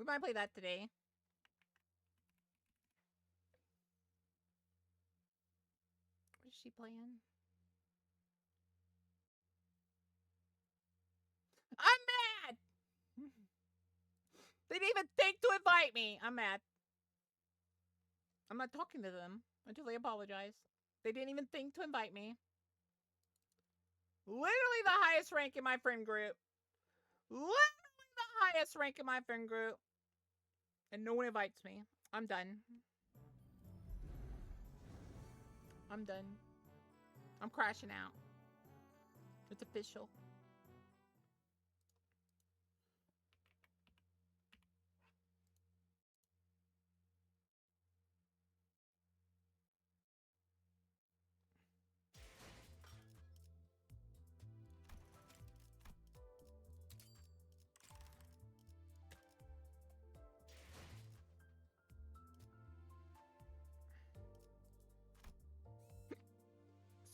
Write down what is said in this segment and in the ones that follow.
We might play that today. What is she playing? I'm mad! They didn't even think to invite me. I'm mad. I'm not talking to them until they apologize. They didn't even think to invite me. Literally the highest rank in my friend group. Literally the highest rank in my friend group. And no one invites me. I'm done. I'm done. I'm crashing out. It's official.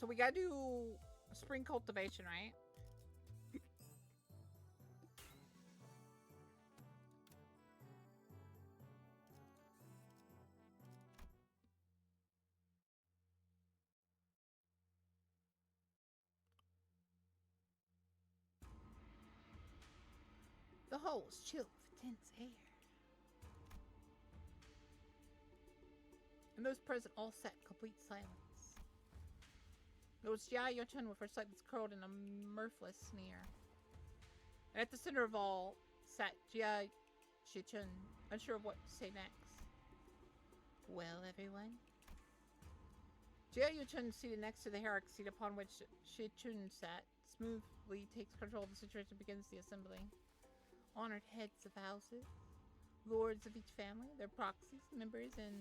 So we gotta do spring cultivation, right? The halls chill with tense air. And those present all sat in complete silence. There was Jia Yochun with her sides curled in a mirthless sneer. And at the center of all sat Jia Shichun, unsure of what to say next. Well, everyone? Jia Yochun, seated next to the hierarch seat upon which Shichun sat, smoothly takes control of the situation and begins the assembly. Honored heads of houses, lords of each family, their proxies, members, and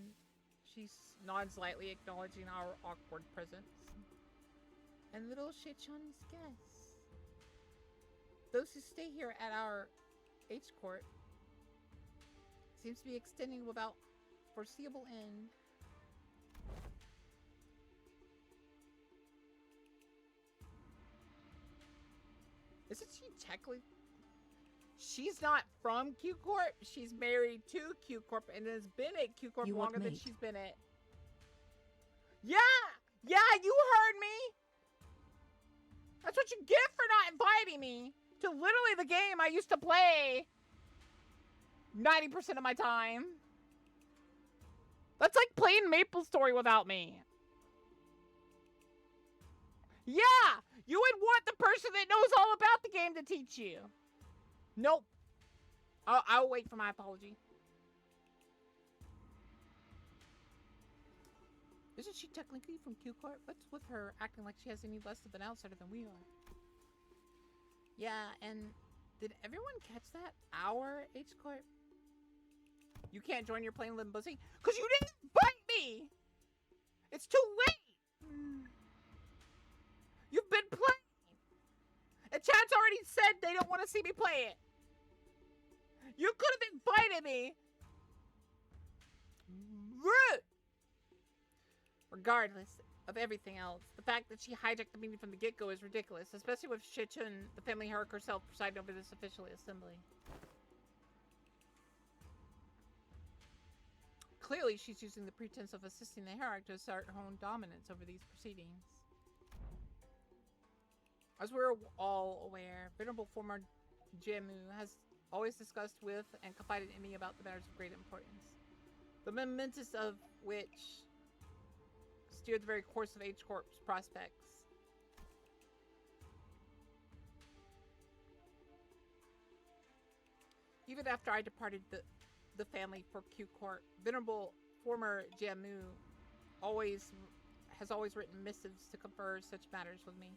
she nods lightly, acknowledging our awkward presence. And little Shichun's guests. Those who stay here at our H court seems to be extending without foreseeable end. Isn't she technically? She's not from Q Corp. She's married to Q Corp and has been at Q Corp longer than she's been at. Yeah, you heard me. That's what you get for not inviting me to literally the game I used to play 90% of my time. That's like playing MapleStory without me. Yeah, you would want the person that knows all about the game to teach you. Nope. I'll wait for my apology. Isn't she technically from Q Corp? What's with her acting like she has any less of an outsider than we are? Yeah, and did everyone catch that? Our H Corp? You can't join your playing Limbussy? Because you didn't invite me! It's too late! You've been playing! And chat's already said they don't want to see me play it! You could have invited me! Rude! Regardless of everything else, the fact that she hijacked the meeting from the get-go is ridiculous, especially with Shichun, the family hierarch herself, presiding over this official assembly. Clearly, she's using the pretense of assisting the hierarch to assert her own dominance over these proceedings. As we're all aware, Venerable former Jemu has always discussed with and confided in me about the matters of great importance, the momentous of which steered the very course of H Corp's prospects. Even after I departed the family for Q Corp, Venerable former Jemu has always written missives to confer such matters with me.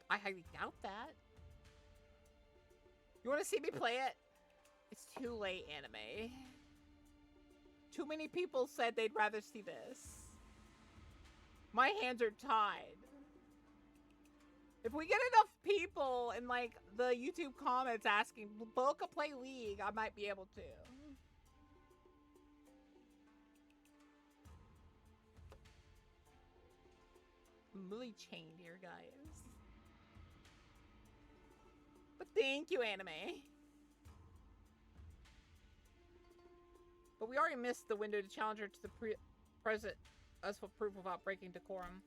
I highly doubt that. You want to see me play it? It's too late, anime. Too many people said they'd rather see this. My hands are tied. If we get enough people in like the YouTube comments asking, Boca play League, I might be able to. I'm really chained here, guys. But Thank you, anime. But we already missed the window to challenge her to the present us for proof without breaking decorum.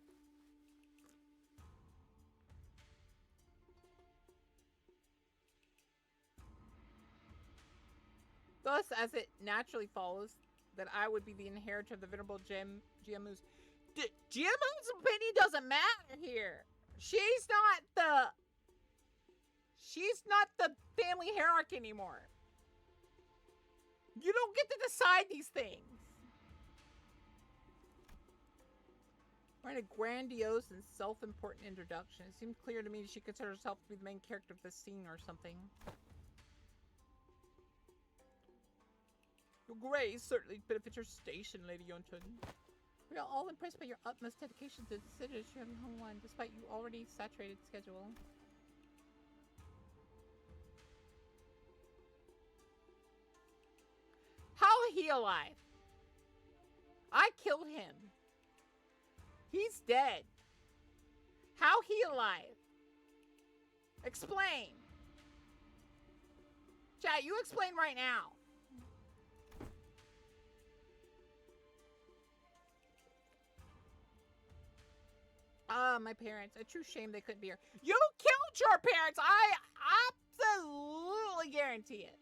Thus, as it naturally follows that I would be the inheritor of the venerable Giamu's. Giamu's opinion doesn't matter here. She's not the family hierarchy anymore. You don't get to decide these things. We're in a grandiose and self-important introduction. It seemed clear to me she considered herself to be the main character of this scene or something. Your grace certainly benefits your station, Lady Yonton. We are all impressed by your utmost dedication to the citizens you have in Hong Wan, despite your already saturated schedule. How is he alive? I killed him. He's dead. How he alive? Explain. Chat, you explain right now. Ah, my parents. A true shame they couldn't be here. You killed your parents! I absolutely guarantee it.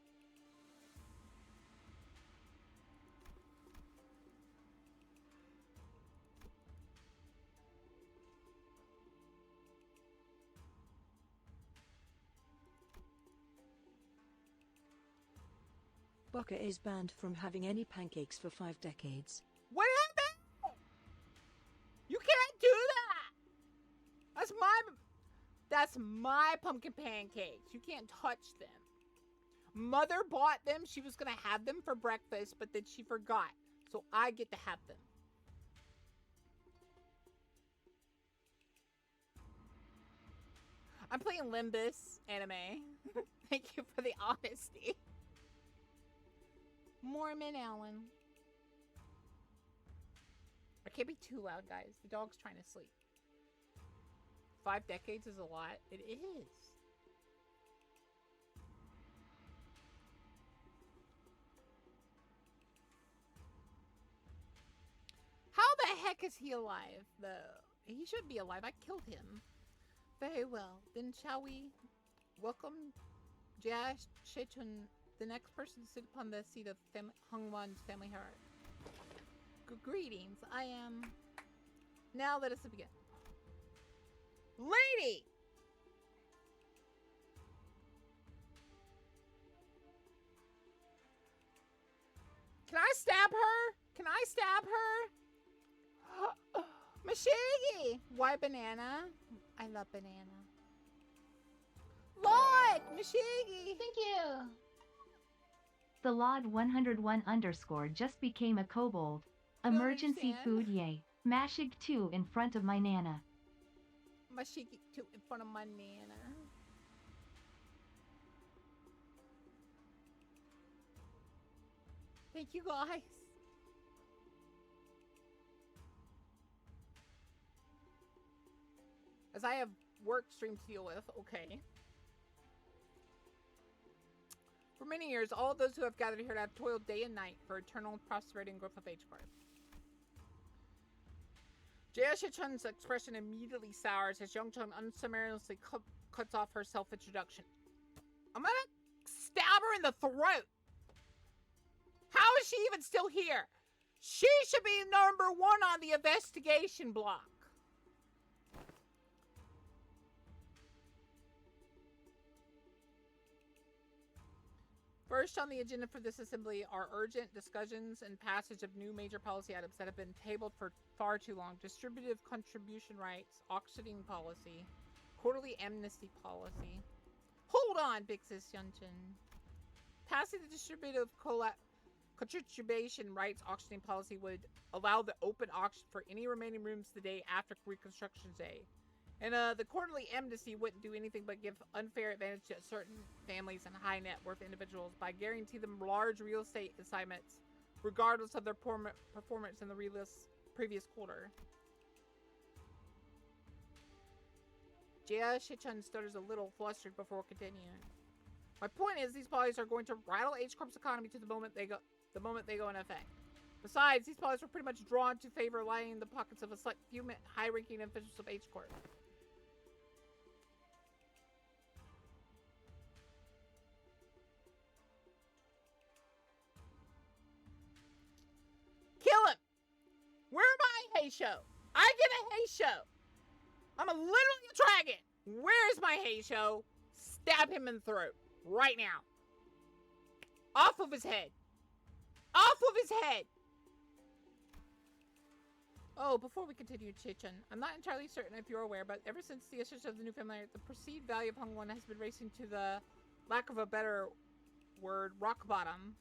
Baka is banned from having any pancakes for 5 decades. What happened? You can't do that! That's my pumpkin pancakes. You can't touch them. Mother bought them. She was gonna have them for breakfast, but then she forgot. So I get to have them. I'm playing Limbus anime. Thank you for the honesty. Mormon Allen. I can't be too loud, guys. The dog's trying to sleep. 5 decades is a lot. It is. How the heck is he alive, though? He should be alive. I killed him. Very well. Then shall we welcome Jia Shechun, the next person to sit upon the seat of Hongwan's family heart. Greetings. I am... Now let us begin. Lady! Can I stab her? Can I stab her? Mashigi! Why banana? I love banana. Lord! Mashigi! Thank you! The Lod 101 _ just became a kobold. Emergency food, yay. Mashig 2 in front of my nana. Mashigi 2 in front of my nana. Thank you, guys. As I have work stream to deal with, okay. For many years, all those who have gathered here have toiled day and night for eternal prosperity and growth of H-Corp. Jia Shichun's expression immediately sours as Youngchun unceremoniously cuts off her self-introduction. I'm gonna stab her in the throat! How is she even still here? She should be number 1 on the investigation block. First on the agenda for this assembly are urgent discussions and passage of new major policy items that have been tabled for far too long. Distributive contribution rights, auctioning policy, quarterly amnesty policy. Hold on, Big Sis Yunchin. Passing the distributive contribution rights auctioning policy would allow the open auction for any remaining rooms the day after Reconstruction Day. And the quarterly amnesty wouldn't do anything but give unfair advantage to certain families and high net worth individuals by guaranteeing them large real estate assignments, regardless of their performance in the previous quarter. Jia Shichun stutters a little flustered before continuing. My point is, these policies are going to rattle H Corp's economy to the moment they go into effect. Besides, these policies were pretty much drawn to favor lining the pockets of a select few high-ranking officials of H Corp. Kill him! Where my hay show? I get a hay show! I'm literally a dragon! Where's my hay show? Stab him in the throat. Right now. Off of his head. Off of his head! Oh, before we continue, Chichin, I'm not entirely certain if you're aware, but ever since the ascension of the new family, the perceived value of Hung One has been racing to the, lack of a better word, rock bottom.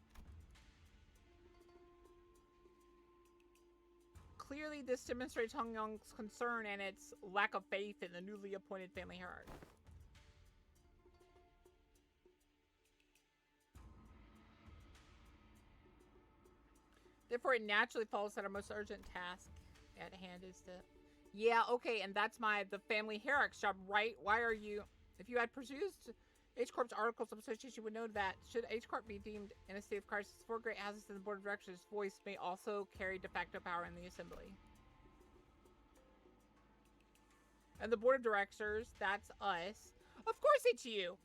Clearly, this demonstrates Hung Young's concern and its lack of faith in the newly appointed family hierarch. Therefore, it naturally follows that our most urgent task at hand is to... Yeah, okay, and that's the family hierarch's job, right? Why are you... If you had pursued H Corp's articles of association, you would know that should H Corp be deemed in a state of crisis, 4 great houses in the board of directors' voice may also carry de facto power in the assembly. And the board of directors, that's us. Of course it's you.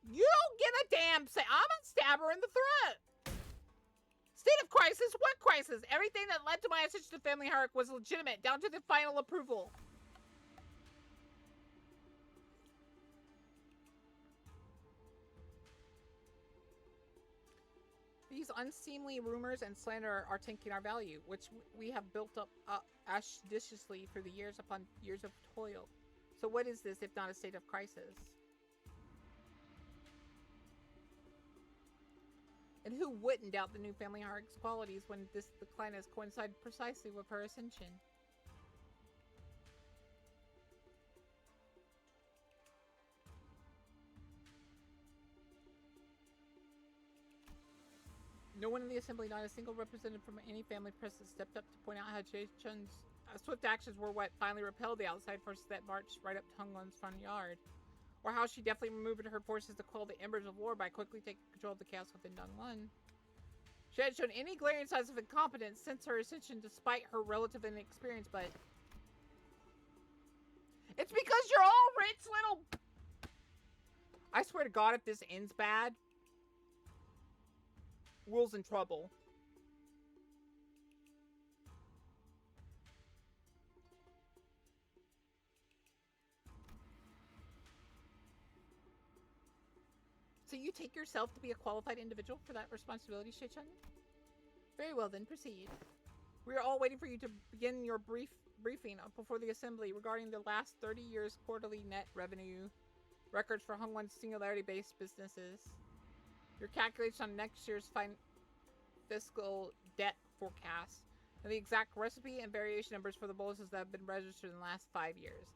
You don't get a damn say. I'm gonna stab her in the throat. State of crisis? What crisis? Everything that led to my ascension to family hierarch was legitimate, down to the final approval. These unseemly rumors and slander are tanking our value, which we have built up assiduously through the years upon years of toil. So what is this if not a state of crisis? And who wouldn't doubt the new family hierarch's qualities when this decline has coincided precisely with her ascension? No one in the assembly, not a single representative from any family present, stepped up to point out how Jae Chun's swift actions were what finally repelled the outside forces that marched right up to Hung Won's front yard. Or how she definitely removed her forces to quell the embers of war by quickly taking control of the chaos within Dongwon. She hadn't shown any glaring signs of incompetence since her ascension, despite her relative inexperience, but... It's because you're all rich little... I swear to God, if this ends bad... Will's in trouble. So you take yourself to be a qualified individual for that responsibility, Shei-chun? Very well then, proceed. We are all waiting for you to begin your briefing before the assembly regarding the last 30 years quarterly net revenue records for Hung Won's singularity-based businesses. Your calculation on next year's fiscal debt forecast, and the exact recipe and variation numbers for the bonuses that have been registered in the last 5 years.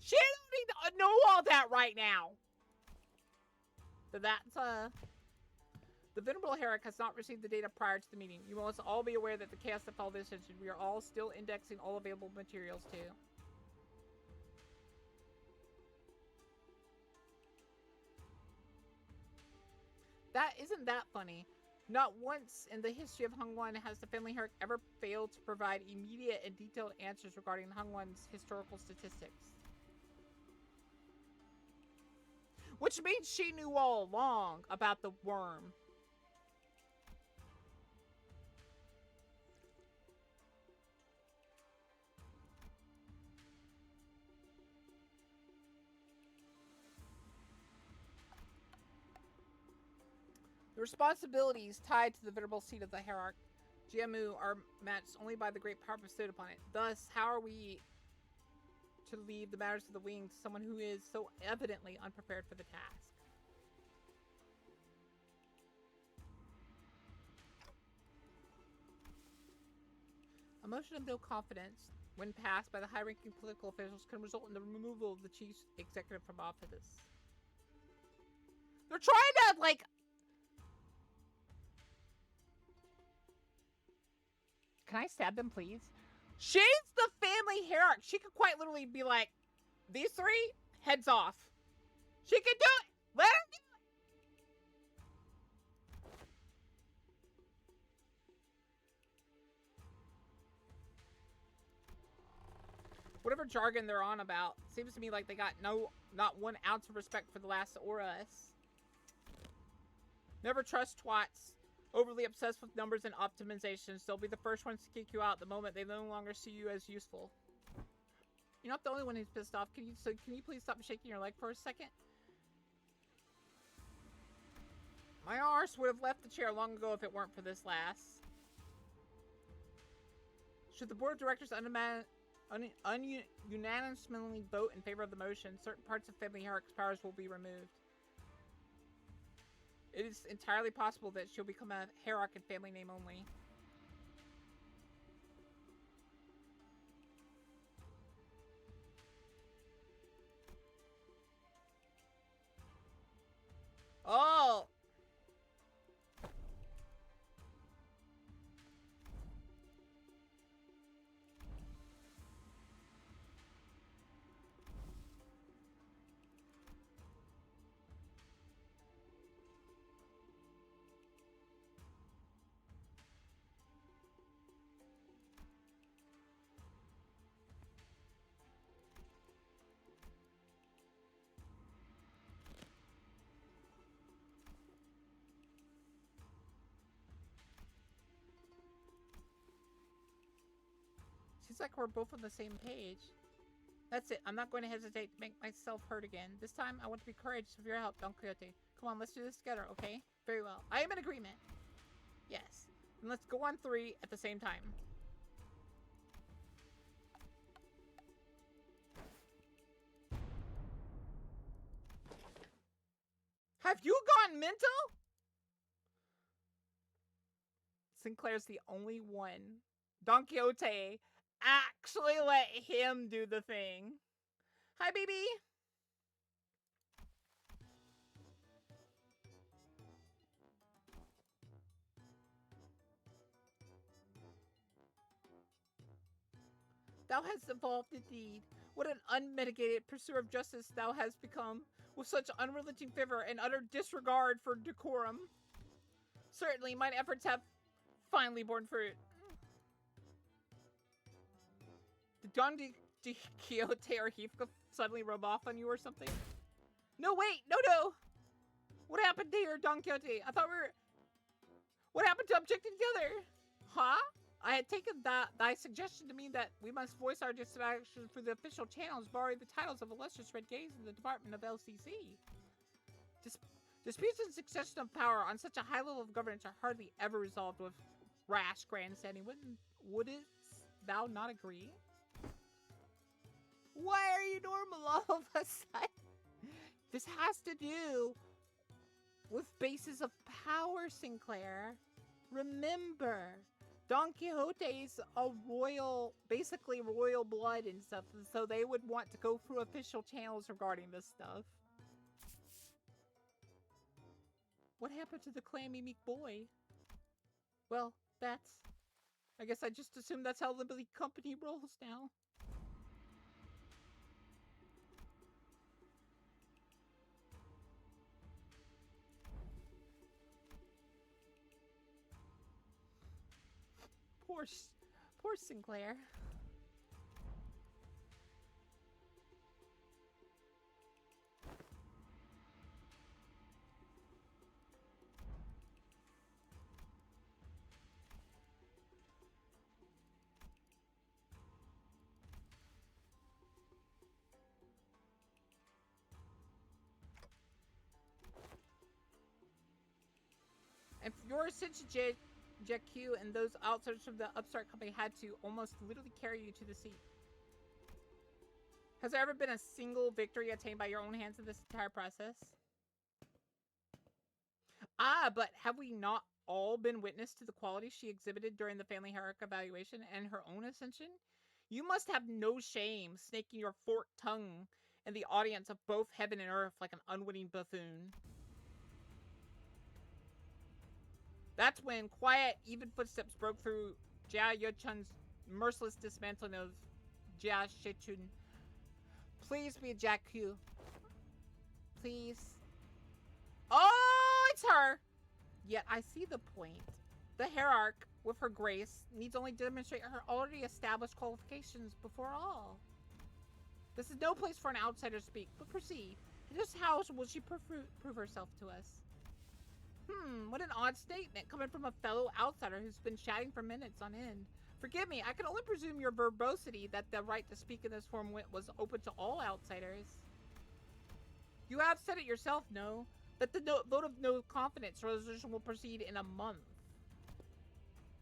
She don't need to know all that right now! So that's, the Venerable Herrick has not received the data prior to the meeting. You must all be aware that the chaos that followed this ascension, we are all still indexing all available materials too. Isn't that funny? Not once in the history of Hung Won has the family Herrick ever failed to provide immediate and detailed answers regarding Hung Won's historical statistics. Which means she knew all along about the worm. The responsibilities tied to the venerable seat of the hierarch, Jiamu, are matched only by the great power bestowed upon it. Thus, how are we to leave the matters of the wing to someone who is so evidently unprepared for the task? A motion of no confidence, when passed by the high-ranking political officials, can result in the removal of the chief executive from office. They're trying to, like... Can I stab them, please? She's the family hierarch. She could quite literally be like, these three, heads off. She can do it. Let her do it. Whatever jargon they're on about, seems to me like they got not 1 ounce of respect for the last or us. Never trust twats. Overly obsessed with numbers and optimizations. They'll be the first ones to kick you out the moment they no longer see you as useful. You're not the only one who's pissed off. Can you please stop shaking your leg for a second? My arse would have left the chair long ago if it weren't for this lass. Should the board of directors unanimously vote in favor of the motion, certain parts of Family Hierarch's powers will be removed. It is entirely possible that she'll become a hierarch in family name only. Oh! Seems like we're both on the same page. That's it. I'm not going to hesitate to make myself heard again. This time, I want to be courageous with your help, Don Quixote. Come on, let's do this together, okay? Very well. I am in agreement. Yes. And let's go on 3 at the same time. Have you gone mental? Sinclair's the only one. Don Quixote actually let him do the thing. Hi, baby. Thou hast evolved indeed. What an unmitigated pursuer of justice thou hast become, with such unrelenting fervor and utter disregard for decorum. Certainly, mine efforts have finally borne fruit. Did Don Quixote or Heathcliff suddenly rub off on you or something? No, wait! No! What happened here, Don Quixote? I thought we were... What happened to objecting together? Huh? I had taken thy suggestion to mean that we must voice our dissatisfaction through the official channels, borrowing the titles of illustrious red gaze in the Department of LCC. Disputes and succession of power on such a high level of governance are hardly ever resolved with rash grandstanding. Wouldst thou not agree? Why are you normal all of a sudden? This has to do with bases of power, Sinclair. Remember, Don Quixote's a royal, basically royal blood and stuff, so they would want to go through official channels regarding this stuff. What happened to the clammy meek boy? Well, I guess I just assumed that's how Limbus Company rolls now. Poor Sinclair. And for your ascension, JQ and those outsiders from the upstart company had to almost literally carry you to the seat. Has there ever been a single victory attained by your own hands in this entire process? Ah, but have we not all been witness to the qualities she exhibited during the family hierarch evaluation and her own ascension? You must have no shame snaking your forked tongue in the audience of both heaven and earth like an unwitting buffoon. That's when quiet, even footsteps broke through Jia Yuchun's merciless dismantling of Jia Shichun. Please be Jack Q. Please. Oh, it's her! Yet I see the point. The hierarch, with her grace, needs only demonstrate her already established qualifications before all. This is no place for an outsider to speak, but proceed. In this house will she prove herself to us? What an odd statement coming from a fellow outsider who's been chatting for minutes on end. Forgive me, I can only presume your verbosity that the right to speak in this form was open to all outsiders. You have said it yourself, no? That the vote of no confidence resolution will proceed in a month.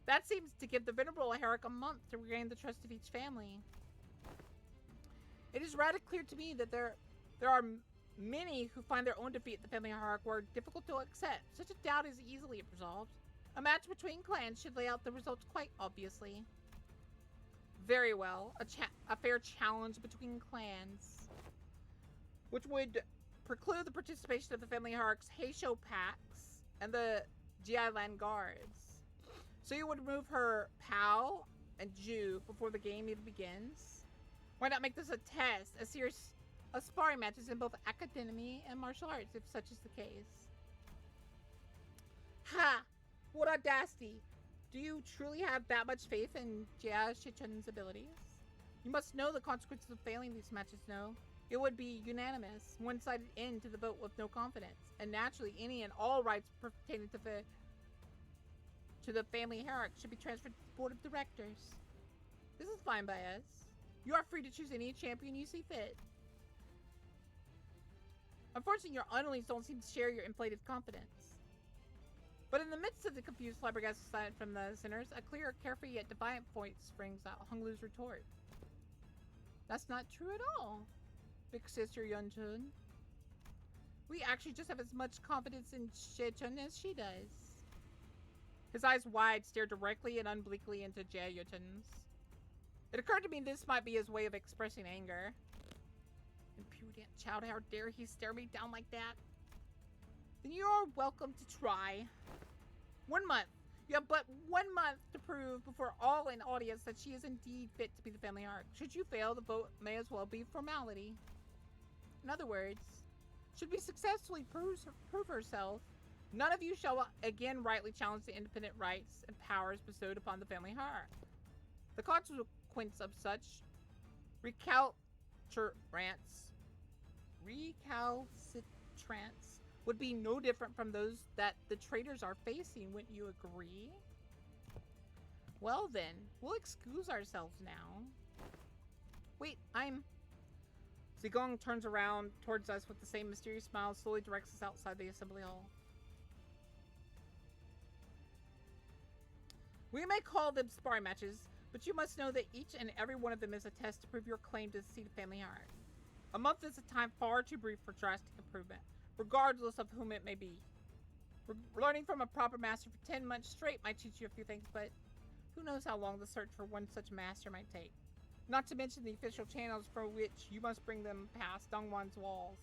That seems to give the venerable Herrick a month to regain the trust of each family. It is rather clear to me that there are many who find their own defeat at the family hierarchy difficult to accept. Such a doubt is easily resolved. A match between clans should lay out the results quite obviously. Very well. A fair challenge between clans, which would preclude the participation of the family hierarchs Heisho Pax and the GI Land Guards. So you would remove her Pao and Ju before the game even begins? Why not make this a test, a series of sparring matches in both academy and martial arts, if such is the case? Ha! What audacity! Do you truly have that much faith in Jia Shichun's abilities? You must know the consequences of failing these matches, no? It would be unanimous, one-sided end to the vote with no confidence, and naturally any and all rights pertaining to the family hierarchy should be transferred to the board of directors. This is fine by us. You are free to choose any champion you see fit. Unfortunately, your underlings don't seem to share your inflated confidence. But in the midst of the confused flabbergasted silence from the sinners, a clear, carefree yet defiant voice springs out Honglu's retort. That's not true at all, big sister Yunchun. We actually just have as much confidence in Shichun as she does. His eyes wide stared directly and obliquely into Jia Yuchun's. It occurred to me this might be his way of expressing anger. Impudent child, how dare he stare me down like that? Then you are welcome to try. 1 month. You have but 1 month to prove before all in audience that she is indeed fit to be the family hierarch. Should you fail, the vote may as well be formality. In other words, should we successfully prove herself, none of you shall again rightly challenge the independent rights and powers bestowed upon the family hierarch. The consequence of such recalcitrance would be no different from those that the traitors are facing, wouldn't you agree? Well then, we'll excuse ourselves now. Wait, Zigong turns around towards us with the same mysterious smile, slowly directs us outside the assembly hall. We may call them sparring matches, but you must know that each and every one of them is a test to prove your claim to the seat of family hierarchy. A month is a time far too brief for drastic improvement, regardless of whom it may be. Learning from a proper master for 10 months straight might teach you a few things, but who knows how long the search for one such master might take. Not to mention the official channels for which you must bring them past Dongwon's walls,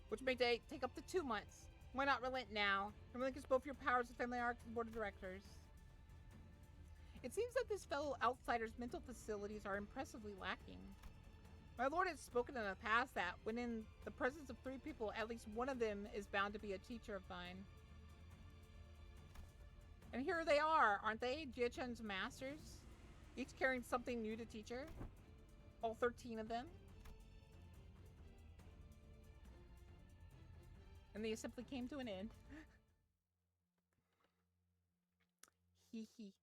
which may take up to 2 months. Why not relent now and relinquish both your powers as family hierarch to the board of directors? It seems that this fellow outsider's mental facilities are impressively lacking. My lord has spoken in the past that, when in the presence of 3 people, at least one of them is bound to be a teacher of mine. And here they are, aren't they? Jia Chun's masters? Each carrying something new to teach her? All 13 of them? And they simply came to an end. Hee hee.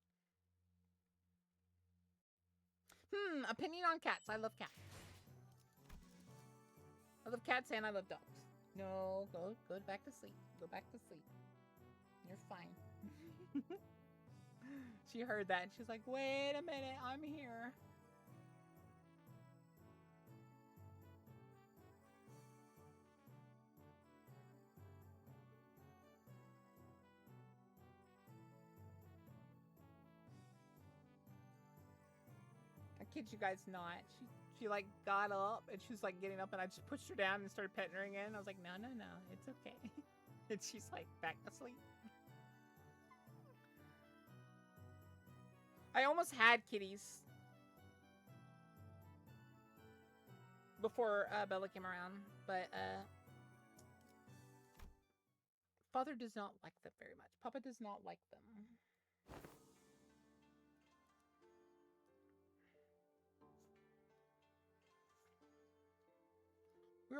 Opinion on cats. I love cats. I love cats and I love dogs. No, go back to sleep. Go back to sleep. You're fine. She heard that and she's like, wait a minute, I'm here. I kid you guys not. She like got up and she was like getting up and I just pushed her down and started petting her again. I was like, no, it's okay. And she's like back asleep. I almost had kitties before Bella came around, but Father does not like them very much. Papa does not like them.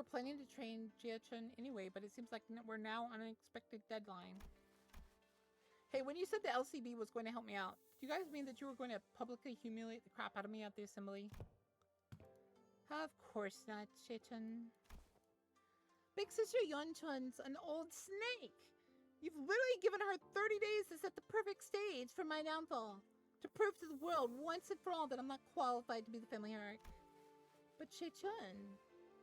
were planning to train Jia-chun anyway, but it seems like we're now on an unexpected deadline. Hey, when you said the LCB was going to help me out, do you guys mean that you were going to publicly humiliate the crap out of me at the assembly? Of course not, Jia-chun. Big sister Yeon-chun's an old snake. You've literally given her 30 days to set the perfect stage for my downfall. To prove to the world once and for all that I'm not qualified to be the family hierarch. But Jia-chun,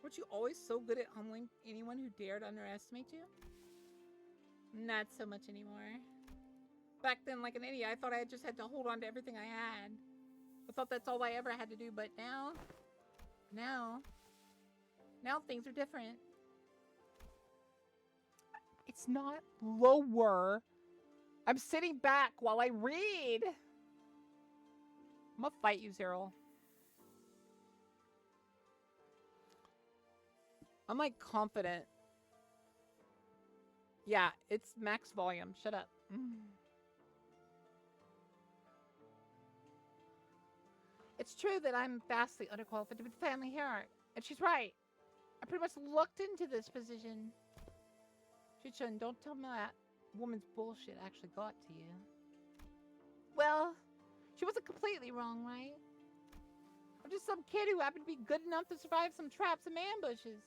weren't you always so good at humbling anyone who dared underestimate you? Not so much anymore. Back then, like an idiot, I thought I just had to hold on to everything I had. I thought that's all I ever had to do, but now things are different. It's not lower. I'm sitting back while I read. I'm gonna fight you, Cyril. I'm like confident. Yeah, it's max volume. Shut up. It's true that I'm vastly underqualified to be the family hierarch. And she's right. I pretty much looked into this position. Jia-chun, don't tell me that woman's bullshit actually got to you. Well, she wasn't completely wrong, right? I'm just some kid who happened to be good enough to survive some traps and ambushes.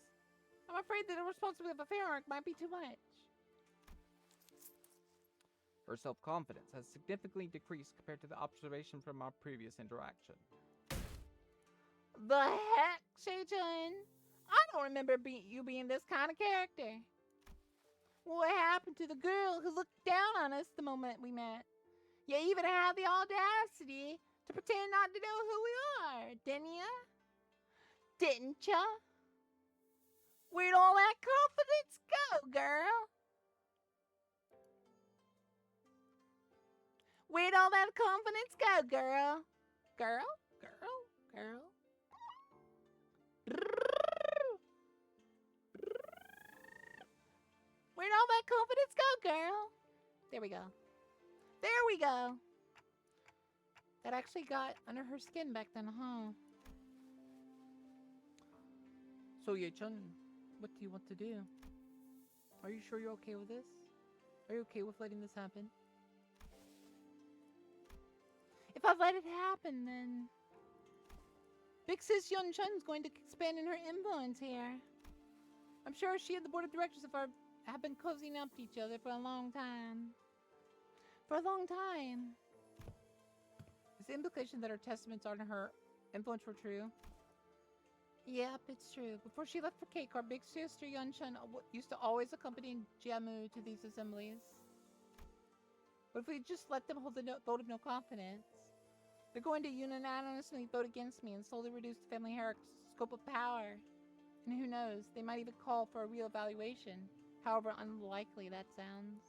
I'm afraid that the responsibility of a hierarch might be too much. Her self-confidence has significantly decreased compared to the observation from our previous interaction. The heck, Jia-chun? I don't remember you being this kind of character. What happened to the girl who looked down on us the moment we met? You even had the audacity to pretend not to know who we are, didn't ya? Didn't ya? Where'd all that confidence go, girl? Where'd all that confidence go, girl? Girl? Where'd all that confidence go, girl? There we go. There we go. That actually got under her skin back then, huh? So, Ye-chun, what do you want to do? Are you sure you're okay with this? Are you okay with letting this happen? If I let it happen, then Big Sis Yeon-chun's going to expand in her influence here. I'm sure she and the board of directors have been cozying up to each other for a long time. For a long time. Is the implication that her testaments on her influence were true? Yep, it's true. Before she left for Cake, our big sister Yeon-chun used to always accompany Jiamu to these assemblies. But if we just let them hold the vote of no confidence, they're going to unanimously vote against me and slowly reduce the family hierarchy's scope of power. And who knows, they might even call for a reevaluation, however unlikely that sounds.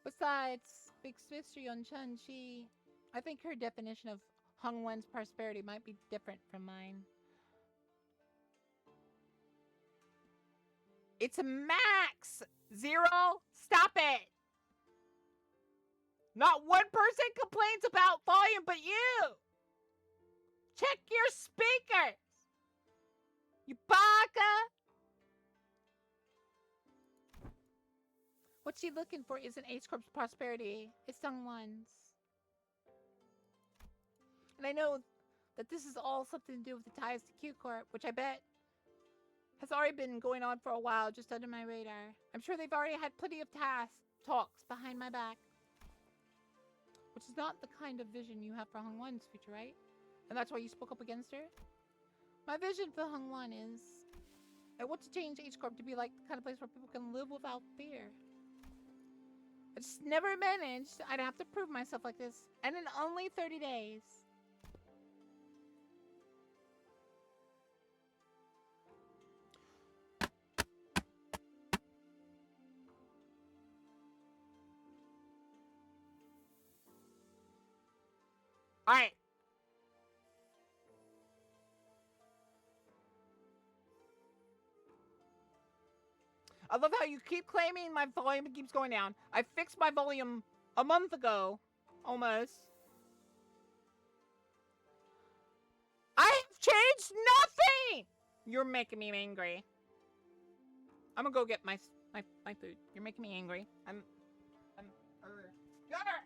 Besides, Big Sister Yeon-chun, I think her definition of Hung Wen's prosperity might be different from mine. It's max 0. Stop it. Not one person complains about volume but you. Check your speakers. You baka. What she's looking for isn't H Corp's prosperity. It's Sungwon's. And I know that this is all something to do with the ties to Q Corp, which I bet has already been going on for a while just under my radar. I'm sure they've already had plenty of talks behind my back. Which is not the kind of vision you have for Hungwon's future, right? And that's why you spoke up against her? My vision for Hungwon is I want to change H Corp to be like the kind of place where people can live without fear. I just never managed. I'd have to prove myself like this. And in only 30 days. Alright. I love how you keep claiming my volume keeps going down. I fixed my volume a month ago. Almost. I have changed nothing! You're making me angry. I'm gonna go get my food. You're making me angry. I'm Yarr!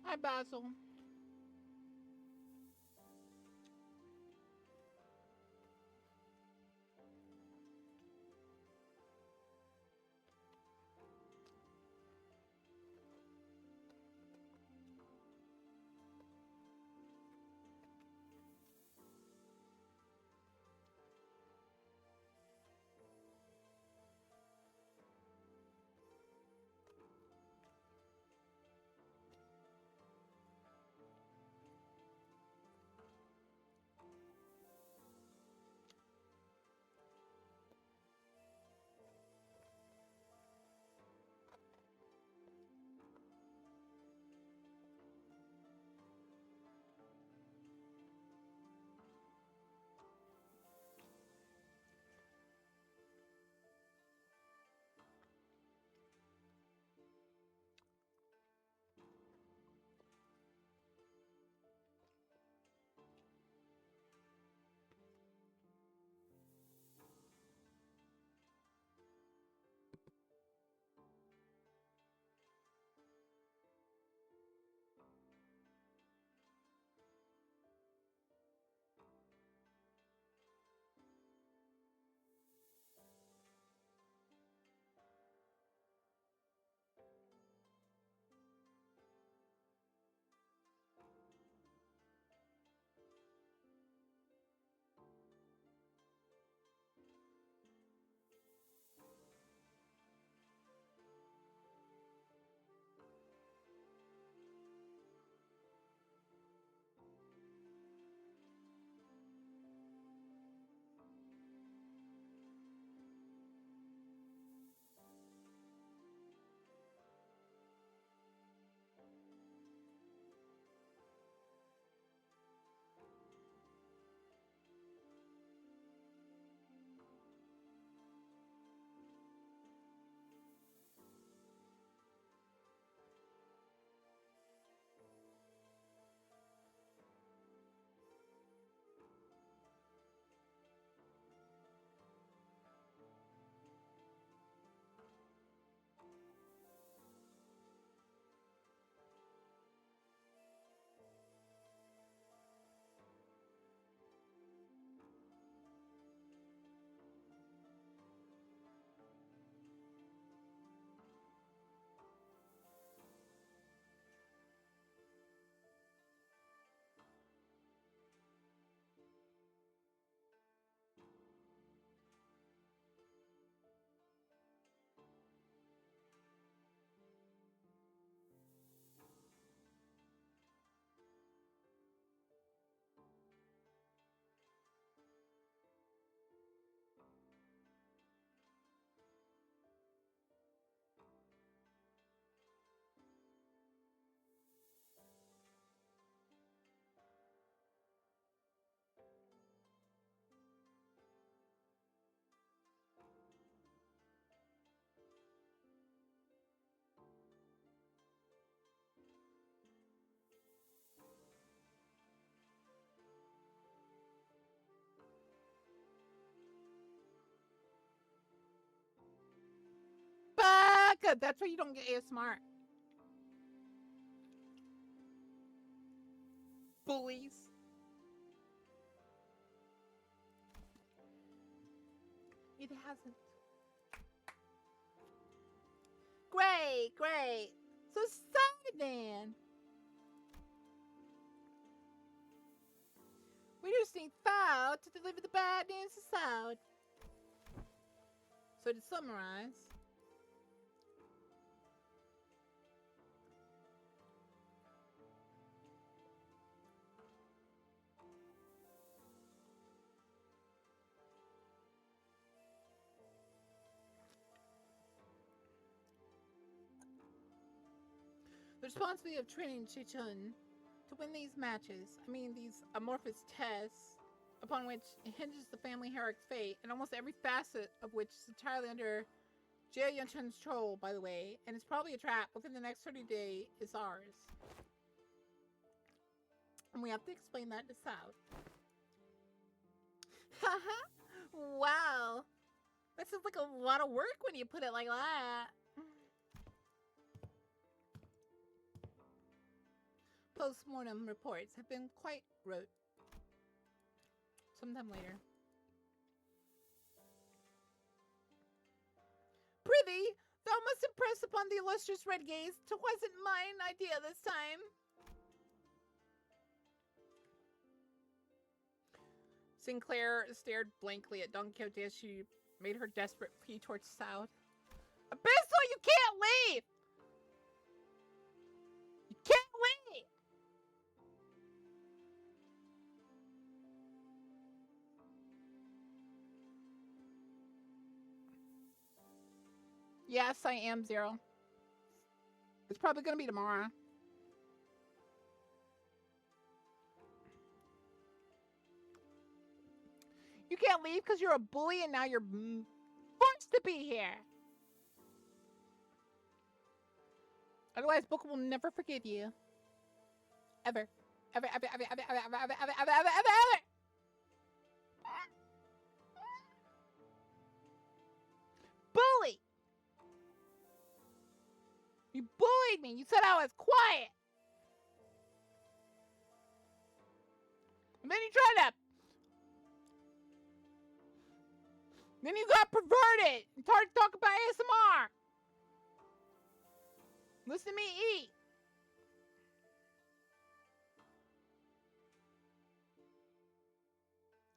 Hi, Basil. That's why you don't get ASMR. Bullies. It hasn't. Great, great. So sad then. We just need Fowl to deliver the bad news to Sound. So to summarize, the responsibility of training Chichun to win these matches, these amorphous tests, upon which hinges the family hierarch's fate, and almost every facet of which is entirely under Jia Yunchun's control, by the way, and it's probably a trap within the next 30 days, is ours. And we have to explain that to Sao. Haha! Wow! That sounds like a lot of work when you put it like that. Post-mortem reports have been quite rote. Sometime later. Prithee, thou must impress upon the illustrious red gaze. 'Twasn't mine idea this time. Sinclair stared blankly at Don Quixote as she made her desperate plea towards Soud. Abyssal, you can't leave! You can't leave! Yes, I am, Zero. It's probably gonna be tomorrow. You can't leave because you're a bully and now you're forced to be here. Otherwise, Book will never forgive you. Ever. Ever, ever, ever, ever, ever, ever, ever, ever, ever, ever, ever. Bully! You bullied me. You said I was quiet. And then you tried to... Then you got perverted and started talking about ASMR. Listen to me eat.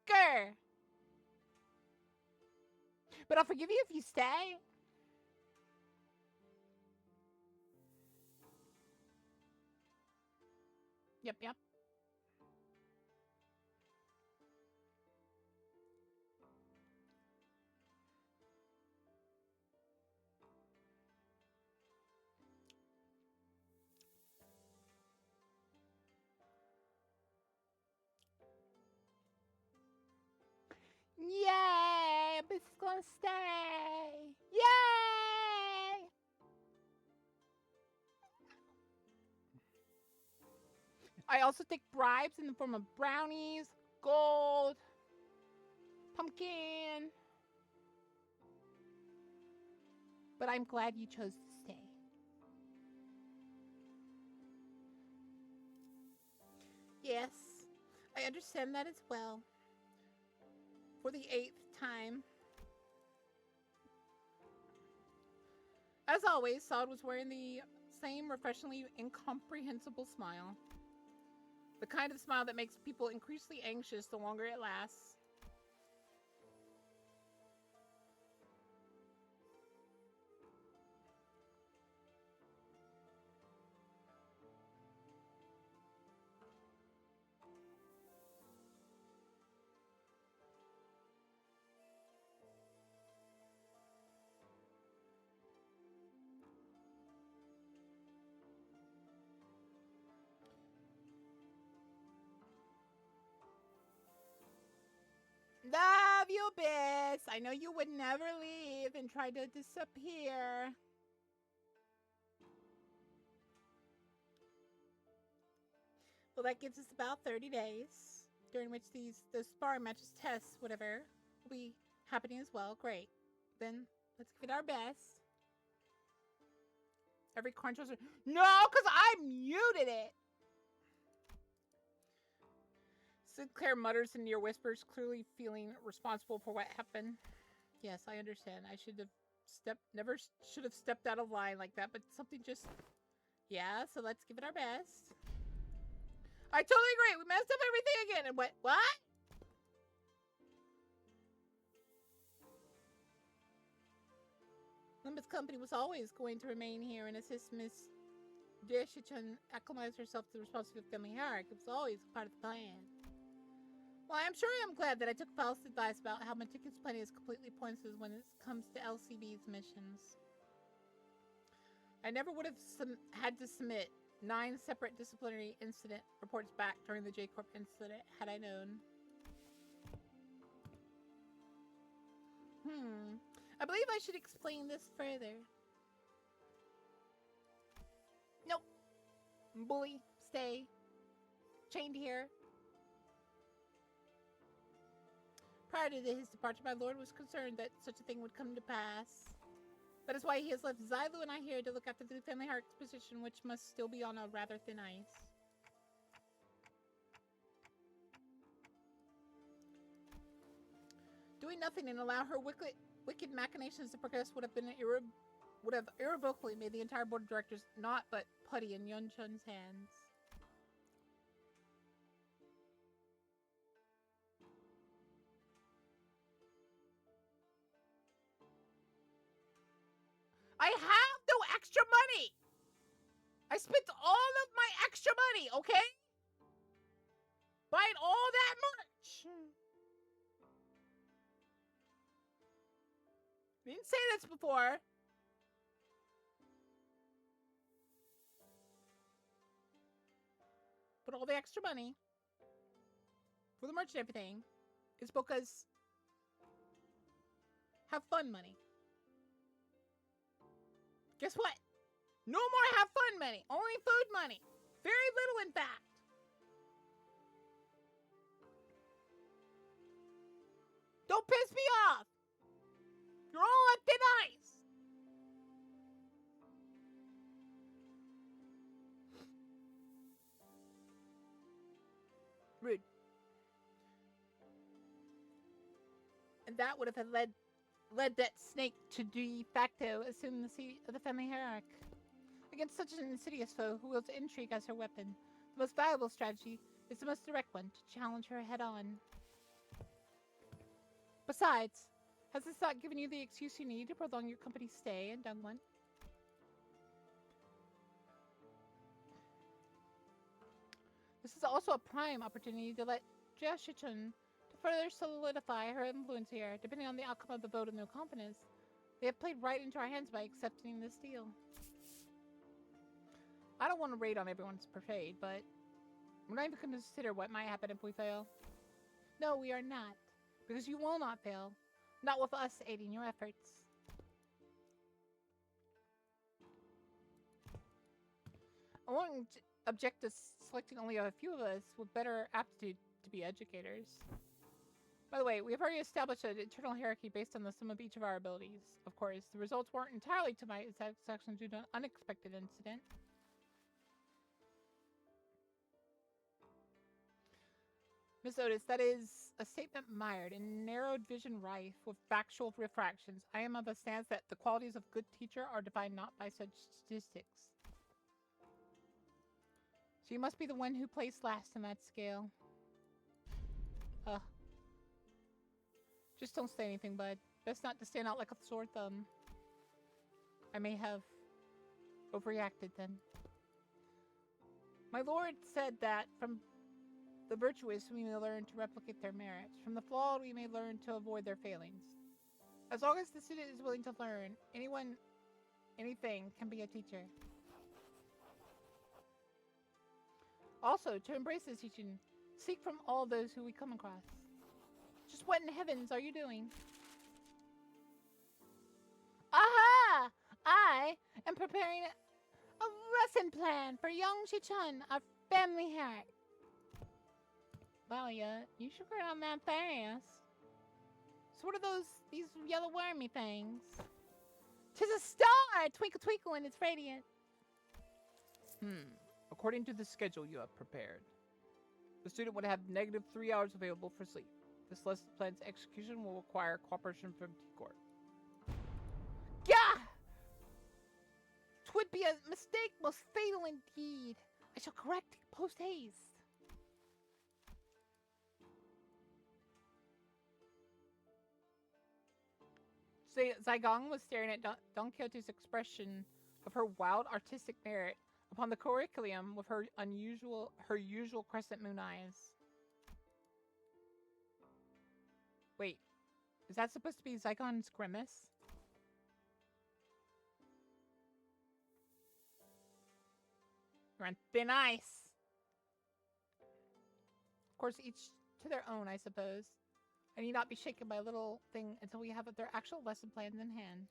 Grr. But I'll forgive you if you stay. Yep, yep. Yay! But it's gonna stay. Yay! I also take bribes in the form of brownies, gold, pumpkin. But I'm glad you chose to stay. Yes, I understand that as well. For the 8th time. As always, Saud was wearing the same refreshingly incomprehensible smile. The kind of smile that makes people increasingly anxious the longer it lasts. Love you, Biss. I know you would never leave and try to disappear. Well, that gives us about 30 days, during which those sparring matches, tests, whatever, will be happening as well. Great. Then let's give it our best. Every crunch was no, because I muted it. Sinclair mutters in near whispers, clearly feeling responsible for what happened. Yes, I understand. I should have never should have stepped out of line like that, but something just, yeah, so let's give it our best. I totally agree. We messed up everything again. And what? Limbus Company was always going to remain here and assist Miss Deshichan acclimatize herself to the responsibility of family hierarchy. It was always part of the plan. Well, I'm sure I'm glad that I took false advice about how meticulous planning is completely pointless when it comes to LCB's missions. I never would have had to submit 9 separate disciplinary incident reports back during the J-Corp incident had I known. I believe I should explain this further. Nope. Bully, stay. Chained here. Prior to his departure, my lord was concerned that such a thing would come to pass. That is why he has left Zylu and I here to look after the family heart's position, which must still be on a rather thin ice. Doing nothing and allow her wicked machinations to progress would have irrevocably made the entire board of directors naught but putty in Yunchun's hands. I have no extra money! I spent all of my extra money, okay? Buying all that merch! Didn't say this before. But all the extra money for the merch and everything is because have fun money. Guess what? No more have fun money. Only food money. Very little, in fact. Don't piss me off. You're all on thin ice. Rude. And that would have led that snake to de facto assume the seat of the family hierarchy. Against such an insidious foe who wields intrigue as her weapon, the most valuable strategy is the most direct one, to challenge her head-on. Besides, has this not given you the excuse you need to prolong your company's stay in Dungwon? This is also a prime opportunity to let Jia Shichun to further solidify her influence here, depending on the outcome of the vote of no confidence. They have played right into our hands by accepting this deal. I don't want to raid on everyone's parade, but we're not even going to consider what might happen if we fail. No, we are not, because you will not fail. Not with us aiding your efforts. I won't object to selecting only a few of us with better aptitude to be educators. By the way, we have already established an internal hierarchy based on the sum of each of our abilities. Of course, the results weren't entirely to my satisfaction due to an unexpected incident. Miss Otis, that is a statement mired in narrowed vision rife with factual refractions. I am of a stance that the qualities of good teacher are defined not by such statistics. So you must be the one who placed last in that scale. Just don't say anything, bud. Best not to stand out like a sore thumb. I may have overreacted then. My lord said that from the virtuous we may learn to replicate their merits. From the flawed we may learn to avoid their failings. As long as the student is willing to learn, anything can be a teacher. Also, to embrace this teaching, seek from all those who we come across. Just what in heavens are you doing? Aha! I am preparing a lesson plan for young Shichun, our family heart. Wow, yeah, you should get on that fast. So what are these yellow wormy things? 'Tis a star, twinkle twinkle in its radiance. According to the schedule you have prepared, the student would have negative 3 hours available for sleep. This lesson plan's execution will require cooperation from T-Court. Yeah! 'Twould be a mistake most fatal indeed. I shall correct it post haste. Zygong was staring at Don Quixote's expression of her wild artistic merit upon the curriculum with her usual crescent moon eyes. Wait, is that supposed to be Zygong's grimace? You're on thin ice. Of course, each to their own, I suppose. I need not be shaken by a little thing until we have their actual lesson plans in hand.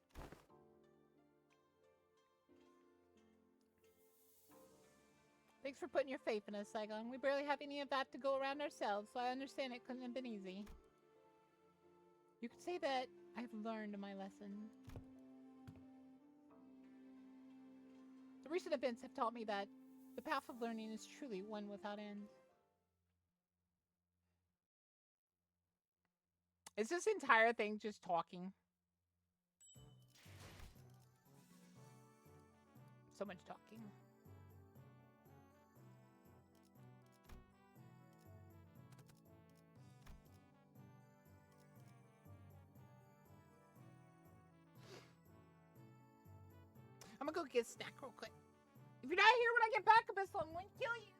Thanks for putting your faith in us, Saigon. We barely have any of that to go around ourselves, so I understand it couldn't have been easy. You could say that I've learned my lesson. The recent events have taught me that the path of learning is truly one without end. Is this entire thing just talking? So much talking. I'm gonna go get a snack real quick. If you're not here when I get back, Abyssal, I'm gonna kill you.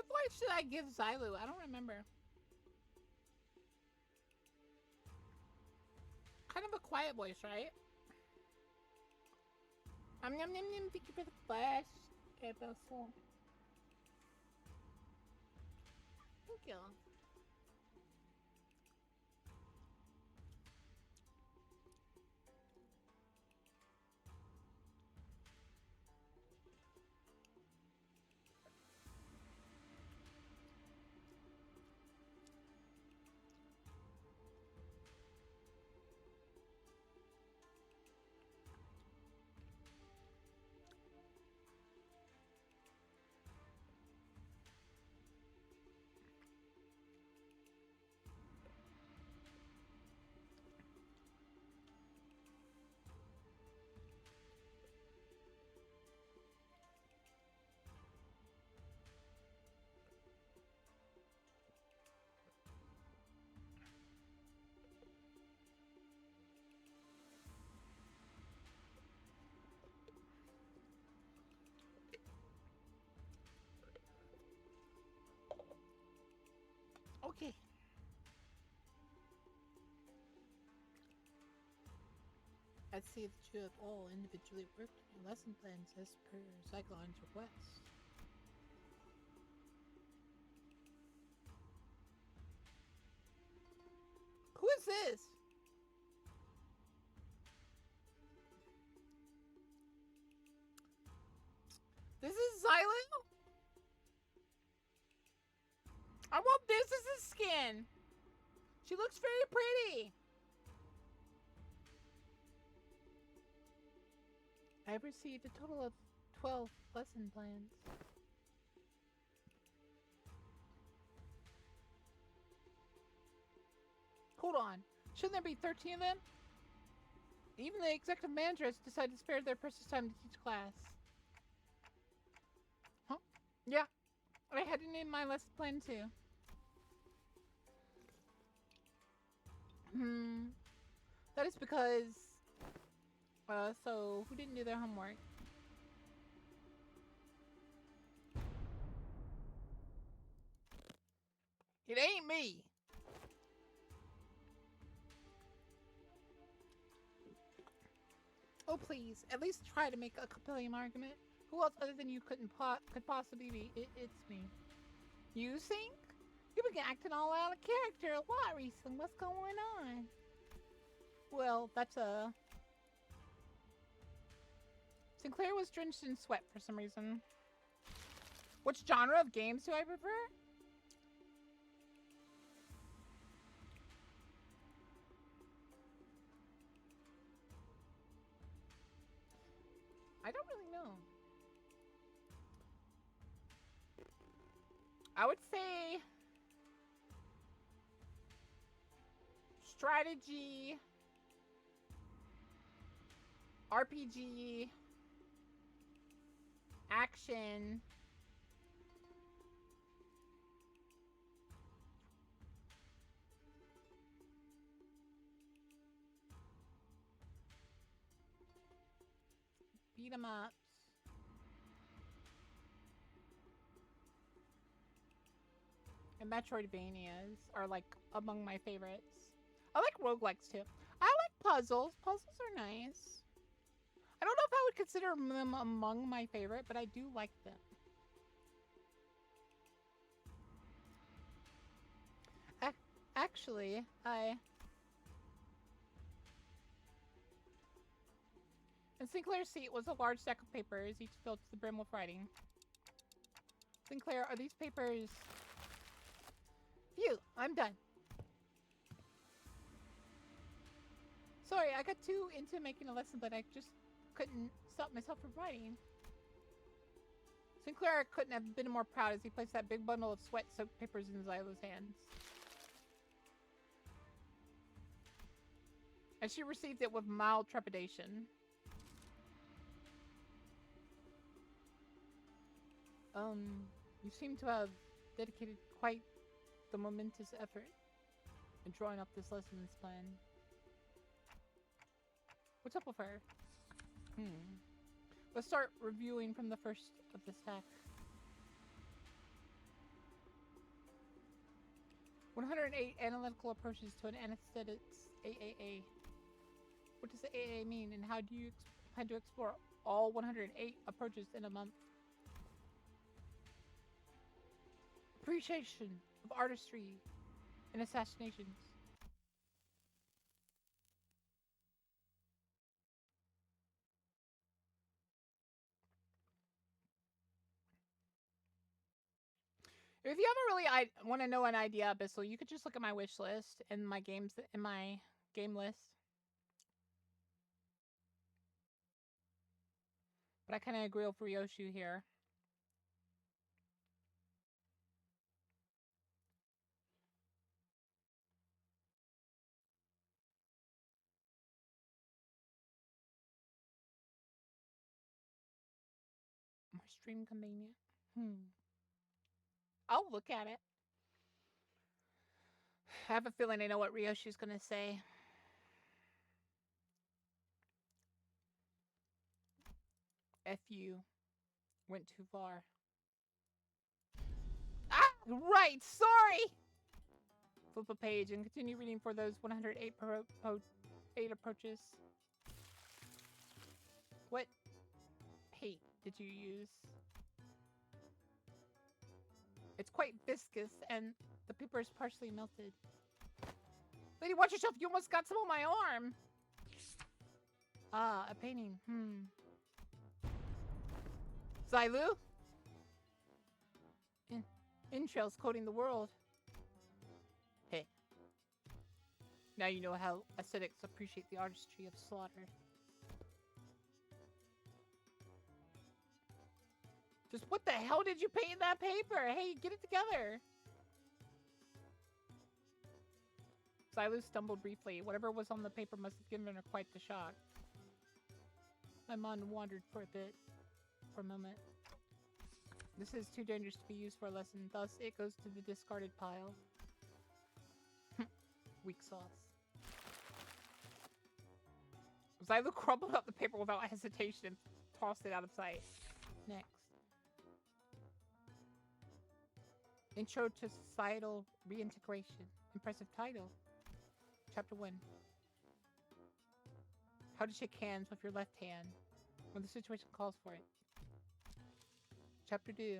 What voice should I give Zylu? I don't remember. Kind of a quiet voice, right? Thank you for the flash. Okay, Bessel. Thank you. Okay. I'd say that you have all individually worked on your lesson plans as per Cyclone's request. Who is this? This is Xylo? I want this as a skin. She looks very pretty. I've received a total of 12 lesson plans. Hold on. Shouldn't there be 13 of them? Even the executive manager has decided to spare their precious time to teach class. Huh? Yeah. I had to name my lesson plan too. That is because... so, who didn't do their homework? It ain't me! Oh please, at least try to make a compelling argument. Who else other than you could possibly be? It's me. You think? You've been acting all out of character a lot recently. What's going on? Well, that's Sinclair was drenched in sweat for some reason. Which genre of games do I prefer? I don't really know. I would say strategy, RPG, action, beat 'em ups, and Metroidvanias are like among my favorites. I like roguelikes too. I like puzzles. Puzzles are nice. I don't know if I would consider them among my favorite, but I do like them. Actually, in Sinclair's seat was a large stack of papers, each filled to the brim with writing. Sinclair, are these papers... Phew, I'm done. Sorry, I got too into making a lesson, but I just couldn't stop myself from writing. Sinclair couldn't have been more proud as he placed that big bundle of sweat-soaked papers in Xylo's hands. And she received it with mild trepidation. You seem to have dedicated quite the momentous effort in drawing up this lessons plan. What's up with her? Let's start reviewing from the first of the stack. 108 analytical approaches to an anesthetics AAA. What does the AA mean, and how do you plan to explore all 108 approaches in a month? Appreciation of artistry and assassinations. If you ever really want to know an idea, Abyssal, you could just look at my wish list and my games in my game list. But I kind of agree with Ryoshu here. My stream convenient. I'll look at it. I have a feeling I know what Ryoshu's gonna say. F you. Went too far. Ah! Right! Sorry! Flip a page and continue reading for those 108 approaches. What paint did you use? It's quite viscous and the paper is partially melted. Lady, watch yourself! You almost got some on my arm! Ah, a painting. Xylu? Entrails coating the world. Hey. Now you know how aesthetics appreciate the artistry of slaughter. Just what the hell did you paint in that paper? Hey, get it together! Xylu stumbled briefly. Whatever was on the paper must have given her quite the shock. My mind wandered for a moment. This is too dangerous to be used for a lesson, thus it goes to the discarded pile. Weak sauce. Xylu crumpled up the paper without hesitation and tossed it out of sight. Next. Intro to Societal Reintegration. Impressive title. Chapter 1. How to shake hands with your left hand when the situation calls for it. Chapter 2.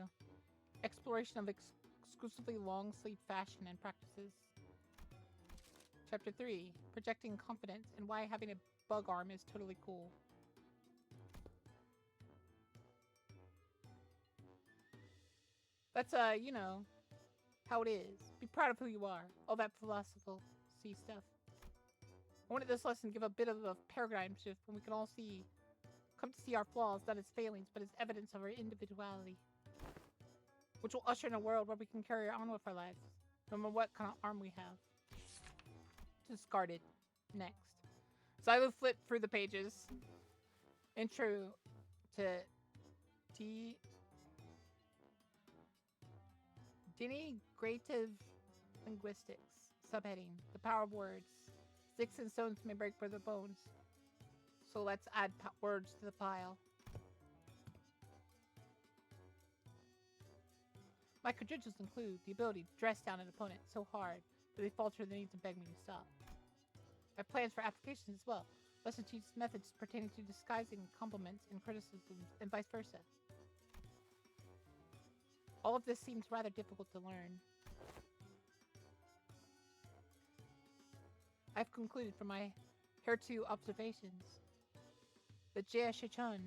Exploration of exclusively long-sleeve fashion and practices. Chapter 3. Projecting confidence and why having a bug arm is totally cool. That's, you know, how it is. Be proud of who you are. All that philosophical stuff. I wanted this lesson to give a bit of a paradigm shift when we can all come to see our flaws not as failings, but as evidence of our individuality. Which will usher in a world where we can carry on with our lives, no matter what kind of arm we have. Discarded. Next. Xylu flipped through the pages. Intro to Denigrative Linguistics. Subheading. The power of words. Sticks and stones may break for the bones. So let's add words to the pile. My credentials include the ability to dress down an opponent so hard that they falter their knees and beg me to stop. I have plans for applications as well. Lesson teaches methods pertaining to disguising compliments and criticisms and vice versa. All of this seems rather difficult to learn. I've concluded from my hereto observations that Jia Shichun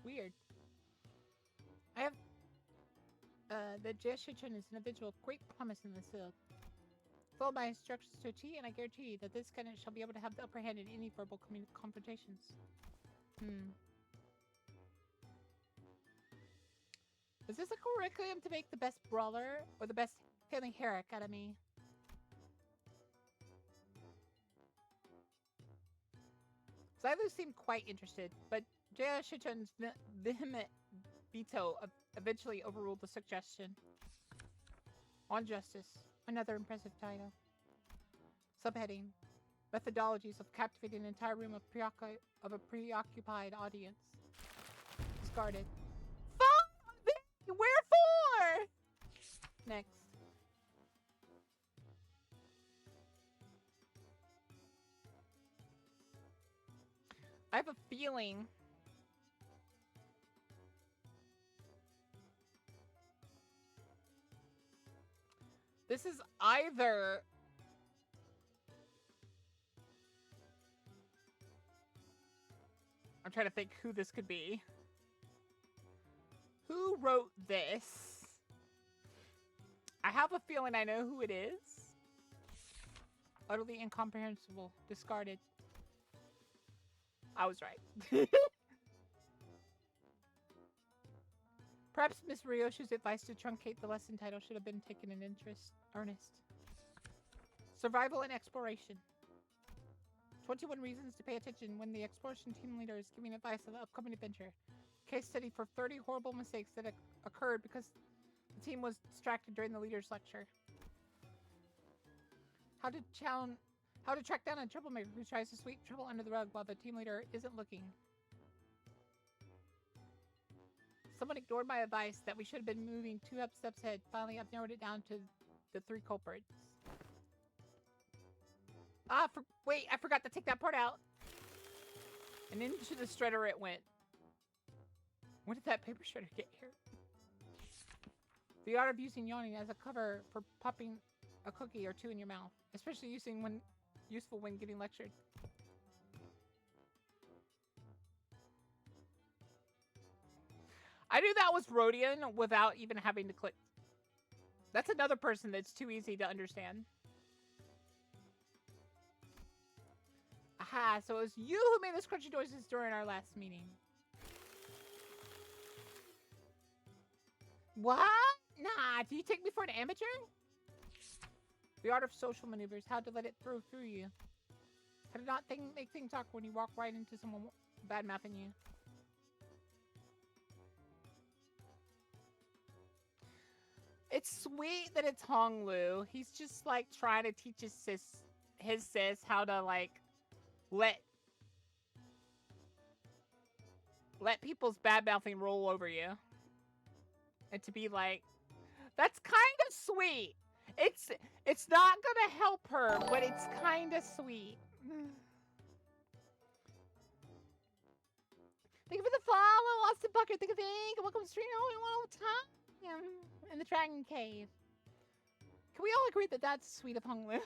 Weird. I have that Jia Shichun is an individual of great promise in this field. Follow my instructions to a T, and I guarantee that this candidate shall be able to have the upper hand in any verbal confrontations. Is this a curriculum to make the best brawler or the best Hailing Hair Academy? Xylu seemed quite interested, but Jia Shichun's vehement veto eventually overruled the suggestion. On justice. Another impressive title. Subheading. Methodologies of captivating an entire room of a preoccupied audience. Discarded. Wherefore? Next. I have a feeling this is either I'm trying to think who this could be. Who wrote this? I have a feeling I know who it is. Utterly incomprehensible. Discarded. I was right. Perhaps Miss Ryoshi's advice to truncate the lesson title should have been taken in earnest. Survival and exploration. 21 reasons to pay attention when the exploration team leader is giving advice on the upcoming adventure. Case study for 30 horrible mistakes that occurred because the team was distracted during the leader's lecture. How to track down a troublemaker who tries to sweep trouble under the rug while the team leader isn't looking. Someone ignored my advice that we should have been moving 2 steps ahead. Finally, I've narrowed it down to the 3 culprits. Wait, I forgot to take that part out. And into the shredder it went. When did that paper shredder get here? The art of using yawning as a cover for popping a cookie or 2 in your mouth. Especially useful when getting lectured. I knew that was Rodian without even having to click. That's another person that's too easy to understand. Aha, so it was you who made those crunchy noises during our last meeting. What? Nah, do you take me for an amateur? The art of social maneuvers, how to let it through you. How to not make things awkward when you walk right into someone bad-mouthing you. It's sweet that it's Honglu. He's just like trying to teach his sis how to like let people's bad-mouthing roll over you. And to be like, that's kind of sweet. It's not gonna help her, but it's kind of sweet. Thank you for the follow, Austin Bucket. Thank you. Welcome to stream all time in the Dragon Cave. Can we all agree that that's sweet of Honglu?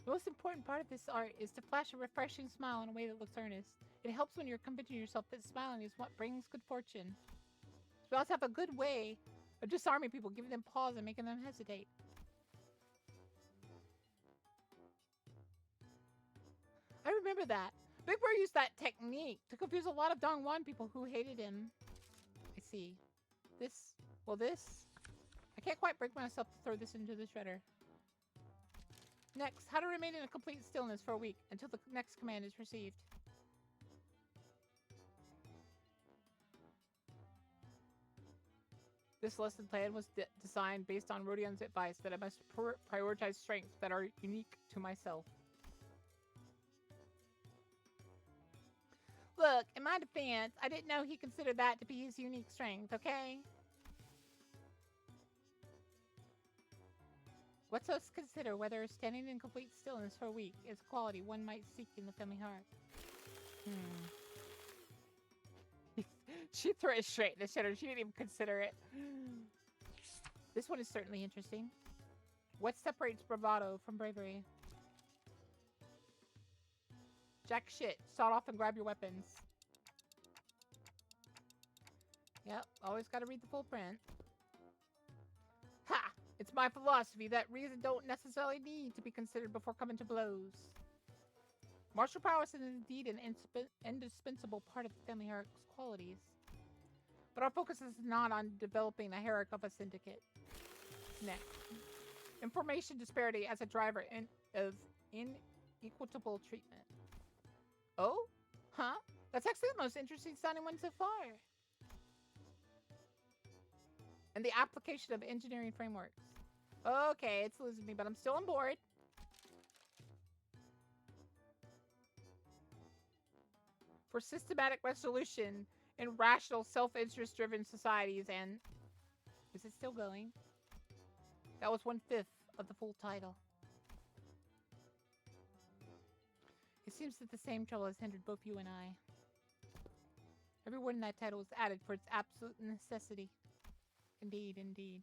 The most important part of this art is to flash a refreshing smile in a way that looks earnest. It helps when you're convincing yourself that smiling is what brings good fortune. Spells have a good way of disarming people, giving them pause and making them hesitate. I remember that. Big Bear used that technique to confuse a lot of Dongwon people who hated him. I see. This. I can't quite break myself to throw this into the shredder. Next, how to remain in a complete stillness for a week until the next command is received. This lesson plan was designed based on Rodian's advice that I must prioritize strengths that are unique to myself. Look, in my defense, I didn't know he considered that to be his unique strength, okay? Let's us consider whether standing in complete stillness for a week is a quality one might seek in the family heart. She threw it straight in the shredder. She didn't even consider it. This one is certainly interesting. What separates bravado from bravery? Jack shit. Sawed off and grab your weapons. Yep, always gotta read the full print. Ha! It's my philosophy that reason don't necessarily need to be considered before coming to blows. Martial prowess is indeed an indispensable part of the family hierarch's qualities. But our focus is not on developing a hierarch of a syndicate. Next. Information disparity as a driver of inequitable treatment. Oh? Huh? That's actually the most interesting sounding one so far. and the application of engineering frameworks. Okay, it's losing me, but I'm still on board. For systematic resolution in rational, self-interest driven societies and... Is it still going? That was 1/5 of the full title. It seems that the same trouble has hindered both you and I. Every word in that title was added for its absolute necessity. Indeed, indeed.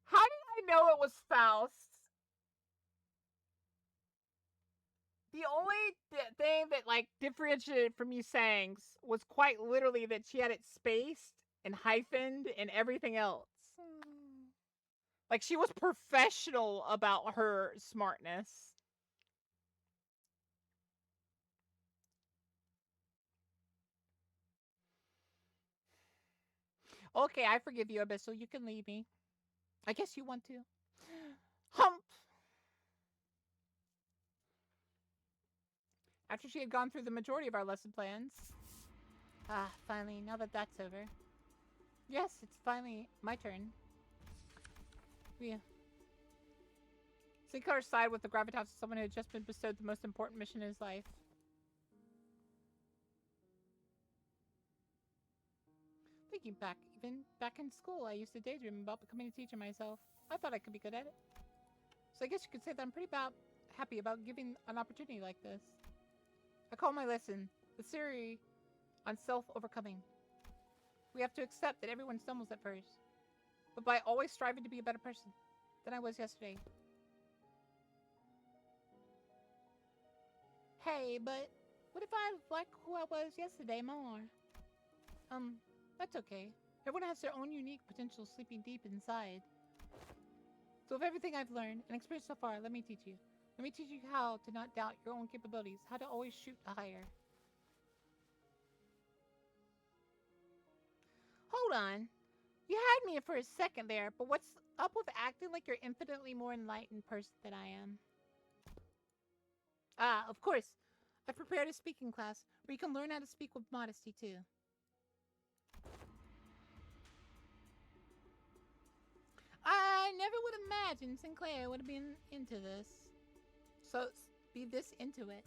How did I know it was Faust? The only thing that, like, differentiated it from you sayings was quite literally that she had it spaced and hyphened and everything else. Like, she was professional about her smartness. Okay, I forgive you, Abyssal. You can leave me. I guess you want to. Hump! After she had gone through the majority of our lesson plans. Ah, finally, now that that's over. Yes, it's finally my turn. Yeah. Sinclair sighed with the gravitas of someone who had just been bestowed the most important mission in his life. Thinking back, even back in school, I used to daydream about becoming a teacher myself. I thought I could be good at it. So I guess you could say that I'm pretty happy about giving an opportunity like this. I call my lesson the theory on self-overcoming. We have to accept that everyone stumbles at first, but by always striving to be a better person than I was yesterday. Hey, but what if I like who I was yesterday more? That's okay. Everyone has their own unique potential sleeping deep inside. So of everything I've learned and experienced so far, let me teach you. Let me teach you how to not doubt your own capabilities, how to always shoot higher. Hold on. You had me for a second there, but what's up with acting like you're infinitely more enlightened person than I am? Ah, of course. I've prepared a speaking class where you can learn how to speak with modesty too. I never would have imagined Sinclair would have been into this. So, be this into it.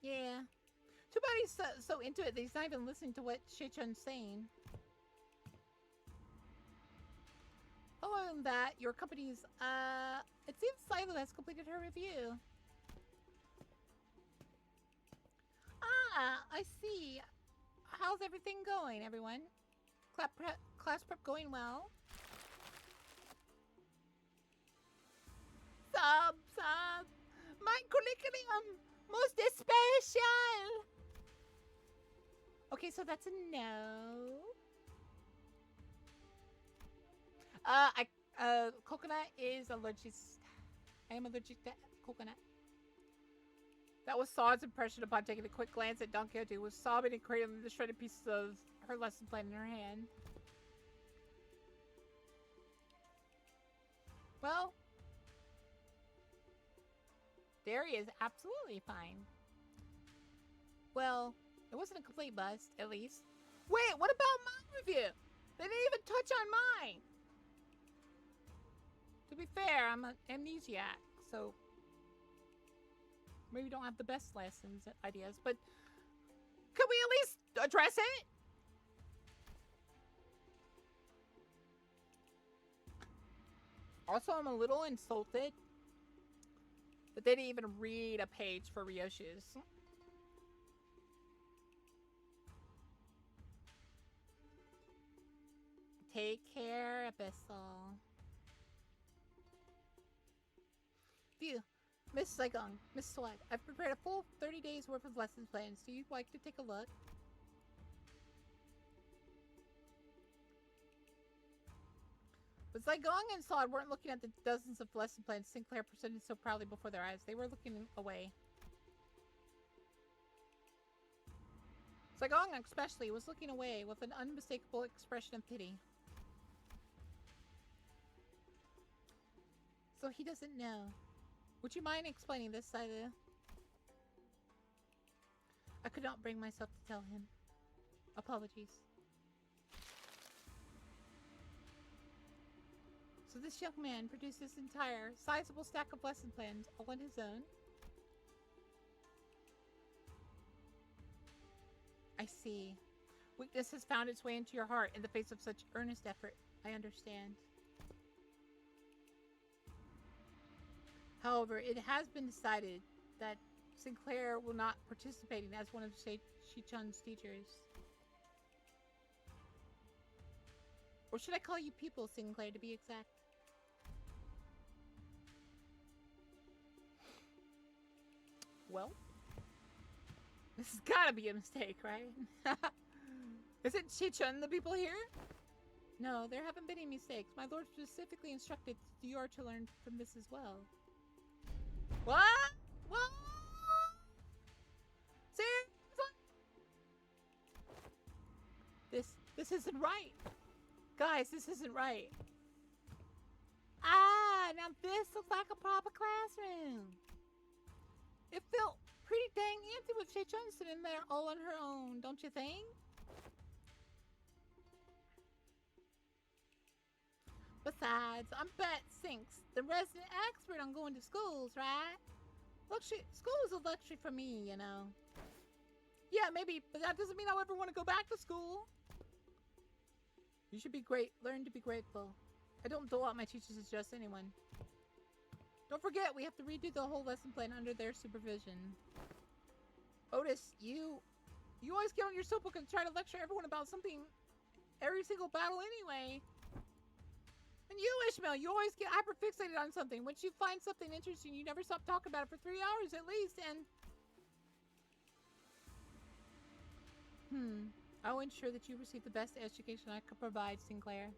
Yeah. Too bad he's so into it that he's not even listening to what Shei-chun's saying. Other than that, your company's, it seems Silo has completed her review. Ah, I see. How's everything going, everyone? Class prep going well? Sub. My curriculum most special. Okay, so that's a no. Coconut is allergic. I am allergic to coconut. That was Saud's impression upon taking a quick glance at Don Quixote, who was sobbing and cradling the shredded pieces of her lesson plan in her hand. Well, Derry is absolutely fine. Well, it wasn't a complete bust, at least. Wait, what about my review? They didn't even touch on mine. To be fair, I'm an amnesiac, so maybe don't have the best lessons ideas, but could we at least address it? Also, I'm a little insulted that they didn't even read a page for Ryoshi's. Take care, Abyssal. Phew. Miss Saigon, Miss Swag, I've prepared a full 30 days worth of lesson plans. Do you like to take a look? But Saigon and Swag weren't looking at the dozens of lesson plans Sinclair presented so proudly before their eyes. They were looking away. Saigon especially was looking away with an unmistakable expression of pity. So he doesn't know. Would you mind explaining this, Sailu? I could not bring myself to tell him. Apologies. So this young man produced this entire sizable stack of lesson plans all on his own. I see. Weakness has found its way into your heart in the face of such earnest effort. I understand. However, it has been decided that Sinclair will not participate as one of Shi-chan's teachers. Or should I call you Pupil Sinclair to be exact? Well, this has gotta be a mistake, right? Isn't Shi-chan the people here? No, there haven't been any mistakes. My lord specifically instructed you are to learn from this as well. What? What? Seriously? This isn't right. Guys, this isn't right. Ah, now this looks like a proper classroom. It felt pretty dang empty with Shi-chan sitting there all on her own, don't you think? Besides, I'm Bet Sinks, the resident expert on going to schools, right? School is a luxury for me, you know. Yeah, maybe, but that doesn't mean I'll ever want to go back to school. You should learn to be grateful. I don't dole out my teachers as just anyone. Don't forget, we have to redo the whole lesson plan under their supervision. Otis, you always get on your soapbox and try to lecture everyone about something every single battle anyway. And you, Ishmael, you always get hyperfixated on something. Once you find something interesting, you never stop talking about it for 3 hours at least, and... I will ensure that you receive the best education I could provide, Sinclair.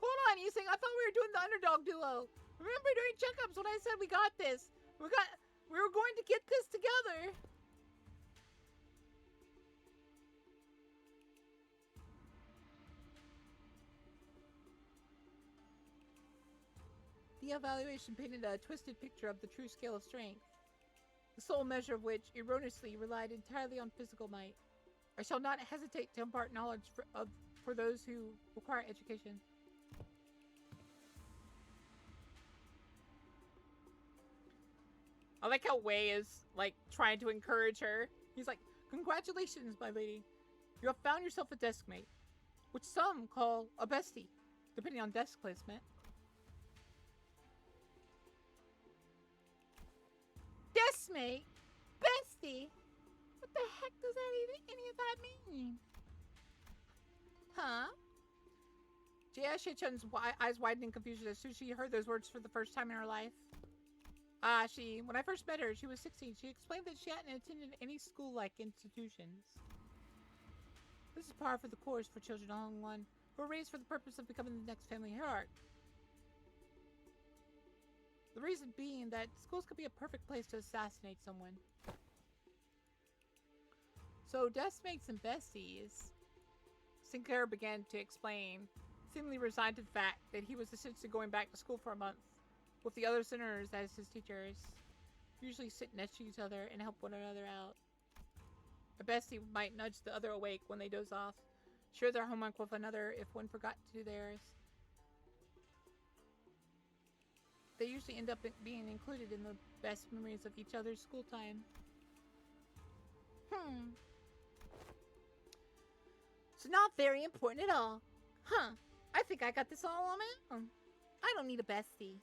Hold on, you think I thought we were doing the underdog duo. Remember during checkups when I said we got this? We were going to get this together. The evaluation painted a twisted picture of the true scale of strength, the sole measure of which erroneously relied entirely on physical might. I shall not hesitate to impart knowledge for those who require education. I like how Wei is, like, trying to encourage her. He's like, congratulations, my lady. You have found yourself a desk mate, which some call a bestie, depending on desk placement. Deskmate? Bestie? What the heck does any of that mean? Huh? Jia Shi-chan's eyes widened in confusion as soon as she heard those words for the first time in her life. When I first met her, she was 16. She explained that she hadn't attended any school-like institutions. This is par for the course for children of Hongwon, who are raised for the purpose of becoming the next family hierarch. The reason being that schools could be a perfect place to assassinate someone. So, deskmates and besties, Sinclair began to explain, seemingly resigned to the fact that he was essentially going back to school for a month, with the other sinners as his teachers, usually sit next to each other and help one another out. A bestie might nudge the other awake when they doze off, share their homework with another if one forgot to do theirs. They usually end up being included in the best memories of each other's school time. So not very important at all. Huh. I think I got this all on my own. I don't need a bestie.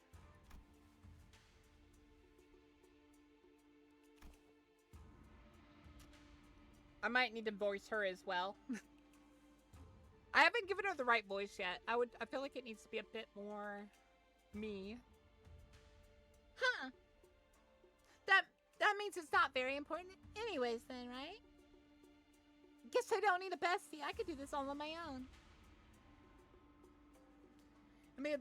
I might need to voice her as well. I haven't given her the right voice yet. I feel like it needs to be a bit more me. Huh. That means it's not very important anyways then, right? Guess I don't need a bestie. I could do this all on my own. It may have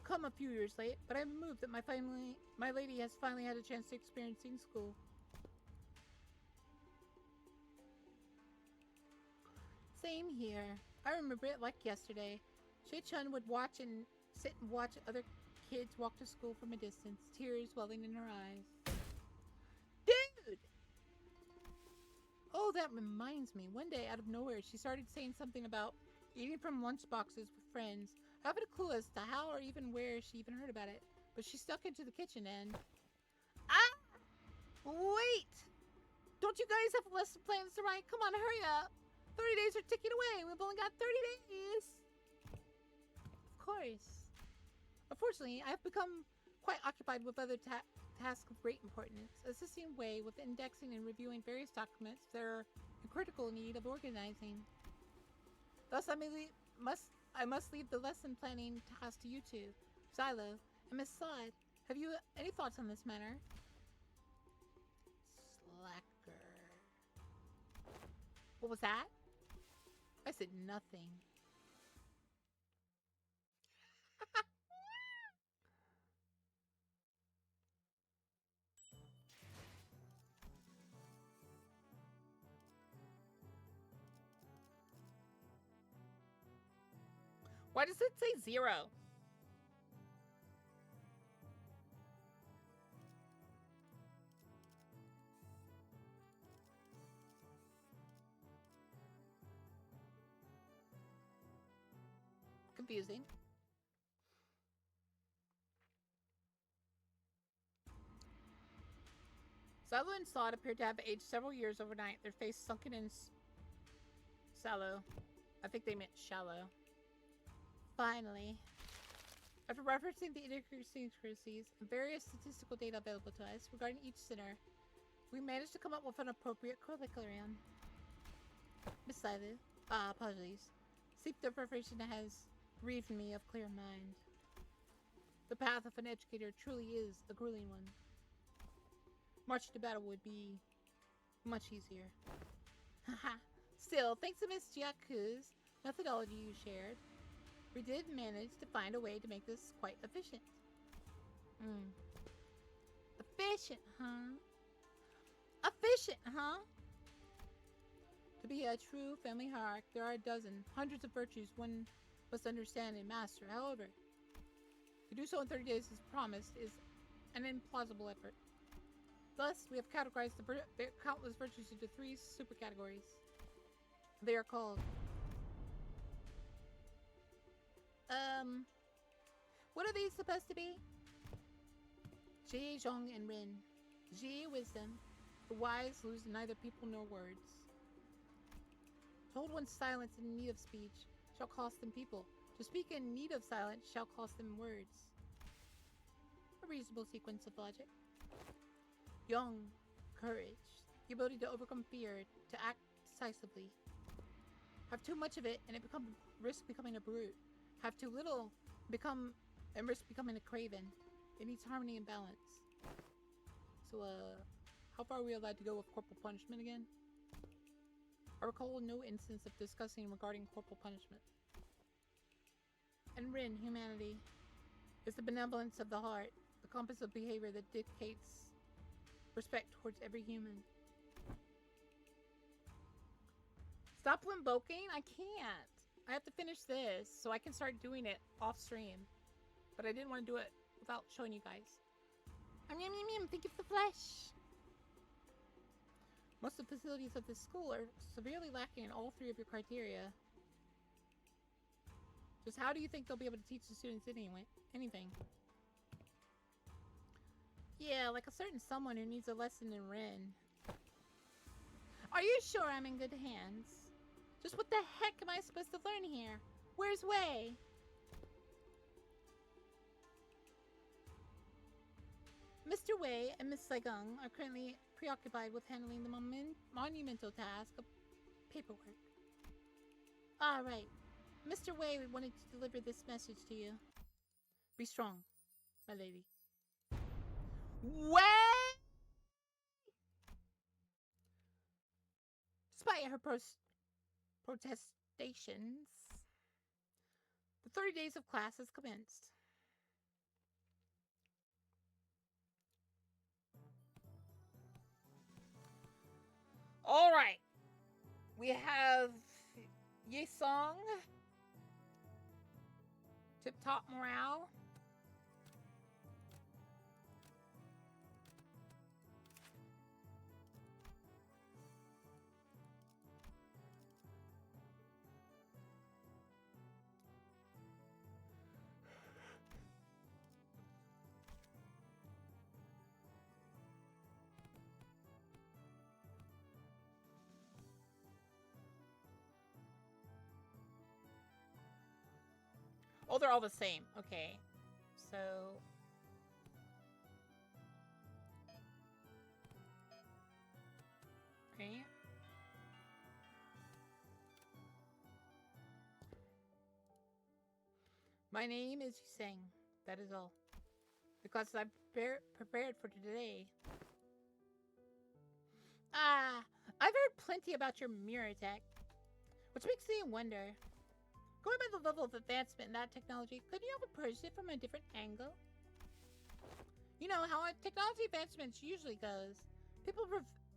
come a few years late, but I'm moved that my lady has finally had a chance to experience school. Same here. I remember it like yesterday. Shi-chan would sit and watch other kids walk to school from a distance, tears welling in her eyes. Dude! Oh, that reminds me. One day, out of nowhere, she started saying something about eating from lunchboxes with friends. I haven't a clue as to how or even where she even heard about it, but she stuck into the kitchen and... Ah! Wait! Don't you guys have lesson plans to write? Come on, hurry up! 30 days are ticking away. We've only got 30 days. Of course. Unfortunately, I've become quite occupied with other tasks of great importance, assisting Wei with indexing and reviewing various documents that are in critical need of organizing. Thus, I must leave the lesson planning task to you two, Silo, and Miss Sod. Have you any thoughts on this matter? Slacker. What was that? I said nothing. Why does it say 0? Confusing. Salo and Sod appeared to have aged several years overnight, their face sunken in sallow. I think they meant shallow. Finally. After referencing the idiosyncrasies and various statistical data available to us regarding each center, we managed to come up with an appropriate curriculum. Miss Silo, apologies. Sleep deprivation has bereaved me of clear mind. The path of an educator truly is a grueling one. Marching to battle would be much easier. Haha. Still, thanks to Miss Jiaku's methodology you shared, we did manage to find a way to make this quite efficient. Efficient, huh? Efficient, huh? To be a true family hierarch, there are a dozen, hundreds of virtues one must understand and master. However, to do so in 30 days as promised is an implausible effort. Thus, we have categorized the countless virtues into 3 super categories. They are called... What are these supposed to be? Jie, Zhong, and Rin. Jie, wisdom. The wise lose neither people nor words. To hold one's silence in need of speech shall cost them people. To speak in need of silence shall cost them words. A reasonable sequence of logic. Young, courage. The ability to overcome fear, to act decisively. Have too much of it and risk becoming a brute. Have too little and risk becoming a craven. It needs harmony and balance. So, how far are we allowed to go with corporal punishment again? I recall no instance of discussing regarding corporal punishment. And Rin, humanity, is the benevolence of the heart, the compass of behavior that dictates respect towards every human. Stop limboking? I can't. I have to finish this so I can start doing it off stream. But I didn't want to do it without showing you guys. Yum, yum, yum, think of the flesh. Most of the facilities of this school are severely lacking in all 3 of your criteria. Just how do you think they'll be able to teach the students anything? Yeah, like a certain someone who needs a lesson in Rin. Are you sure I'm in good hands? Just what the heck am I supposed to learn here? Where's Wei? Mr. Wei and Miss Saigon are currently preoccupied with handling the monumental task of paperwork. Alright. Mr. Wei wanted to deliver this message to you. Be strong, my lady. Wei! Despite her protestations, the 30 days of class has commenced. Alright. We have Yesong. Tip-top morale. Oh, they're all the same. Okay. So... Right. My name is Yuseng. That is all. The classes I've prepared for today. Ah, I've heard plenty about your mirror tech. Which makes me wonder. Going by the level of advancement in that technology, couldn't you have approached it from a different angle? You know how technology advancements usually goes. People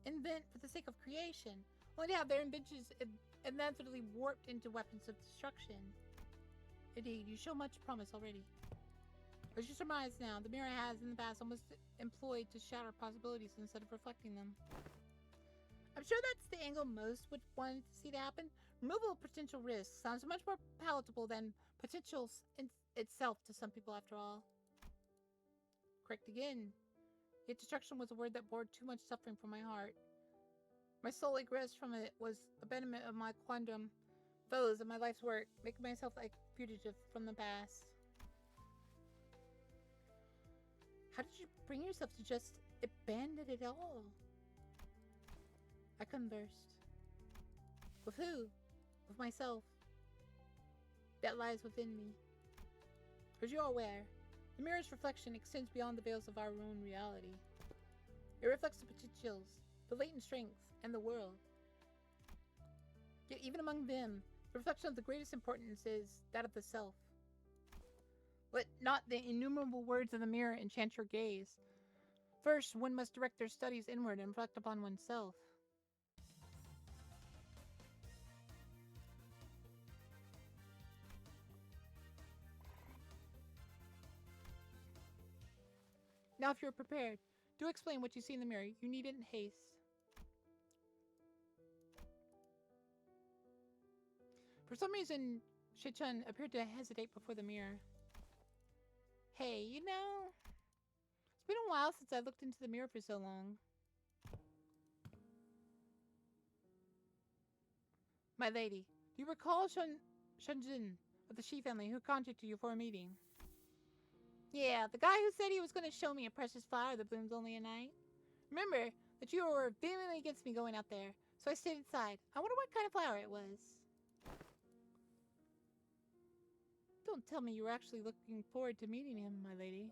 invent for the sake of creation, only to have their inventions inevitably warped into weapons of destruction. Indeed, you show much promise already. As you surmise now, the mirror has in the past almost employed to shatter possibilities instead of reflecting them. I'm sure that's the angle most would want to see to happen. Removal of potential risks sounds much more palatable than potential itself to some people after all. Correct again. Yet destruction was a word that bore too much suffering from my heart. My sole egress from it was abandonment of my quondam foes and my life's work, making myself like a fugitive from the past. How did you bring yourself to just abandon it all? I conversed. With who? With myself. That lies within me. As you are aware, the mirror's reflection extends beyond the veils of our own reality. It reflects the potentials, the latent strengths, and the world. Yet even among them, the reflection of the greatest importance is that of the self. Let not the innumerable words of the mirror enchant your gaze. First, one must direct their studies inward and reflect upon oneself. Now, if you're prepared, do explain what you see in the mirror. You needn't haste. For some reason, Shi-chun appeared to hesitate before the mirror. Hey, you know, it's been a while since I looked into the mirror for so long. My lady, do you recall Shunjin of the Shi family who contacted you for a meeting? Yeah, the guy who said he was going to show me a precious flower that blooms only at night. Remember that you were vehemently against me going out there, so I stayed inside. I wonder what kind of flower it was. Don't tell me you were actually looking forward to meeting him, my lady.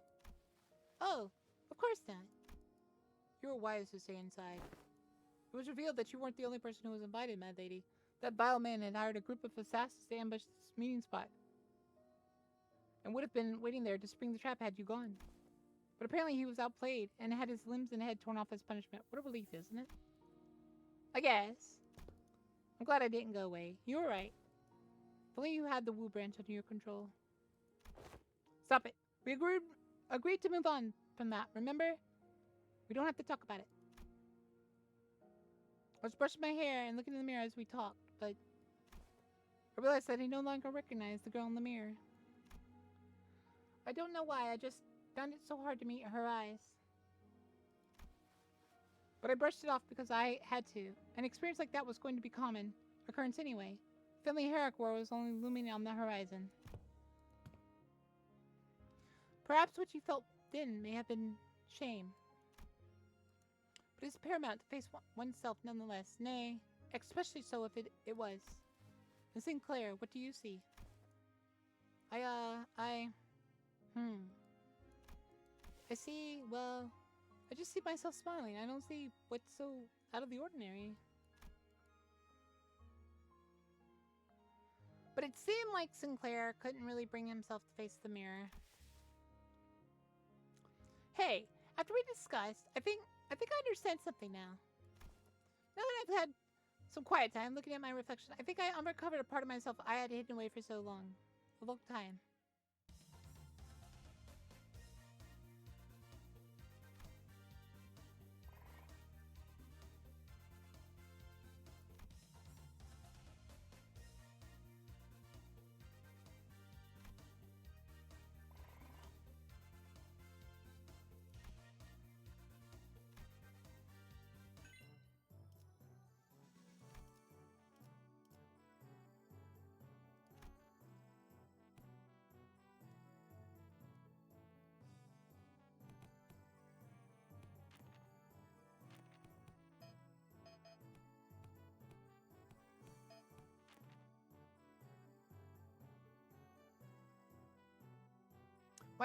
Oh, of course not. You were wise to stay inside. It was revealed that you weren't the only person who was invited, my lady. That vile man had hired a group of assassins to ambush this meeting spot, and would have been waiting there to spring the trap had you gone. But apparently he was outplayed and had his limbs and head torn off as punishment. What a relief, isn't it? I guess. I'm glad I didn't go away. You were right. If only you had the Wu branch under your control. Stop it. We agreed to move on from that, remember? We don't have to talk about it. I was brushing my hair and looking in the mirror as we talked, but I realized that I no longer recognized the girl in the mirror. I don't know why, I just found it so hard to meet her eyes. But I brushed it off because I had to. An experience like that was going to be common occurrence anyway. Family Herrick War was only looming on the horizon. Perhaps what you felt then may have been shame. But it's paramount to face oneself nonetheless, nay, especially so if it was. And Sinclair, what do you see? I see, well, I just see myself smiling. I don't see what's so out of the ordinary. But it seemed like Sinclair couldn't really bring himself to face the mirror. Hey, after we discussed, I think I understand something now. Now that I've had some quiet time looking at my reflection, I think I uncovered a part of myself I had hidden away for so long. A long time.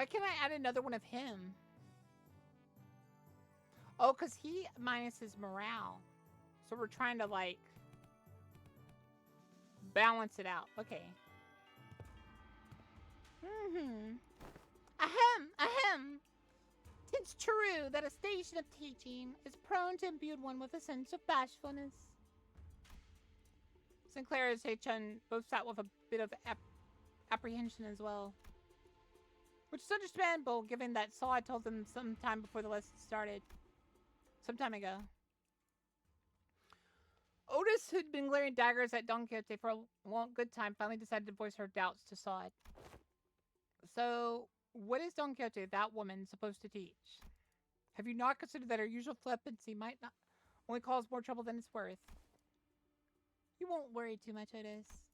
Why can't I add another one of him? Oh, because he minus his morale. So we're trying to, like, balance it out. Okay. Ahem. 'Tis true that a station of teaching is prone to imbue one with a sense of bashfulness. Sinclair and Sei-chun both sat with a bit of apprehension as well. Which is understandable, given that Saw had told them some time before the lesson started. Some time ago. Otis, who'd been glaring daggers at Don Quixote for a long, good time, finally decided to voice her doubts to Sod. So, what is Don Quixote, that woman, supposed to teach? Have you not considered that her usual flippancy might not only cause more trouble than it's worth? You won't worry too much, Otis.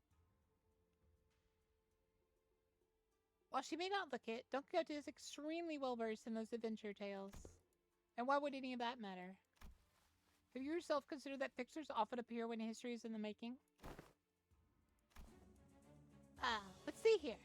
While she may not look it, Don Quixote is extremely well versed in those adventure tales. And why would any of that matter? Have you yourself considered that fixers often appear when history is in the making? Let's see here.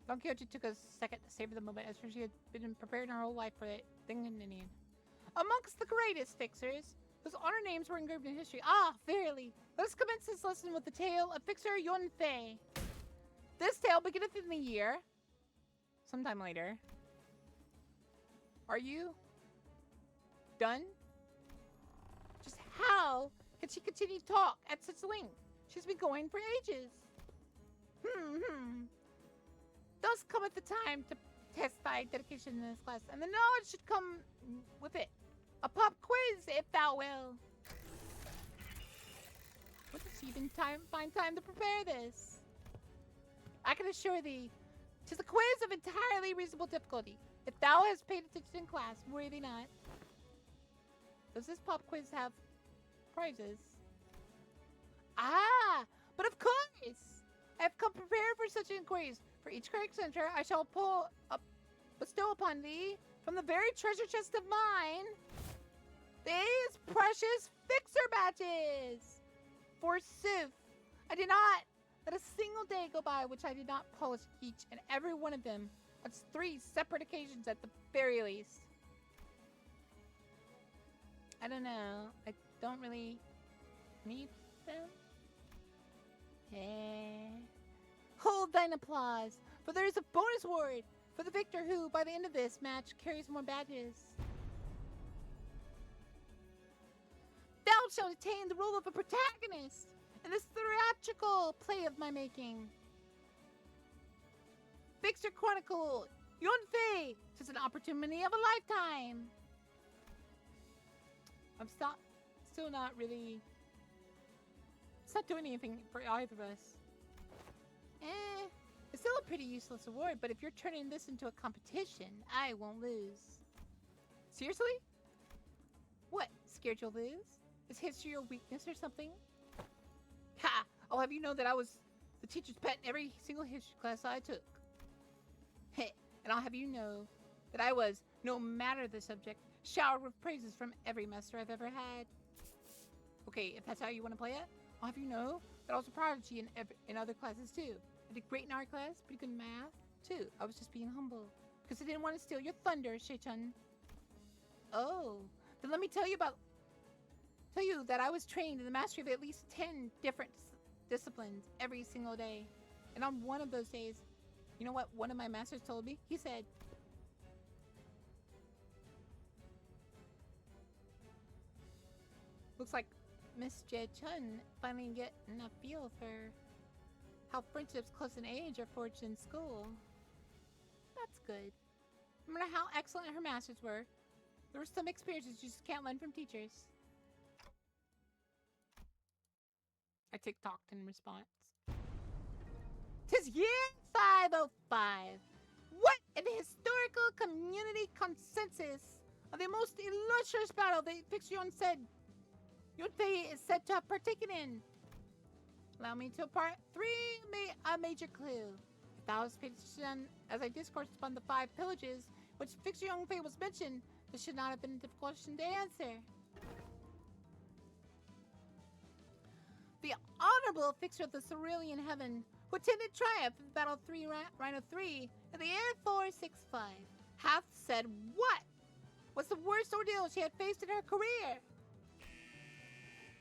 Don Quixote took a second to savor the moment, as if she had been preparing her whole life for it. Amongst the greatest fixers, whose honor names were engraved in history. Ah, verily. Let us commence this lesson with the tale of Fixer Yun Fei. This tale beginneth in the year. Sometime later. Are you done? Just how can she continue to talk at such length? She's been going for ages. Thus cometh the time to test thy dedication in this class, and the knowledge should come with it. A pop quiz, if thou will. What did she even find time to prepare this? I can assure thee, 'tis a quiz of entirely reasonable difficulty. If thou hast paid attention in class, worry thee not. Does this pop quiz have prizes? Ah, but of course! I have come prepared for such inquiries. For each correct answer, I shall bestow upon thee, from the very treasure chest of mine, these precious fixer badges. Forsooth, I did not let a single day go by which I did not polish each and every one of them on 3 separate occasions at the very least. I don't know. I don't really need them. Hold thine applause, for there is a bonus award for the victor who, by the end of this match, carries more badges. Thou shalt attain the role of a protagonist in this theatrical play of my making. Fixer Chronicle, Yun Fei, 'tis an opportunity of a lifetime. I'm still not really... It's not doing anything for either of us. It's still a pretty useless award, but if you're turning this into a competition, I won't lose. Seriously? What? Scared you'll lose? Is history your weakness or something? Ha! I'll have you know that I was the teacher's pet in every single history class I took. Heh! And I'll have you know that I was, no matter the subject, showered with praises from every master I've ever had. Okay, if that's how you want to play it, I'll have you know that I was a prodigy in other classes too. I did great in art class, pretty good in math too. I was just being humble because I didn't want to steal your thunder, Sei-chun. Oh, then let me tell you that I was trained in the mastery of at least 10 different disciplines every single day. And on one of those days, you know what one of my masters told me? He said, looks like Miss Jie-chun finally getting a feel for how friendships close in age are forged in school. That's good. No matter how excellent her masters were, there were some experiences you just can't learn from teachers. I TikToked in response. 'Tis year 505. What an historical community consensus of the most illustrious battle that Fixer Yun said Yun Fei is said to have partaken in. Allow me to impart a major clue. If thou hast paid attention as I discoursed upon the 5 pillages which Fixer Yun Fei was mentioned, this should not have been a difficult question to answer. The honorable fixer of the cerulean heaven who attended Triumph in Battle 3 Rhino 3 in the Air 465, hath said what was the worst ordeal she had faced in her career.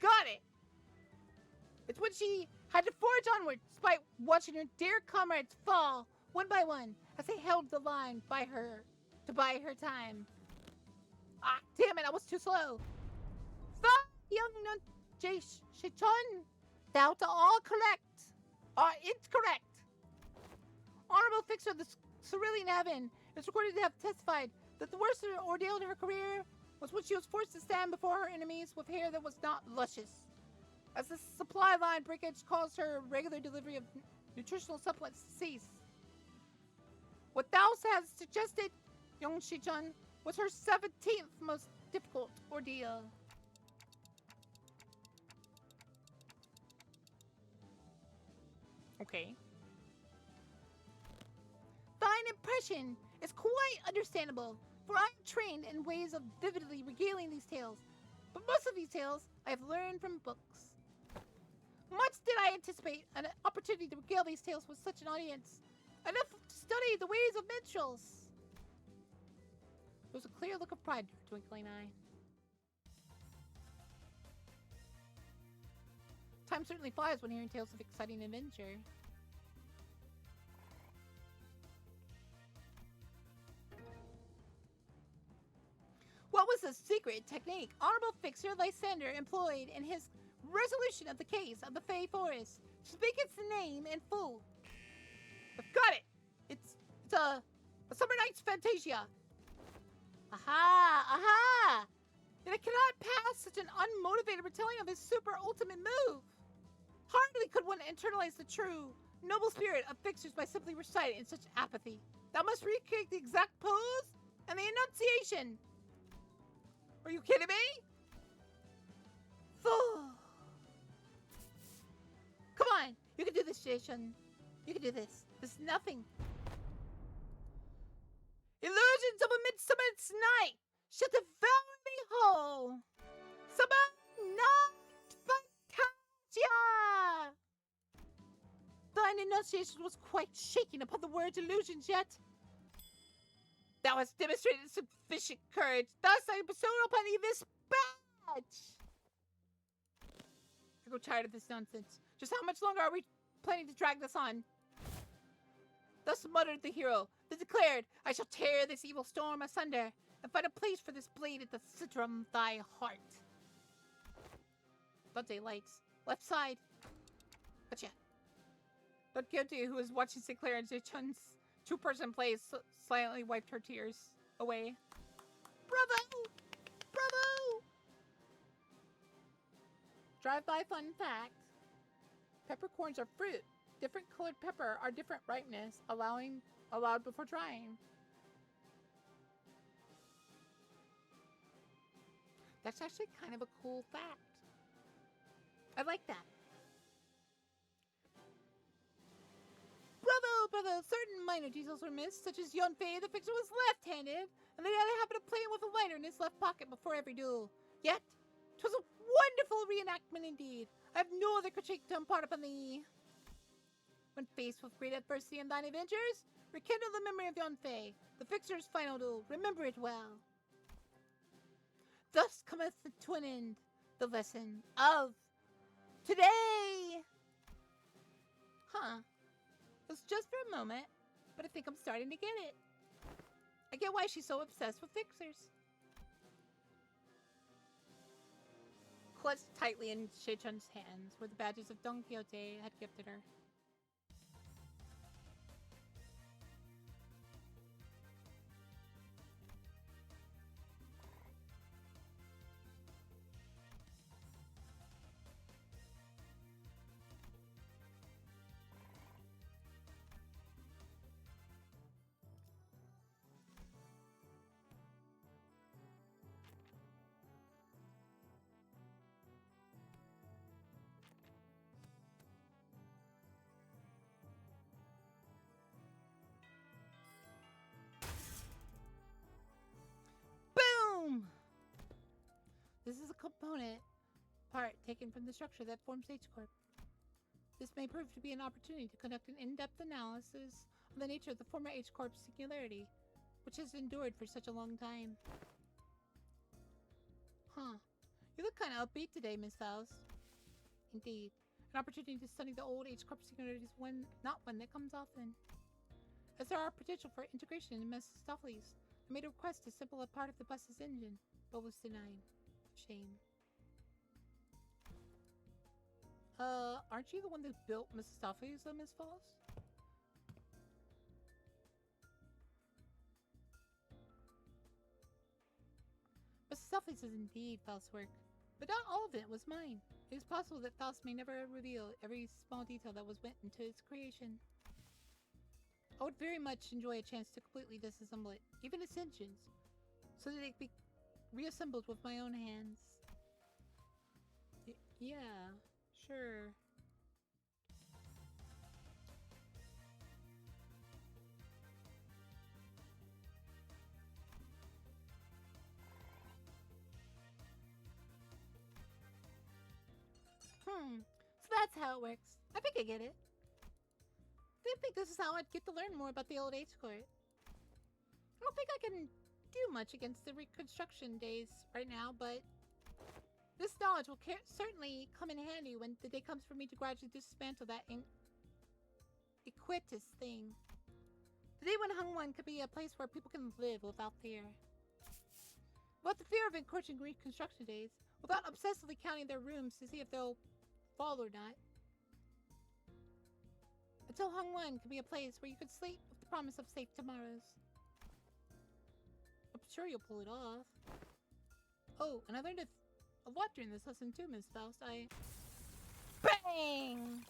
Got it! It's when she had to forge onward despite watching her dear comrades fall one by one as they held the line by her to buy her time. Ah, damn it, I was too slow. Young Nun Shichon, thou to all correct, are incorrect. Honorable Fixer of the Cerulean Heaven is recorded to have testified that the worst ordeal in her career was when she was forced to stand before her enemies with hair that was not luscious, as the supply line breakage caused her regular delivery of nutritional supplements to cease. What thou hast suggested, Young Shichun, was her 17th most difficult ordeal. Okay. Thine impression is quite understandable, for I am trained in ways of vividly regaling these tales, but most of these tales I have learned from books. Much did I anticipate an opportunity to regale these tales with such an audience, enough to study the ways of minstrels. There was a clear look of pride in her twinkling eye. Time certainly flies when hearing tales of exciting adventure. What was the secret technique Honorable Fixer Lysander employed in his resolution of the case of the Fey Forest? Speak its name in full. I've got it! It's a Summer Night's Fantasia. Aha! Aha! Yet I cannot pass such an unmotivated retelling of his super ultimate move. Hardly could one internalize the true, noble spirit of Fixers by simply reciting in such apathy. Thou must recreate the exact pose and the enunciation. Are you kidding me? Come on, you can do this, Jason. You can do this. This is nothing. Illusions of a Midsummer's Night shall devour me whole. Summer Night Fantasia! Thine enunciation was quite shaking upon the word's illusions yet. Thou hast demonstrated sufficient courage. Thus I bestow upon thee this badge. I grow tired of this nonsense. Just how much longer are we planning to drag this on? Thus muttered the hero, then declared, I shall tear this evil storm asunder, and find a place for this blade at the centrum of thy heart. Dante lights. Left side. Gotcha. Don Quixote, who was watching Sinclair and Jay-Chun's two-person play, silently wiped her tears away. Bravo! Bravo! Drive-by fun fact. Peppercorns are fruit. Different colored pepper are different ripeness, allowed before drying. That's actually kind of a cool fact. I like that. Bravo! Certain minor details were missed, such as Yunfei, the Fixer, was left-handed, and they had a habit of playing with a lighter in his left pocket before every duel. Yet, 'twas a wonderful reenactment indeed. I have no other critique to impart upon thee. When faced with great adversity in thine adventures, rekindle the memory of Yunfei, the Fixer's final duel. Remember it well. Thus cometh to an end the lesson of today. Huh. It was just for a moment, but I think I'm starting to get it. I get why she's so obsessed with Fixers. Clutched tightly in Shei-chun's hands were the badges of Don Quixote had gifted her. This is a component part taken from the structure that forms H-Corp. this may prove to be an opportunity to conduct an in-depth analysis on the nature of the former H-Corp singularity, which has endured for such a long time. Huh. You look kind of upbeat today, Miss Faust. Indeed. An opportunity to study the old H-Corp singularity is not one that comes often. As there are potential for integration in Mephistopheles, I made a request to sample a part of the bus's engine, but was denied. Shame. Aren't you the one that built Mephistopheles, though, Miss Faust? Mephistopheles is indeed Faust's work, but not all of it was mine. It is possible that Faust may never reveal every small detail that went into its creation. I would very much enjoy a chance to completely disassemble it, even its engines, so that it could be reassembled with my own hands. Yeah, sure. So that's how it works. I think I get it. I think this is how I'd get to learn more about the old H-Court. I don't think I can do much against the reconstruction days right now, but this knowledge will certainly come in handy when the day comes for me to gradually dismantle that equitus thing. The day when Hungwon could be a place where people can live without fear. Without the fear of encroaching reconstruction days, without obsessively counting their rooms to see if they'll fall or not. Until Hungwon can be a place where you could sleep with the promise of safe tomorrows. I'm sure you'll pull it off. Oh, and I learned a lot during this lesson too, Miss Faust. Bang!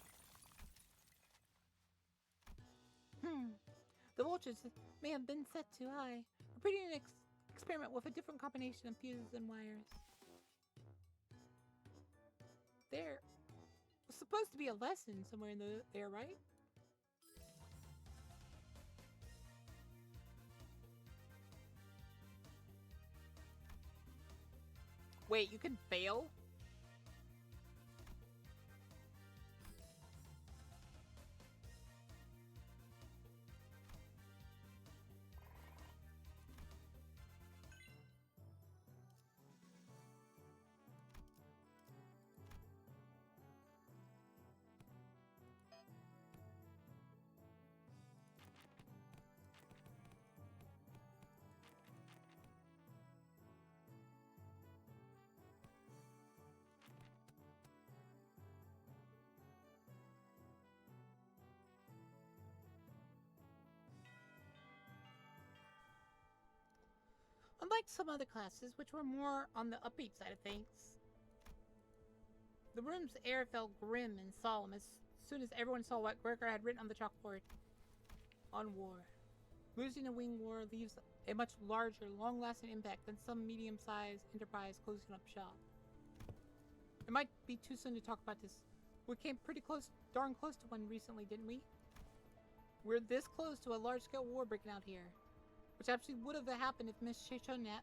The voltage may have been set too high. Repeating an experiment with a different combination of fuses and wires. There was supposed to be a lesson somewhere in there, right? Wait, you can fail? Unlike some other classes, which were more on the upbeat side of things, the room's air felt grim and solemn as soon as everyone saw what Gregor had written on the chalkboard. On war. Losing a wing war leaves a much larger, long-lasting impact than some medium-sized enterprise closing up shop. It might be too soon to talk about this. We came pretty close, darn close to one recently, didn't we? We're this close to a large-scale war breaking out here. Which actually would have happened if Miss Shechonat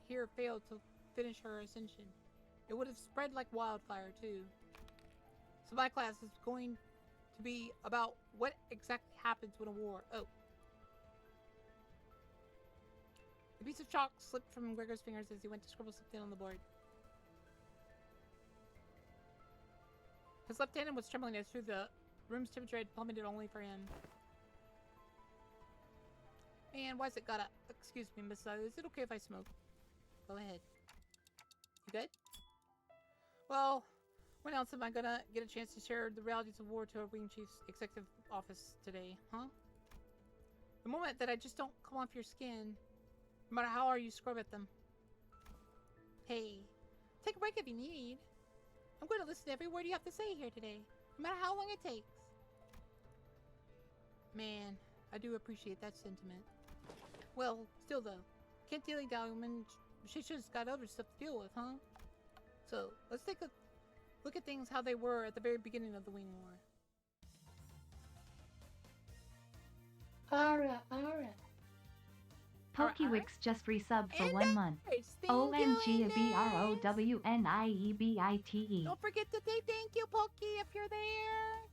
here failed to finish her ascension. It would have spread like wildfire, too. So my class is going to be about what exactly happens when a war... Oh. The piece of chalk slipped from Gregor's fingers as he went to scribble something on the board. His left hand was trembling as through the room's temperature had plummeted only for him. Man, why's it gotta... Excuse me, Miss is it okay if I smoke? Go ahead. You good? Well, when else am I gonna get a chance to share the realities of war to a Wing Chief's executive office today, huh? The moment that I just don't come off your skin, no matter how hard you scrub at them. Hey, take a break if you need. I'm going to listen to every word you have to say here today, no matter how long it takes. Man, I do appreciate that sentiment. Well, still though, can't dilly-dally when she just got other stuff to deal with, huh? So, let's take a look at things how they were at the very beginning of the Wing War. Alright. Pokewix just resubbed for 1 month. OMG, OMG BROWNIEBITE. Don't forget to say thank you, Pokey, if you're there.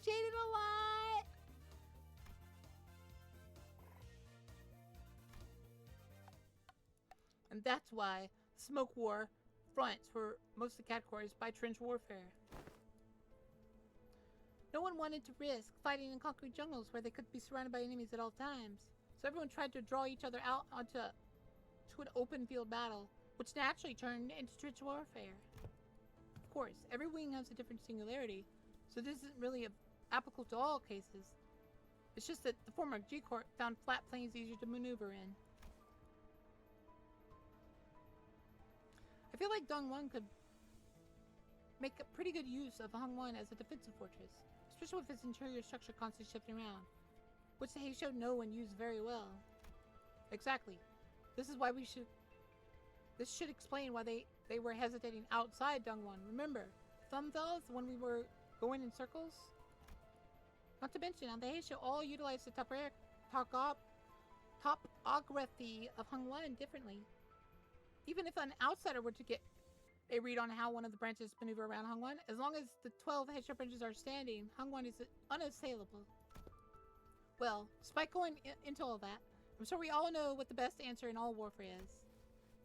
appreciate it a lot. And that's why smoke war fronts were mostly categorized by trench warfare. No one wanted to risk fighting in concrete jungles where they could be surrounded by enemies at all times. So everyone tried to draw each other out onto an open field battle, which naturally turned into trench warfare. Of course, every wing has a different singularity, so this isn't really applicable to all cases. It's just that the former G-Corps found flat plains easier to maneuver in. I feel like Dongwon could make a pretty good use of Hongwon as a defensive fortress, especially with its interior structure constantly shifting around, which the Heisho know and use very well. Exactly. This should explain why they were hesitating outside Dongwon. Remember, Thumbfells when we were going in circles? Not to mention, the Heisho all utilized the topography of Hongwon differently. Even if an outsider were to get a read on how one of the branches maneuver around Hongwon, as long as the 12 Heisho branches are standing, Hongwon is unassailable. Well, despite going into all that, I'm sure we all know what the best answer in all warfare is.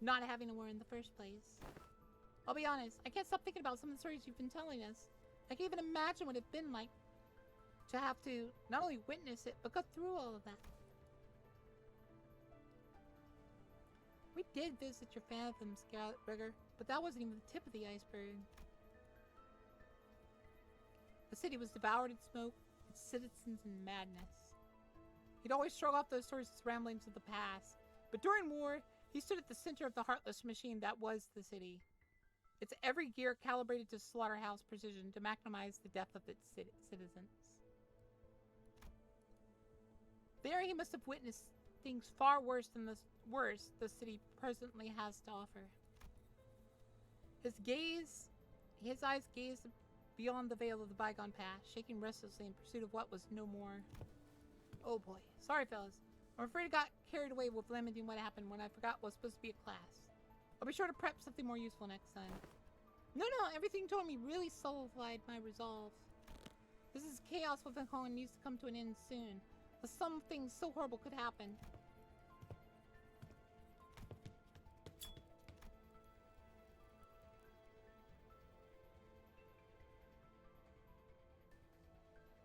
Not having a war in the first place. I'll be honest, I can't stop thinking about some of the stories you've been telling us. I can't even imagine what it'd been like to have to not only witness it, but go through all of that. We did visit your Phantom Scout rigger, but that wasn't even the tip of the iceberg. The city was devoured in smoke, its citizens in madness. He'd always shrug off those stories as ramblings of the past, but during war, he stood at the center of the heartless machine that was the city. Its every gear calibrated to slaughterhouse precision to maximize the death of its citizens. There he must have witnessed things far worse than the city presently has to offer. His eyes gazed beyond the veil of the bygone past, shaking restlessly in pursuit of what was no more. Oh boy. Sorry, fellas. I'm afraid I got carried away with lamenting what happened when I forgot what was supposed to be a class. I'll be sure to prep something more useful next time. No, everything you told me really solidified my resolve. This is chaos within Hong needs to come to an end soon. But something so horrible could happen.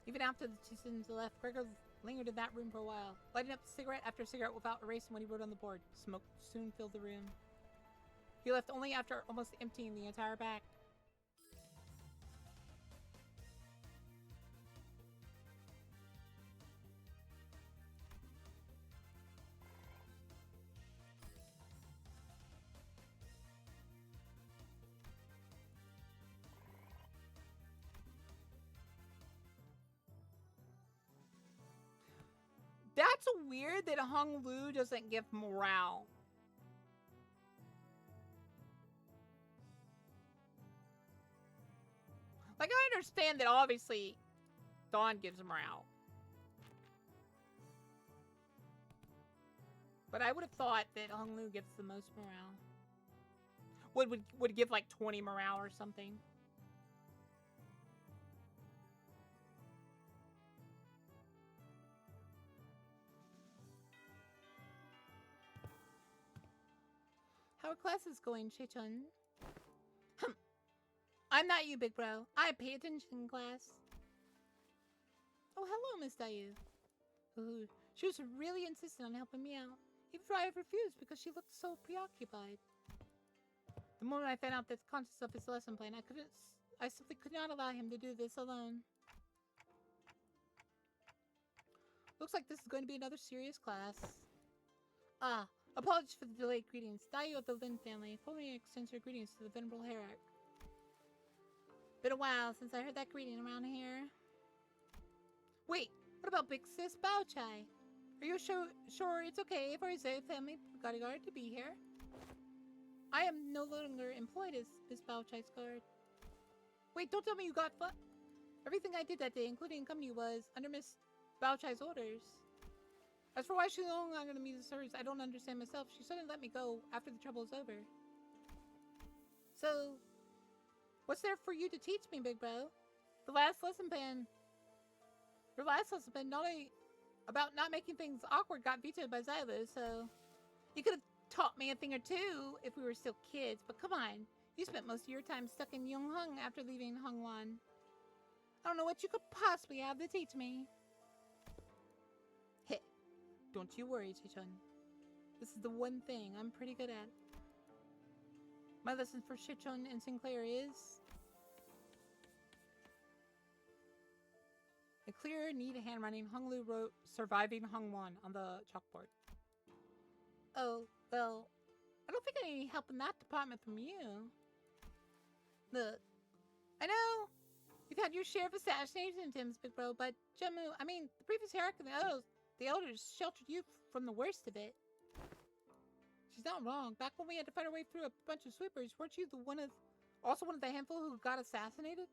Even after the two students left, Gregor lingered in that room for a while, lighting up cigarette after cigarette without erasing what he wrote on the board. Smoke soon filled the room. He left only after almost emptying the entire bag. That's weird that Hong Lu doesn't give morale. Like, I understand that obviously Dawn gives morale. But I would have thought that Hong Lu gives the most morale. Would give like 20 morale or something. How are classes going, Shei-chun? I'm not you, big bro. I pay attention in class. Oh, hello, Miss Dayu. Ooh, she was really insistent on helping me out. Even though I refused because she looked so preoccupied. The moment I found out the contents of his lesson plan, I simply could not allow him to do this alone. Looks like this is going to be another serious class. Ah, apologies for the delayed greetings. Dayu of the Lin family, formally extends her greetings to the venerable hierarch. Been a while since I heard that greeting around here. Wait, what about big sis Bao Chai? Are you sure it's okay for his family bodyguard to be here? I am no longer employed as Miss Bao Chai's guard. Wait, don't tell me you got fun. Everything I did that day, including company, was under Miss Bao Chai's orders. As for why she's no longer going to meet the service, I don't understand myself. She suddenly let me go after the trouble is over. So, what's there for you to teach me, big bro? The last lesson plan Your last husband, not only about not making things awkward, got vetoed by Xylo, so you could have taught me a thing or two if we were still kids, but come on. You spent most of your time stuck in Yonghung after leaving Hongwan. I don't know what you could possibly have to teach me. Hey, don't you worry, Chichun. This is the one thing I'm pretty good at. My lesson for Chichun and Sinclair is... a clear, neat handwriting. Honglu wrote "Surviving Hongwan" on the chalkboard. Oh, well, I don't think I need any help in that department from you. Look, I know you've had your share of assassination attempts, Big Bro, but the previous hierarchy of the elders sheltered you from the worst of it. She's not wrong. Back when we had to fight our way through a bunch of sweepers, weren't you also one of the handful who got assassinated?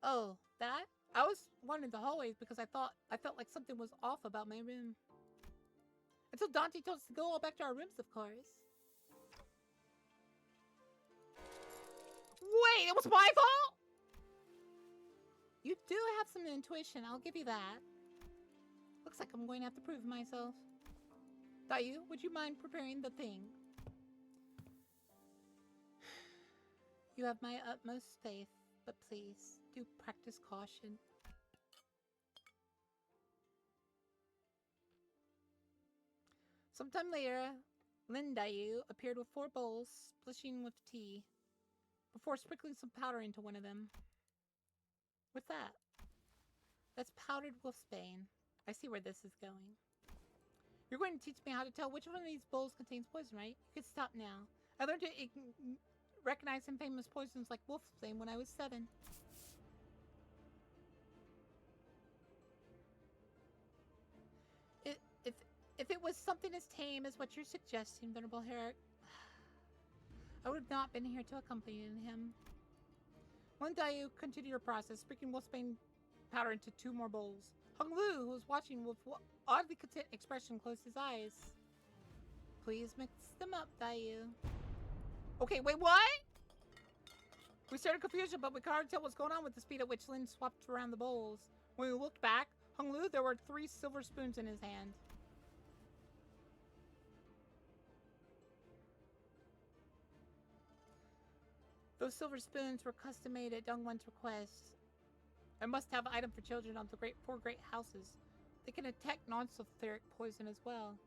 Oh, that? I was wandering the hallways because I felt like something was off about my room. Until Dante told us to go all back to our rooms, of course. Wait, it was my fault? You do have some intuition, I'll give you that. Looks like I'm going to have to prove myself. Dayu, would you mind preparing the thing? You have my utmost faith, but please, do practice caution. Sometime later, Lin Dayu appeared with 4 bowls, splishing with tea, before sprinkling some powder into one of them. What's that? That's powdered wolfsbane. I see where this is going. You're going to teach me how to tell which one of these bowls contains poison, right? You can stop now. I learned to recognize some famous poisons like wolfsbane when I was 7. If it was something as tame as what you're suggesting, Venerable Herrick, I would have not been here to accompany him. One day you continue your process, sprinkling wolfsbane powder into 2 more bowls. Hung Lu, who was watching with oddly content expression, closed his eyes. Please mix them up, Dayu. Okay, wait, what? We started confusion, but we could hardly tell what's going on with the speed at which Lin swapped around the bowls. When we looked back, Hung Lu, there were 3 silver spoons in his hand. Those silver spoons were custom made at Dongwon's request. I must have an item for children of the 4 great houses. They can detect non-sulfuric poison as well.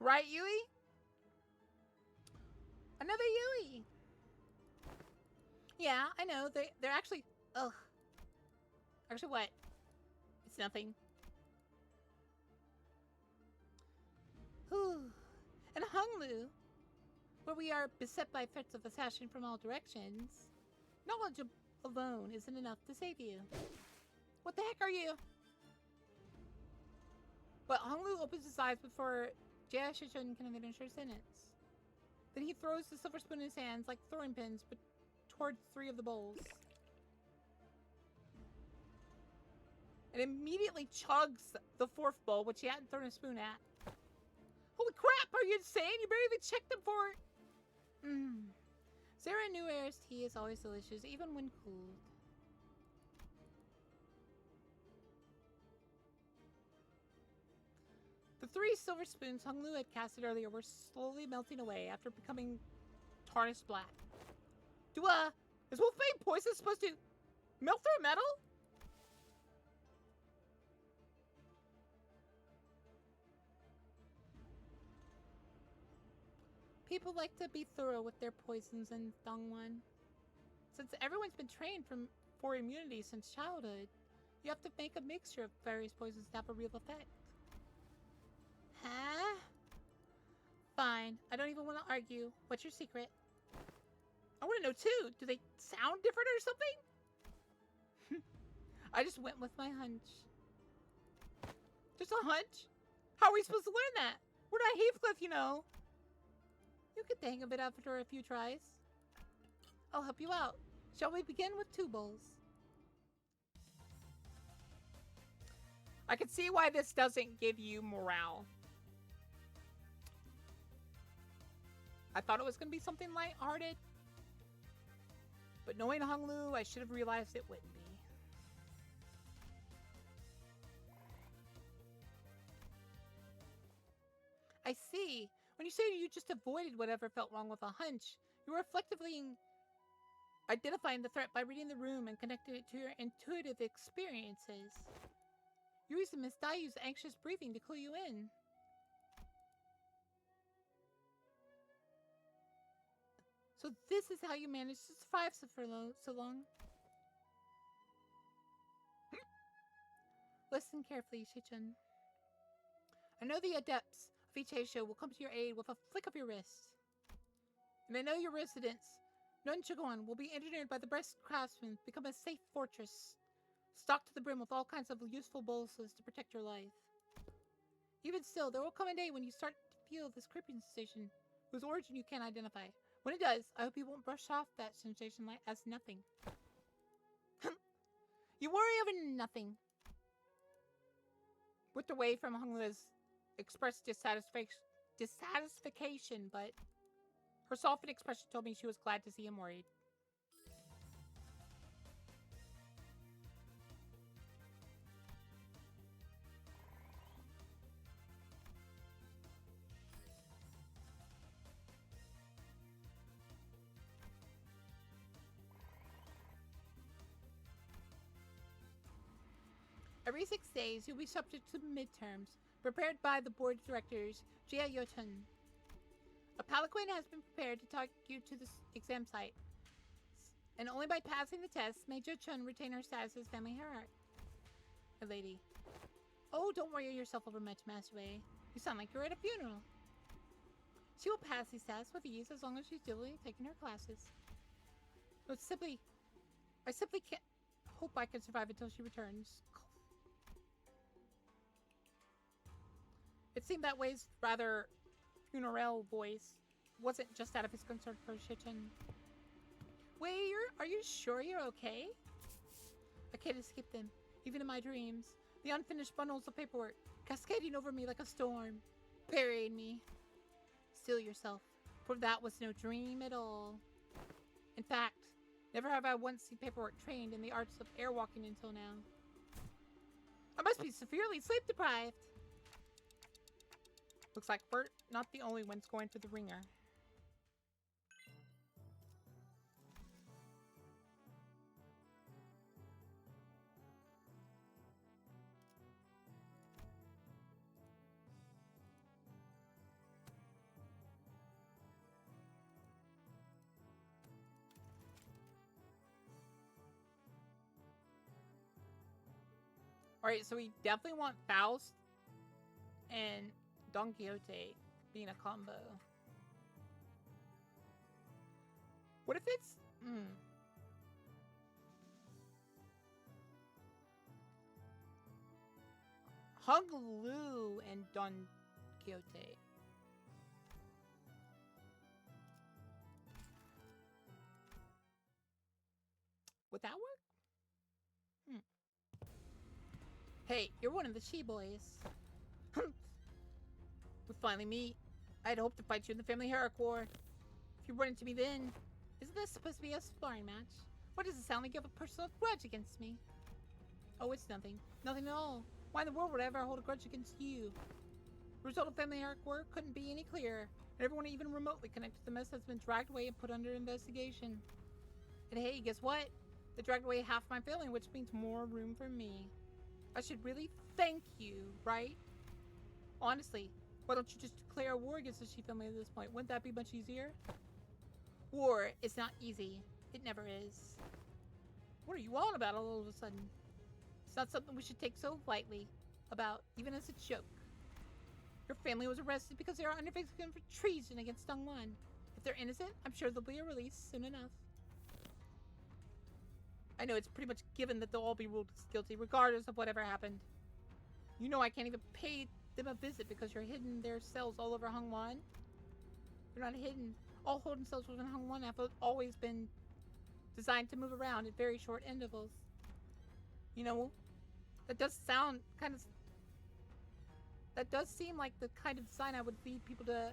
Right, Yui? Another Yui! Yeah, I know. They're actually... Ugh. Actually, what? It's nothing. Whew. And Honglu, where we are beset by threats of assassin from all directions, knowledge alone isn't enough to save you. What the heck are you? But Honglu opens his eyes before Jia Shichun can finish her sentence. Then he throws the silver spoon in his hands like throwing pins, but towards 3 of the bowls. And immediately chugs the 4th bowl, which he hadn't thrown a spoon at. Holy crap, are you insane? You barely even checked them for it. Sarah New Air's tea is always delicious, even when cooled. The 3 silver spoons Hung Lu had casted earlier were slowly melting away after becoming tarnished black. Is wolfbane poison supposed to melt through metal? People like to be thorough with their poisons in Dongwon. Since everyone's been trained for immunity since childhood, you have to make a mixture of various poisons to have a real effect. Huh? Fine. I don't even want to argue. What's your secret? I want to know too. Do they sound different or something? I just went with my hunch. Just a hunch? How are we supposed to learn that? We're not Heathcliff, you know. You get the hang of it after a few tries. I'll help you out. Shall we begin with 2 bowls? I can see why this doesn't give you morale. I thought it was going to be something lighthearted. But knowing Hung Lu, I should have realized it wouldn't be. I see. When you say you just avoided whatever felt wrong with a hunch, you were reflectively identifying the threat by reading the room and connecting it to your intuitive experiences. You used Miss Dayu's anxious breathing to clue you in. So this is how you managed to survive so long. Listen carefully, Shichun. I know the adepts of each show will come to your aid with a flick of your wrist. And I know your residence, Nunchagon, will be engineered by the best craftsmen to become a safe fortress, stocked to the brim with all kinds of useful bonuses to protect your life. Even still, there will come a day when you start to feel this creeping sensation, whose origin you can't identify. When it does, I hope you won't brush off that sensation as nothing. You worry over nothing. Whipped away from Hungla's expressed dissatisfaction, but her softened expression told me she was glad to see him worried. Every 6 days, you'll be subject to midterms, prepared by the board of directors, Jia Yotun. A palanquin has been prepared to take you to the exam site, and only by passing the test may Jia-chun retain her status as family hierarch. A lady. Oh, don't worry yourself over much, Master Wei. You sound like you're at a funeral. She will pass these tests with ease as long as she's diligently taking her classes. I simply can't hope I can survive until she returns. It seemed that Wei's rather funereal voice wasn't just out of his concern for Shichun. Wei, are you sure you're okay? I can't escape them, even in my dreams. The unfinished bundles of paperwork, cascading over me like a storm, burying me. Steel yourself, for that was no dream at all. In fact, never have I once seen paperwork trained in the arts of airwalking until now. I must be severely sleep-deprived. Looks like we're not the only ones going through the ringer. Alright, so we definitely want Faust and Don Quixote being a combo. What if it's... Hung Lu and Don Quixote. Would that work? Hey, you're one of the She Boys. We finally meet. I had hoped to fight you in the Family Hierarch War. If you run into me then, isn't this supposed to be a sparring match? What does it sound like you have a personal grudge against me? Oh, it's nothing. Nothing at all. Why in the world would I ever hold a grudge against you? The result of Family Hierarch War couldn't be any clearer. And everyone even remotely connected to the mess has been dragged away and put under investigation. And hey, guess what? They dragged away half my family, which means more room for me. I should really thank you, right? Honestly, why don't you just declare a war against the She family at this point? Wouldn't that be much easier? War is not easy. It never is. What are you on about all of a sudden? It's not something we should take so lightly about, even as a joke. Your family was arrested because they are under investigation for treason against Dongwon. If they're innocent, I'm sure there'll be a release soon enough. I know it's pretty much given that they'll all be ruled guilty, regardless of whatever happened. You know I can't even pay them a visit because you're hidden their cells all over Hongwon. They're not hidden. All holding cells within Hongwon have always been designed to move around at very short intervals. You know, that does sound that does seem like the kind of design I would lead people to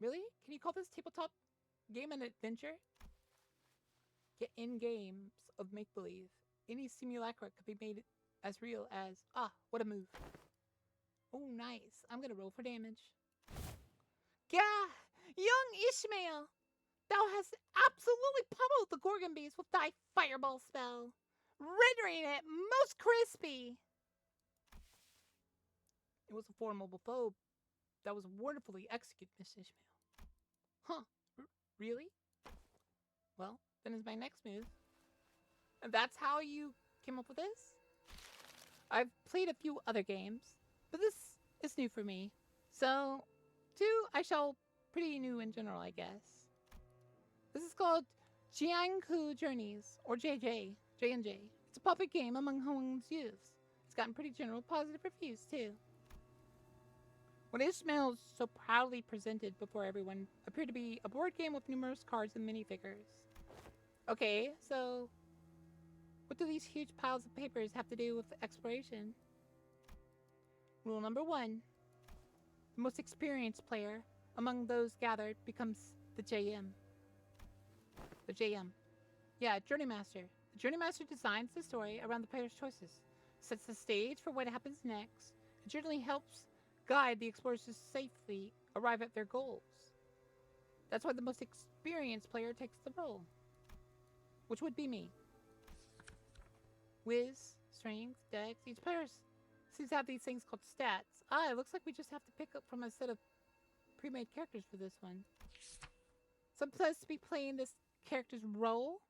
Really? Can you call this tabletop game an adventure? Get in games of make-believe. Any simulacra could be made as real as... Ah, what a move. Oh, nice. I'm gonna roll for damage. Gah! Young Ishmael! Thou hast absolutely pummeled the Gorgon beast with thy fireball spell, rendering it most crispy. It was a formidable foe that was wonderfully executed, Miss Ishmael. Huh, really? Well, then is my next move. And that's how you came up with this? I've played a few other games, but this is new for me. So, 2, I shall pretty new in general, I guess. This is called Jianghu Journeys, or JJ, J&J. It's a puppet game among Hong's youths. It's gotten pretty general positive reviews, too. What Ishmael so proudly presented before everyone appeared to be a board game with numerous cards and minifigures. Okay, so what do these huge piles of papers have to do with exploration? Rule number 1. The most experienced player among those gathered becomes the JM. The JM. Yeah, Journey Master. The Journey Master designs the story around the player's choices, sets the stage for what happens next, and generally helps guide the explorers to safely arrive at their goals. That's why the most experienced player takes the role, which would be me. Whiz, strength, dex. Each player seems to have these things called stats. Ah, it looks like we just have to pick up from a set of pre-made characters for this one. So I'm supposed to be playing this character's role.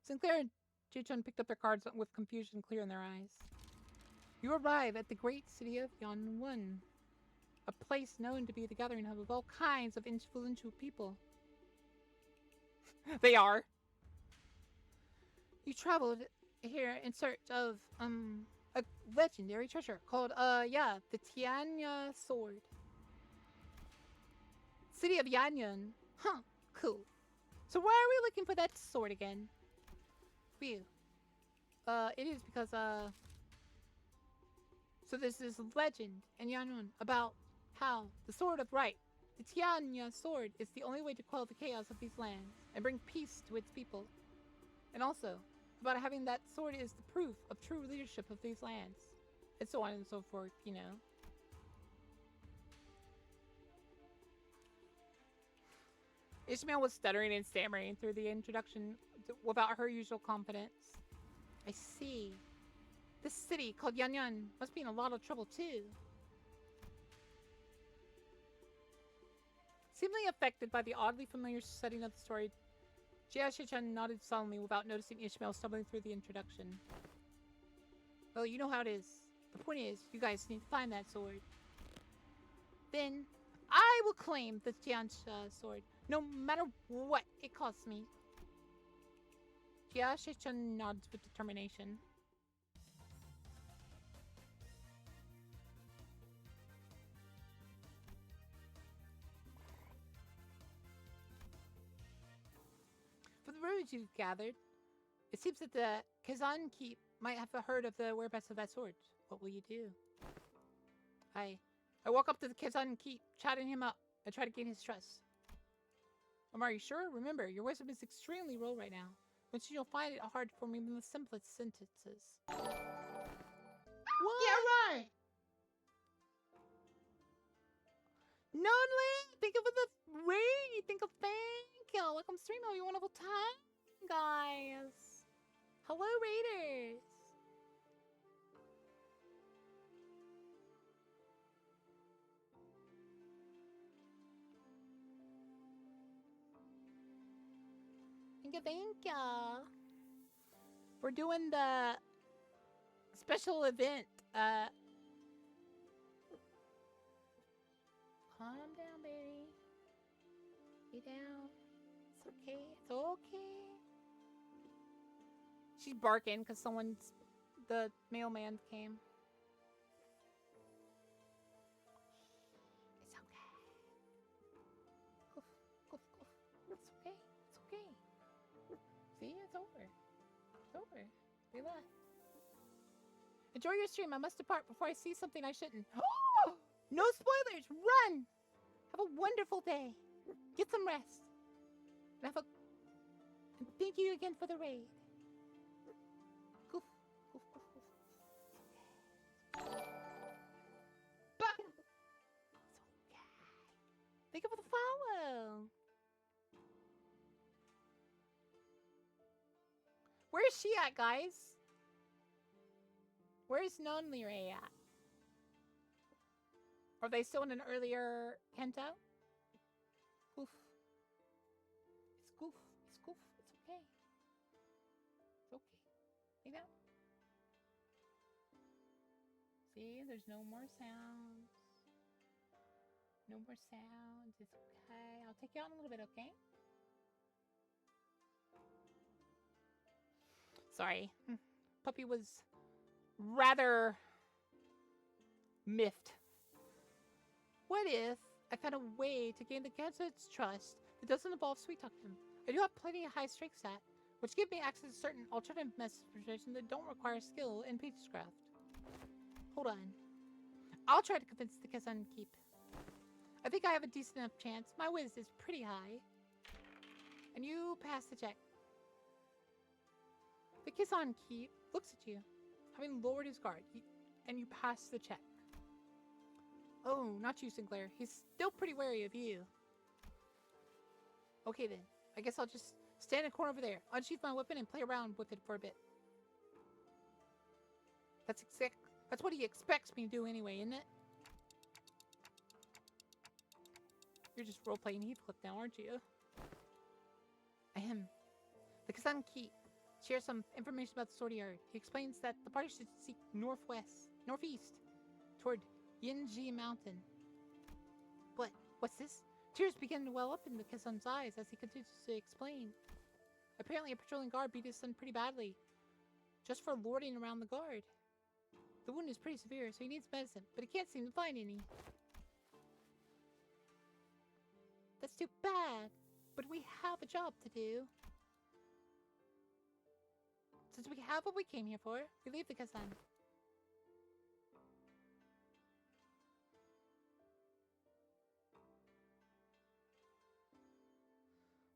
Sinclair and Jichun picked up their cards with confusion clear in their eyes. You arrive at the great city of Yanwon, a place known to be the gathering hub of all kinds of influential people. They are. You traveled here in search of a legendary treasure called the Tianya sword. City of Yanyan. Huh, cool. So why are we looking for that sword again? Phew. It is because so there's this legend in Yanyan about how the Sword of Right, the Tianya sword, is the only way to quell the chaos of these lands and bring peace to its people. And also, about having that sword is the proof of true leadership of these lands. And so on and so forth, you know. Ishmael was stuttering and stammering through the introduction without her usual confidence. I see. This city called Yanyan must be in a lot of trouble too. Seemingly affected by the oddly familiar setting of the story, Jia Shichan nodded solemnly without noticing Ishmael stumbling through the introduction. Well, you know how it is. The point is, you guys need to find that sword. Then, I will claim the Tiansha sword, no matter what it costs me. Jia Shichan nods with determination. From the rumors you've gathered, it seems that the Kazan Keep might have heard of the whereabouts of that sword. What will you do? I walk up to the Kazan Keep, chatting him up, and try to gain his trust. Are you sure? Remember, your wisdom is extremely low right now, which you'll find it hard to form even the simplest sentences. What? Yeah, right. Nonly, think of the raid. Think of thank you. Welcome stream. Have a wonderful time, guys. Hello, raiders. Thank you. We're doing the special event. Calm down, baby. Be down. It's okay. It's okay. She's barking because the mailman came. It's okay. Goof, goof, goof. It's okay. It's okay. See, it's over. It's over. Relax. Enjoy your stream. I must depart before I see something I shouldn't. No spoilers! Run! Have a wonderful day. Get some rest. And thank you again for the raid. Goof, goof, goof, goof. Bah! It's okay. Thank you for the follow. Where's she at, guys? Where's Non-Lyrae at? Are they still in an earlier Kento? Goof. It's goof. It's goof. It's okay. It's okay. You know? See, there's no more sounds. No more sounds. It's okay. I'll take you out in a little bit, okay? Sorry. Puppy was rather miffed. What if I found a way to gain the candidate's trust that doesn't involve sweet talking him? I do have plenty of high stakes at, which give me access to certain alternative message presentations that don't require skill in Peachcraft. Hold on. I'll try to convince the Kazan to keep. I think I have a decent enough chance. My whiz is pretty high. And you pass the check. The Kazan keep looks at you, having lowered his guard, and you pass the check. Oh, not you, Sinclair. He's still pretty wary of you. Okay then. I guess I'll just stand in a corner over there, unsheath my weapon, and play around with it for a bit. That's what he expects me to do anyway, isn't it? You're just role-playing Heathcliff now, aren't you? I am. The Kazan Keep shares some information about the Sword Yard. He explains that the party should seek northeast, toward Yinji Mountain. What's this? Tears begin to well up in the Kazan's eyes as he continues to explain. Apparently a patrolling guard beat his son pretty badly, just for lording around the guard. The wound is pretty severe, so he needs medicine, but he can't seem to find any. That's too bad, but we have a job to do. Since we have what we came here for, we leave the Kazan.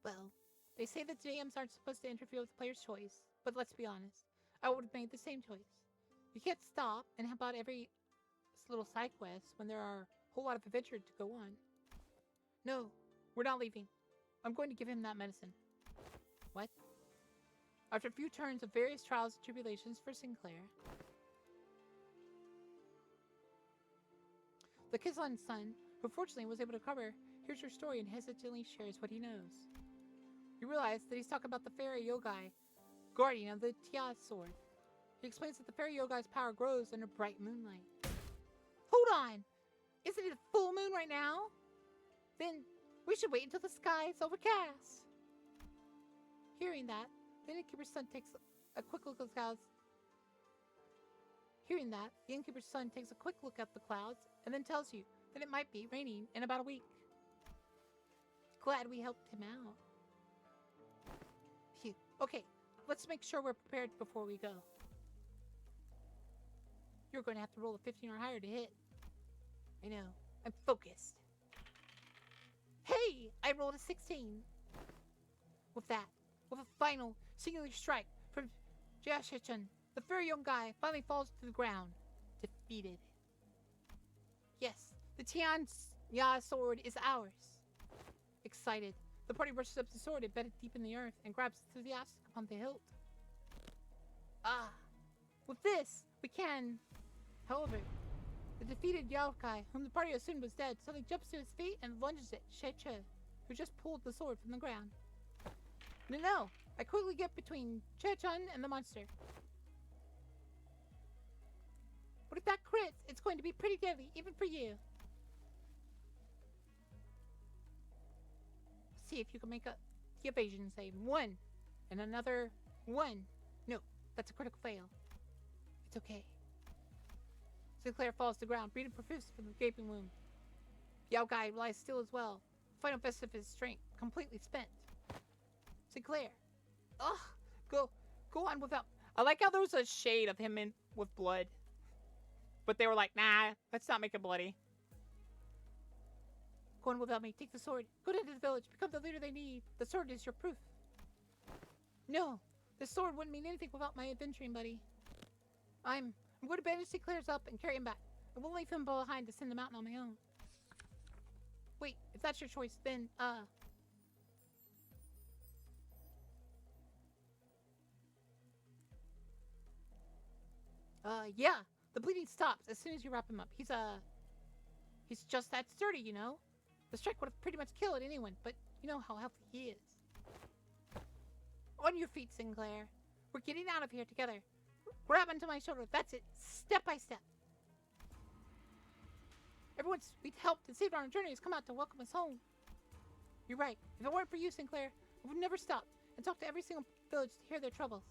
Well, they say that JMs aren't supposed to interfere with the player's choice, but let's be honest, I would have made the same choice. You can't stop and help out every little side quest when there are a whole lot of adventure to go on. No, we're not leaving. I'm going to give him that medicine. What? After a few turns of various trials and tribulations for Sinclair, the Kazan's son, who fortunately was able to recover, hears your story and hesitantly shares what he knows. You realize that he's talking about the fairy yogai, guardian of the Tia sword. He explains that the fairy yogai's power grows under bright moonlight. Hold on! Isn't it a full moon right now? Then we should wait until the sky is overcast. Hearing that, the innkeeper's son takes a quick look at the clouds. Hearing that, the innkeeper's son takes a quick look at the clouds and then tells you that it might be raining in about a week. Glad we helped him out. Phew. Okay, let's make sure we're prepared before we go. You're going to have to roll a 15 or higher to hit. I know. I'm focused. Hey! I rolled a 16. With a final singular strike from Jashichan, the furry young guy finally falls to the ground, defeated. Yes, the Tian's sword is ours. Excited, the party rushes up the sword embedded deep in the earth and grabs enthusiastic upon the hilt. Ah, with this, we can. However, the defeated yokai, whom the party assumed was dead, suddenly jumps to his feet and lunges at Sheche, who just pulled the sword from the ground. No, I quickly get between Che-chun and the monster. But if that crits, it's going to be pretty deadly, even for you. See if you can make the evasion save. 1. And another 1. No, that's a critical fail. It's okay. Sinclair falls to the ground, breathing profuse from the gaping wound. Yao Gai lies still as well, final best of his strength, completely spent. Sinclair. Ugh. Go on without. I like how there was a shade of him in with blood. But they were like, nah, let's not make it bloody. going without me. Take the sword. Go into the village. Become the leader they need. The sword is your proof. No, the sword wouldn't mean anything without my adventuring buddy. I'm going to bandage Sinclair's up and carry him back. I won't leave him behind to send him out on my own. Wait, if that's your choice, then, yeah. The bleeding stops as soon as you wrap him up. He's just that sturdy, you know? The strike would have pretty much killed anyone, but you know how healthy he is. On your feet, Sinclair. We're getting out of here together. Grab onto my shoulder. That's it. Step by step. Everyone's we've helped and saved on our journey has come out to welcome us home. You're right. If it weren't for you, Sinclair, we would never stop and talk to every single village to hear their troubles.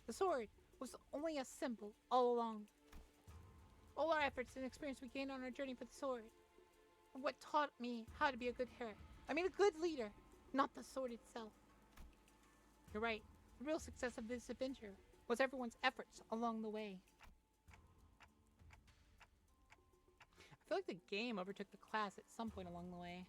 The sword was only a symbol all along. All our efforts and experience we gained on our journey for the sword. What taught me how to be a good hero. I mean a good leader, not the sword itself. You're right. The real success of this adventure was everyone's efforts along the way. I feel like the game overtook the class at some point along the way.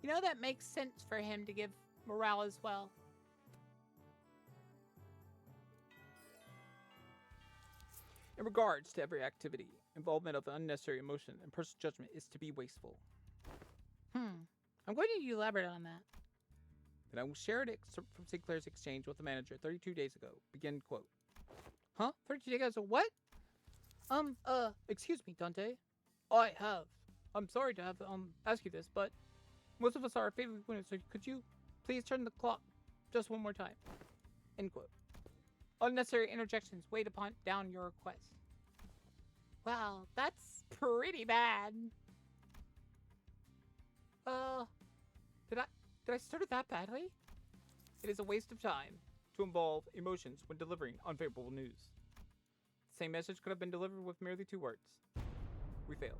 You know, that makes sense for him to give morale as well. In regards to every activity, involvement of unnecessary emotion and personal judgment is to be wasteful. I'm going to elaborate on that. Then I will share an excerpt from Sinclair's exchange with the manager 32 days ago. Begin quote. Huh? 32 days ago? What? Excuse me, Dante. I'm sorry to have ask you this, but most of us are fatally wounded, so could you please turn the clock just one more time? End quote. Unnecessary interjections weighed down your request. Wow, that's pretty bad. Did I start it that badly? It is a waste of time to involve emotions when delivering unfavorable news. The same message could have been delivered with merely 2 words. We failed.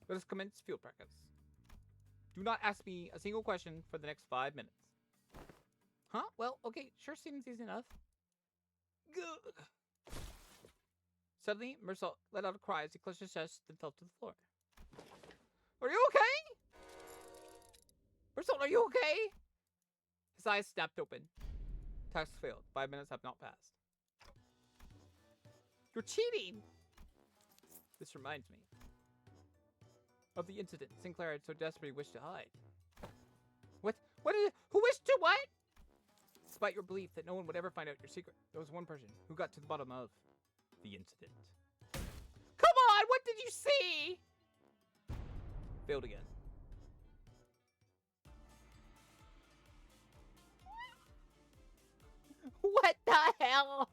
Let us commence field practice. Do not ask me a single question for the next 5 minutes. Huh? Well, okay, sure seems easy enough. Good. Suddenly, Mersault let out a cry as he clutched his chest and fell to the floor. Are you okay? Mersault, are you okay? His eyes snapped open. Task failed. 5 minutes have not passed. You're cheating! This reminds me of the incident Sinclair had so desperately wished to hide. What is it? Who wished to what? Despite your belief that no one would ever find out your secret, there was one person who got to the bottom of the incident. Come on, what did you see? Failed again. What the hell?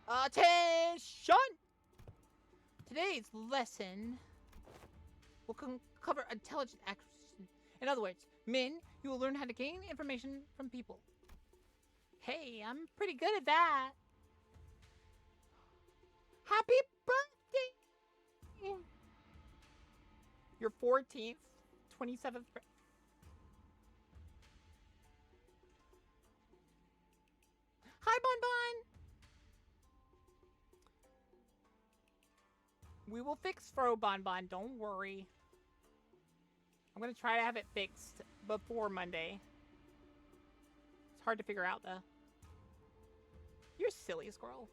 Attention! Today's lesson will cover intelligent acquisition. In other words, Min, you will learn how to gain information from people. Hey, I'm pretty good at that. Happy birthday! Your 14th, 27th. Hi, Bon Bon! We will fix Fro Bon Bon, don't worry. I'm gonna try to have it fixed before Monday. It's hard to figure out though. You're silly, squirrel.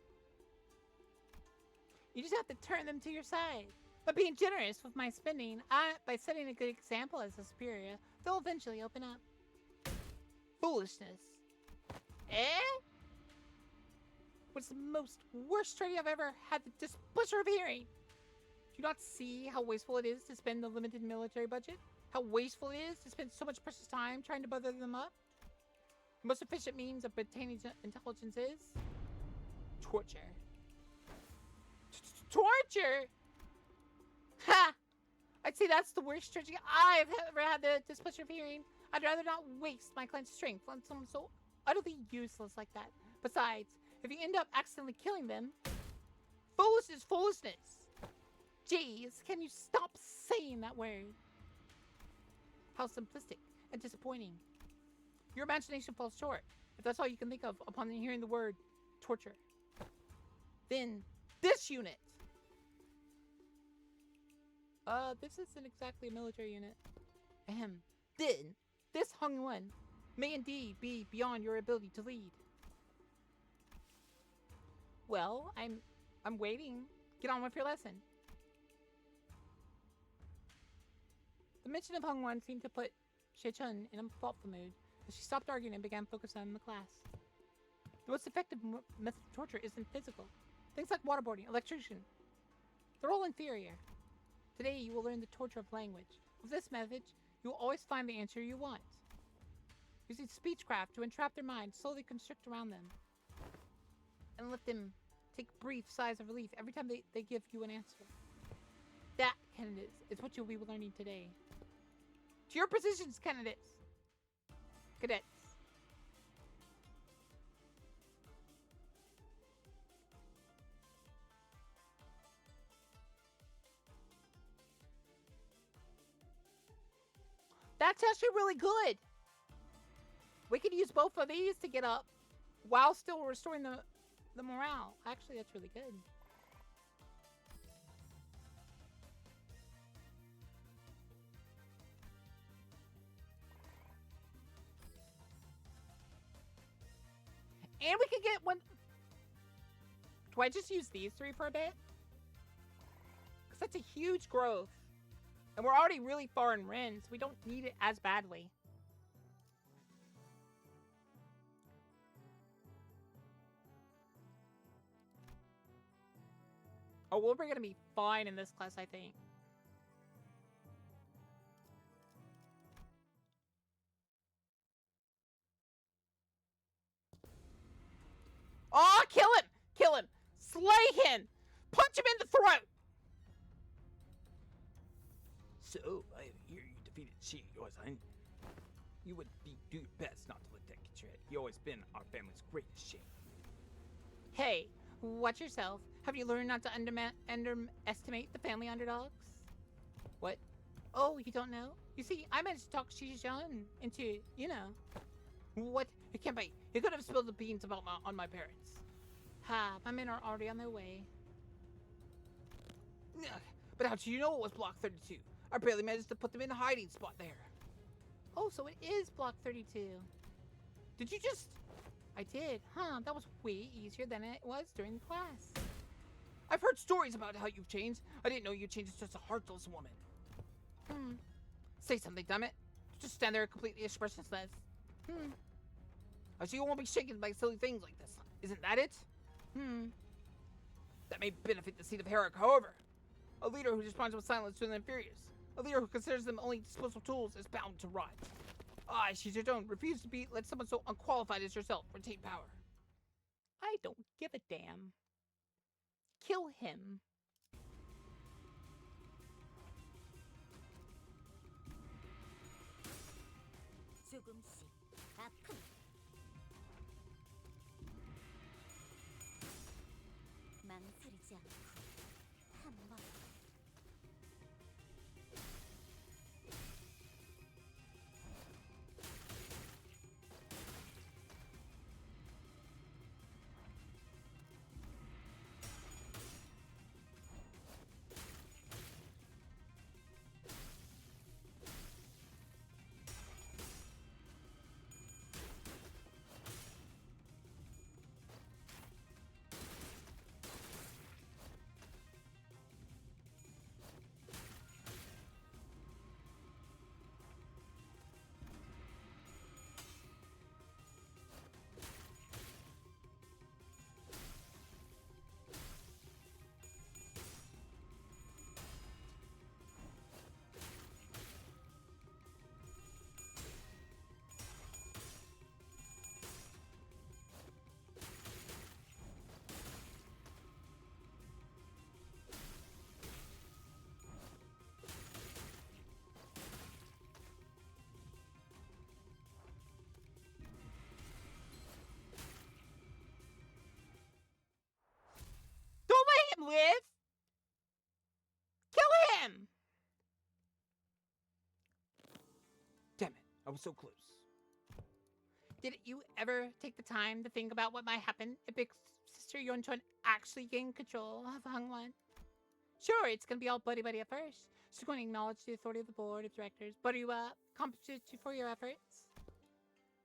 You just have to turn them to your side. By being generous with my spending, by setting a good example as a superior, they'll eventually open up. Foolishness. Eh? What's the most worst trade I've ever had the displeasure of hearing? Do you not see how wasteful it is to spend the limited military budget? How wasteful it is to spend so much precious time trying to bother them up? The most efficient means of obtaining intelligence is torture. Torture? Ha! I'd say that's the worst strategy I've ever had the displeasure of hearing. I'd rather not waste my client's strength on someone so utterly useless like that. Besides, if you end up accidentally killing them, foolishness is foolishness. Jeez, can you stop saying that word? How simplistic and disappointing. Your imagination falls short if that's all you can think of upon hearing the word torture. Then, this unit. This isn't exactly a military unit. Ahem. Then, this Hung One may indeed be beyond your ability to lead. Well, I'm waiting. Get on with your lesson. The mention of Hung One seemed to put She-chun in a thoughtful mood as she stopped arguing and began focusing on the class. The most effective method of torture isn't physical. Things like waterboarding, electrocution, they're all inferior. Today you will learn the torture of language. With this method, you will always find the answer you want. Using speechcraft to entrap their mind, slowly constrict around them, and let them take brief sighs of relief every time they give you an answer. That, candidates, is what you'll be learning today. To your positions, candidates! Cadets. That's actually really good. We could use both of these to get up while still restoring the morale. Actually, that's really good. And we can get one. Do I just use these three for a bit? Because that's a huge growth. And we're already really far in Ren, so we don't need it as badly. Oh, well, we're going to be fine in this class, I think. Oh, kill him! Kill him! Slay him! Punch him in the throat! So, I hear you defeated Shi, Yosan. You would do your best not to let that get your head. He always been our family's greatest shame. Hey, watch yourself. Have you learned not to underestimate the family underdogs? What? Oh, you don't know? You see, I managed to talk Shi-chun into, you know. What? It can't be. You could have spilled the beans about on my parents. Ha, my men are already on their way. But how do you know it was Block 32? I barely managed to put them in a hiding spot there. Oh, so it is Block 32. Did you just... I did. Huh, that was way easier than it was during the class. I've heard stories about how you've changed. I didn't know you changed into such a heartless woman. Say something, damn it. Just stand there completely expressionless. I see you won't be shaken by silly things like this. Isn't that it? That may benefit the seat of Herrick, however. A leader who responds with silence to their inferiors. A leader who considers them only disposable tools is bound to rot. I, Shi-chun, refuse to let someone so unqualified as yourself retain power. I don't give a damn. kill him. 조금씩 아픈 망설이지 않고 한번 Don't let him live! Kill him! Damn it, I was so close. Did you ever take the time to think about what might happen if Big Sister Yonchun actually gained control of Hangwan? Sure, it's gonna be all buddy-buddy at first. She's going to acknowledge the authority of the board of directors, butter you up, compensate you for your efforts.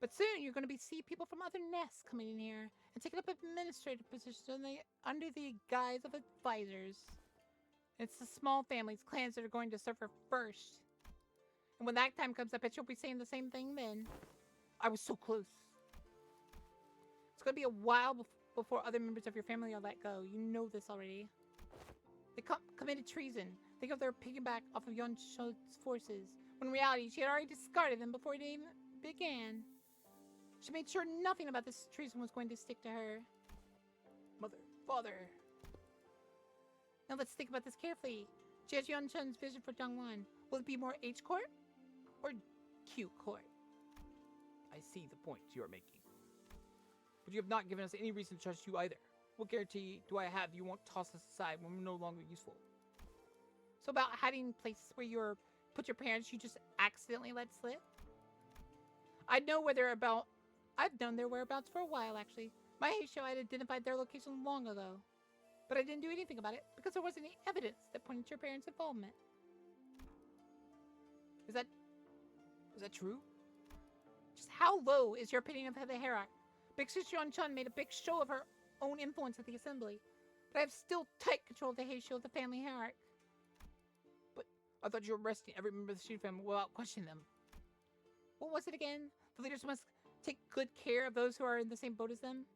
But soon, you're going to see people from other nests coming in here and taking up administrative positions under the guise of advisors. It's the small families, clans that are going to suffer first. And when that time comes, I bet you'll be saying the same thing then. I was so close. It's going to be a while before other members of your family are let go. You know this already. They committed treason. Think of their piggyback off of Yonchun's forces, when in reality, she had already discarded them before it even began. She made sure nothing about this treason was going to stick to her. Mother, father. Now let's think about this carefully. Judge Yonchun's vision for Dongwon. Will it be more H court or Q court? I see the point you are making. But you have not given us any reason to trust you either. What guarantee do I have you won't toss us aside when we're no longer useful? So about hiding places where you put your parents you just accidentally let slip? I've known their whereabouts for a while, actually. My Heisho had identified their location long ago. But I didn't do anything about it because there wasn't any evidence that pointed to your parents' involvement. Is that true? Just how low is your opinion of the hierarchy? Big Sister Yonchun made a big show of her own influence at the assembly, but I have still tight control of the Heisho of the family hierarchy. But I thought you were arresting every member of the Shu family without questioning them. What was it again? The leaders must take good care of those who are in the same boat as them?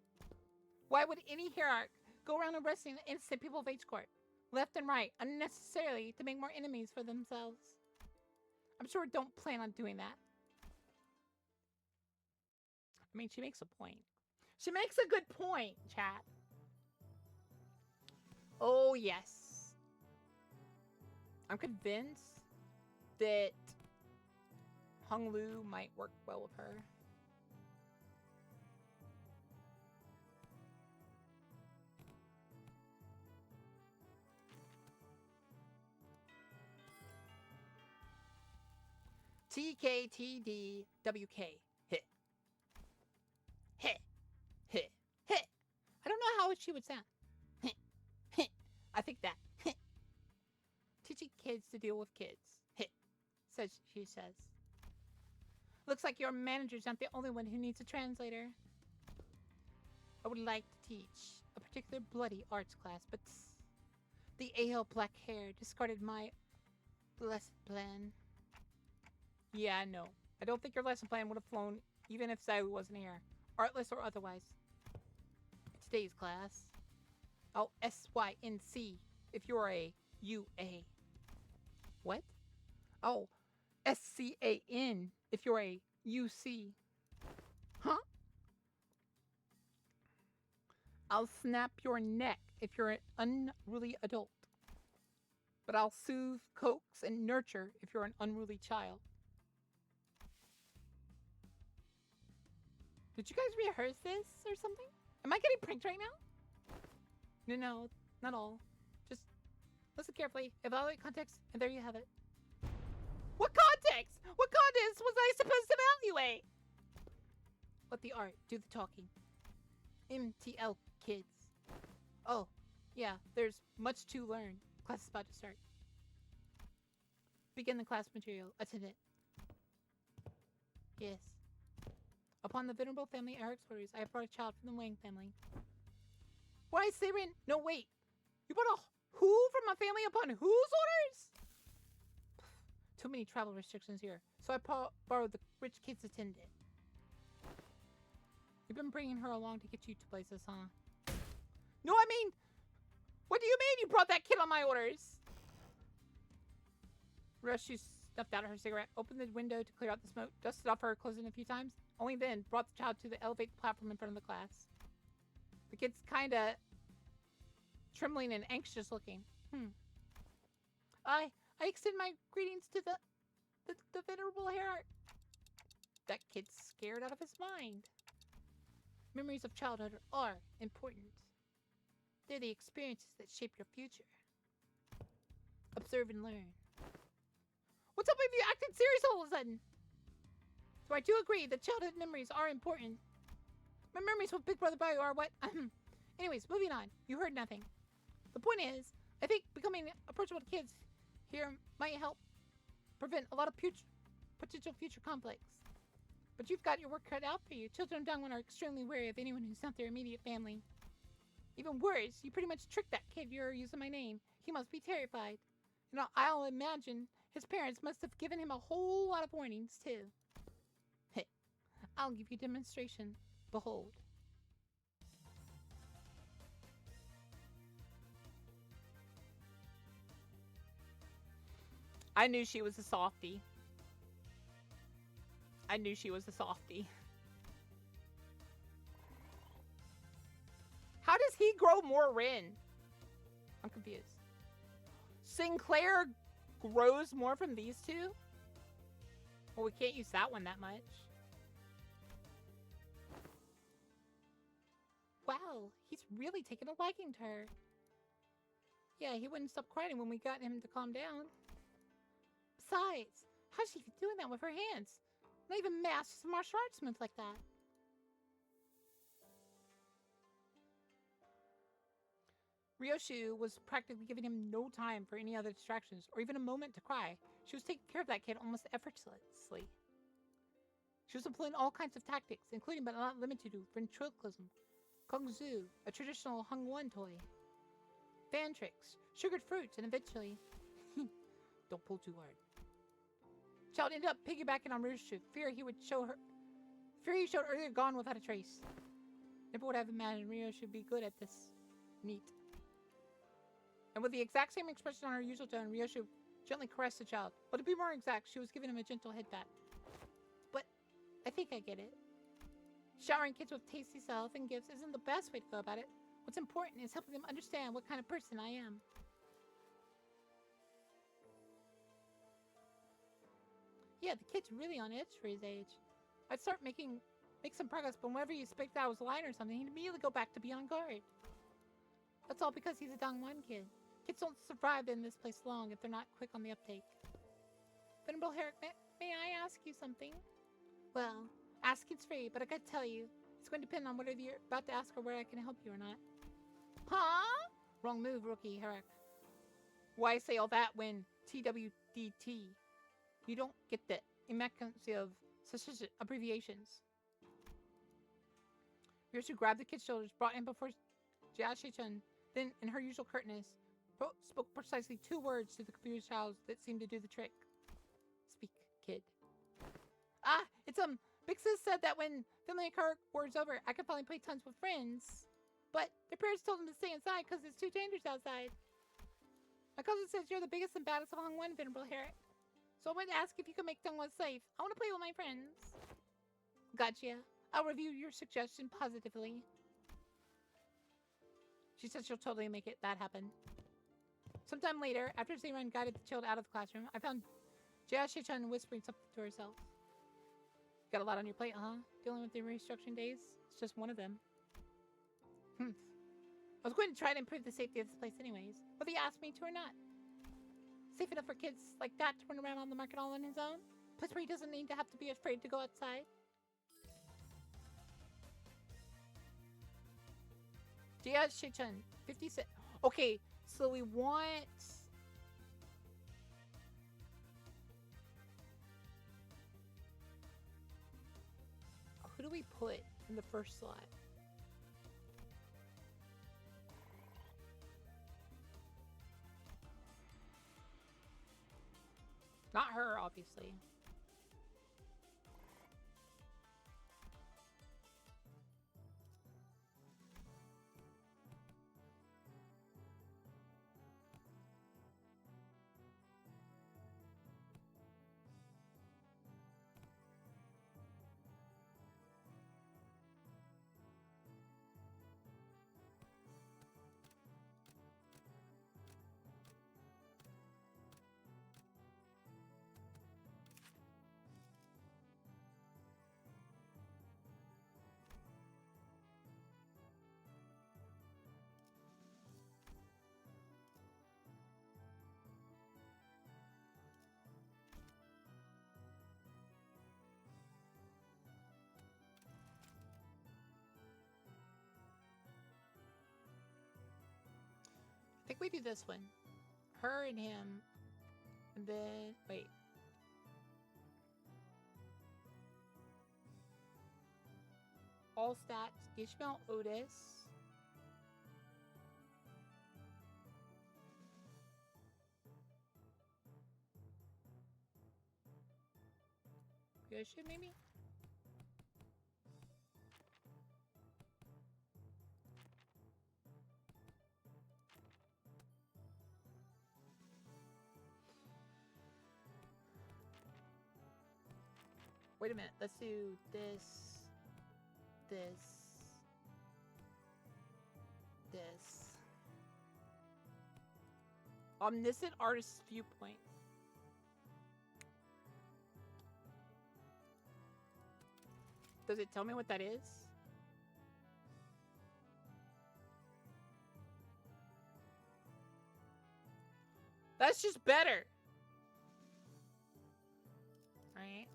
Why would any hierarch go around arresting innocent people of H Court, left and right, unnecessarily to make more enemies for themselves? I'm sure don't plan on doing that. I mean, she makes a point. She makes a good point, chat. Oh, yes. I'm convinced that Hung Lu might work well with her. TKTDWK. Hit. Hit. Hit. Hit. I don't know how she would sound. Hit. Hit. I think that. Hit. Teaching kids to deal with kids. Hit. She says. Looks like your manager's not the only one who needs a translator. I would like to teach a particular bloody arts class, but the ale black hair discarded my lesson plan. Yeah, I know. I don't think your lesson plan would have flown even if Xilu wasn't here, artless or otherwise. Today's class. Oh, SYNC if you're a UA. What? Oh, SCAN if you're a UC. Huh? I'll snap your neck if you're an unruly adult. But I'll soothe, coax, and nurture if you're an unruly child. Did you guys rehearse this or something? Am I getting pranked right now? No, not all. Just listen carefully, evaluate context, and there you have it. What context? What context was I supposed to evaluate? Let the art do the talking. MTL kids. Oh, yeah, there's much to learn. Class is about to start. Begin the class material. Attendant. Yes. Upon the venerable family Eric's orders, I have brought a child from the Wang family. Why, Siren? No, wait. You brought a who from a family upon whose orders? Too many travel restrictions here, so I borrowed the rich kid's attendant. You've been bringing her along to get you to places, huh? No, I mean, what do you mean you brought that kid on my orders? She snuffed out her cigarette, opened the window to clear out the smoke, dusted off her clothes a few times, only then brought the child to the elevated platform in front of the class. The kid's kinda trembling and anxious looking. I extend my greetings to the venerable hierarch. That kid's scared out of his mind. Memories of childhood are important. They're the experiences that shape your future. Observe and learn. What's up with you acting serious all of a sudden? So I do agree that childhood memories are important. My memories with Big Brother Bio are what? Anyways, moving on. You heard nothing. The point is, I think becoming approachable to kids here might help prevent a lot of potential future conflicts. But you've got your work cut out for you. Children of Dongwon are extremely wary of anyone who's not their immediate family. Even worse, you pretty much tricked that kid you're using my name. He must be terrified. And I'll imagine his parents must have given him a whole lot of warnings, too. Hey, I'll give you a demonstration. Behold. I knew she was a softie. I knew she was a softie. How does he grow more Rin? I'm confused. Sinclair grows more from these two? Well, we can't use that one that much. Wow, he's really taken a liking to her. Yeah, he wouldn't stop crying when we got him to calm down. Besides, how's she doing that with her hands? Not even masters of martial arts move like that. Ryoshu was practically giving him no time for any other distractions or even a moment to cry. She was taking care of that kid almost effortlessly. She was employing all kinds of tactics, including but not limited to ventriloquism, kungzu, a traditional Hangwon toy, fan tricks, sugared fruits, and eventually... Don't pull too hard. Child ended up piggybacking on Ryoshu. Fear he showed earlier gone without a trace. Never would have imagined Ryoshu would be good at this. Neat. And with the exact same expression on her usual tone, Ryoshu gently caressed the child. But to be more exact, she was giving him a gentle head pat. But I think I get it. Showering kids with tasty stuff and gifts isn't the best way to go about it. What's important is helping them understand what kind of person I am. Yeah, the kid's really on edge for his age. I'd start make some progress, but whenever you suspect that I was lying or something, he'd immediately go back to be on guard. That's all because he's a Dongwon kid. Kids don't survive in this place long if they're not quick on the uptake. Venerable Herrick, may I ask you something? Well, asking's free, but I gotta tell you, it's going to depend on whether you're about to ask or where I can help you or not. Huh? Wrong move, rookie Herrick. Why say all that when TWDT? You don't get the immaculate of such abbreviations. Ryoshu grabbed the kid's shoulders, brought him before Jia Shechun, then, in her usual curtness, spoke precisely 2 words to the confused child that seemed to do the trick. Speak, kid. Ah, it's Big Sis said that when family car war's over, I could finally play tons with friends. But their parents told them to stay inside because it's too dangerous outside. My cousin says you're the biggest and baddest of Hongwon, Venerable Herrick. So I wanted to ask if you could make Dongwon safe. I want to play with my friends. Gotcha. I'll review your suggestion positively. She said she'll totally make that happen. Sometime later, after Zayron guided the child out of the classroom, I found Jia Shichun whispering something to herself. Got a lot on your plate, huh? Dealing with the restructuring days? It's just one of them. I was going to try to improve the safety of this place anyways, whether you asked me to or not. Safe enough for kids like that to run around on the market all on his own? Place where he doesn't need to have to be afraid to go outside? Jia Shichun, 56. Okay, so we want... Who do we put in the first slot? Not her, obviously. I think we do this one. Her and him. And then, wait. All stats, Ishmael Otis. Yoshi, maybe? Wait a minute, let's do this, this. Omniscient Artist's Viewpoint. Does it tell me what that is? That's just better. Right?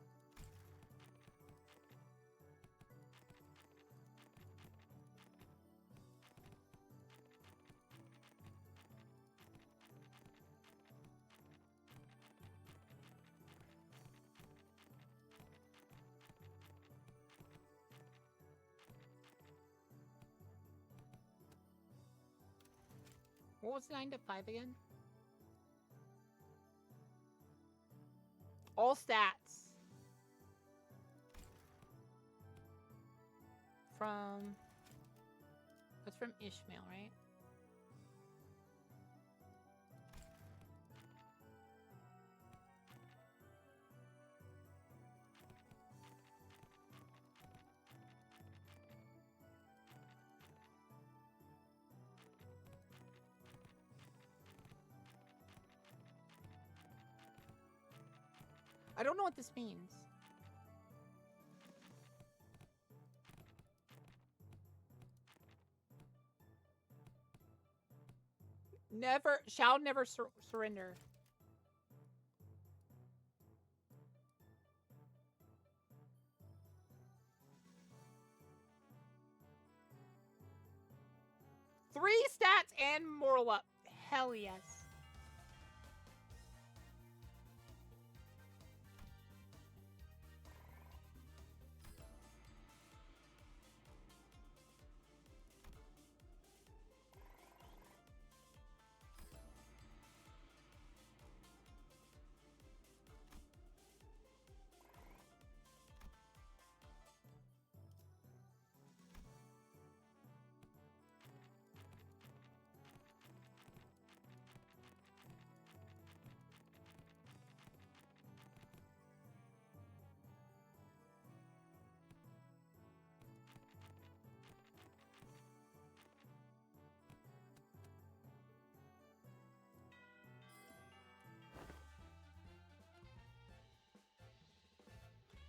What was 9 to 5 again? All stats. From... That's from Ishmael, right? I don't know what this means. Never, shall never surrender. Three stats and moral up. Hell yes.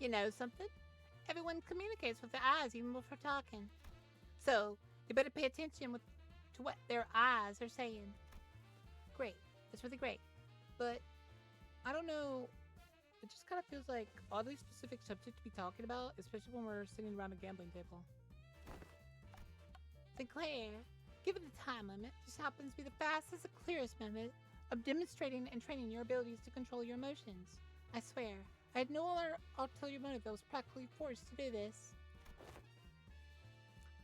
You know something? Everyone communicates with their eyes even before talking. So, you better pay attention to what their eyes are saying. Great. That's really great. But, I don't know. It just kind of feels like oddly specific subject to be talking about, especially when we're sitting around a gambling table. Sinclair, given the time limit, this happens to be the fastest and clearest method of demonstrating and training your abilities to control your emotions. I swear, I had no other ulterior motive. I was practically forced to do this.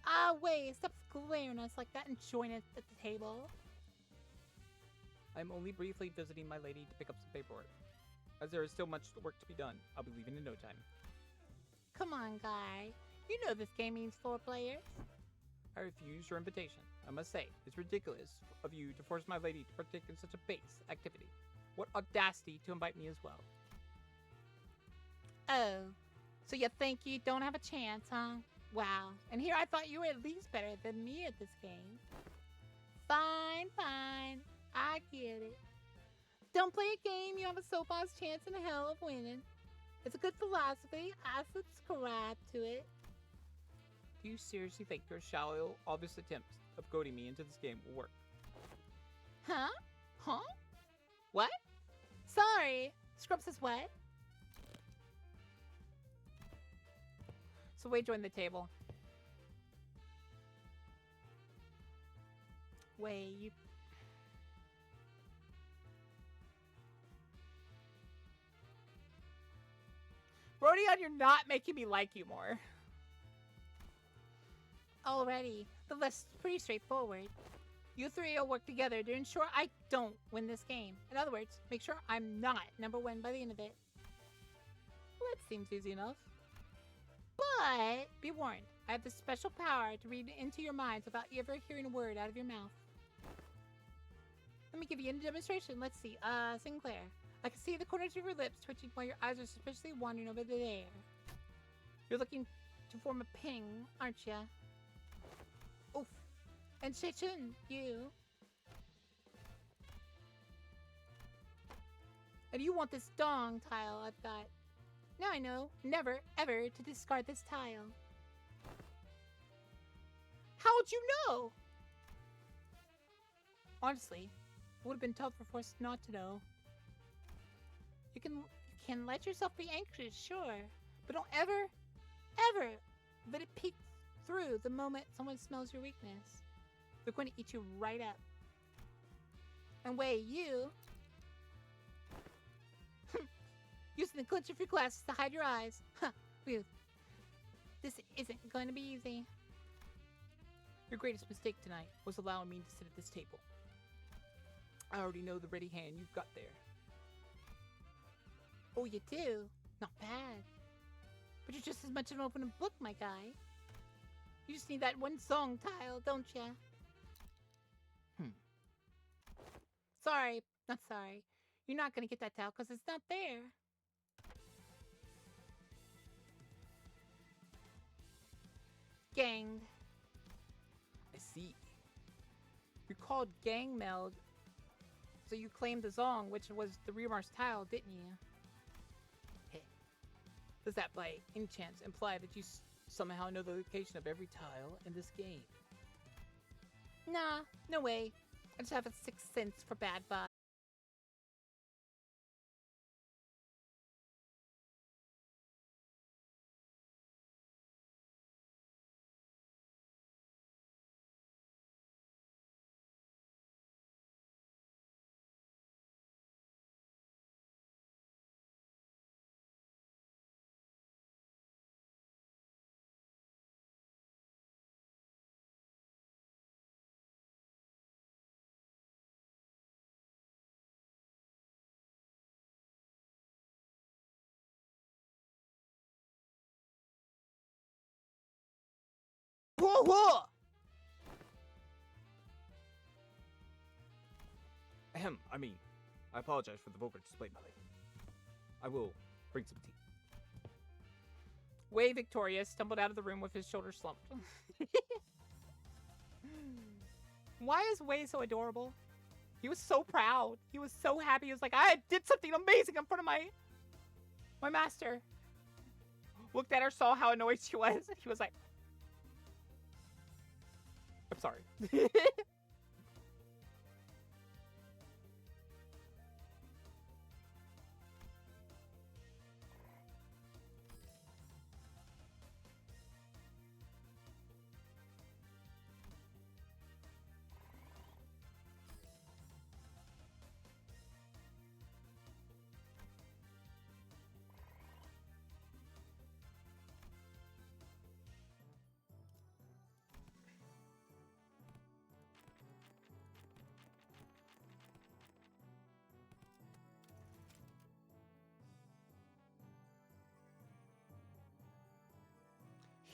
Ah, wait, stop glaring at us like that and join us at the table. I'm only briefly visiting my lady to pick up some paperwork. As there is still much work to be done, I'll be leaving in no time. Come on, guy. You know this game means 4 players. I refuse your invitation. I must say, it's ridiculous of you to force my lady to partake in such a base activity. What audacity to invite me as well. Oh, so you think you don't have a chance, huh? Wow. And here I thought you were at least better than me at this game. Fine, fine. I get it. Don't play a game you have a soap-ass chance in hell of winning. It's a good philosophy. I subscribe to it. Do you seriously think your shallow, obvious attempts of goading me into this game will work? Huh? Huh? What? Sorry. Scrub says what? So Wei joined the table. Wei, you... Rodion, you're not making me like you more. Already. The list is pretty straightforward. You 3 will work together to ensure I don't win this game. In other words, make sure I'm not number 1 by the end of it. Well, that seems easy enough. But be warned, I have this special power to read into your minds without you ever hearing a word out of your mouth. Let me give you a demonstration. Let's see. Sinclair. I can see the corners of your lips twitching while your eyes are suspiciously wandering over the air. You're looking to form a ping, aren't ya? Oof. And Shechun, you. And you want this dong tile I've got. Now I know never, ever to discard this tile. How'd you know? Honestly, it would have been tougher for us not to know. You can let yourself be anxious, sure, but don't ever let it peek through the moment someone smells your weakness. They're going to eat you right up. And Wei, you... using the clinch of your glasses to hide your eyes. Huh, Ruth. This isn't going to be easy. Your greatest mistake tonight was allowing me to sit at this table. I already know the ready hand you've got there. Oh, you do? Not bad. But you're just as much of an open book, my guy. You just need that one song tile, don't ya? Sorry. Not sorry. You're not gonna get that tile because it's not there. Ganged. I see. You called gang meld, so you claimed the Zong, which was the Remar's tile, didn't you? Hey, does that by any chance imply that you somehow know the location of every tile in this game? Nah, no way. I just have a 6th sense for bad vibes. Whoa, whoa! Ahem, I apologize for the vulgar display, my lady. I will bring some tea. Wei, victorious, stumbled out of the room with his shoulders slumped. Why is Wei so adorable? He was so proud. He was so happy. He was like, I did something amazing in front of my master. looked at her, saw how annoyed she was, and he was like, I'm sorry.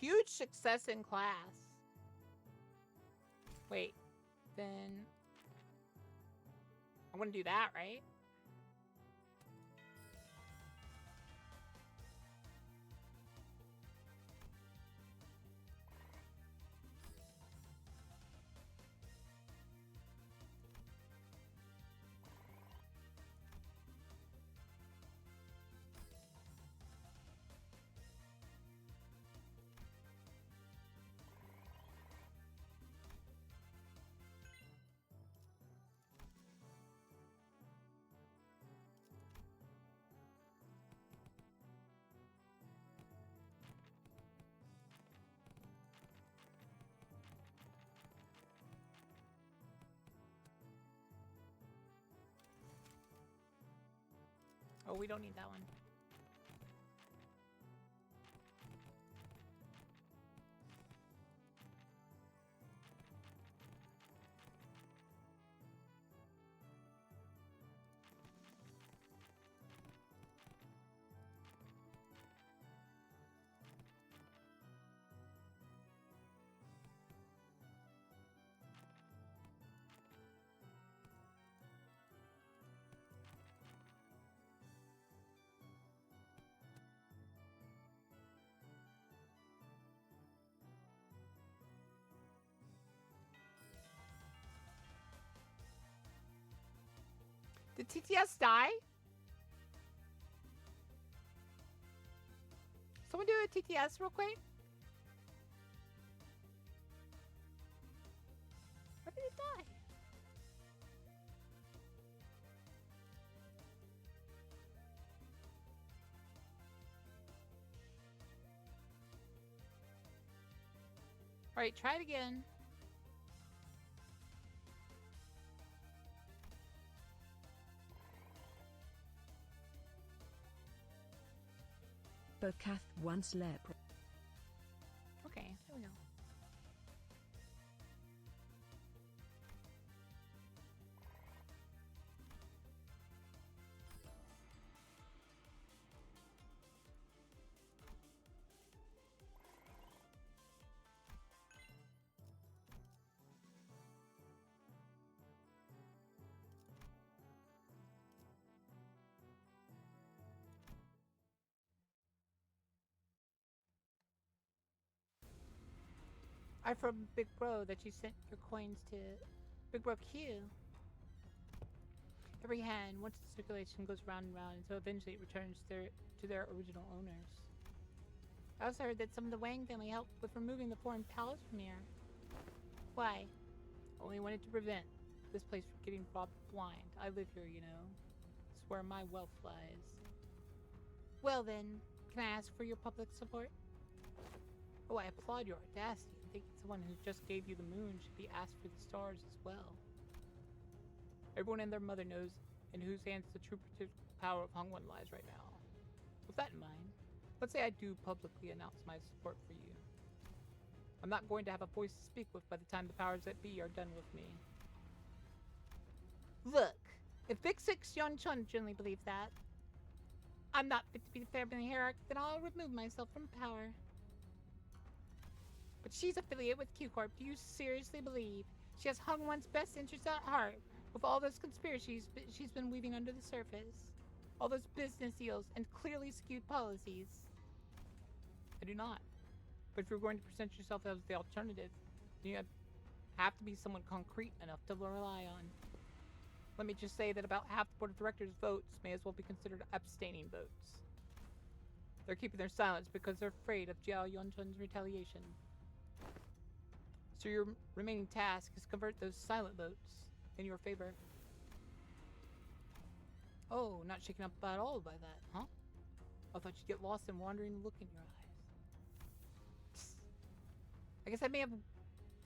Huge success in class. Wait, then I want to do that, right? Oh, we don't need that one. Did TTS die? Someone do a TTS real quick? Why did it die? Alright, try it again. Bokath once leper. Okay, there we go. I from Big Bro that you sent your coins to Big Bro Q. Every hand, once the circulation goes round and round until eventually it returns to their original owners. I also heard that some of the Wang family helped with removing the foreign palace from here. Why? Only wanted to prevent this place from getting robbed blind. I live here, you know. It's where my wealth lies. Well then, can I ask for your public support? Oh, I applaud your audacity. I think someone who just gave you the moon should be asked for the stars as well. Everyone and their mother knows in whose hands the true power of Hongwen lies right now. With that in mind, let's say I do publicly announce my support for you. I'm not going to have a voice to speak with by the time the powers that be are done with me. Look, if Big Six Yeonchun generally believes that, I'm not fit to be the family hierarch, then I'll remove myself from power. But she's affiliated with Q Corp. Do you seriously believe she has Hongwen's best interests at heart with all those conspiracies she's been weaving under the surface? All those business deals and clearly skewed policies? I do not. But if you're going to present yourself as the alternative, then you have to be someone concrete enough to rely on. Let me just say that about half the board of directors' votes may as well be considered abstaining votes. They're keeping their silence because they're afraid of Jiao Yunchun's retaliation. So your remaining task is convert those silent votes in your favor. Oh, not shaken up at all by that, huh? I thought you'd get lost in wandering look in your eyes. I guess I may have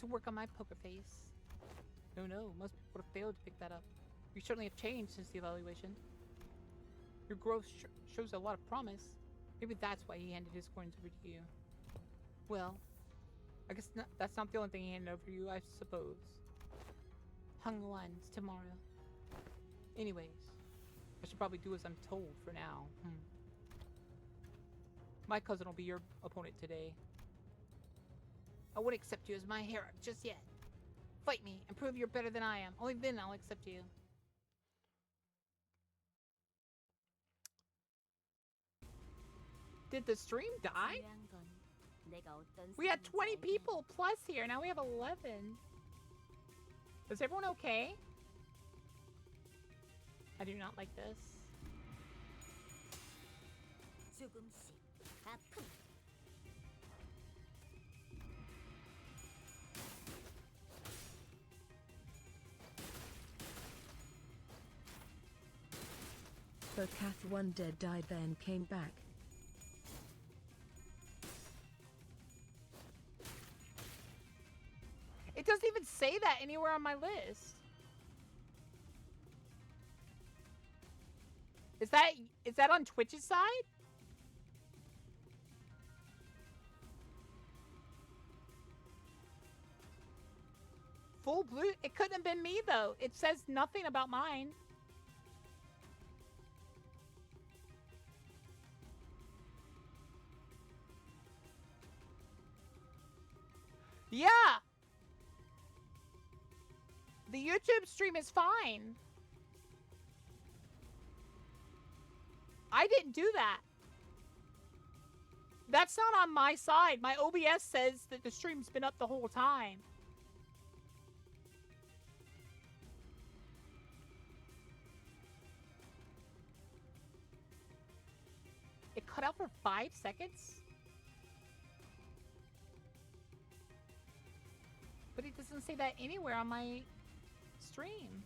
to work on my poker face. No, most people would have failed to pick that up. You certainly have changed since the evaluation. Your growth shows a lot of promise. Maybe that's why he handed his coins over to you. Well, I guess that's not the only thing he handed over to you, I suppose. Hung Luan's tomorrow. Anyways, I should probably do as I'm told for now. My cousin will be your opponent today. I wouldn't accept you as my hero just yet. Fight me and prove you're better than I am. Only then I'll accept you. Did the stream die? 중요한 건 내가 어떤 We had 사람인지 20 알게 people plus here. Now we have 11. Is everyone okay? I do not like this. 조금씩 아픔. But Kath one dead died then came back. It doesn't even say that anywhere on my list. Is that on Twitch's side? Full blue? It couldn't have been me though. It says nothing about mine. Yeah. The YouTube stream is fine. I didn't do that. That's not on my side. My OBS says that the stream's been up the whole time. It cut out for 5 seconds? But it doesn't say that anywhere on my stream.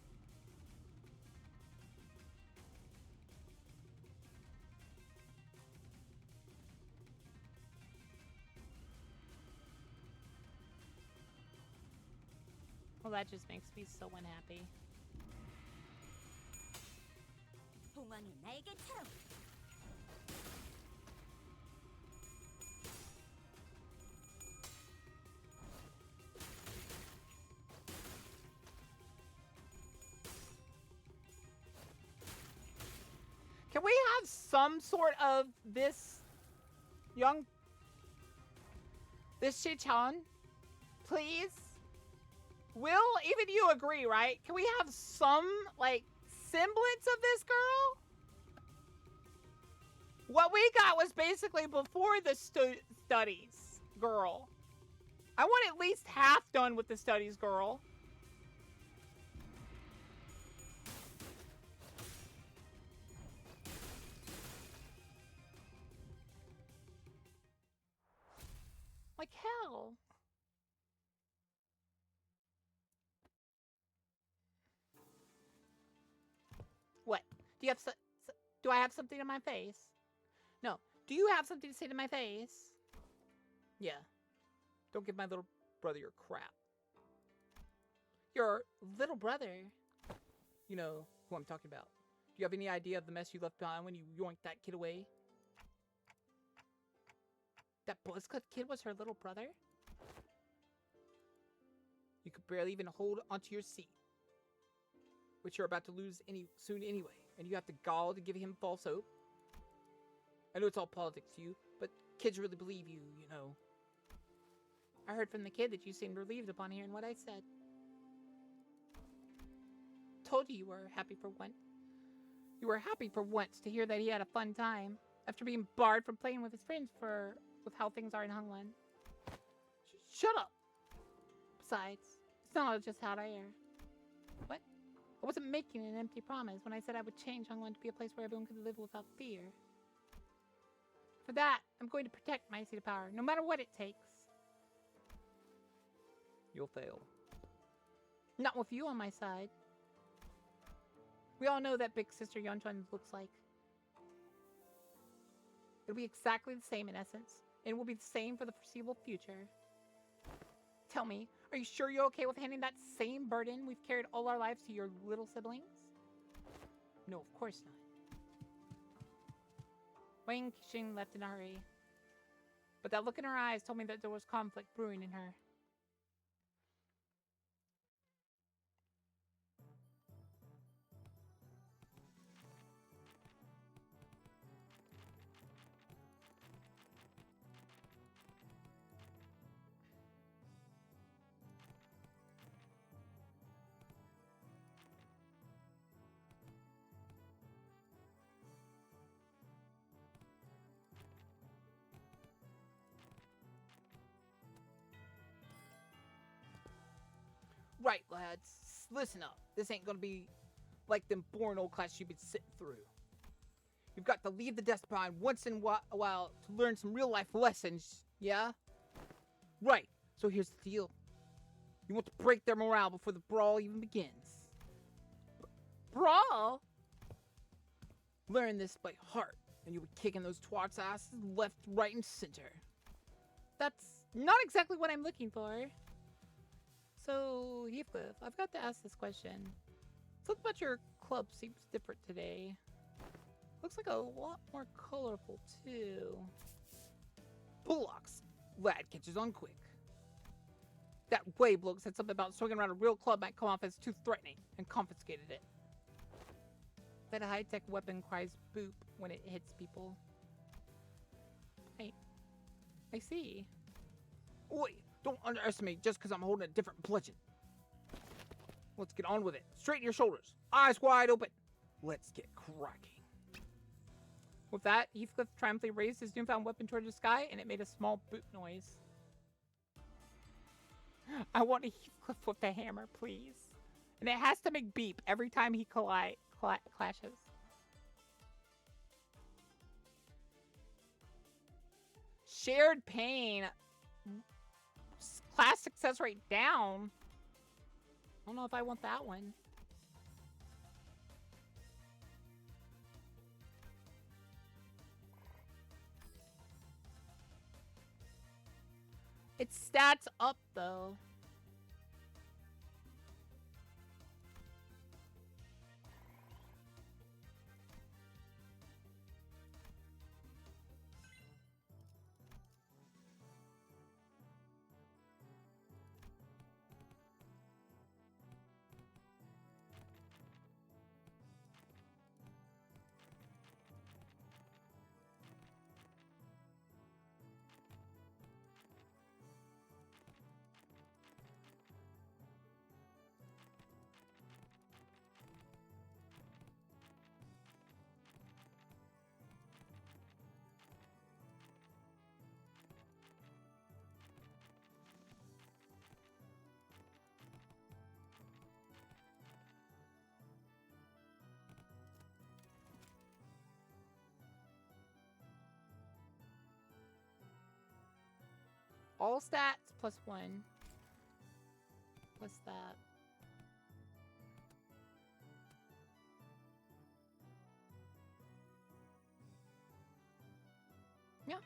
Well, that just makes me so unhappy. 봉황이 날개처럼. Can we have some sort of this Shichan, please? Will, even you agree, right? Can we have some, like, semblance of this girl? What we got was basically before the studies girl. I want at least half done with the studies girl. Like hell. What? Do you have do I have something in my face? No. Do you have something to say to my face? Yeah. Don't give my little brother your crap. Your little brother? You know who I'm talking about. Do you have any idea of the mess you left behind when you yoinked that kid away? That buzzcut kid was her little brother? You could barely even hold onto your seat, which you're about to lose soon anyway, and you have the gall to give him false hope. I know it's all politics to you, but kids really believe you, you know. I heard from the kid that you seemed relieved upon hearing what I said. Told you were happy for once. You were happy for once to hear that he had a fun time after being barred from playing with his friends with how things are in Honglan. Shut up! Besides, it's not all just hot air. What? I wasn't making an empty promise when I said I would change Honglan to be a place where everyone could live without fear. For that, I'm going to protect my seat of power, no matter what it takes. You'll fail. Not with you on my side. We all know that Big Sister Yeonchun looks like. It'll be exactly the same in essence, and it will be the same for the foreseeable future. Tell me, are you sure you're okay with handing that same burden we've carried all our lives to your little siblings? No, of course not. Wang Qixing left in a hurry. But that look in her eyes told me that there was conflict brewing in her. Right, lads. Listen up. This ain't gonna be like them boring old classes you've been sitting through. You've got to leave the desk behind once in a while to learn some real-life lessons, yeah? Right. So here's the deal. You want to break their morale before the brawl even begins. Brawl? Learn this by heart, and you'll be kicking those twats' asses left, right, and center. That's not exactly what I'm looking for. So, Heathcliff, I've got to ask this question. Something about your club seems different today. Looks like a lot more colorful, too. Bullocks! Lad catches on quick. That way bloke said something about swinging around a real club might come off as too threatening, and confiscated it. That high-tech weapon cries boop when it hits people. I see. Oi! Don't underestimate just because I'm holding a different bludgeon. Let's get on with it. Straighten your shoulders. Eyes wide open. Let's get cracking. With that, Heathcliff triumphantly raised his newfound weapon toward the sky, and it made a small boop noise. I want a Heathcliff with the hammer, please. And it has to make beep every time he clashes. Shared pain. Class success rate down. I don't know if I want that one. Its stats up though. All stats plus 1. What's that? Yeah.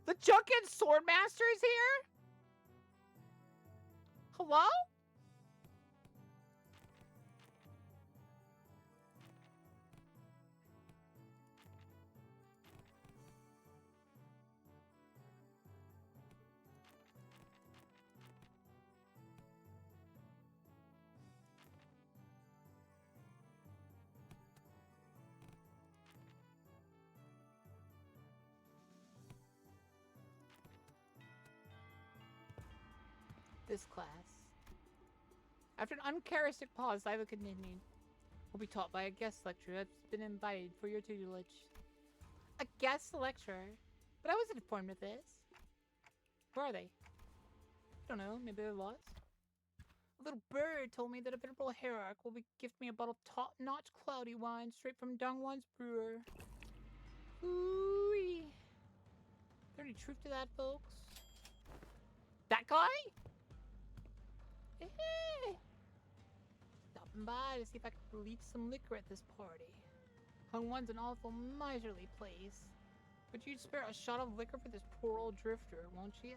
The Junkin Swordmaster is here? Hello? this class. After an uncharacteristic pause, Lila continued. Will be taught by a guest lecturer that's been invited for your tutelage. A guest lecturer? But I wasn't informed of this. Where are they? I don't know, maybe they're lost. A little bird told me that a venerable hierarch will gift me a bottle of top-notch cloudy wine straight from Dongwon's brewer. Ooh-wee. Is there any truth to that, folks? That guy? Eh. Stopping by to see if I could leech some liquor at this party. Hongwon's an awful miserly place. But you'd spare a shot of liquor for this poor old drifter, won't you?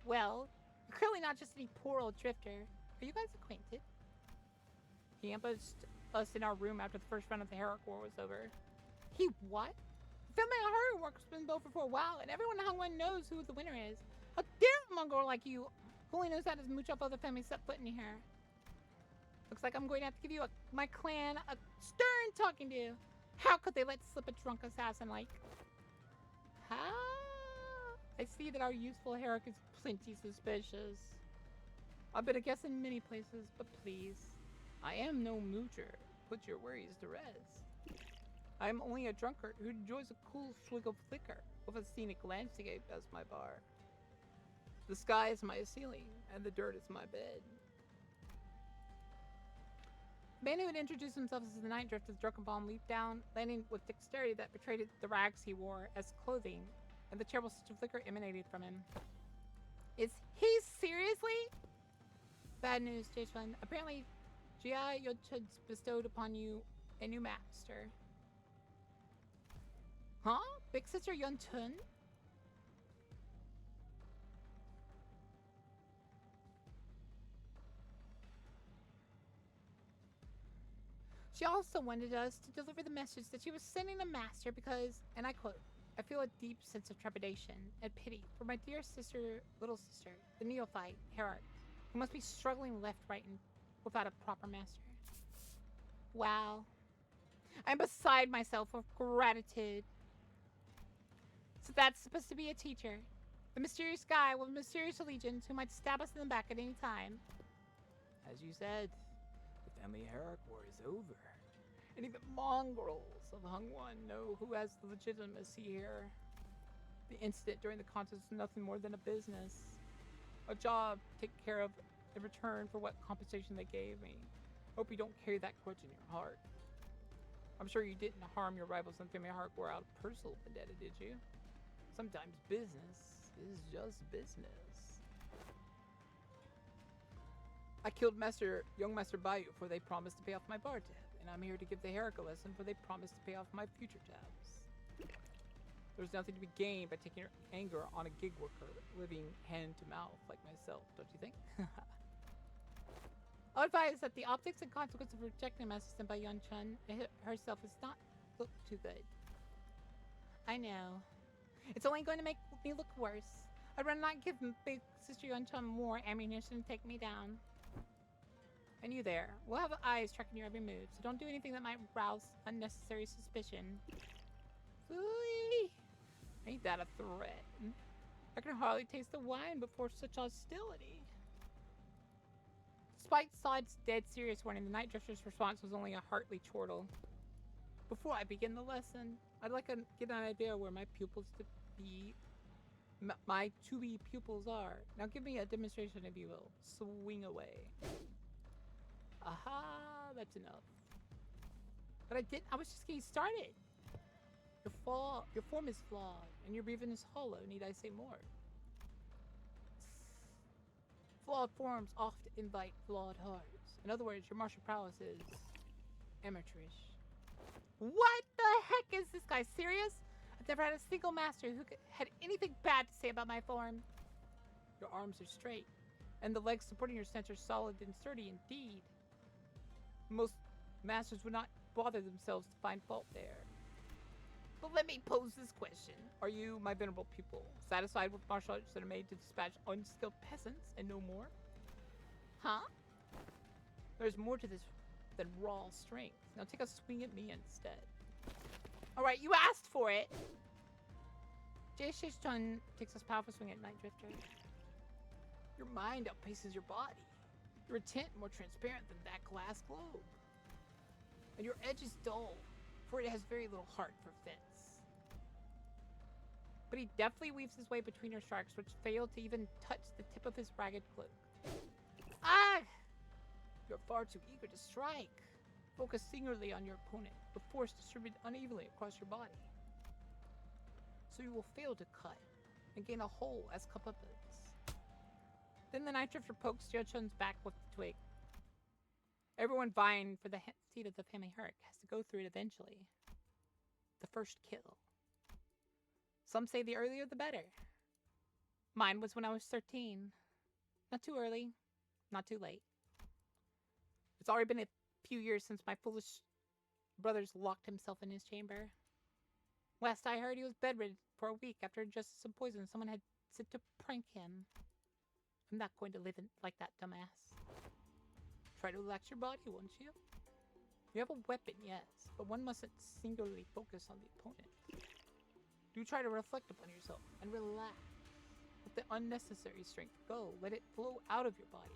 Well, you're clearly not just any poor old drifter. Are you guys acquainted? He ambushed us in our room after the first round of the Herrick War was over. He what? The filming of Herrick War has been over for a while, and everyone in Hongwon knows who the winner is. How dare a Mongol like you, who only knows how to mooch off other families, set foot in here. Looks like I'm going to have to give you my clan a stern talking to. How could they let slip a drunk assassin like? How? I see that our useful Herrick is plenty suspicious. I've been a guest in many places, but please, I am no moocher. Put your worries to rest. I am only a drunkard who enjoys a cool swig of liquor with a scenic landscape as my bar. The sky is my ceiling, and the dirt is my bed. The man who had introduced himself as the Night Drift as Drunken Bomb leaped down, landing with dexterity that betrayed the rags he wore as clothing, and the terrible stench of liquor emanated from him. Is he seriously? Bad news, Jason. Apparently, Jia Yochud's bestowed upon you a new master. Huh? Big Sister Yuntun? She also wanted us to deliver the message that she was sending the master because, and I quote, I feel a deep sense of trepidation and pity for my dear sister, little sister, the neophyte, Herrick, who must be struggling left, right, and without a proper master. Wow. I'm beside myself with gratitude. So that's supposed to be a teacher. The mysterious guy with mysterious allegiance who might stab us in the back at any time. As you said, the family Herrick War is over. And even mongrels of Hongwon know who has the legitimacy here. The incident during the contest is nothing more than a business. A job to take care of in return for what compensation they gave me. Hope you don't carry that grudge in your heart. I'm sure you didn't harm your rivals in family Herrick War out of personal vendetta, did you? Sometimes business is just business. I killed young Master Bayou for they promised to pay off my bar tab, and I'm here to give the Herrick a lesson for they promised to pay off my future tabs. There's nothing to be gained by taking your anger on a gig worker living hand to mouth like myself, don't you think? I'll advise that the optics and consequence of rejecting a message sent by Yun Chun herself is not look too good. I know. It's only going to make me look worse. I'd rather not give Big Sister Yun Chun more ammunition to take me down. And you there. We'll have eyes tracking your every move, so don't do anything that might rouse unnecessary suspicion. Ooh, ain't that a threat? I can hardly taste the wine before such hostility. Despite Sod's dead serious warning, the Night Drifter's response was only a heartly chortle. Before I begin the lesson, I'd like to get an idea where my pupils my to-be pupils are. Now give me a demonstration, if you will. Swing away. Aha, that's enough. But I was just getting started. Your form is flawed, and your breathing is hollow. Need I say more? Flawed forms often invite flawed hearts. In other words, your martial prowess is amateurish. What the heck is this guy serious? I've never had a single master who had anything bad to say about my form. Your arms are straight, and the legs supporting your stance are solid and sturdy indeed. Most masters would not bother themselves to find fault there. But let me pose this question. Are you, my venerable pupil, satisfied with martial arts that are made to dispatch unskilled peasants and no more? Huh? There's more to this than raw strength. Now take a swing at me instead. Alright, you asked for it. Jay-Shish-chun takes us powerful swing at Night Drifter. Your mind outpaces your body. Your tint more transparent than that glass globe. And your edge is dull, for it has very little heart for fence. But he deftly weaves his way between your sharks, which fail to even touch the tip of his ragged cloak. Ah! You're far too eager to strike. Focus singularly on your opponent, with force distributed unevenly across your body. So you will fail to cut, and gain a hole as comeuppance. Then the Night Drifter pokes Jio-chun's back with the twig. Everyone vying for the seat of the family hearth has to go through it eventually. The first kill. Some say the earlier the better. Mine was when I was 13. Not too early, not too late. It's already been a few years since my foolish brothers locked himself in his chamber. Last I heard, he was bedridden for a week after ingesting some poison someone had sent to prank him. I'm not going to live like that dumbass. Try to relax your body, won't you? You have a weapon, yes, but one mustn't singularly focus on the opponent. Do try to reflect upon yourself and relax. Let the unnecessary strength go. Let it flow out of your body.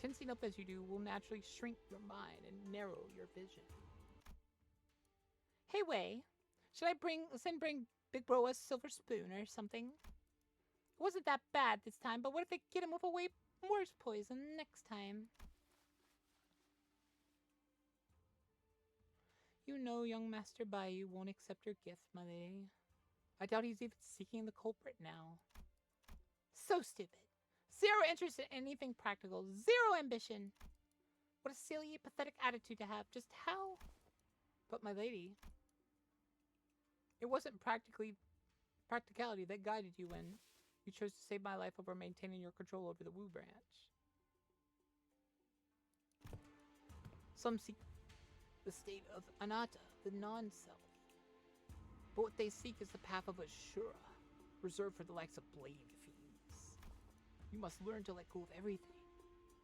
Tensing up as you do will naturally shrink your mind and narrow your vision. Hey, Wei, should I bring Big Bro a silver spoon or something? It wasn't that bad this time, but what if they get him with a way worse poison next time? You know young Master Baiyu won't accept your gift, my lady. I doubt he's even seeking the culprit now. So stupid. Zero interest in anything practical. Zero ambition. What a silly, pathetic attitude to have. Just how? But my lady, it wasn't practicality that guided you when you chose to save my life over maintaining your control over the Wu branch. Some seek the state of anatta, the non-self. But what they seek is the path of Ashura, reserved for the likes of blade fiends. You must learn to let go of everything,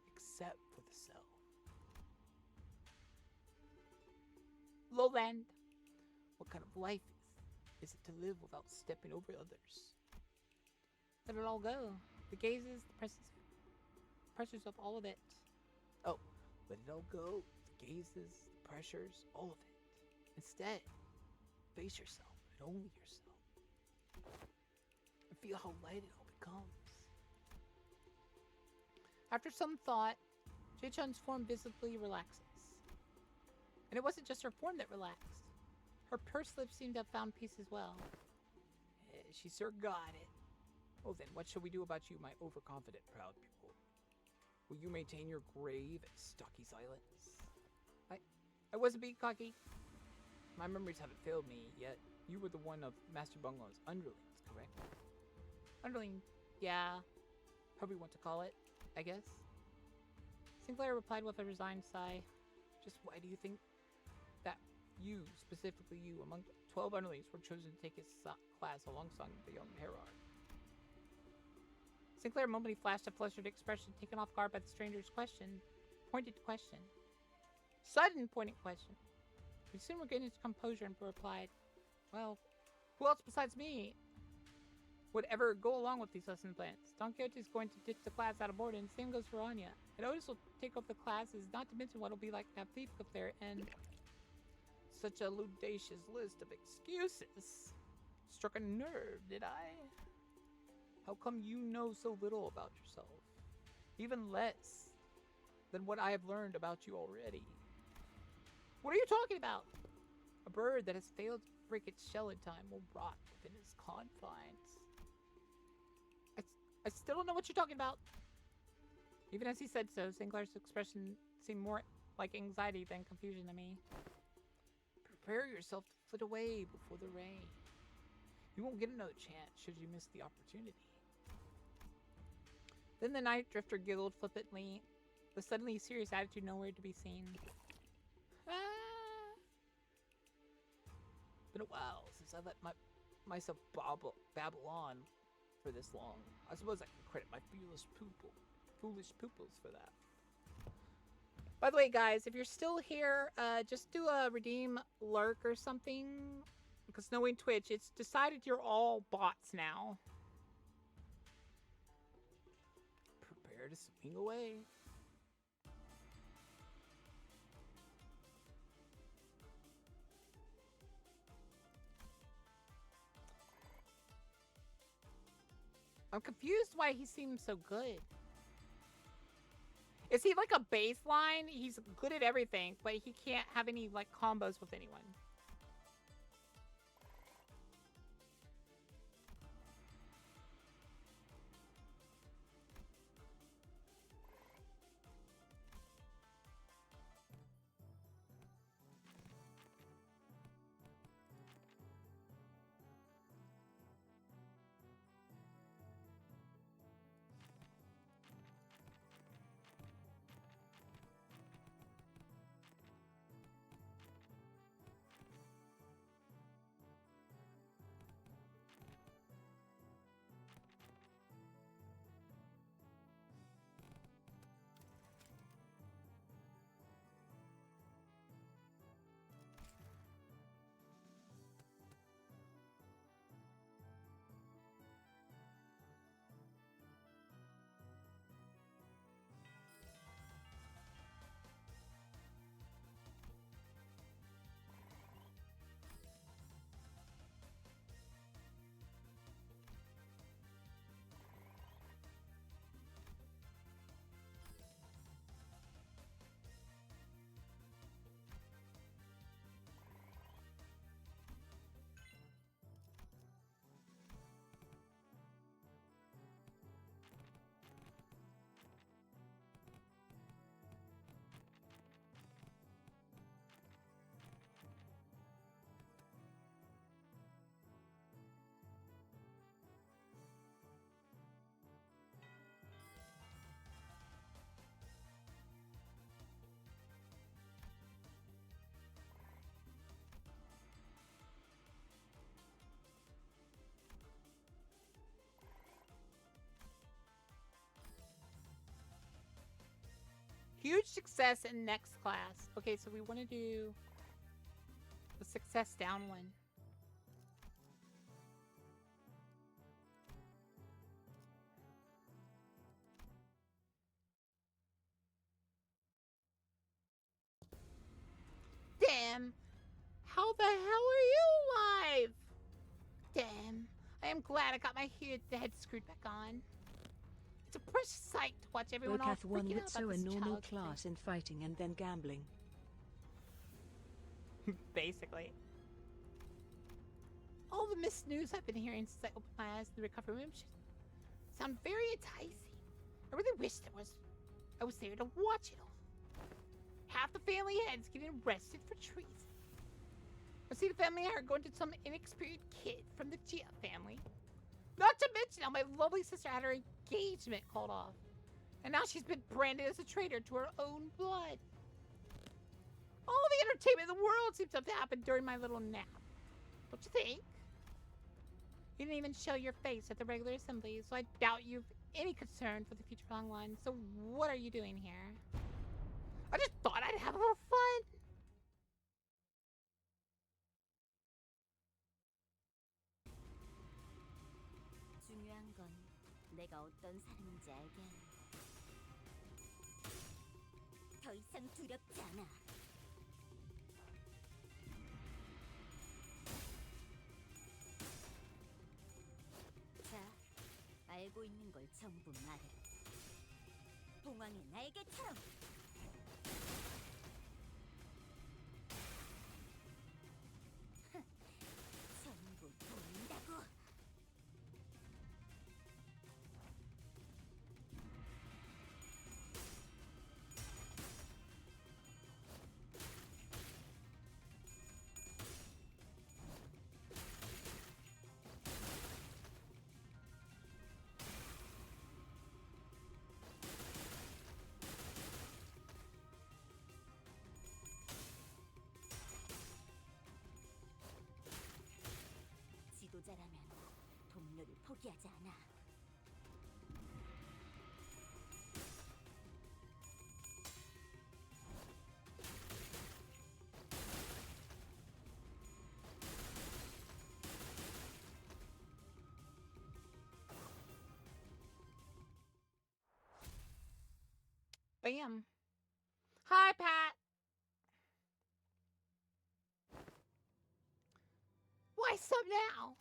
except for the self. Lowland, what kind of life is it to live without stepping over others? Let it all go. The gazes, the pressures of all of it. Oh, let it all go. The gazes, the pressures, all of it. Instead, face yourself and only yourself. And feel how light it all becomes. After some thought, Jay-chun's form visibly relaxes. And it wasn't just her form that relaxed. Her pursed lips seemed to have found peace as well. She sure got it. Oh, then what shall we do about you, my overconfident, proud pupil? Will you maintain your grave and stocky silence? I wasn't being cocky. My memories haven't failed me yet. You were the one of Master Bunglow's underlings, correct? Underling, yeah. However you want to call it, I guess. Sinclair replied with a resigned sigh. Just why do you think that you, specifically you, among 12 underlings, were chosen to take his class alongside the young Herard? Sinclair momentarily flashed a flustered expression, taken off guard by the stranger's pointed question. Sudden pointed question. He soon regained his composure and replied, well, who else besides me would ever go along with these lesson plans? Don Quixote's going to ditch the class out of board, and the same goes for Anya. And Otis will take over the classes, not to mention what it'll be like to have Thief up there, and such a ludacious list of excuses. Struck a nerve, did I? How come you know so little about yourself? Even less than what I have learned about you already. What are you talking about? A bird that has failed to break its shell in time will rot within its confines. I still don't know what you're talking about. Even as he said so, Sinclair's expression seemed more like anxiety than confusion to me. Prepare yourself to flit away before the rain. You won't get another chance should you miss the opportunity. Then the Night Drifter giggled flippantly, the suddenly serious attitude nowhere to be seen. Been a while since I let myself babble on for this long. I suppose I can credit my foolish pupils for that. By the way, guys, if you're still here, just do a redeem lurk or something. Because knowing Twitch, it's decided you're all bots now. Prepare to swing away. I'm confused why he seems so good. Is he like a baseline? He's good at everything, but he can't have any like combos with anyone. Huge success in next class. Okay, so we want to do the success down one. Damn. How the hell are you alive? Damn. I am glad I got my head screwed back on. It's a precious sight to watch everyone all Bokath won freaking out with so about a this normal child's class in fighting and then gambling. thing. Basically. All the missed news I've been hearing since I opened my eyes in the recovery room sound very enticing. I really wish I was there to watch it all. Half the family heads getting arrested for treason. I see the family are going to some inexperienced kid from the Gia family. Not to mention how my lovely sister had her engagement called off. And now she's been branded as a traitor to her own blood. All the entertainment in the world seems to have happened during my little nap. Don't you think? You didn't even show your face at the regular assembly, so I doubt you've any concern for the future long line. So what are you doing here? I just thought I'd have a little fun. 중요한 건 내가 어떤 사람인지 알게 하는 거. 더 이상 두렵지 않아. 자, 알고 있는 걸 전부 말해. 봉황의 날개처럼. 전부 보인다고. 지도자라면 동료를 포기하지 않아. Bam. Hi, Pat. Why so now?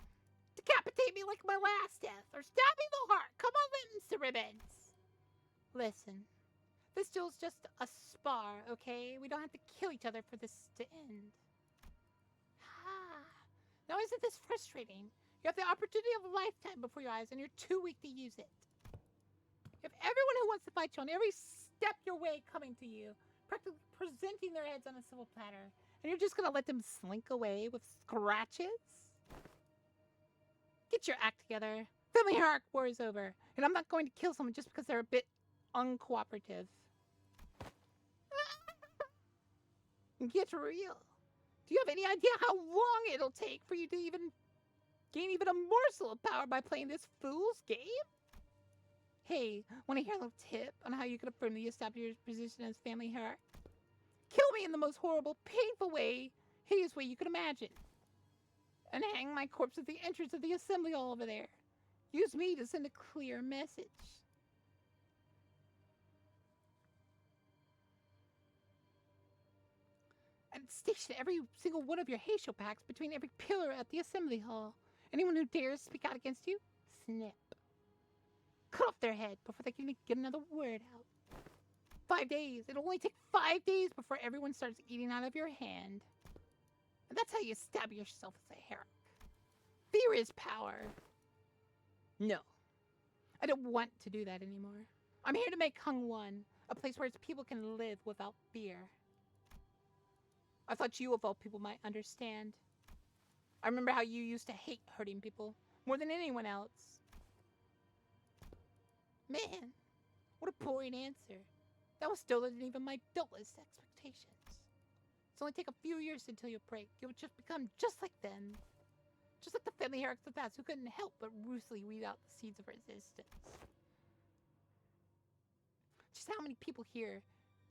Decapitate me like my last death, or stab me in the heart. Come on, limbs to ribbons. Listen, this duel's just a spar, okay? We don't have to kill each other for this to end. Now isn't this frustrating? You have the opportunity of a lifetime before your eyes, and you're too weak to use it. You have everyone who wants to fight you on every step your way coming to you, practically presenting their heads on a silver platter, and you're just gonna let them slink away with scratches? Get your act together. Family hierarchy war is over, and I'm not going to kill someone just because they're a bit uncooperative. Get real. Do you have any idea how long it'll take for you to even gain even a morsel of power by playing this fool's game? Hey, want to hear a little tip on how you can firmly establish your position as family hierarch? Kill me in the most horrible, painful way, hideous way you could imagine. And hang my corpse at the entrance of the assembly hall over there. Use me to send a clear message. And station every single one of your Heisho packs between every pillar at the assembly hall. Anyone who dares speak out against you, snip. Cut off their head before they can even get another word out. 5 days. It'll only take 5 days before everyone starts eating out of your hand. And that's how you stab yourself as a hierarch. Fear is power. No. I don't want to do that anymore. I'm here to make Hung One a place where its people can live without fear. I thought you, of all people, might understand. I remember how you used to hate hurting people more than anyone else. Man, what a boring answer. That was still than even my dullest expectations. It's only take a few years until you break. You'll just become just like them. Just like the family hierarchs of the past who couldn't help but ruthlessly weed out the seeds of resistance. Just how many people here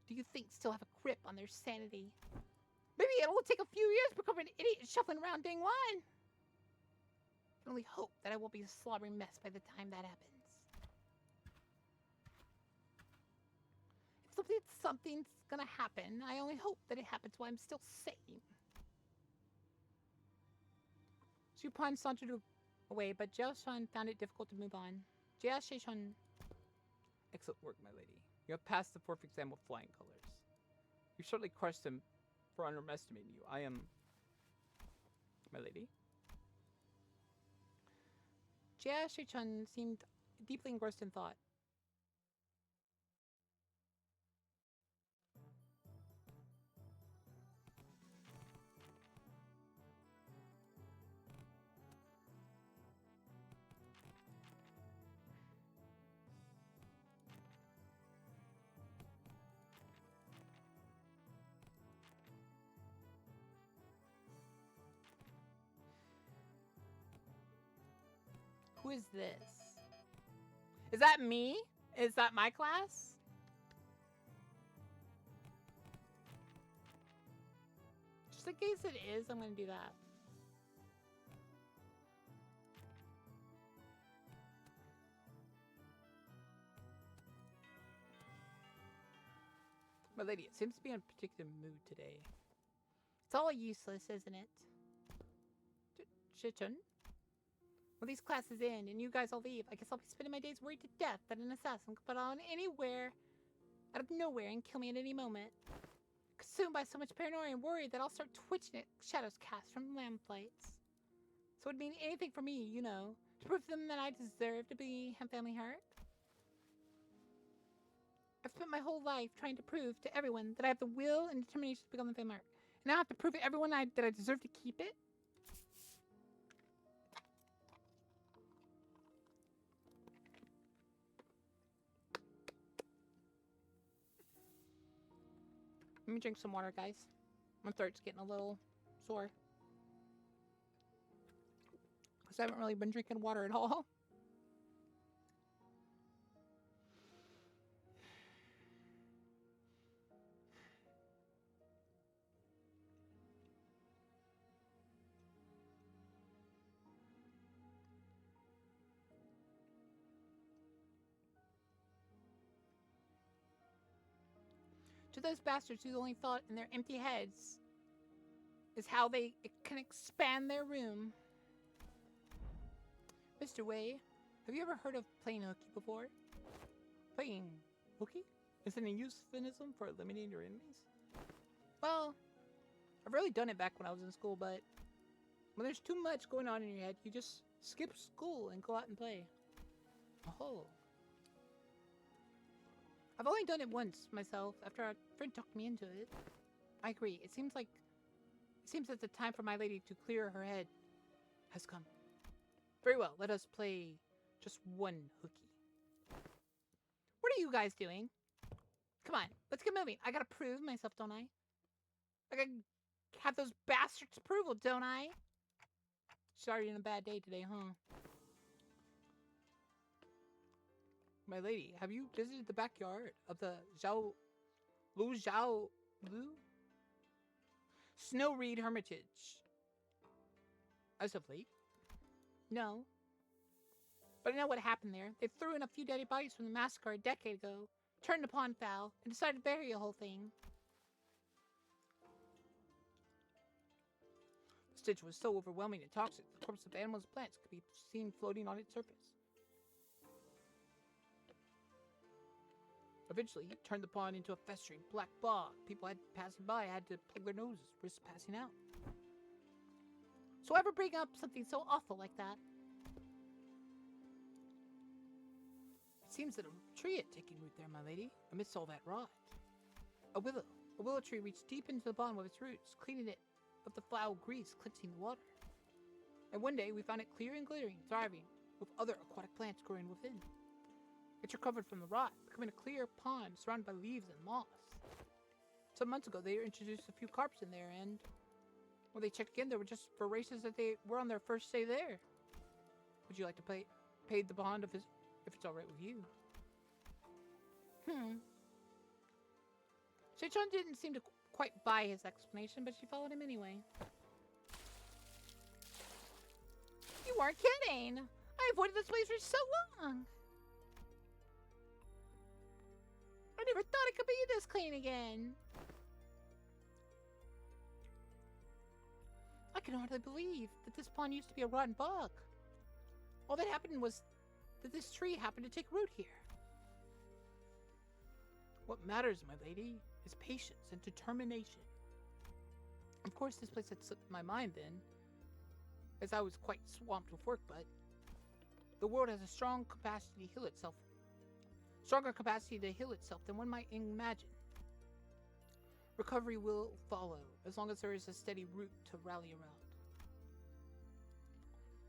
do you think still have a grip on their sanity? Maybe it'll take a few years to become an idiot shuffling around Dang One. I can only hope that I won't be a slobbering mess by the time that happens. If something's gonna happen, I only hope that it happens while I'm still sane. Chupan sauntered away, but Jiaoshan found it difficult to move on. Jia Sheishun. Excellent work, my lady. You have passed the fourth exam with flying colors. You certainly crushed him for underestimating you. I am... My lady? Jia Shechun seemed deeply engrossed in thought. Who is this? Is that me? Is that my class? Just in case it is, I'm gonna do that. My lady, it seems to be in a particular mood today. It's all useless, isn't it? Shichun? When these classes end and you guys all leave, I guess I'll be spending my days worried to death that an assassin could put on anywhere, out of nowhere, and kill me at any moment. Consumed by so much paranoia and worry that I'll start twitching at shadows cast from lamplights. So it would mean anything for me, you know, to prove to them that I deserve to be a family hierarch. I've spent my whole life trying to prove to everyone that I have the will and determination to become the family hierarch. And now I have to prove to everyone that I deserve to keep it? Let me drink some water, guys. My throat's getting a little sore. Because I haven't really been drinking water at all. To those bastards who only thought in their empty heads is how they can expand their room. Mr. Wei, have you ever heard of playing hooky before? Playing hooky? Is it a euphemism for eliminating your enemies? Well, I've really done it back when I was in school, but when there's too much going on in your head, you just skip school and go out and play. Oh. I've only done it once myself after a friend talked me into it. I agree. It seems that the time for my lady to clear her head has come. Very well, let us play just one hooky. What are you guys doing? Come on, let's get moving. I gotta prove myself, don't I? I gotta have those bastards' approval, don't I? Sorry, in a bad day today, huh? My lady, have you visited the backyard of the Lu Snow Reed Hermitage as of late? No. But I know what happened there. They threw in a few dead bodies from the massacre a decade ago, turned the pond foul, and decided to bury the whole thing. The stench was so overwhelming and toxic, the corpses of animals and plants could be seen floating on its surface. Eventually, it turned the pond into a festering black bog. People passing by had to plug their noses, risk passing out. So ever bring up something so awful like that? It seems that a tree had taken root there, my lady, amidst all that rot. A willow tree reached deep into the pond with its roots, cleaning it of the foul grease, cleansing the water. And one day we found it clear and glittering, thriving, with other aquatic plants growing within. It's recovered from the rot, becoming a clear pond surrounded by leaves and moss. Some months ago, they introduced a few carps in there, and when they checked again, they were just for races that they were on their first day there. Would you like to pay the bond if it's all right with you? Seichon didn't seem to quite buy his explanation, but she followed him anyway. You weren't kidding! I avoided this place for so long! I never thought it could be this clean again. I can hardly believe that this pond used to be a rotten bog. All that happened was that this tree happened to take root here. What matters, my lady, is patience and determination. Of course, this place had slipped my mind then, as I was quite swamped with work, but the world has a strong capacity to heal itself. Stronger capacity to heal itself than one might imagine. Recovery will follow, as long as there is a steady root to rally around.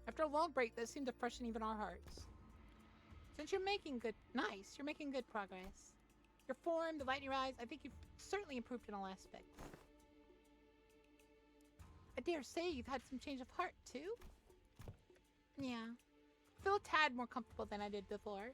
After a long break, that seemed to freshen even our hearts. Since you're making good progress. Your form, the light in your eyes, I think you've certainly improved in all aspects. I dare say you've had some change of heart, too? Yeah. I feel a tad more comfortable than I did before.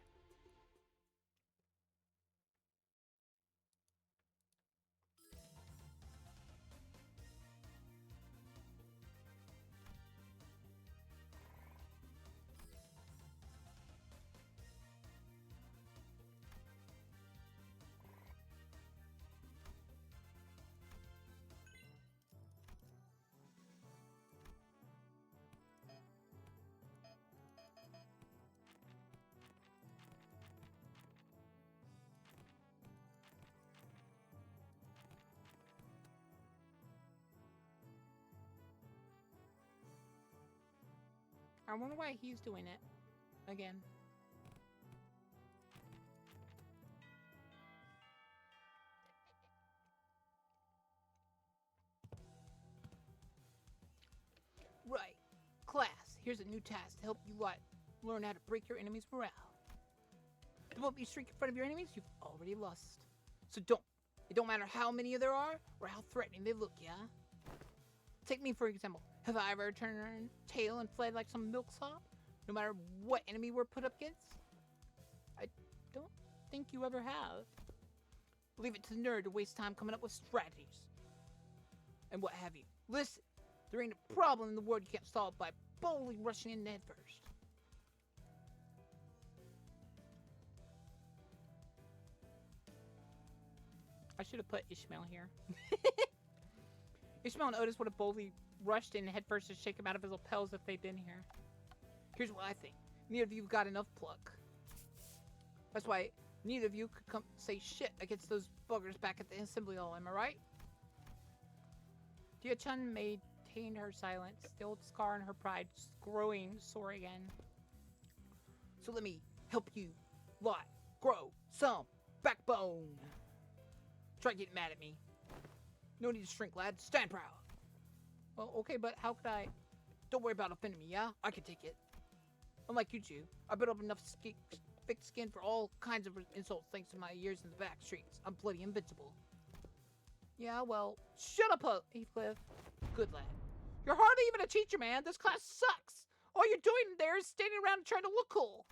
I wonder why he's doing it again. Right. Class, here's a new task to help you learn how to break your enemy's morale. The moment you shrink in front of your enemies, you've already lost. So it don't matter how many there are or how threatening they look, yeah? Take me for example. Have I ever turned tail and fled like some milksop? No matter what enemy we're put up against? I don't think you ever have. Leave it to the nerd to waste time coming up with strategies. And what have you. Listen, there ain't a problem in the world you can't solve by boldly rushing in head first. I should have put Ishmael here. Ishmael and Otis would have boldly rushed in headfirst to shake him out of his lapels if they'd been here. Here's what I think. Neither of you have got enough pluck. That's why neither of you could come say shit against those buggers back at the assembly hall, am I right? Dia-chan maintained her silence, the old scar in her pride growing sore again. So let me help you lot grow some backbone. Try getting mad at me. No need to shrink, lad. Stand proud. Well, okay, but how could I? Don't worry about offending me, yeah? I can take it. Unlike you two, I built up enough thick skin for all kinds of insults thanks to my years in the back streets. I'm bloody invincible. Yeah, well, shut up, Heathcliff. Good lad. You're hardly even a teacher, man. This class sucks. All you're doing there is standing around and trying to look cool.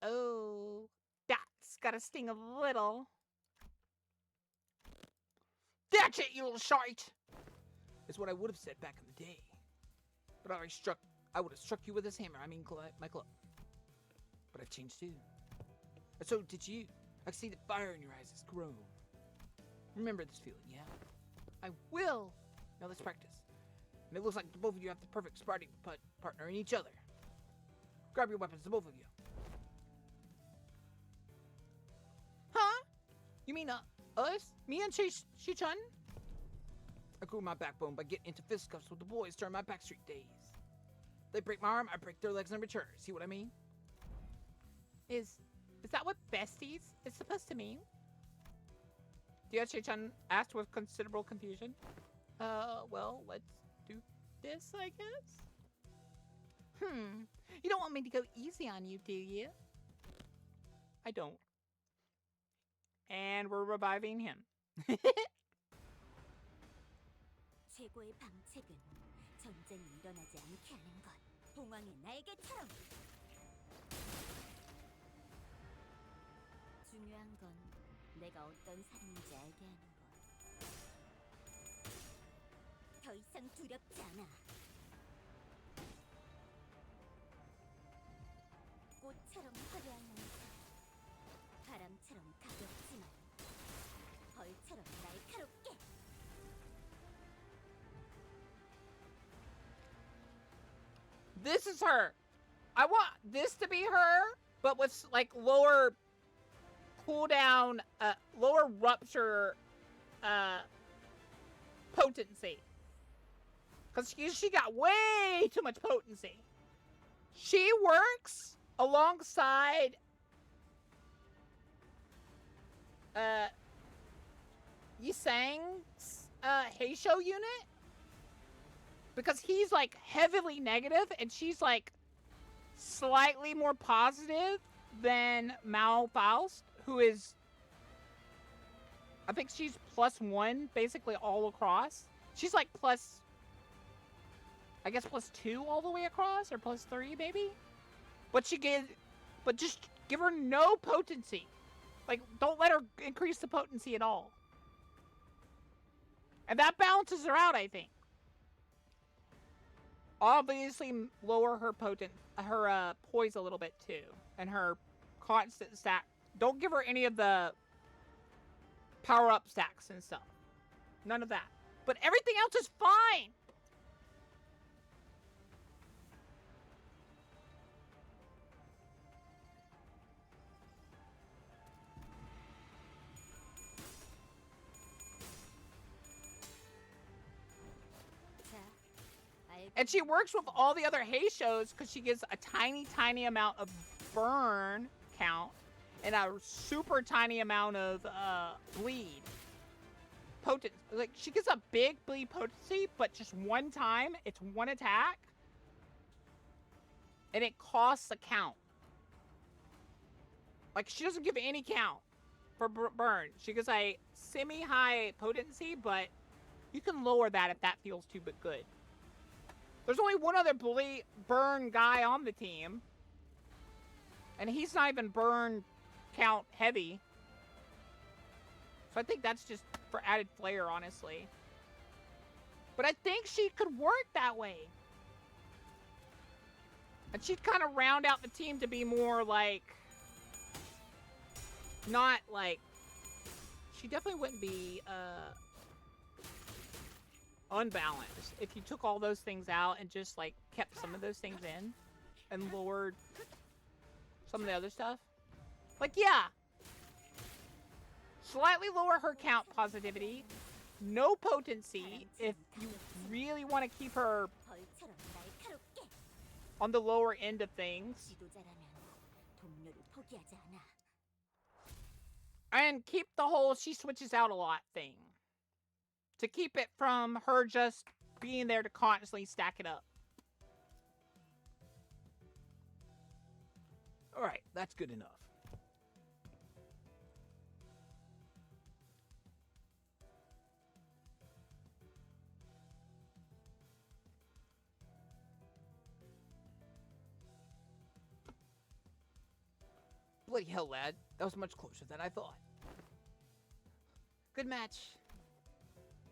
Oh, that's gotta sting a little. That's it, you little shite! Is what I would have said back in the day. But I would have struck you with this hammer. I mean, my club. But I've changed too. And so did you. I see the fire in your eyes has grown. Remember this feeling, yeah? I will. Now let's practice. And it looks like the both of you have the perfect sparring partner in each other. Grab your weapons, the both of you. Huh? You mean, us? Me and Shi-chan? I grew my backbone by getting into fisticuffs with the boys during my backstreet days. They break my arm, I break their legs in return. See what I mean? Is that what besties is supposed to mean? Shi-chan asked with considerable confusion. Well, let's do this, I guess? You don't want me to go easy on you, do you? I don't. And we're reviving him. 최고의 방책은 전쟁이 일어나지 않게 하는 것. 봉황의 날개처럼. 중요한 건 내가 어떤 사람인지 알게 하는 것. 더 이상 두렵지 않아. 꽃처럼 화려한 남자. 바람처럼 가볍지만 벌처럼 날카롭게. This is her. I want this to be her, but with like lower cooldown, lower rupture, potency. Cause she got way too much potency. She works alongside Yisang's Heisho unit. Because he's like heavily negative and she's like slightly more positive than Mao Faust, who is, I think she's +1 basically all across. She's like plus, I guess +2 all the way across, or +3 maybe. But just give her no potency. Like, don't let her increase the potency at all. And that balances her out, I think. Obviously lower her poise a little bit too, and her constant stack. Don't give her any of the power-up stacks and stuff. None of that. But everything else is fine. And she works with all the other Heishos because she gives a tiny, tiny amount of burn count and a super tiny amount of bleed. Potent. Like, she gets a big bleed potency, but just one time. It's one attack. And it costs a count. Like, she doesn't give any count for burn. She gives a semi-high potency, but you can lower that if that feels too good. There's only one other burn guy on the team. And he's not even burn count heavy. So I think that's just for added flair, honestly. But I think she could work that way. And she'd kind of round out the team to be more like... not like she definitely wouldn't be unbalanced if you took all those things out and just like kept some of those things in and lowered some of the other stuff. Like, yeah, slightly lower her count positivity, no potency if you really want to keep her 벌처럼 날카롭게. on the lower end of things, 지도자라면 동료를 포기하지 않아. and keep the whole she switches out a lot thing to keep it from her just being there to constantly stack it up. Alright, that's good enough. Bloody hell, lad. That was much closer than I thought. Good match.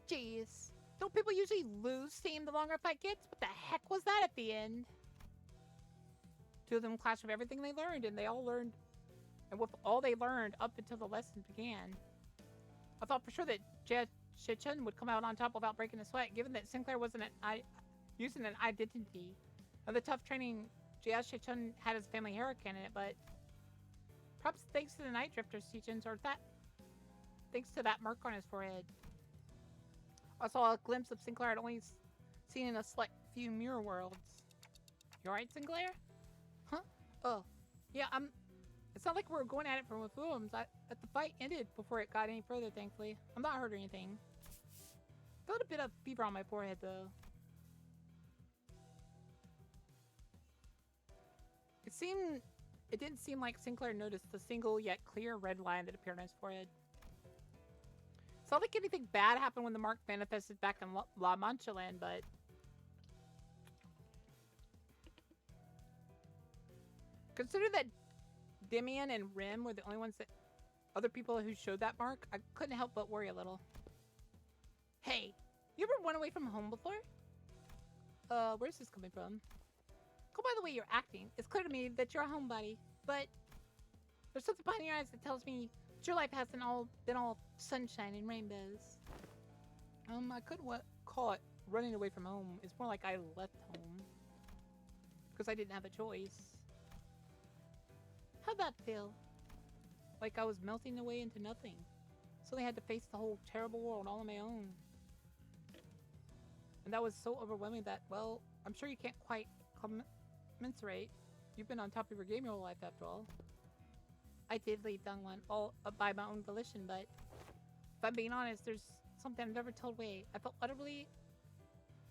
Jeez. Don't people usually lose steam the longer a fight gets? What the heck was that at the end? Two of them clashed with everything they learned, and they all learned, and with all they learned up until the lesson began. I thought for sure that Jia Shichun would come out on top without breaking a sweat, given that Sinclair wasn't using an identity. And the tough training Jia Shichun had his family hurricane in it, but perhaps thanks to the Night Drifter's teachings, or that thanks to that mark on his forehead. I saw a glimpse of Sinclair I'd only seen in a select few mirror worlds. You alright, Sinclair? Huh? Oh. Yeah, it's not like we're going at it from with wounds. The fight ended before it got any further, thankfully. I'm not hurt or anything. Felt a bit of fever on my forehead, though. It didn't seem like Sinclair noticed the single yet clear red line that appeared on his forehead. It's not like anything bad happened when the mark manifested back in La Mancha land, but consider that Demian and Rim were the only ones that other people who showed that mark. I couldn't help but worry a little. Hey, you ever run away from home before? Where's this coming from? Go by the way you're acting. It's clear to me that you're a homebody, but there's something behind your eyes that tells me that your life hasn't been all sunshine and rainbows. I couldn't call it running away from home. It's more like I left home because I didn't have a choice. How'd that feel? Like I was melting away into nothing. So I had to face the whole terrible world all on my own. And that was so overwhelming that, well, I'm sure you can't quite commensurate. You've been on top of your game your whole life after all. I did leave Dongwon all by my own volition, but if I'm being honest, there's something I've never told Wei. I felt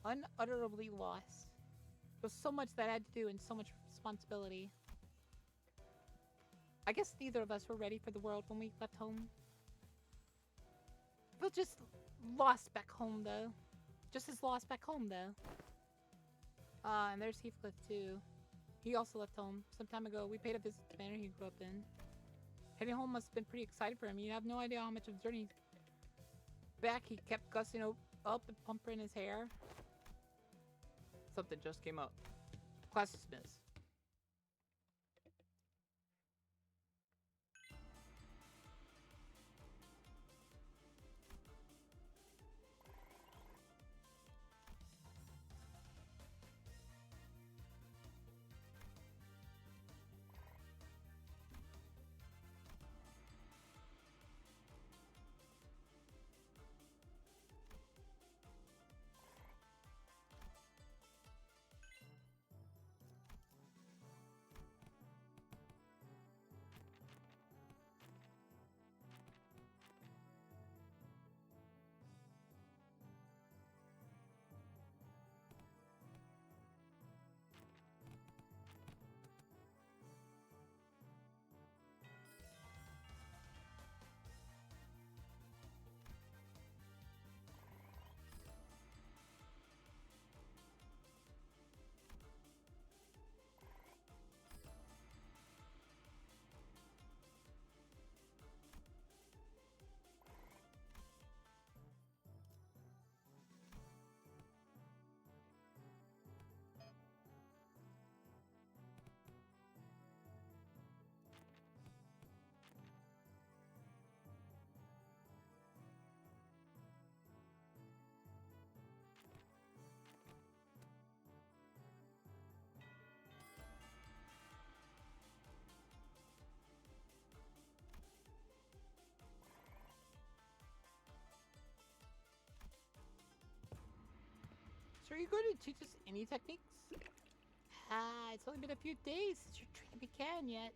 unutterably lost. There was so much that I had to do and so much responsibility. I guess neither of us were ready for the world when we left home. I felt just lost back home, though. Just as lost back home, though. And there's Heathcliff, too. He also left home some time ago. We paid a visit to the manor he grew up in. Heading home must have been pretty exciting for him. You have no idea how much of a journey back he kept gussing up and pumping his hair. Something just came up. Class dismissed. Sure you're going to teach us any techniques? It's only been a few days since your training began yet.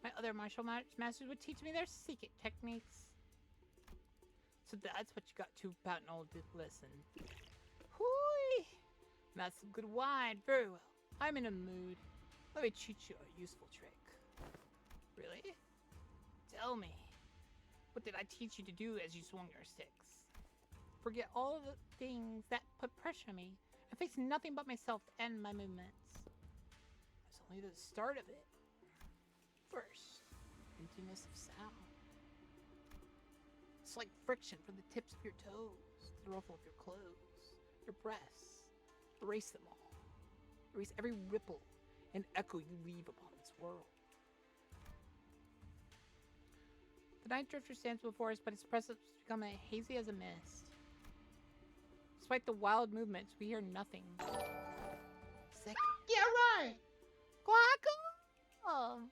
My other martial masters would teach me their secret techniques. So that's what you got to about an old listen. Hooey! That's some good wine. Very well. I'm in a mood. Let me teach you a useful trick. Really? Tell me. What did I teach you to do as you swung your sticks? Forget all the things that put pressure on me and face nothing but myself and my movements. That's only the start of it. First, emptiness of sound. It's like friction from the tips of your toes to the ruffle of your clothes, your breasts. Erase them all. Erase every ripple and echo you leave upon this world. The night drifter stands before us, but its presence has become as hazy as a mist. Despite the wild movements, we hear nothing. Second. Yeah, right. Quackle!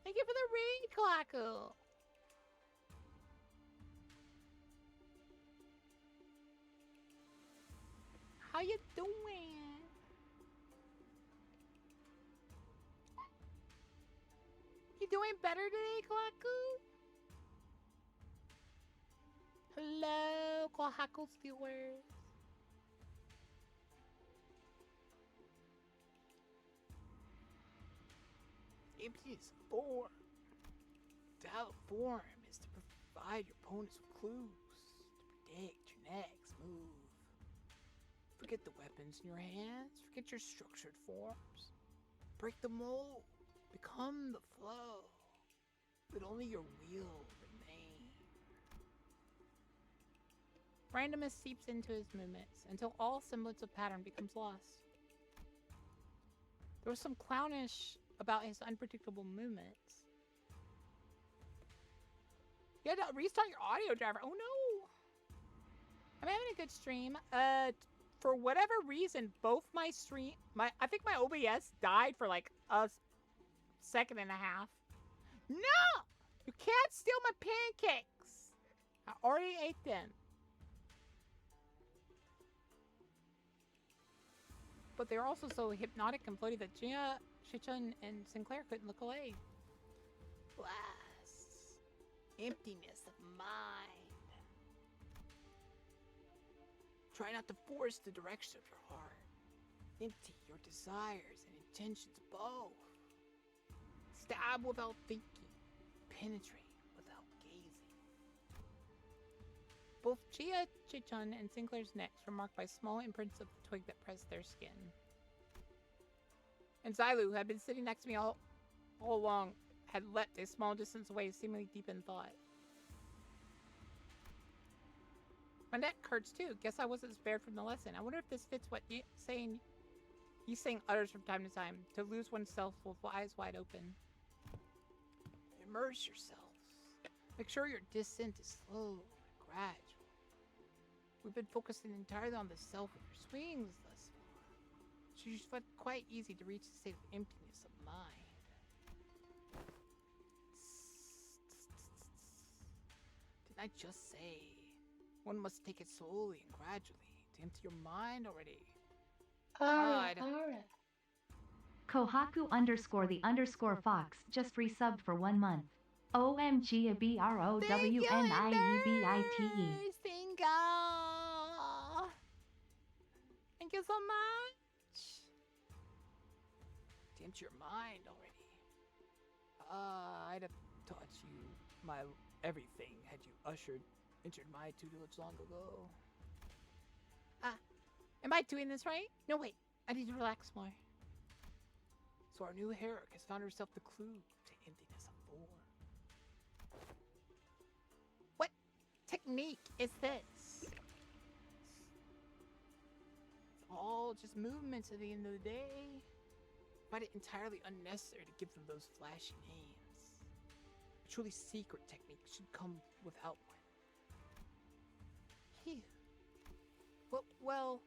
Thank you for the raid, Quackle. How you doing? You doing better today, Quackle? Hello, Quackle viewers. Emptiness of form. To have a form is to provide your opponents with clues to predict your next move. Forget the weapons in your hands. Forget your structured forms. Break the mold. Become the flow. But only your will remain. Randomness seeps into his movements until all semblance of pattern becomes lost. There was some clownish about his unpredictable movements. You had to restart your audio driver. Oh no! I'm having a good stream. For whatever reason, both my I think my OBS died for like a second and a half. No! You can't steal my pancakes! I already ate them. But they're also so hypnotic and floaty that Gia, Shichun, and Sinclair couldn't look away. Blasts. Emptiness of mind. Try not to force the direction of your heart. Empty your desires and intentions both. Stab without thinking. Penetrate without gazing. Both Gia, Chichun, and Sinclair's necks were marked by small imprints of the twig that pressed their skin. And Zylu, who had been sitting next to me all along, had leapt a small distance away, seemingly deep in thought. My neck hurts too. Guess I wasn't spared from the lesson. I wonder if this fits what he's saying utters from time to time, to lose oneself with eyes wide open. Immerse yourselves. Make sure your descent is slow and gradual. We've been focusing entirely on the self of your swings thus far, so you should find it quite easy to reach the state of emptiness of mind. Didn't I just say one must take it slowly and gradually to empty your mind already? Alright. Kohaku _ the _ fox just resubbed for 1 month. OMG a BROWNIEBITE. Thank you so much. To empty your mind already. I'd have taught you my everything had you entered my tutelage long ago. Am I doing this right? No, wait. I need to relax more. So our new Herrick has found herself the clue to emptiness of form. What technique is this? It's all just movements at the end of the day. I find it entirely unnecessary to give them those flashy names. A truly secret technique should come without one. Phew. Well,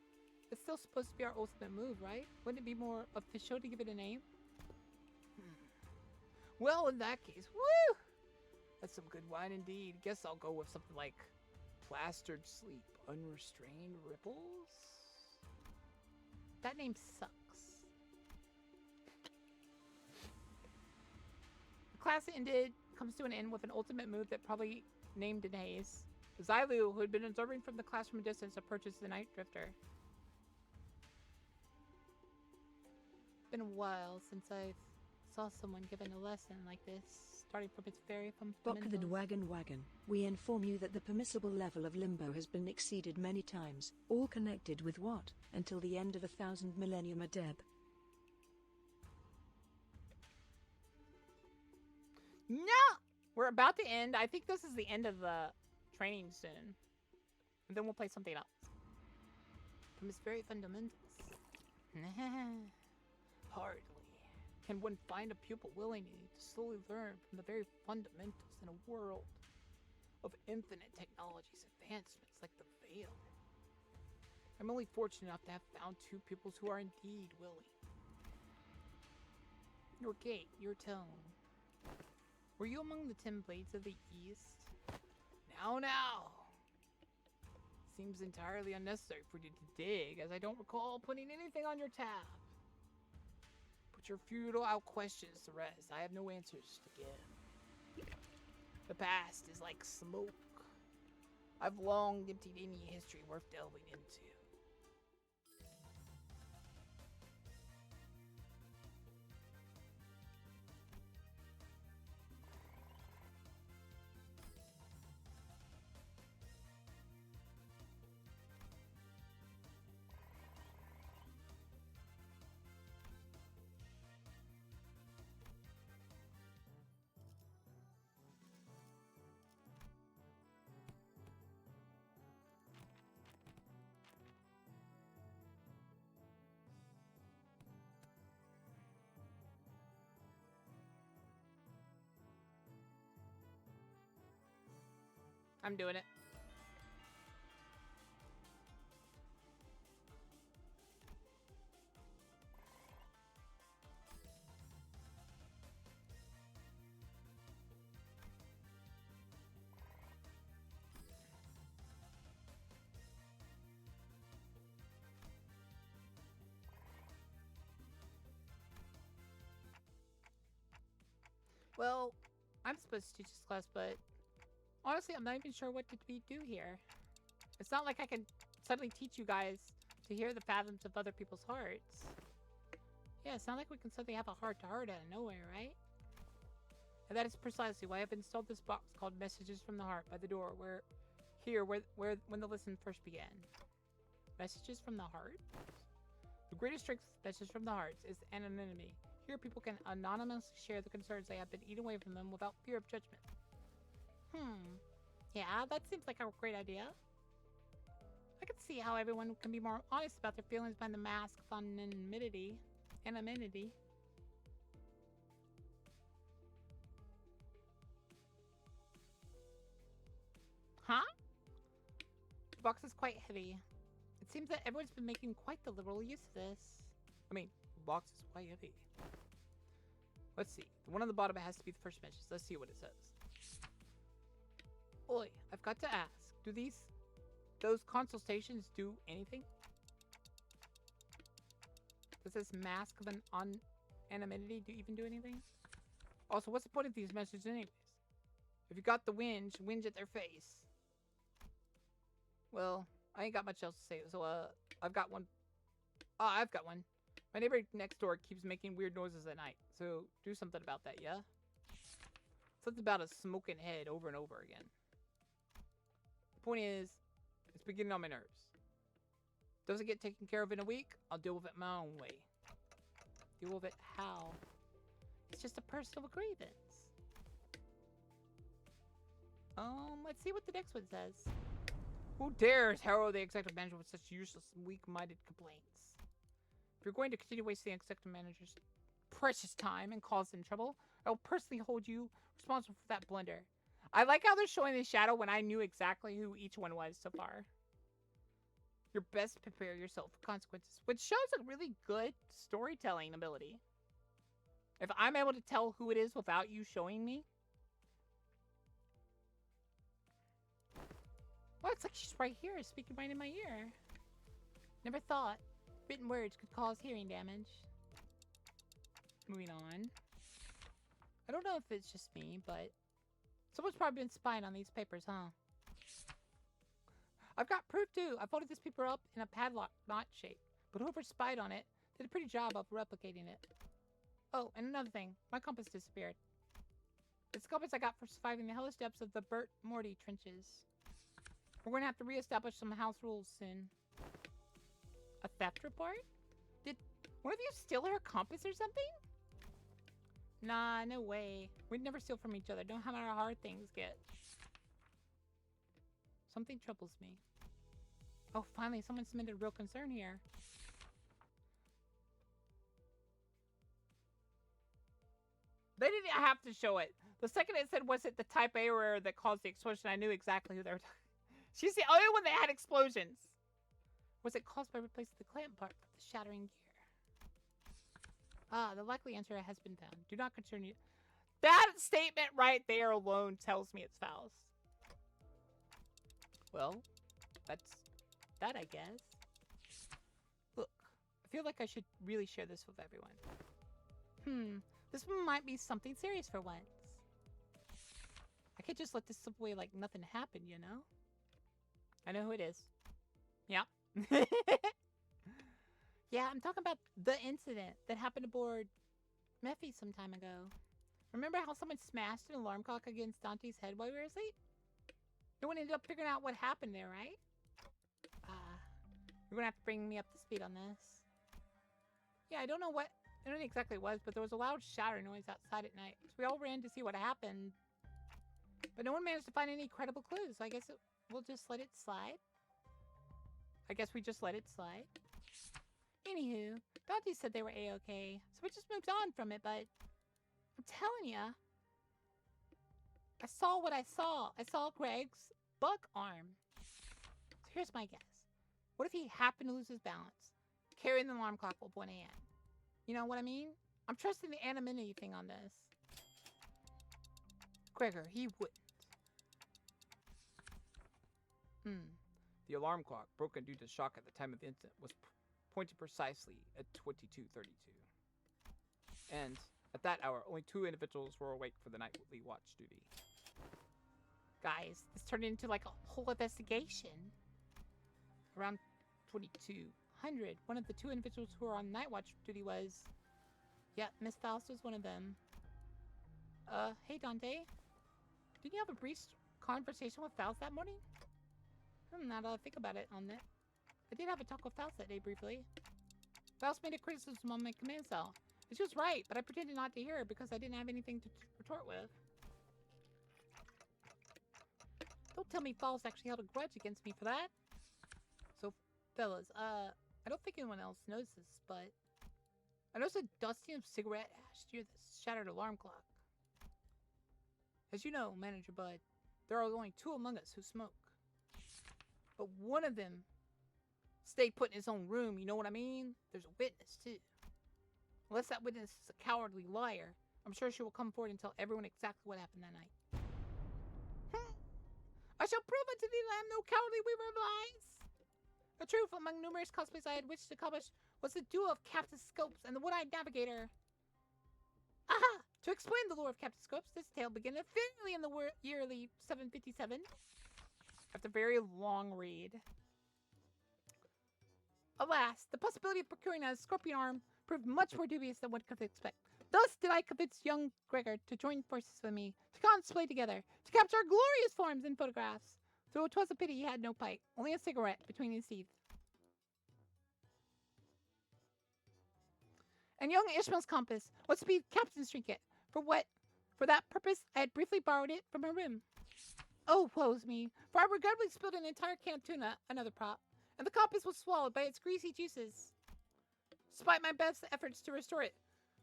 it's still supposed to be our ultimate move, right? Wouldn't it be more official to give it a name? Well, in that case, woo! That's some good wine indeed. Guess I'll go with something like Plastered Sleep Unrestrained ripples? That name sucks. The class comes to an end with an ultimate move that probably named in haze. Zylu, who had been observing from the class from a distance, approaches the Night Drifter. It's been a while since I've saw someone given a lesson like this, starting from its very Baka the fundamentals. wagon. We inform you that the permissible level of limbo has been exceeded many times, all connected with what? Until the end of 1,000 millennium Adeb. No! We're about to end. I think this is the end of the training soon. And then we'll play something else. From its very fundamentals. Hardly can one find a pupil willing to slowly learn from the very fundamentals in a world of infinite technologies advancements like the Veil. I'm only fortunate enough to have found two pupils who are indeed willing. Your gait, your tone. Were you among the 10 blades of the East? Now! Seems entirely unnecessary for you to dig, as I don't recall putting anything on your tab. Put your futile questions to rest. I have no answers to give. The past is like smoke. I've long emptied any history worth delving into. I'm doing it. Well, I'm supposed to teach this class, but honestly, I'm not even sure what we do here. It's not like I can suddenly teach you guys to hear the fathoms of other people's hearts. Yeah, it's not like we can suddenly have a heart-to-heart out of nowhere, right? And that is precisely why I've installed this box called Messages from the Heart by the door, where when the lesson first began. Messages from the Heart? The greatest strength of Messages from the Heart is anonymity. Here, people can anonymously share the concerns they have been eaten away from them without fear of judgment. Yeah, that seems like a great idea. I can see how everyone can be more honest about their feelings behind the mask of anonymity. Huh? The box is quite heavy. It seems that everyone's been making quite the liberal use of this. I mean, the box is quite heavy. Let's see. The one on the bottom has to be the first message. Let's see what it says. Oi, I've got to ask, do those consultations do anything? Does this mask of anonymity even do anything? Also, what's the point of these messages anyways? If you got the whinge at their face. Well, I ain't got much else to say, so, I've got one. I've got one. My neighbor next door keeps making weird noises at night, so do something about that, yeah? Something about a smoking head over and over again. The point is, it's beginning on my nerves. Doesn't get taken care of in a week, I'll deal with it my own way. Deal with it how? It's just a personal grievance. Let's see what the next one says. Who dares harrow the executive manager with such useless and weak-minded complaints? If you're going to continue wasting the executive manager's precious time and cause them trouble, I will personally hold you responsible for that blunder. I like how they're showing the shadow when I knew exactly who each one was so far. You're best to prepare yourself for consequences, which shows a really good storytelling ability. If I'm able to tell who it is without you showing me. Oh, it's like she's right here, speaking right in my ear. Never thought written words could cause hearing damage. Moving on. I don't know if it's just me, but someone's probably been spying on these papers, huh? I've got proof too. I folded this paper up in a padlock knot shape, but whoever spied on it did a pretty job of replicating it. Oh, and another thing, my compass disappeared. It's the compass I got for surviving the hellish depths of the Burt Morty trenches. We're gonna have to reestablish some house rules soon. A theft report? Did one of you steal her compass or something? Nah, no way. We'd never steal from each other, no matter how hard things get. Something troubles me. Oh, finally, someone submitted real concern here. They didn't have to show it. The second it said, was it the type A error that caused the explosion, I knew exactly who they were talking. She's the only one that had explosions. Was it caused by replacing the clamp part of the shattering gear? Ah, the likely answer has been found. Do not concern you. That statement right there alone tells me it's Faust. Well, that's that, I guess. Look, I feel like I should really share this with everyone. This one might be something serious for once. I can't just let this slip away like nothing happened, you know? I know who it is. Yeah. Yeah, I'm talking about the incident that happened aboard Mephi some time ago. Remember how someone smashed an alarm clock against Dante's head while we were asleep? No one ended up figuring out what happened there, right? You're gonna have to bring me up to speed on this. Yeah, I don't know exactly what it was, but there was a loud shattering noise outside at night. So we all ran to see what happened. But no one managed to find any credible clues, so I guess we'll just let it slide. I guess we just let it slide. Anywho, Dante said they were A-okay, so we just moved on from it, but I'm telling ya, I saw what I saw. I saw Greg's buck arm. So here's my guess. What if he happened to lose his balance, carrying the alarm clock with one hand? You know what I mean? I'm trusting the anonymity thing on this. Gregor, he wouldn't. The alarm clock, broken due to shock at the time of the incident, was pointed precisely at 22:32. And at that hour, only 2 individuals were awake for the nightly watch duty. Guys, this turned into like a whole investigation. Around 2200, one of the 2 individuals who were on night watch duty was... Yeah, Miss Faust was one of them. Hey Dante. Didn't you have a brief conversation with Faust that morning? Now that I think about it on that. I did have a talk with Faust that day briefly. Faust made a criticism on my command cell. And she was right, but I pretended not to hear her because I didn't have anything to retort with. Don't tell me Faust actually held a grudge against me for that. So, fellas, I don't think anyone else knows this, but I noticed a dusting of cigarette ash near the shattered alarm clock. As you know, Manager Bud, there are only 2 among us who smoke. But one of them stayed put in his own room, you know what I mean? There's a witness, too. Unless that witness is a cowardly liar, I'm sure she will come forward and tell everyone exactly what happened that night. I shall prove unto thee that I am no cowardly weaver of lies. The truth, among numerous cosplays I had wished to accomplish, was the duel of Captain Scopes and the One-Eyed Navigator. Aha! To explain the lore of Captain Scopes, this tale began officially in the yearly 757. After a very long read. Alas, the possibility of procuring a scorpion arm proved much more dubious than one could expect. Thus did I convince young Gregor to join forces with me, to cosplay together, to capture our glorious forms in photographs. Though it was a pity he had no pipe, only a cigarette between his teeth. And young Ishmael's compass was to be Captain's trinket. For that purpose, I had briefly borrowed it from her room. Oh, woe's me, for I regrettably spilled an entire can of tuna, another prop, and the compass was swallowed by its greasy juices. Despite my best efforts to restore it,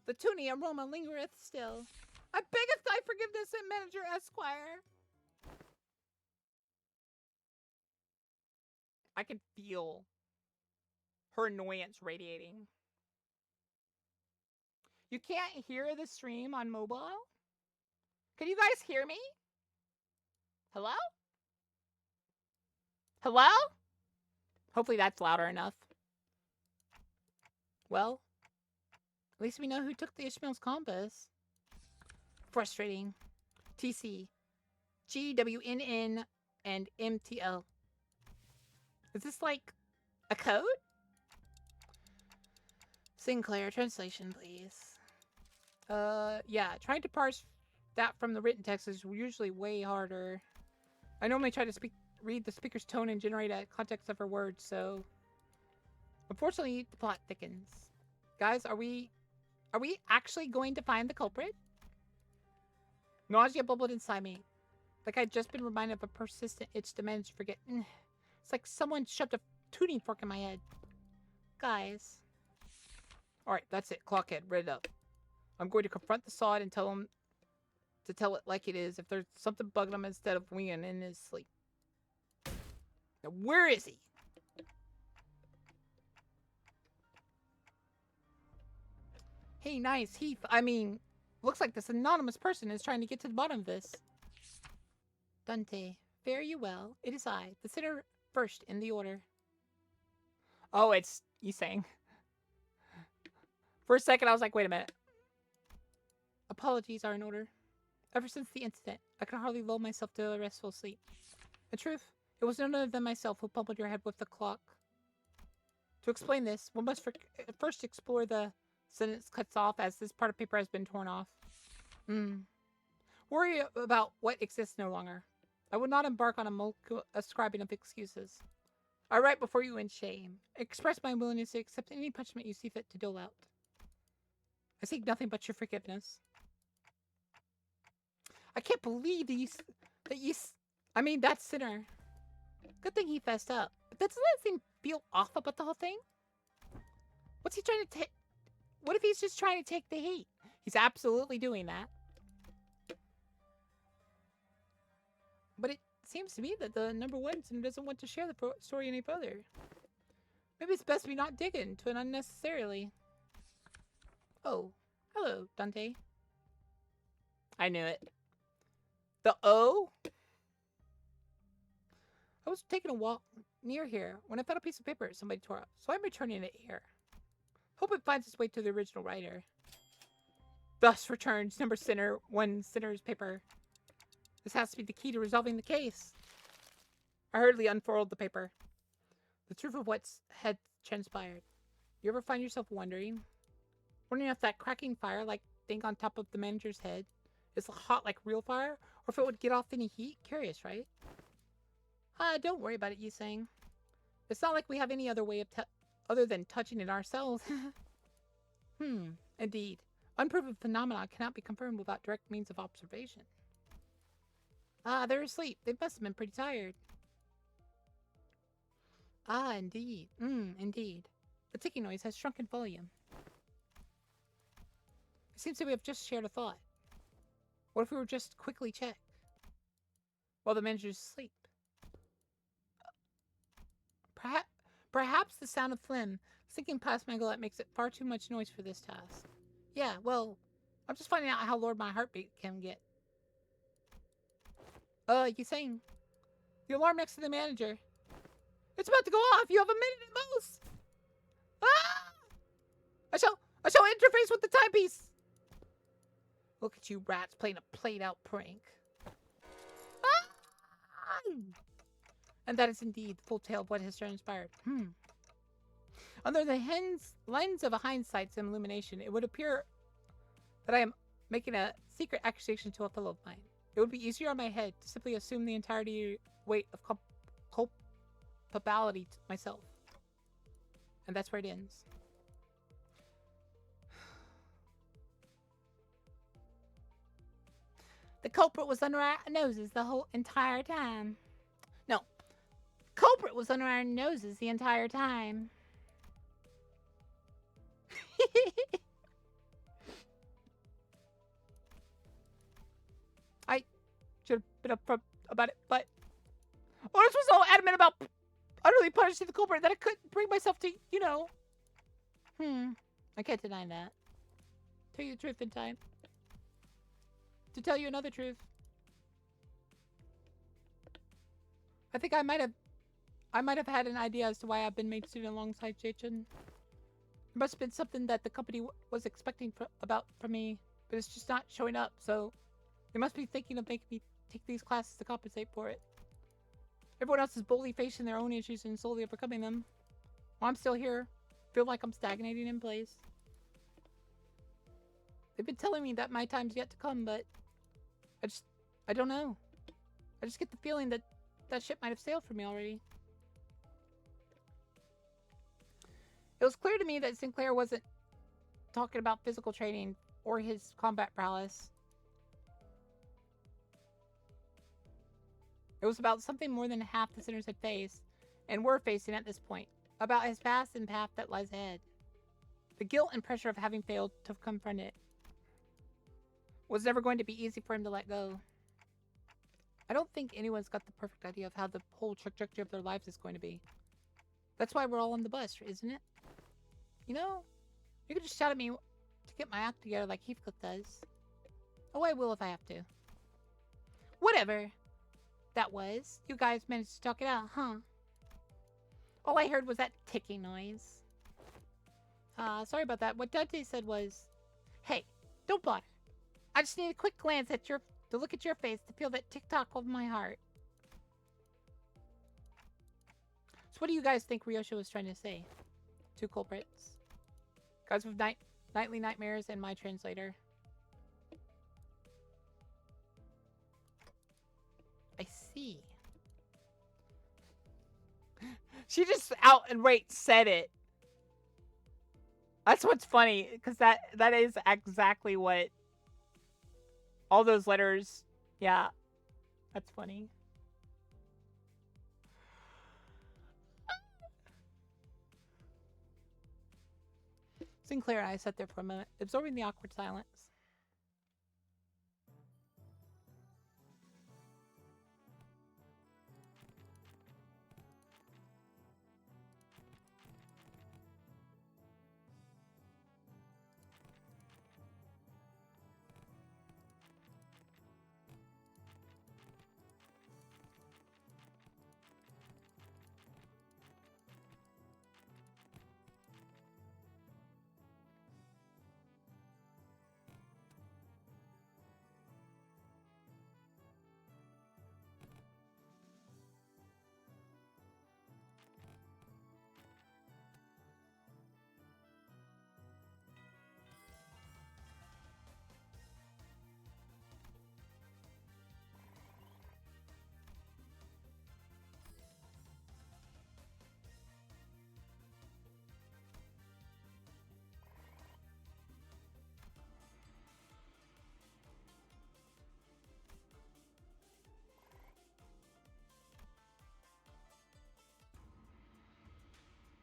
the tunny aroma lingereth still. I beggeth thy forgiveness, Manager Esquire. I can feel her annoyance radiating. You can't hear the stream on mobile? Can you guys hear me? Hello? Hello? Hopefully that's louder enough. Well, at least we know who took the Ishmael's compass. Frustrating. TC. GWNN and MTL. Is this like a code? Sinclair, translation, please. Yeah, trying to parse that from the written text is usually way harder. I normally try to read the speaker's tone and generate a context of her words, so... Unfortunately, the plot thickens. Guys, are we actually going to find the culprit? Nausea bubbled inside me. Like I'd just been reminded of a persistent itch to manage to forget. It's like someone shoved a tuning fork in my head. Guys. Alright, that's it. Clockhead, read it up. I'm going to confront the sod and tell him to tell it like it is if there's something bugging him instead of winging in his sleep. Now, where is he? Hey, nice. Looks like this anonymous person is trying to get to the bottom of this. Dante, fare you well. It is I, the sitter first in the order. Oh, it's Yisang. For a second, I was like, wait a minute. Apologies are in order. Ever since the incident, I can hardly lull myself to a restful sleep. In truth, it was none other than myself who pummeled your head with the clock. To explain this, one must first explore the sentence cuts off as this part of paper has been torn off. Worry about what exists no longer. I will not embark on a ascribing of excuses. I write before you in shame. Express my willingness to accept any punishment you see fit to dole out. I seek nothing but your forgiveness. I can't believe that sinner. Good thing he fessed up. But doesn't that seem feel off about the whole thing? What's he trying to take? What if he's just trying to take the heat? He's absolutely doing that. But it seems to me that the number one sinner doesn't want to share the story any further. Maybe it's best we not dig into it unnecessarily. Oh, hello, Dante. I knew it. The O? I was taking a walk near here when I found a piece of paper somebody tore up, so I'm returning it here. Hope it finds its way to the original writer. Thus returns number one sinner's paper. This has to be the key to resolving the case. I hurriedly unfurled the paper. The truth of what's had transpired. You ever find yourself wondering if that cracking fire like thing on top of the manager's head is hot like real fire, or if it would get off any heat? Curious, right? Don't worry about it, Yisang. It's not like we have any other way of other than touching it ourselves. Indeed. Unproven phenomena cannot be confirmed without direct means of observation. They're asleep. They must have been pretty tired. Indeed. Indeed. The ticking noise has shrunk in volume. It seems that we have just shared a thought. What if we were just quickly check? While the manager's asleep? Perhaps the sound of phlegm sinking past my gullet makes it far too much noise for this task. Yeah, well, I'm just finding out how loud my heartbeat can get. You saying? The alarm next to the manager. It's about to go off. You have a minute at most. I shall interface with the timepiece. Look at you rats playing a played-out prank. And that is indeed the full tale of what has transpired. Under the lens of a hindsight's illumination, it would appear that I am making a secret accusation to a fellow of mine. It would be easier on my head to simply assume the entirety weight of culpability myself. And that's where it ends. The culprit was under our noses the whole entire time. No. Culprit was under our noses the entire time. I should have been upfront about it, but Otis was so adamant about utterly punishing the culprit that I couldn't bring myself to, I can't deny that. Tell you the truth in time. To tell you another truth. I think I might have I might have had an idea as to why I've been made student alongside Jason. It must have been something that the company was expecting from me, but it's just not showing up, so they must be thinking of making me take these classes to compensate for it. Everyone else is boldly facing their own issues and slowly overcoming them. While I'm still here, feel like I'm stagnating in place. They've been telling me that my time's yet to come, but I don't know. I just get the feeling that that ship might have sailed for me already. It was clear to me that Sinclair wasn't talking about physical training or his combat prowess. It was about something more than half the sinners had faced, and were facing at this point. About his past and path that lies ahead. The guilt and pressure of having failed to confront it was never going to be easy for him to let go. I don't think anyone's got the perfect idea of how the whole trajectory of their lives is going to be. That's why we're all on the bus, isn't it? You know, you could just shout at me to get my act together like Heathcliff does. Oh, I will if I have to. Whatever that was, you guys managed to talk it out, huh? All I heard was that ticking noise. Sorry about that. What Dante said was, hey, don't bother. I just need a quick glance at to look at your face to feel that tick-tock of my heart. So what do you guys think Ryosha was trying to say? Two culprits. Guys with nightly nightmares and my translator. I see. She just outright said it. That's what's funny, because that is exactly what all those letters. Yeah, that's funny. Sinclair and I sat there for a moment, absorbing the awkward silence.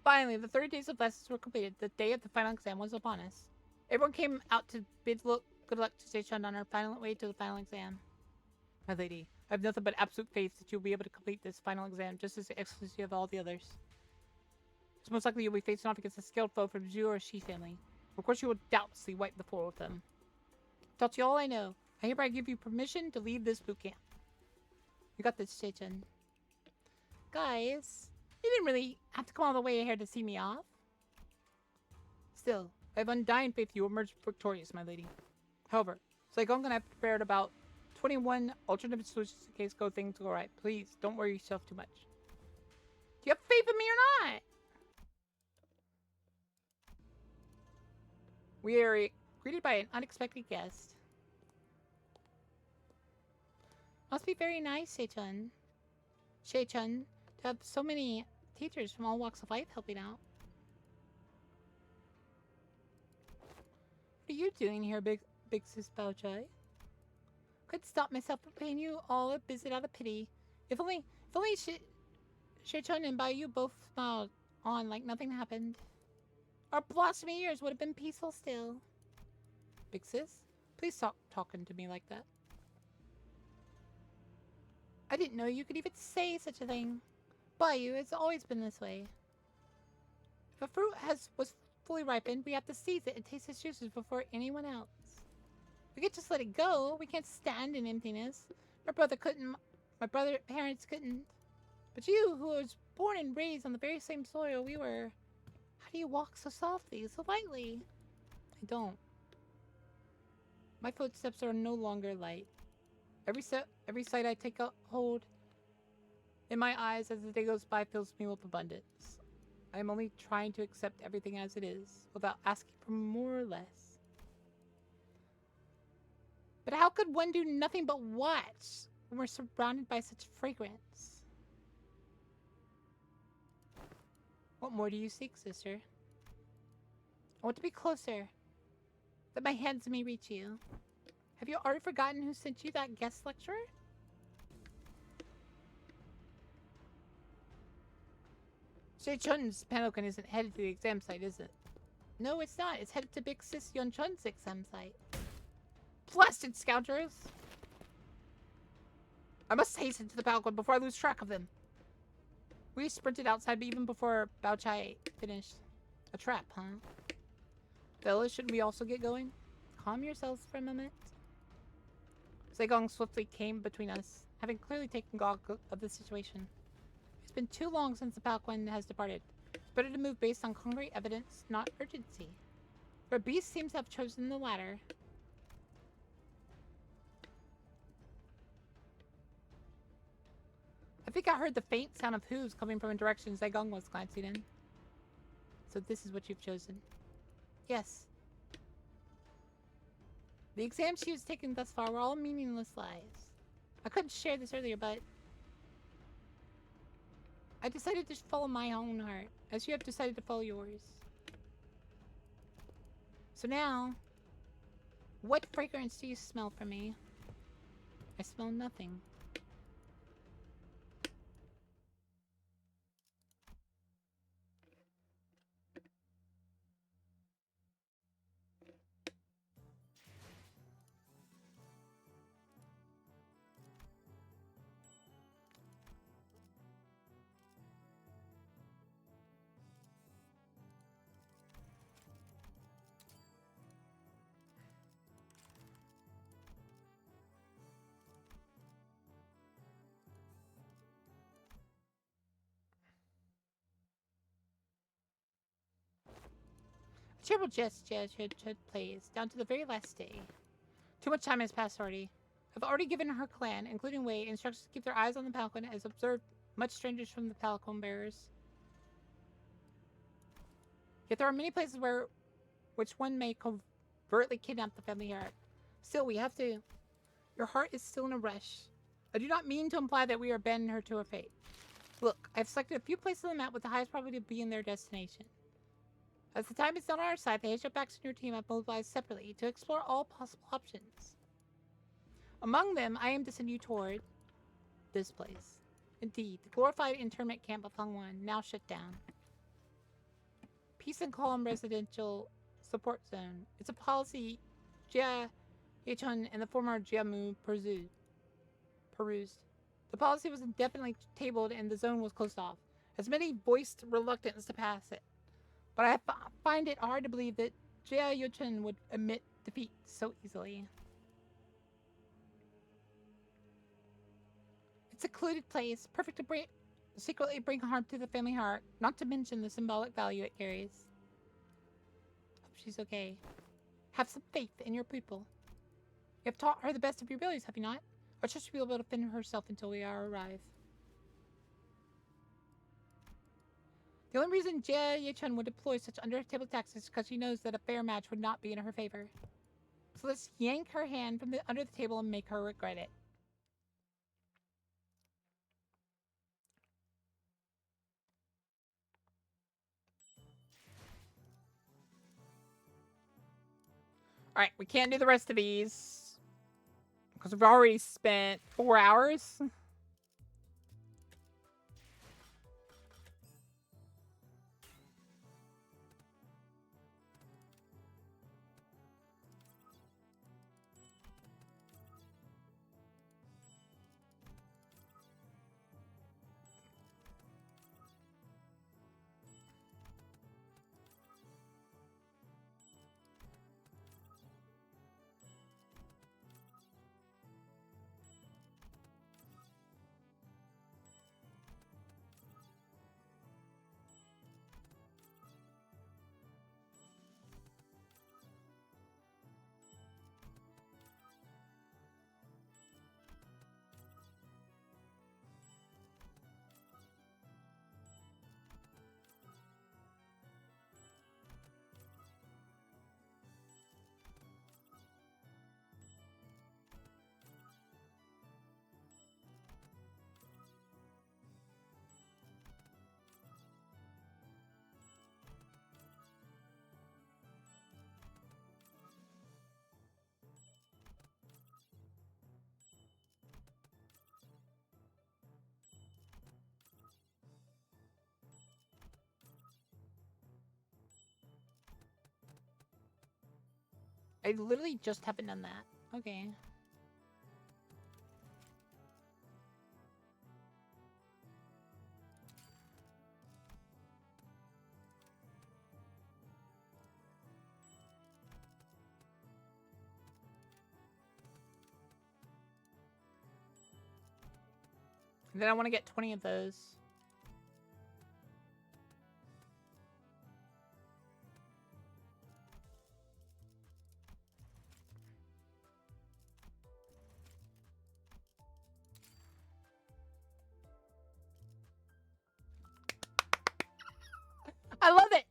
Finally, the 30 days of lessons were completed. The day of the final exam was upon us. Everyone came out to bid good luck to Station on our final way to the final exam. My lady, I have nothing but absolute faith that you'll be able to complete this final exam just as exclusively of all the others. It's most likely you'll be facing off against a skilled foe from the Zhu or Shi family. Of course, you will doubtlessly wipe the floor with them. Tell you all I know. I hereby give you permission to leave this boot camp. You got this, Station. Guys, you didn't really have to come all the way here to see me off. Still, I have undying faith you will emerge victorious, my lady. However, Saigon and I have prepared about 21 alternative solutions in case things go right. Please, don't worry yourself too much. Do you have faith in me or not? We are greeted by an unexpected guest. Must be very nice, Shei-chun. Shei-chun, to have so many teachers from all walks of life helping out. What are you doing here, big sis Bao-chai? Couldn't stop myself from paying you all a visit out of pity. If only Shei-chun and Bai-yu both smiled on like nothing happened. Our blossoming years would have been peaceful still. Big sis, please stop talking to me like that. I didn't know you could even say such a thing. Bai-yu, it's always been this way. If a fruit was fully ripened, we have to seize it and taste its juices before anyone else. We can't just let it go. We can't stand in emptiness. My parents couldn't. But you, who was born and raised on the very same soil we were, how do you walk so softly, so lightly? I don't. My footsteps are no longer light. Every sight I take a hold in my eyes as the day goes by fills me with abundance. I am only trying to accept everything as it is, without asking for more or less. But how could one do nothing but watch when we're surrounded by such fragrance? What more do you seek, sister? I want to be closer, that my hands may reach you. Have you already forgotten who sent you that guest lecturer? Chun's Panokan isn't headed to the exam site, is it? No, it's not. It's headed to Big Sis Chun's exam site. Blasted scoundrels! I must hasten to the balcony before I lose track of them. We sprinted outside even before Bao Chai finished. A trap, huh? Fellas, shouldn't we also get going? Calm yourselves for a moment. Zegong swiftly came between us, having clearly taken gog of the situation. It's been too long since the Palquan has departed. It's better to move based on concrete evidence, not urgency. But Beast seems to have chosen the latter. I think I heard the faint sound of hooves coming from a direction Zegong was glancing in. So this is what you've chosen. Yes. The exams she was taking thus far were all meaningless lies. I couldn't share this earlier, but I decided to follow my own heart, as you have decided to follow yours. So now, what fragrance do you smell from me? I smell nothing. Cheerful gesture plays down to the very last day. Too much time has passed already. I've already given her clan, including Wei, instructions to keep their eyes on the Palquan as observed much strangers from the Palquan bearers. Yet there are many places which one may covertly kidnap the family heart. Still, we have to. Your heart is still in a rush. I do not mean to imply that we are abandoning her to her fate. Look, I've selected a few places on the map with the highest probability of being their destination. As the time is not on our side, the H-Backs in your team have mobilized separately to explore all possible options. Among them, I aim to send you toward this place. Indeed, the glorified internment camp of Hongwan, now shut down. Peace and Calm Residential Support Zone. It's a policy Jia Yechun and the former Jiamu perused. The policy was indefinitely tabled and the zone was closed off, as many voiced reluctance to pass it. But I find it hard to believe that Jia Yuchun would admit defeat so easily. It's a secluded place, perfect to secretly bring harm to the family heart, not to mention the symbolic value it carries. Hope she's okay. Have some faith in your people. You have taught her the best of your abilities, have you not? Or should she be able to fend herself until we arrive? The only reason Jia Yechun would deploy such under-table tactics is because she knows that a fair match would not be in her favor. So let's yank her hand from under the table and make her regret it. Alright, we can't do the rest of these because we've already spent 4 hours. I literally just haven't done that. Okay. And then I want to get 20 of those. I love it.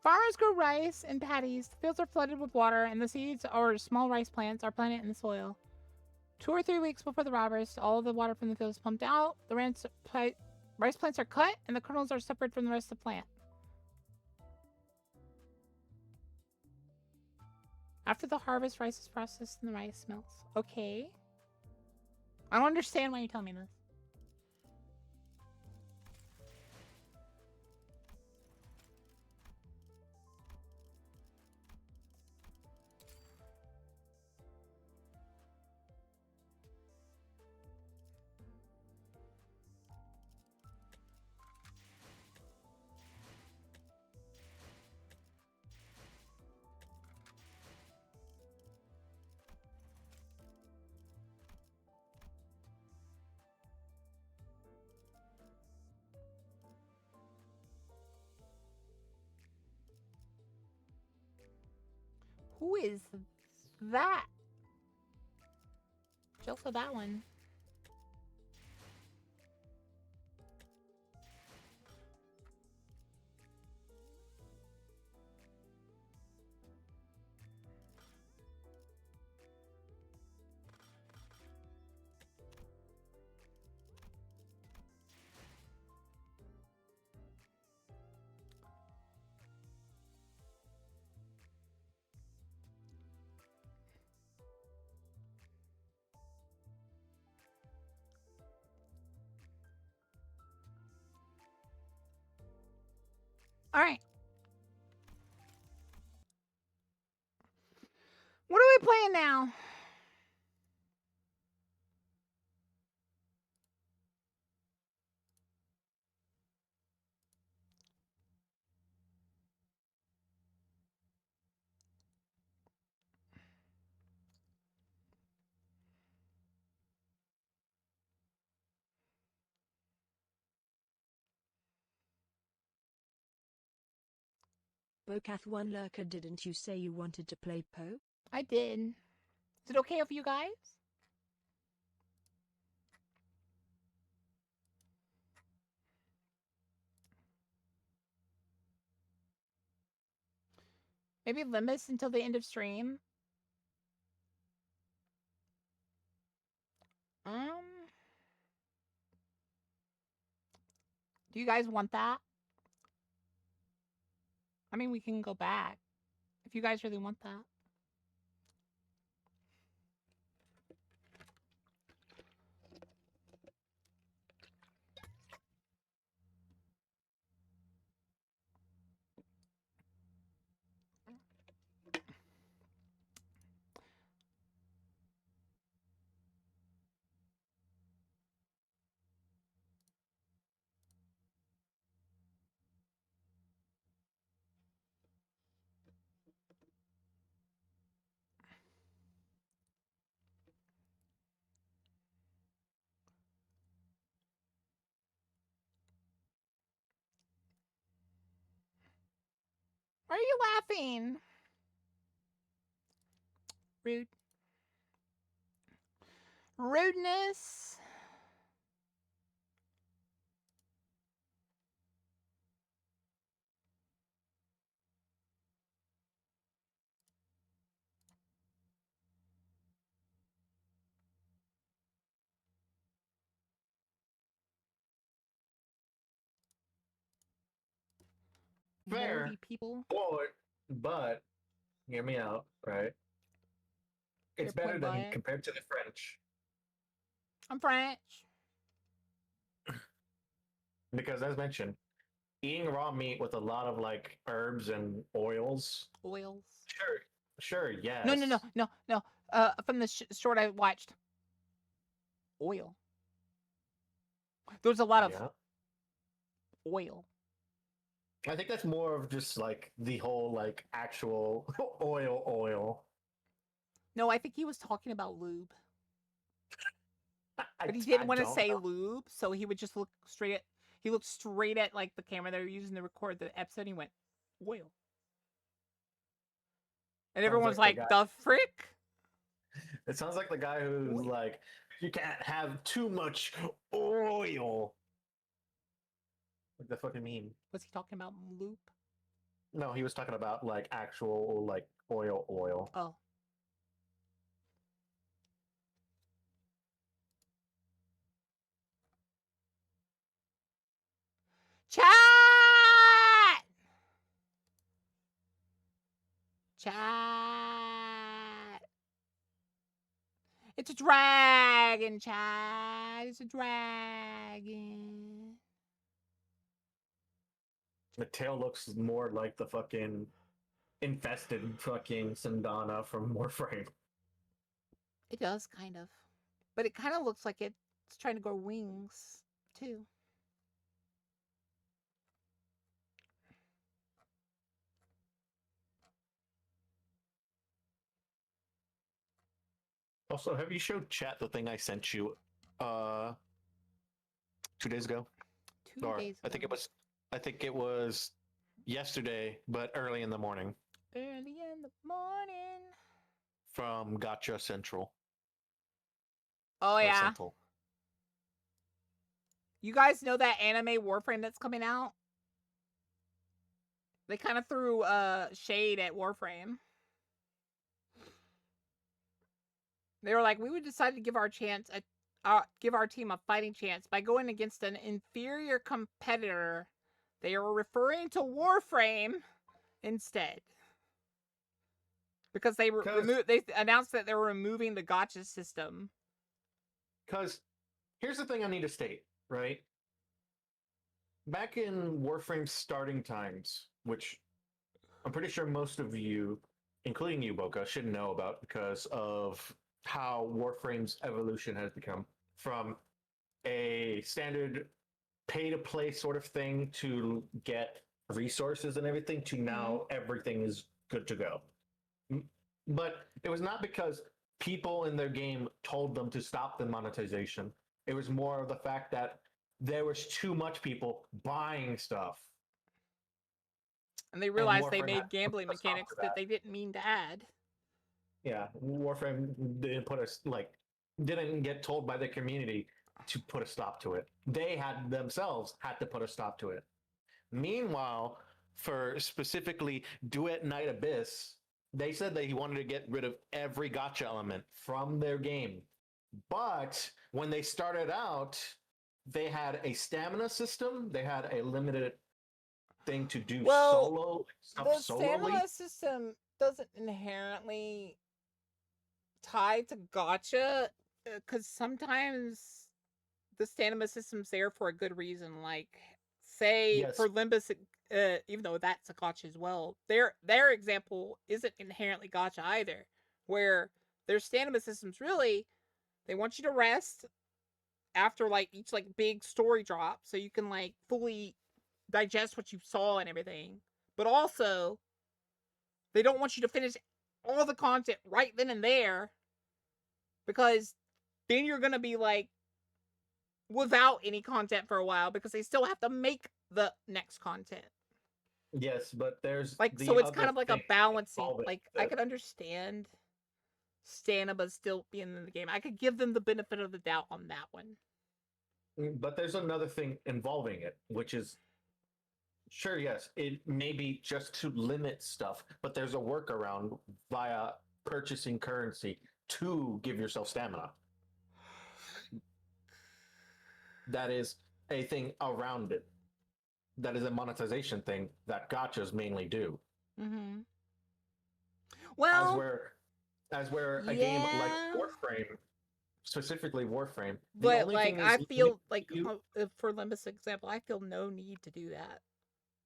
Farmers grow rice and paddies. The fields are flooded with water, and the seeds or small rice plants are planted in the soil. 2 or 3 weeks before the harvest, all of the water from the field is pumped out. The rice plants are cut, and the kernels are separated from the rest of the plant. After the harvest, rice is processed and the rice melts. Okay. I don't understand why you're telling me this. Who is that? Jill for that one. All right. What are we playing now? Bokath one lurker, didn't you say you wanted to play Poe? I did. Is it okay with you guys? Maybe Limbus until the end of stream. Do you guys want that? I mean, we can go back if you guys really want that. Why are you laughing? Rude. Rudeness. Fair. Moldy people. But hear me out, right? It's Your better point than by it. compared to the French. I'm French. Because as mentioned, eating raw meat with a lot of like herbs and oils. Oils. Sure, yes. No. From the short I watched, oil. There's a lot of Yeah. oil. I think that's more of just like the whole like actual oil. No, I think he was talking about lube. I, But he didn't I want to don't say know. lube, so he would just look straight at. He looked straight at like the camera they were using to record the episode. And he went oil, and Sounds everyone's like like, "The frick." it sounds like the guy who's Oil. like, you can't have too much oil. What the fuck you mean? Was he talking about lube? No, he was talking about like actual like oil. Oh. Chat! Chat! It's a dragon, chat. It's a dragon. The tail looks more like the fucking infested fucking Sandana from Warframe. It does, kind of. But it kind of looks like it's trying to grow wings, too. Also, have you showed chat the thing I sent you 2 days ago? 2 days ago. I think it was yesterday, but early in the morning. Early in the morning. From Gotcha Central. Oh, yeah. Central. You guys know that anime Warframe that's coming out? They kind of threw shade at Warframe. They were like, we would decide to give our team a fighting chance by going against an inferior competitor. They are referring to Warframe instead. Because they announced that they were removing the gotcha system. Because here's the thing I need to state, right? Back in Warframe's starting times, which I'm pretty sure most of you, including you, Boka, should know about because of how Warframe's evolution has become from a standard pay-to-play sort of thing to get resources and everything to now everything is good to go. But it was not because people in their game told them to stop the monetization. It was more of the fact that there was too much people buying stuff. And they realized they made gambling mechanics that they didn't mean to add. Yeah, Warframe didn't get told by the community to put a stop to it. They themselves had to put a stop to it. Meanwhile, for specifically Duet Night Abyss, they said that he wanted to get rid of every gotcha element from their game. But when they started out, they had a stamina system. They had a limited thing to do solo stuff the solely. stamina system doesn't inherently tie to gotcha, because sometimes the stamina system's there for a good reason. Like, say for Limbus, even though that's a gotcha as well, their example isn't inherently gotcha either. Where their stamina systems really, they want you to rest after like each like big story drop, so you can like fully digest what you saw and everything. But also, they don't want you to finish all the content right then and there, because then you're gonna be like without any content for a while, because they still have to make the next content. Yes, but there's like, so it's kind of like a balancing. Like, I could understand stamina still being in the game. I could give them the benefit of the doubt on that one. But there's another thing involving it, which is, sure, yes, it may be just to limit stuff, but there's a workaround via purchasing currency to give yourself stamina. That is a thing around it. That is a monetization thing that gotchas mainly do. Mm-hmm. Well, as where a game like Warframe specifically Warframe. The But only like thing I is feel like you- for Limbus example, I feel no need to do that.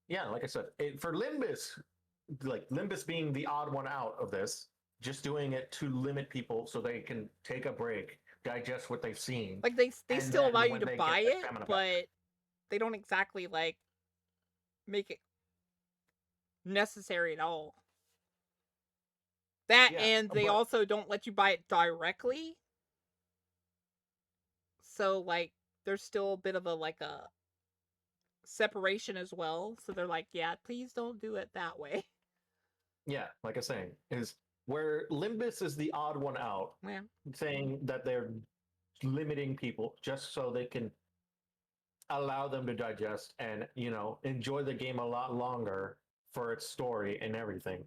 yeah, like I said, for Limbus, like Limbus being the odd one out of this, just doing it to limit people so they can take a break, digest what they've seen. Like they And still then allow you when to they get buy their it, stamina back. but they don't exactly like make it necessary at all. That Yeah, and they but- also don't let you buy it directly. So like there's still a bit of a separation as well. So they're like, yeah, please don't do it that way. Yeah, like I was saying, is where Limbus is the odd one out, Yeah. saying that they're limiting people just so they can allow them to digest and enjoy the game a lot longer for its story and everything.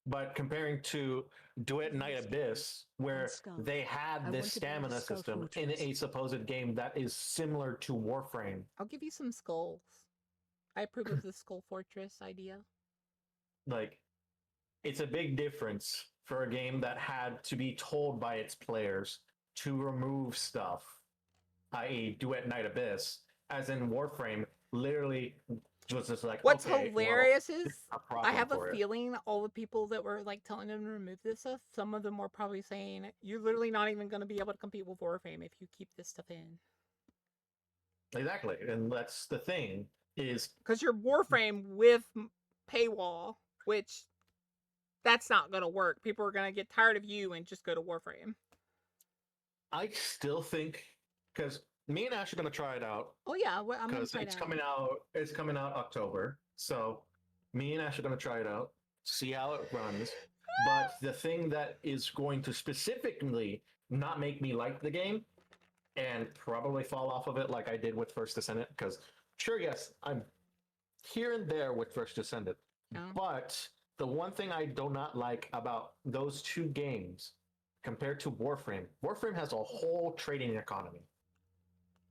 But comparing to Duet Night Abyss, where Skull. they I had want this to build a stamina skull system in fortress. a supposed game that is similar to Warframe, I'll give you some skulls. I approve of the Skull Fortress idea. like it's a big difference for a game that had to be told by its players to remove stuff, i.e., Duet Night Abyss, as in Warframe, literally was just like, What's okay, hilarious well, is this a I problem have a for it. feeling all the people that were like telling them to remove this stuff, some of them were probably saying, you're literally not even going to be able to compete with Warframe if you keep this stuff in. Exactly, and that's the thing is Because you're Warframe with paywall, which that's not going to work. People are going to get tired of you and just go to Warframe. I still think because me and Ash are going to try it out Oh yeah, I'm going to because try it's it out. coming out. It's coming out October, so me and Ash are going to try it out, see how it runs. But the thing that is going to specifically not make me like the game and probably fall off of it like I did with First Descendant, because sure, yes, I'm here and there with First Descendant, but the one thing I do not like about those two games compared to Warframe, Warframe has a whole trading economy.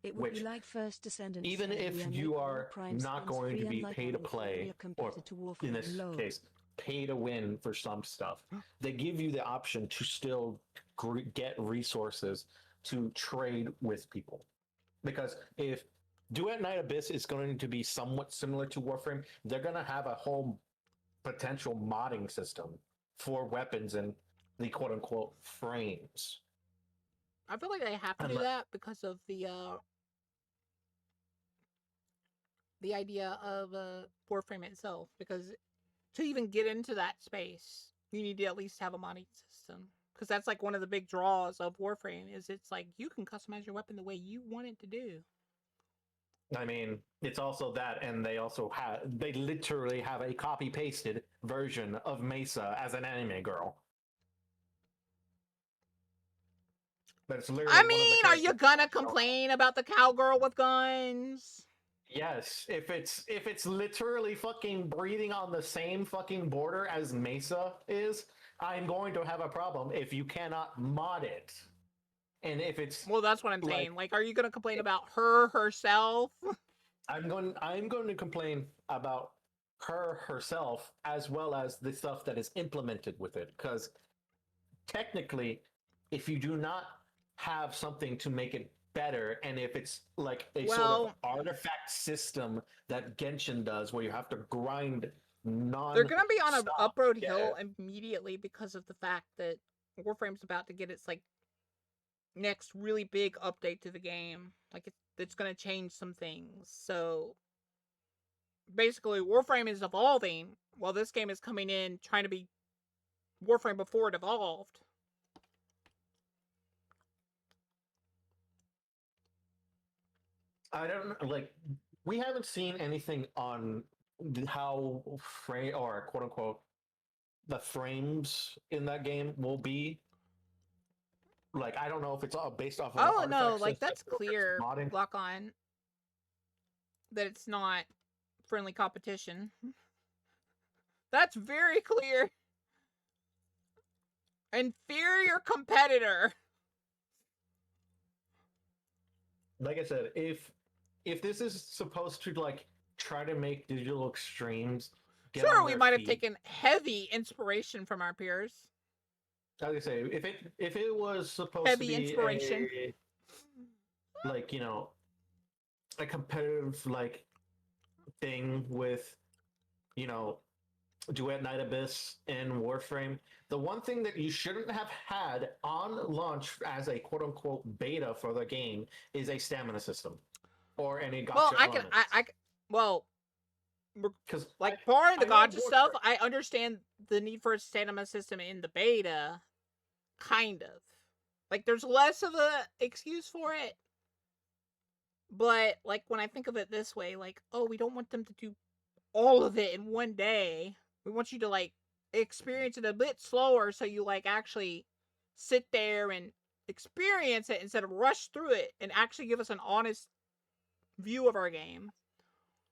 It would Which, be like First Descendants. even said, if "We you making are Prime not skins going free to be unlike pay to our play, inferior or competitor to Warframe." in this Lol. case, pay to win for some stuff, they give you the option to still get resources to trade with people. Because if Duet Night Abyss is going to be somewhat similar to Warframe, they're going to have a whole potential modding system for weapons and the quote unquote frames. I feel like they have to do that because of the idea of Warframe itself. Because to even get into that space, you need to at least have a modding system. Because that's like one of the big draws of Warframe is it's like you can customize your weapon the way you want it to do. I mean, it's also that, and they literally have a copy pasted version of Mesa as an anime girl. That's literally. I mean, are you gonna complain about the cowgirl with guns? Yes, if it's literally fucking breathing on the same fucking border as Mesa is, I'm going to have a problem if you cannot mod it. And if it's well, that's what I'm saying. Like, are you gonna complain about her herself? I'm going to complain about her herself as well as the stuff that is implemented with it, because technically, if you do not have something to make it better, and if it's like a sort of artifact system that Genshin does, where you have to grind they're gonna be on an upward hill immediately because of the fact that Warframe's about to get its like next really big update to the game. Like it's gonna change some things. So basically, Warframe is evolving while this game is coming in trying to be Warframe before it evolved. I don't know, like, we haven't seen anything on how frame or quote unquote the frames in that game will be. Like, I don't know if it's all based off of oh no, like that's clear, lock on, that it's not friendly competition. That's very clear. Inferior competitor. Like I said, if this is supposed to like try to make Digital Extremes sure, we might have taken heavy inspiration from our peers. I was gonna say if it was supposed Heavy to be inspiration. a like a competitive like thing with Duet Night Abyss and Warframe, the one thing that you shouldn't have had on launch as a quote unquote beta for the game is a stamina system or any gotcha elements. Well, Because like barring the I know gotcha stuff, Warframe- I understand the need for a stamina system in the beta, kind of. Like there's less of a excuse for it. But like when I think of it this way, like, oh, we don't want them to do all of it in one day. We want you to like experience it a bit slower so you like actually sit there and experience it instead of rush through it and actually give us an honest view of our game.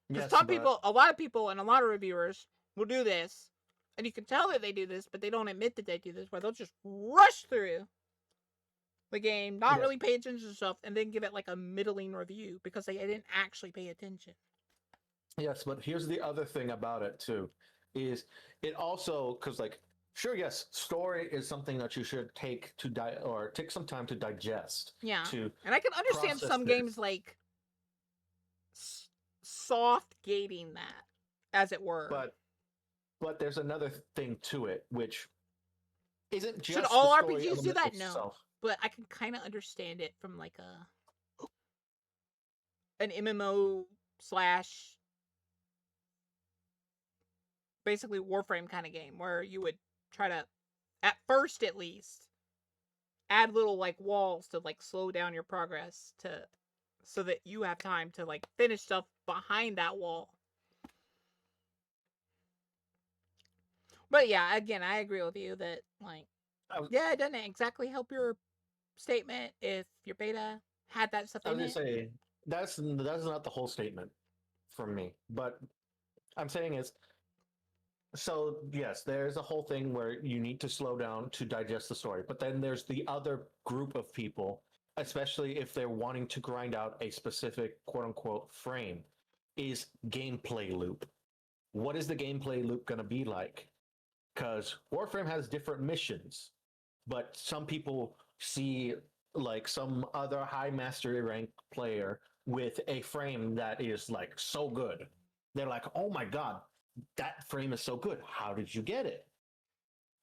Because a lot of people and a lot of reviewers will do this, and you can tell that they do this, but they don't admit that they do this, where they'll just rush through the game, not really pay attention to stuff, and then give it like a middling review because they didn't actually pay attention. Yes, but here's the other thing about it too, is it also because like sure yes, story is something that you should take some time to digest. Yeah, to and I can understand some games like soft gating that, as it were. But there's another thing to it, which isn't just should all the story RPGs do that? itself. No, but I can kind of understand it from like an MMO slash basically Warframe kind of game where you would try to, at first at least, add little like walls to like slow down your progress so that you have time to like finish stuff behind that wall. But yeah, again, I agree with you that like it doesn't exactly help your statement if your beta had that stuff in it. I was gonna say that's not the whole statement from me, but I'm saying is so yes, there's a whole thing where you need to slow down to digest the story, but then there's the other group of people, especially if they're wanting to grind out a specific quote unquote frame, is gameplay loop. What is the gameplay loop going to be like? Because Warframe has different missions, but some people see like some other high mastery rank player with a frame that is like so good. They're like, oh my god, that frame is so good. How did you get it?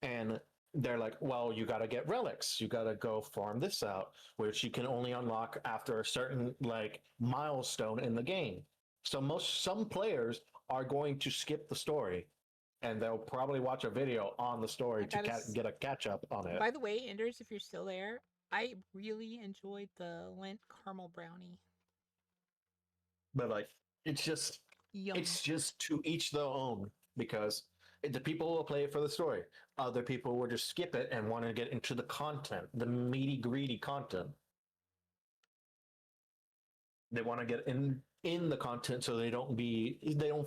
And they're like, well, you got to get relics. You got to go farm this out, which you can only unlock after a certain like milestone in the game. So some players are going to skip the story, and they'll probably watch a video on the story to get a catch up on it. By the way, Enders, if you're still there, I really enjoyed the Lint caramel brownie. But like, it's just Yum. It's just to each their own, because the people will play it for the story. Other people will just skip it and want to get into the content, the meaty, greedy content. They want to get in the content so they don't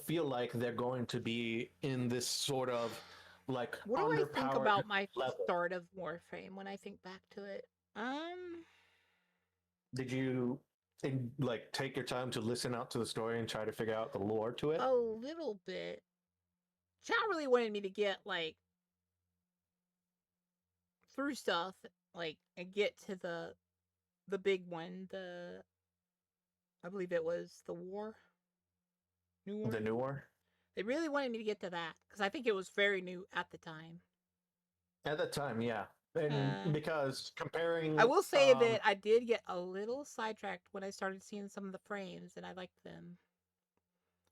feel like they're going to be in this sort of like what do I think about my level. start of Warframe when I think back to it? Did you like take your time to listen out to the story and try to figure out the lore to it? A little bit. Chat really wanted me to get like through stuff, like and get to the big one. I believe it was the war. New War. The New War. They really wanted me to get to that because I think it was very new at the time. At the time, yeah. And because comparing, I will say that I did get a little sidetracked when I started seeing some of the frames, and I liked them.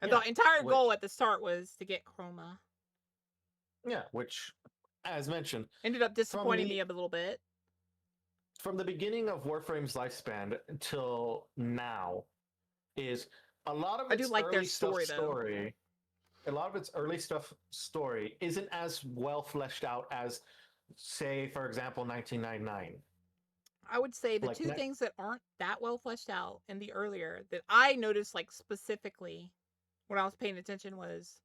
And the entire goal at the start was to get Chroma. Yeah, which, as mentioned, ended up disappointing me a little bit. From the beginning of Warframe's lifespan until now, is a lot of its I do like their story. A lot of its early stuff story isn't as well fleshed out as, say, for example, 1999. I would say the two things that aren't that well fleshed out in the earlier that I noticed, like specifically when I was paying attention, was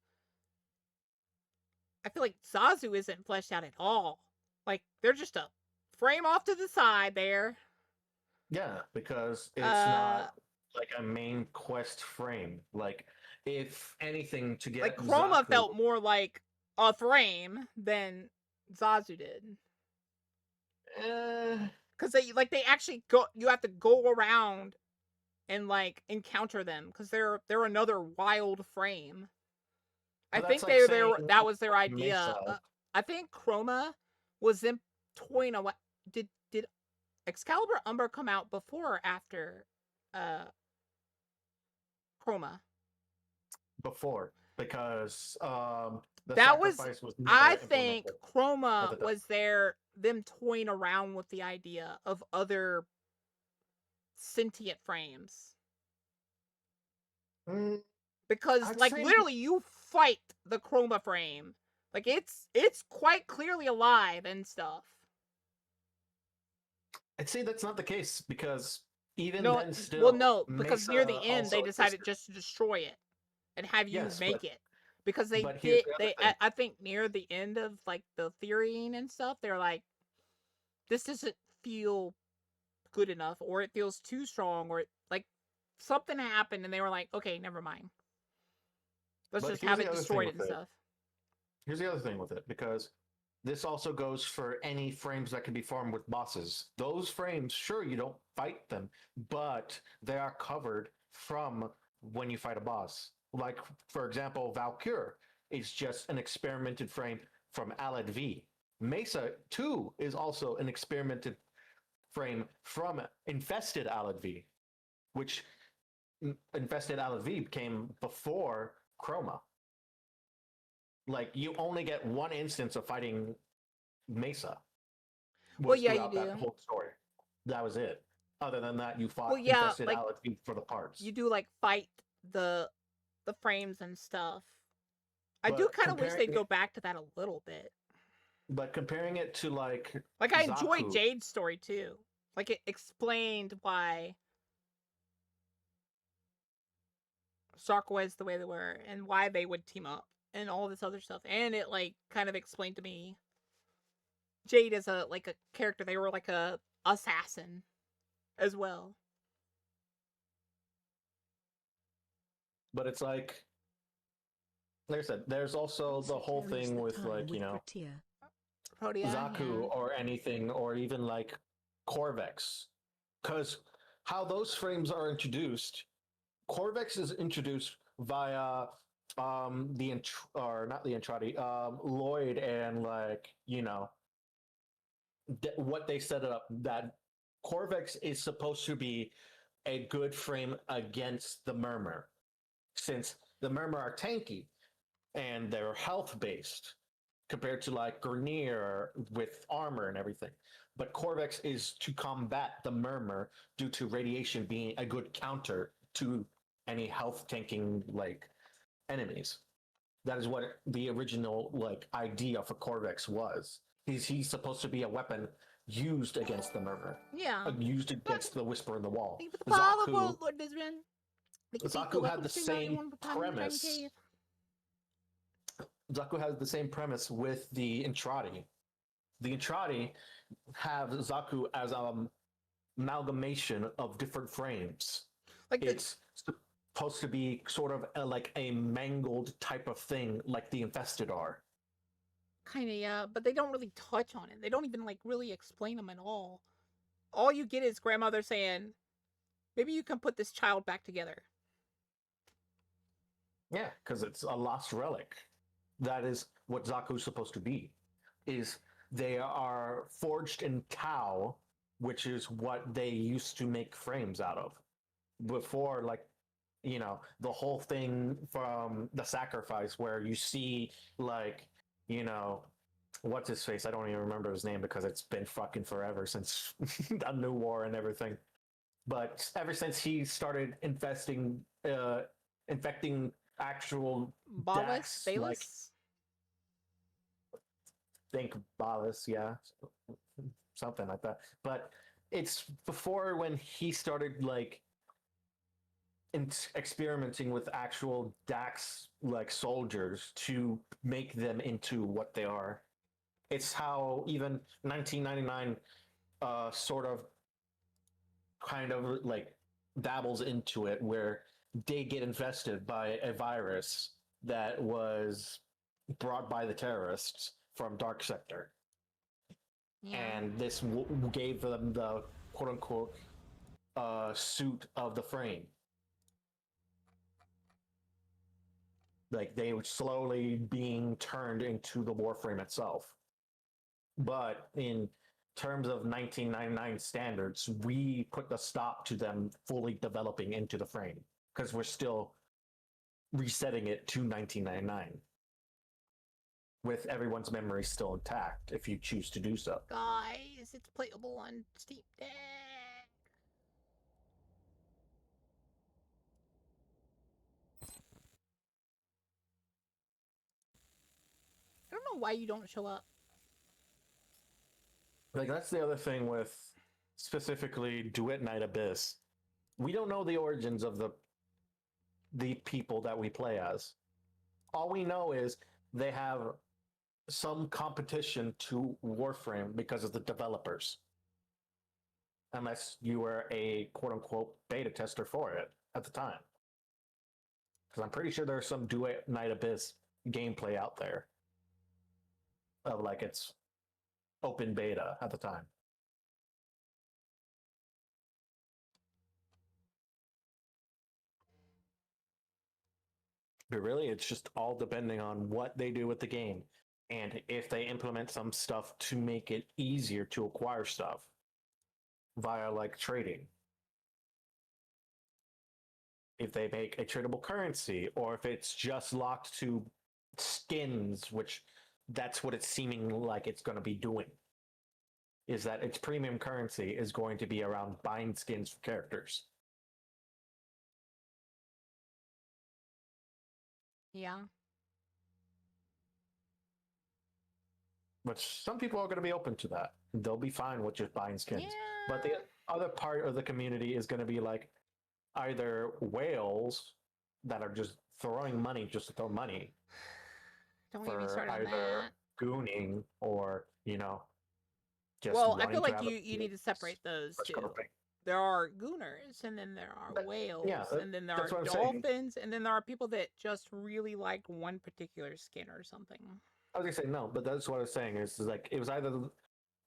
I feel like Zazu isn't fleshed out at all. Like they're just a frame off to the side there. Yeah, because it's not like a main quest frame. Like, if anything, to get like Chroma felt more like a frame than Zazu did. Because they actually go. You have to go around and like encounter them because they're another wild frame. I But think that's like that was their saying idea. Mesa. I think Chroma was them toying away. Did Excalibur Umber come out before or after Chroma? Before, because the That was, sacrifice was I never think implemented at Chroma the time. was them toying around with the idea of other sentient frames. Because I'd like say, literally you fight the Chroma frame. Like it's quite clearly alive and stuff. I'd say that's not the case because even No, then, well still, no, because near Mesa the end they also decided existed. just to destroy it and have you Yes, make it. Because but here's the other thing. I think near the end of like the theorying and stuff, they're like, this doesn't feel good enough, or it feels too strong, or like something happened and they were like, okay, never mind. Let's But just here's have the it other thing destroyed with and it. stuff. Here's the other thing with it, because this also goes for any frames that can be formed with bosses. Those frames, sure, you don't fight them, but they are covered from when you fight a boss. Like, for example, Valkyr is just an experimented frame from Alad V. Mesa 2 is also an experimented frame from Infested Alad V, which Infested Alad V came before Chroma. Like, you only get one instance of fighting Mesa. Well, yeah, you throughout that do. whole story. That was it. Other than that, you fought Well, yeah, infested like Alex for the parts. you do like fight the frames and stuff. I do But kind of wish comparing they'd it, go back to that a little bit. but comparing it to like Like I enjoyed Zaku, Jade's story too. Like it explained why Sarkwa is the way they were and why they would team up and all this other stuff. And it like kind of explained to me Jade as a character. They were like a assassin as well. but it's like I said, there's also the whole Varies thing the with time like, with Protea. Protea, Zaku yeah. or anything, or even like Corvex. Because how those frames are introduced, Corvex is introduced via or not the Entrati, Lloyd, and like, what they set up, that Corvex is supposed to be a good frame against the Murmur, since the Murmur are tanky and they're health based compared to like Grineer with armor and everything. But Corvex is to combat the Murmur due to radiation being a good counter to any health tanking like enemies. That is what the original like idea for Corvex was. He's supposed to be a weapon used against the Murmur. Yeah. Used against the Whisper in the Wall. Thank you for the follow, Zaku, Lord Desmond. Zaku had the same premise. Zaku has the same premise with the Entrati. The Entrati have Zaku as an amalgamation of different frames. Like It's supposed to be sort of like a mangled type of thing, like the Infested are. Kind of, yeah, but they don't really touch on it. They don't even like really explain them at all. All you get is grandmother saying, "Maybe you can put this child back together." Yeah, because it's a lost relic. That is what Zaku's supposed to be. Is they are forged in Tau, which is what they used to make frames out of before, like, the whole thing from the sacrifice where you see like, what's his face? I don't even remember his name because it's been fucking forever since a new war and everything. But ever since he started infecting actual Ballas, Dax, like, Bayless. think Ballas, yeah, something like that. But it's before when he started like experimenting with actual Dax like soldiers to make them into what they are. It's how even 1999 sort of kind of like dabbles into it, where they get infested by a virus that was brought by the terrorists from Dark Sector. Yeah. and this gave them the quote unquote suit of the frame. Like they were slowly being turned into the Warframe itself. But in terms of 1999 standards, we put the stop to them fully developing into the frame because we're still resetting it to 1999 with everyone's memory still intact if you choose to do so. Guys, it's playable on Steam Deck. I don't know why you don't show up. Like that's the other thing with specifically Duet Night Abyss. We don't know the origins of the people that we play as. All we know is they have some competition to Warframe because of the developers. Unless you were a quote unquote beta tester for it at the time. Because I'm pretty sure there's some Duet Night Abyss gameplay out there of like its open beta at the time. But really, it's just all depending on what they do with the game and if they implement some stuff to make it easier to acquire stuff via like trading. If they make a tradable currency, or if it's just locked to skins, which that's what it's seeming like it's going to be doing, is that its premium currency is going to be around buying skins for characters. Yeah. Which some people are going to be open to that. They'll be fine with just buying skins. Yeah. But the other part of the community is going to be like either whales that are just throwing money just to throw money. Don't get me started on either that. gooning or, you know, just Well, I wanting feel to like have you need to separate those Let's two. go pick. There are gooners, and then there are whales, and then there are that's what I'm saying. dolphins, and then there are people that just really like one particular skin or something. I was gonna say no, but that's what I was saying is like it was either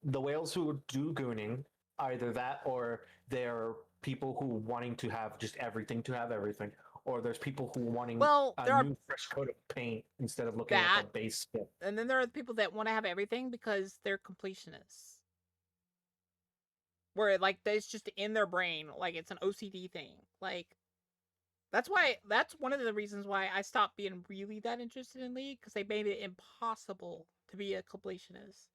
the whales who do gooning, either that or they're people who wanting to have just everything to have everything, or there's people who wanting Well, a there are new fresh coat of paint instead of looking at the base skin. And then there are the people that want to have everything because they're completionists. Where like it's just in their brain, like it's an OCD thing. Like that's one of the reasons why I stopped being really that interested in League, because they made it impossible to be a completionist.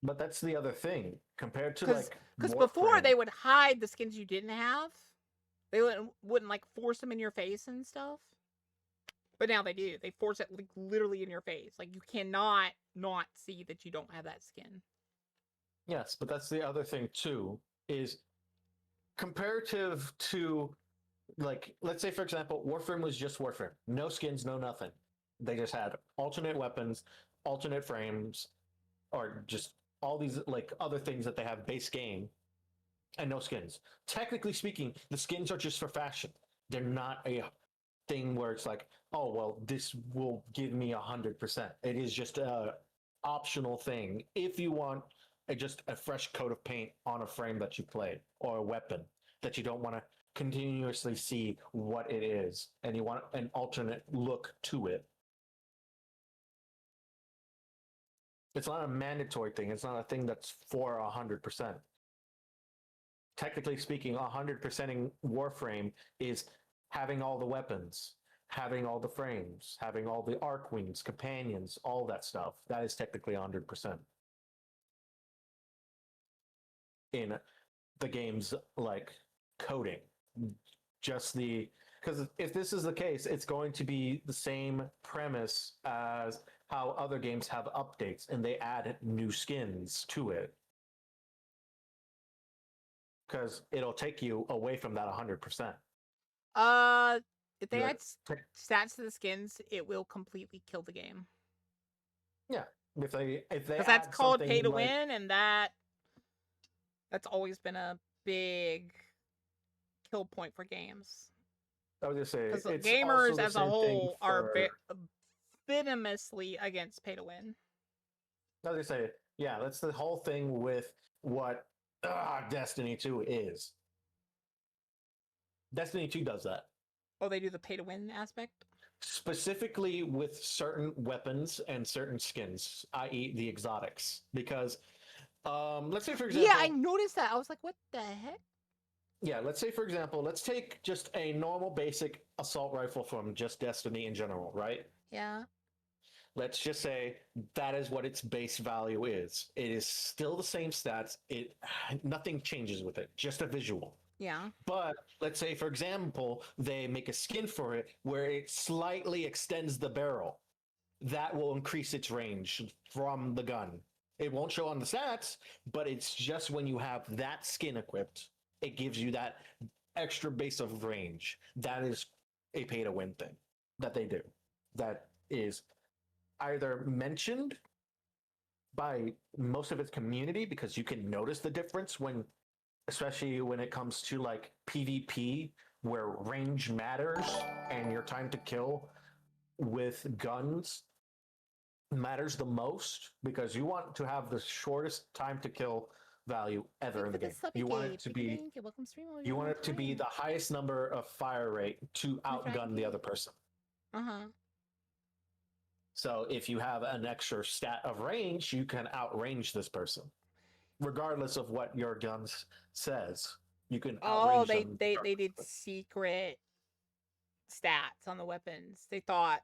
But that's the other thing compared to like because before they would hide the skins you didn't have, they wouldn't like force them in your face and stuff. But now they do. They force it like literally in your face. Like you cannot not see that you don't have that skin. Yes, but that's the other thing too, is comparative to, like, let's say for example, Warframe was just Warframe. No skins, no nothing. They just had alternate weapons, alternate frames, or just all these like other things that they have base game, and no skins. Technically speaking, the skins are just for fashion. They're not a thing where it's like, oh well, this will give me 100%. It is just a optional thing if you want just a fresh coat of paint on a frame that you played, or a weapon that you don't want to continuously see what it is, and you want an alternate look to it. It's not a mandatory thing. It's not a thing that's for 100%. Technically speaking, 100%ing Warframe is having all the weapons, having all the frames, having all the arc wings, companions, all that stuff. That is technically 100%. In the game's like coding, just because if this is the case, it's going to be the same premise as how other games have updates and they add new skins to it, because it'll take you away from that 100%. If they add stats to the skins, it will completely kill the game. Yeah, if they because that's called pay to win, and that's always been a big kill point for games. I was just saying, because gamers as a whole are venomously against pay to win. I was gonna say, Yeah, that's the whole thing with what Destiny 2 is. Destiny 2 does that. Oh, they do the pay to win aspect? Specifically with certain weapons and certain skins, i.e., the exotics. Because, let's say, for example. Yeah, I noticed that. I was like, what the heck? Yeah, let's say, for example, let's take just a normal basic assault rifle from just Destiny in general, right? Yeah. Let's just say that is what its base value is. It is still the same stats. Nothing changes with it, just a visual. Yeah. But let's say, for example, they make a skin for it where it slightly extends the barrel. That will increase its range from the gun. It won't show on the stats, but it's just when you have that skin equipped, it gives you that extra base of range. That is a pay to win thing that they do. That is either mentioned by most of its community because you can notice the difference when, especially when it comes to like PvP, where range matters and your time to kill with guns matters the most because you want to have the shortest time to kill value ever in the game. You want it to be you want it to be the highest number of fire rate to outgun the other person. Uh-huh. So if you have an extra stat of range, you can outrange this person. Regardless of what your gun says. You can outrange them. They did secret stats on the weapons. They thought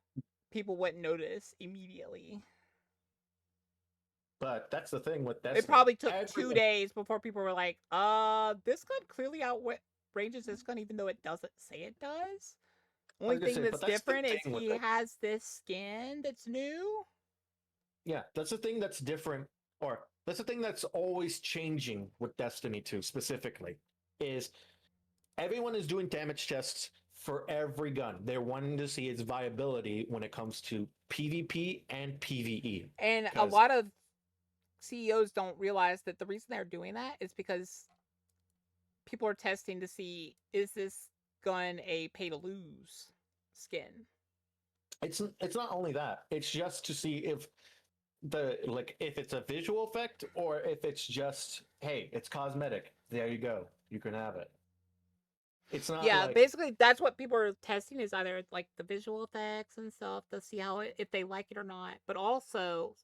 people wouldn't notice immediately. But that's the thing with that. It probably took 2 days before people were like, this gun clearly outranges this gun even though it doesn't say it does. Only thing that's different is he has this skin that's new. Yeah, that's the thing that's different, or that's the thing that's always changing with Destiny 2 specifically, is everyone is doing damage tests for every gun. They're wanting to see its viability when it comes to PvP and PvE. And a lot of CEOs don't realize that the reason they're doing that is because people are testing to see, is this gun a pay to lose skin? It's not only that. It's just to see if if it's a visual effect or if it's just, hey, it's cosmetic. There you go. You can have it. It's not. Yeah, basically that's what people are testing, is either like the visual effects and stuff to see how if they like it or not. But also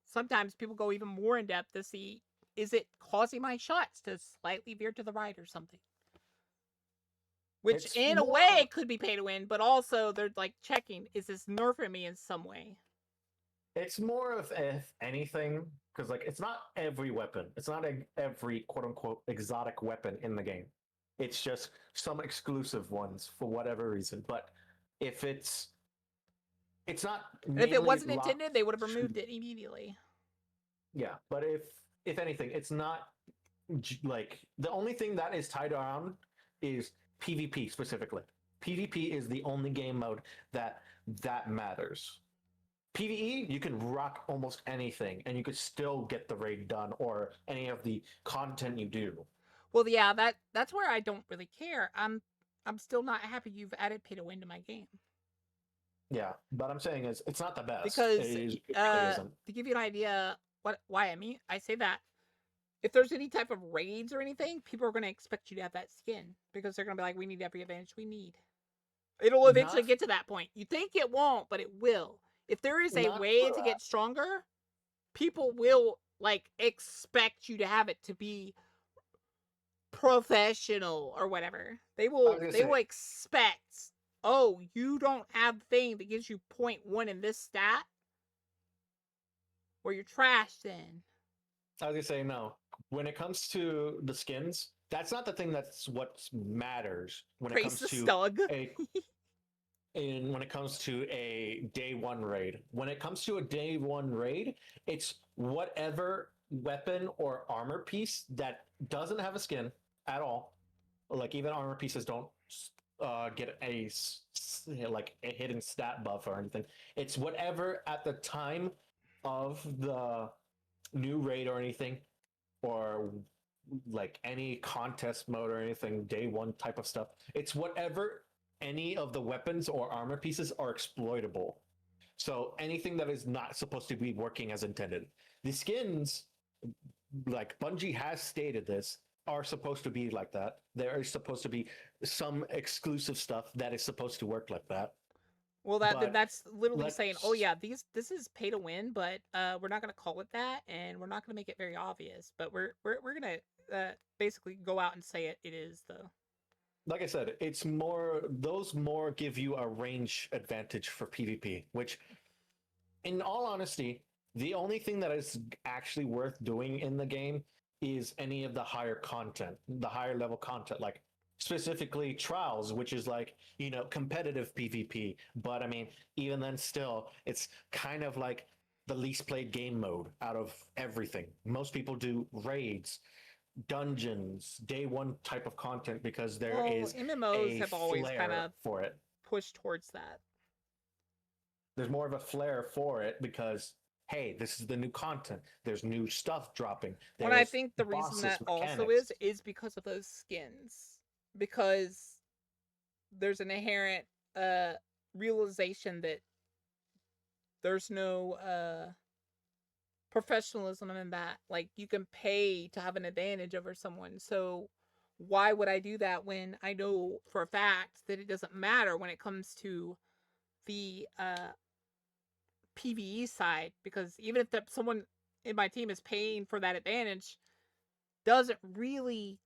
sometimes people go even more in depth to see, is it causing my shots to slightly veer to the right or something? Which in a way could be pay to win, but also they're like checking, is this nerfing me in some way? It's more of, if anything, because like it's not every weapon. It's not every quote unquote exotic weapon in the game. It's just some exclusive ones for whatever reason. But if it's not. If it wasn't intended, they would have removed it immediately. Yeah, but if anything, it's not like the only thing that is tied around is PvP specifically. PvP is the only game mode that matters. PvE, you can rock almost anything, and you could still get the raid done or any of the content you do. Well, yeah, that's where I don't really care. I'm still not happy you've added pay to win to my game. Yeah, but I'm saying it's not the best because to give you an idea why I say that, if there's any type of raids or anything, people are going to expect you to have that skin because they're going to be like, we need every advantage we need. It'll eventually get to that point. You think it won't, but it will. If there is a way to get stronger, people will like expect you to have it to be professional or whatever. They will expect, oh, you don't have the thing that gives you 0.1 in this stat, or you're trash then. I was gonna say, no. When it comes to the skins, that's not the thing that's what matters when it comes to a day one raid. When it comes to a day one raid, it's whatever weapon or armor piece that doesn't have a skin at all. Like even armor pieces don't get a hidden stat buff or anything. It's whatever at the time of the new raid or anything, or like any contest mode or anything, day one type of stuff. It's whatever any of the weapons or armor pieces are exploitable. So anything that is not supposed to be working as intended. The skins, like Bungie has stated this, are supposed to be like that. There is supposed to be some exclusive stuff that is supposed to work like that. Well, But that's literally saying, oh let's- yeah, this is pay to win, but we're not gonna call it that, and we're not gonna make it very obvious. But we're gonna basically go out and say it is though. Like I said, it's more those more give you a range advantage for PvP, which in all honesty, the only thing that is actually worth doing in the game is any of the higher content, the higher level content, like specifically trials, which is like, you know, competitive PvP. But I mean, even then, still, it's kind of like the least played game mode out of everything. Most people do raids, dungeons, day one type of content because there is MMOs a have always kind flair of for it. pushed towards that. There's more of a flair for it because hey, this is the new content. There's new stuff dropping. And I think the reason that also is because of those skins. Because there's an inherent realization that there's no professionalism in that. Like, you can pay to have an advantage over someone. So why would I do that when I know for a fact that it doesn't matter when it comes to the PvE side? Because even if someone in my team is paying for that advantage, doesn't really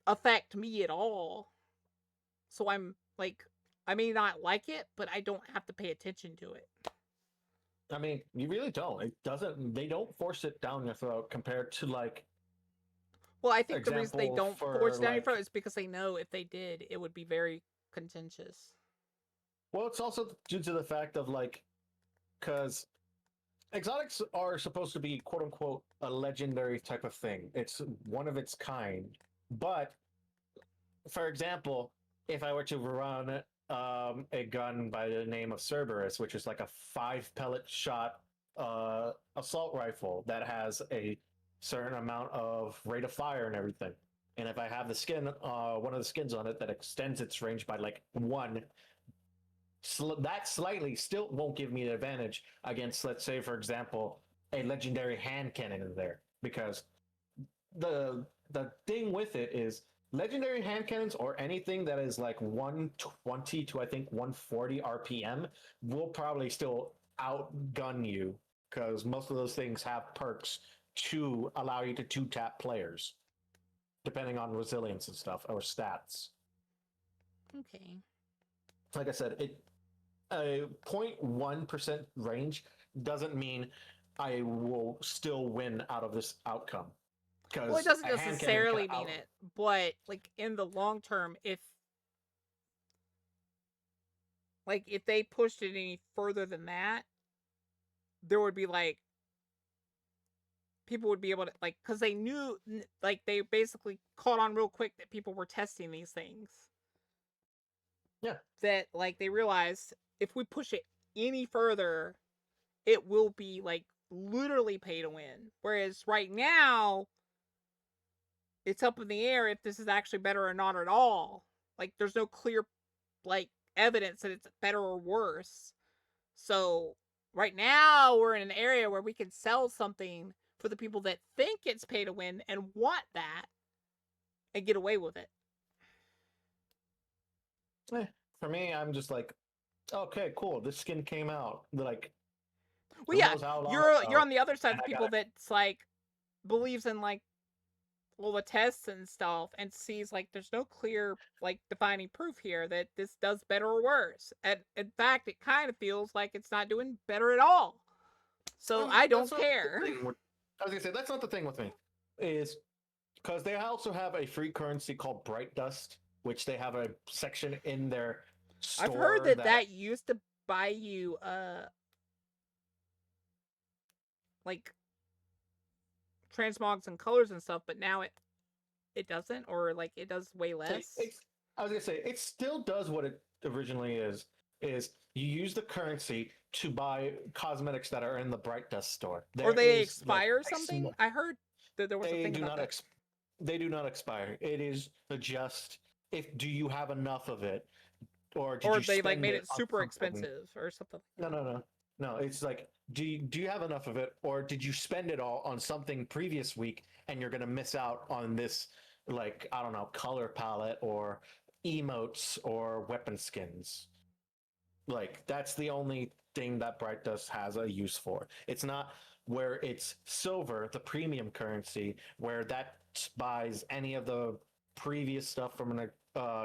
affect me at all. So I'm like, I may not like it, but I don't have to pay attention to it. I mean, you really don't. It doesn't. They don't force it down your throat compared to like. Well, I think the reason they don't force it down your like, throat is because they know if they did, it would be very contentious. Well, it's also due to the fact of like, because exotics are supposed to be quote unquote a legendary type of thing. It's one of its kind. But for example, if I were to run a gun by the name of Cerberus, which is like a 5 pellet shot assault rifle that has a certain amount of rate of fire and everything. And if I have the skin, one of the skins on it that extends its range by like 1, that slightly still won't give me an advantage against, let's say, for example, a legendary hand cannon in there. Because the thing with it is legendary hand cannons or anything that is like 120 to I think 140 RPM will probably still outgun you because most of those things have perks to allow you to 2-tap players depending on resilience and stuff or stats. Okay. Like I said, a 0.1% range doesn't mean I will still win out of this outcome. Well, it doesn't necessarily mean it, but like in the long term, if they pushed it any further than that, there would be like people would be able to like, because they knew, like they basically caught on real quick that people were testing these things. Yeah. That like they realized if we push it any further, it will be like literally pay to win. Whereas right now, it's up in the air if this is actually better or not at all. Like, there's no clear, like, evidence that it's better or worse. So, right now, we're in an area where we can sell something for the people that think it's pay to win and want that and get away with it. For me, I'm just like, okay, cool. This skin came out. Like, well, yeah, you're on the other side of the people that's like believes in like all the tests and stuff and sees like there's no clear like defining proof here that this does better or worse. And in fact, it kind of feels like it's not doing better at all. So I don't care. I was gonna say that's not the thing with me, is because they also have a free currency called Bright Dust, which they have a section in their store. I've heard that used to buy you like transmogs and colors and stuff, but now it doesn't, or like it does way less. I was gonna say it still does what it originally is you use the currency to buy cosmetics that are in the Bright Dust store. Or they expire or something? I heard that there was a thing about that. They do not expire. It is just do you have enough of it or did Or you they like spend made it it on super something? expensive or something. No. It's like, do you have enough of it, or did you spend it all on something previous week, and you're gonna miss out on this, like, I don't know, color palette or emotes or weapon skins? Like, that's the only thing that Bright Dust has a use for. It's not where it's silver, the premium currency, where that buys any of the previous stuff from an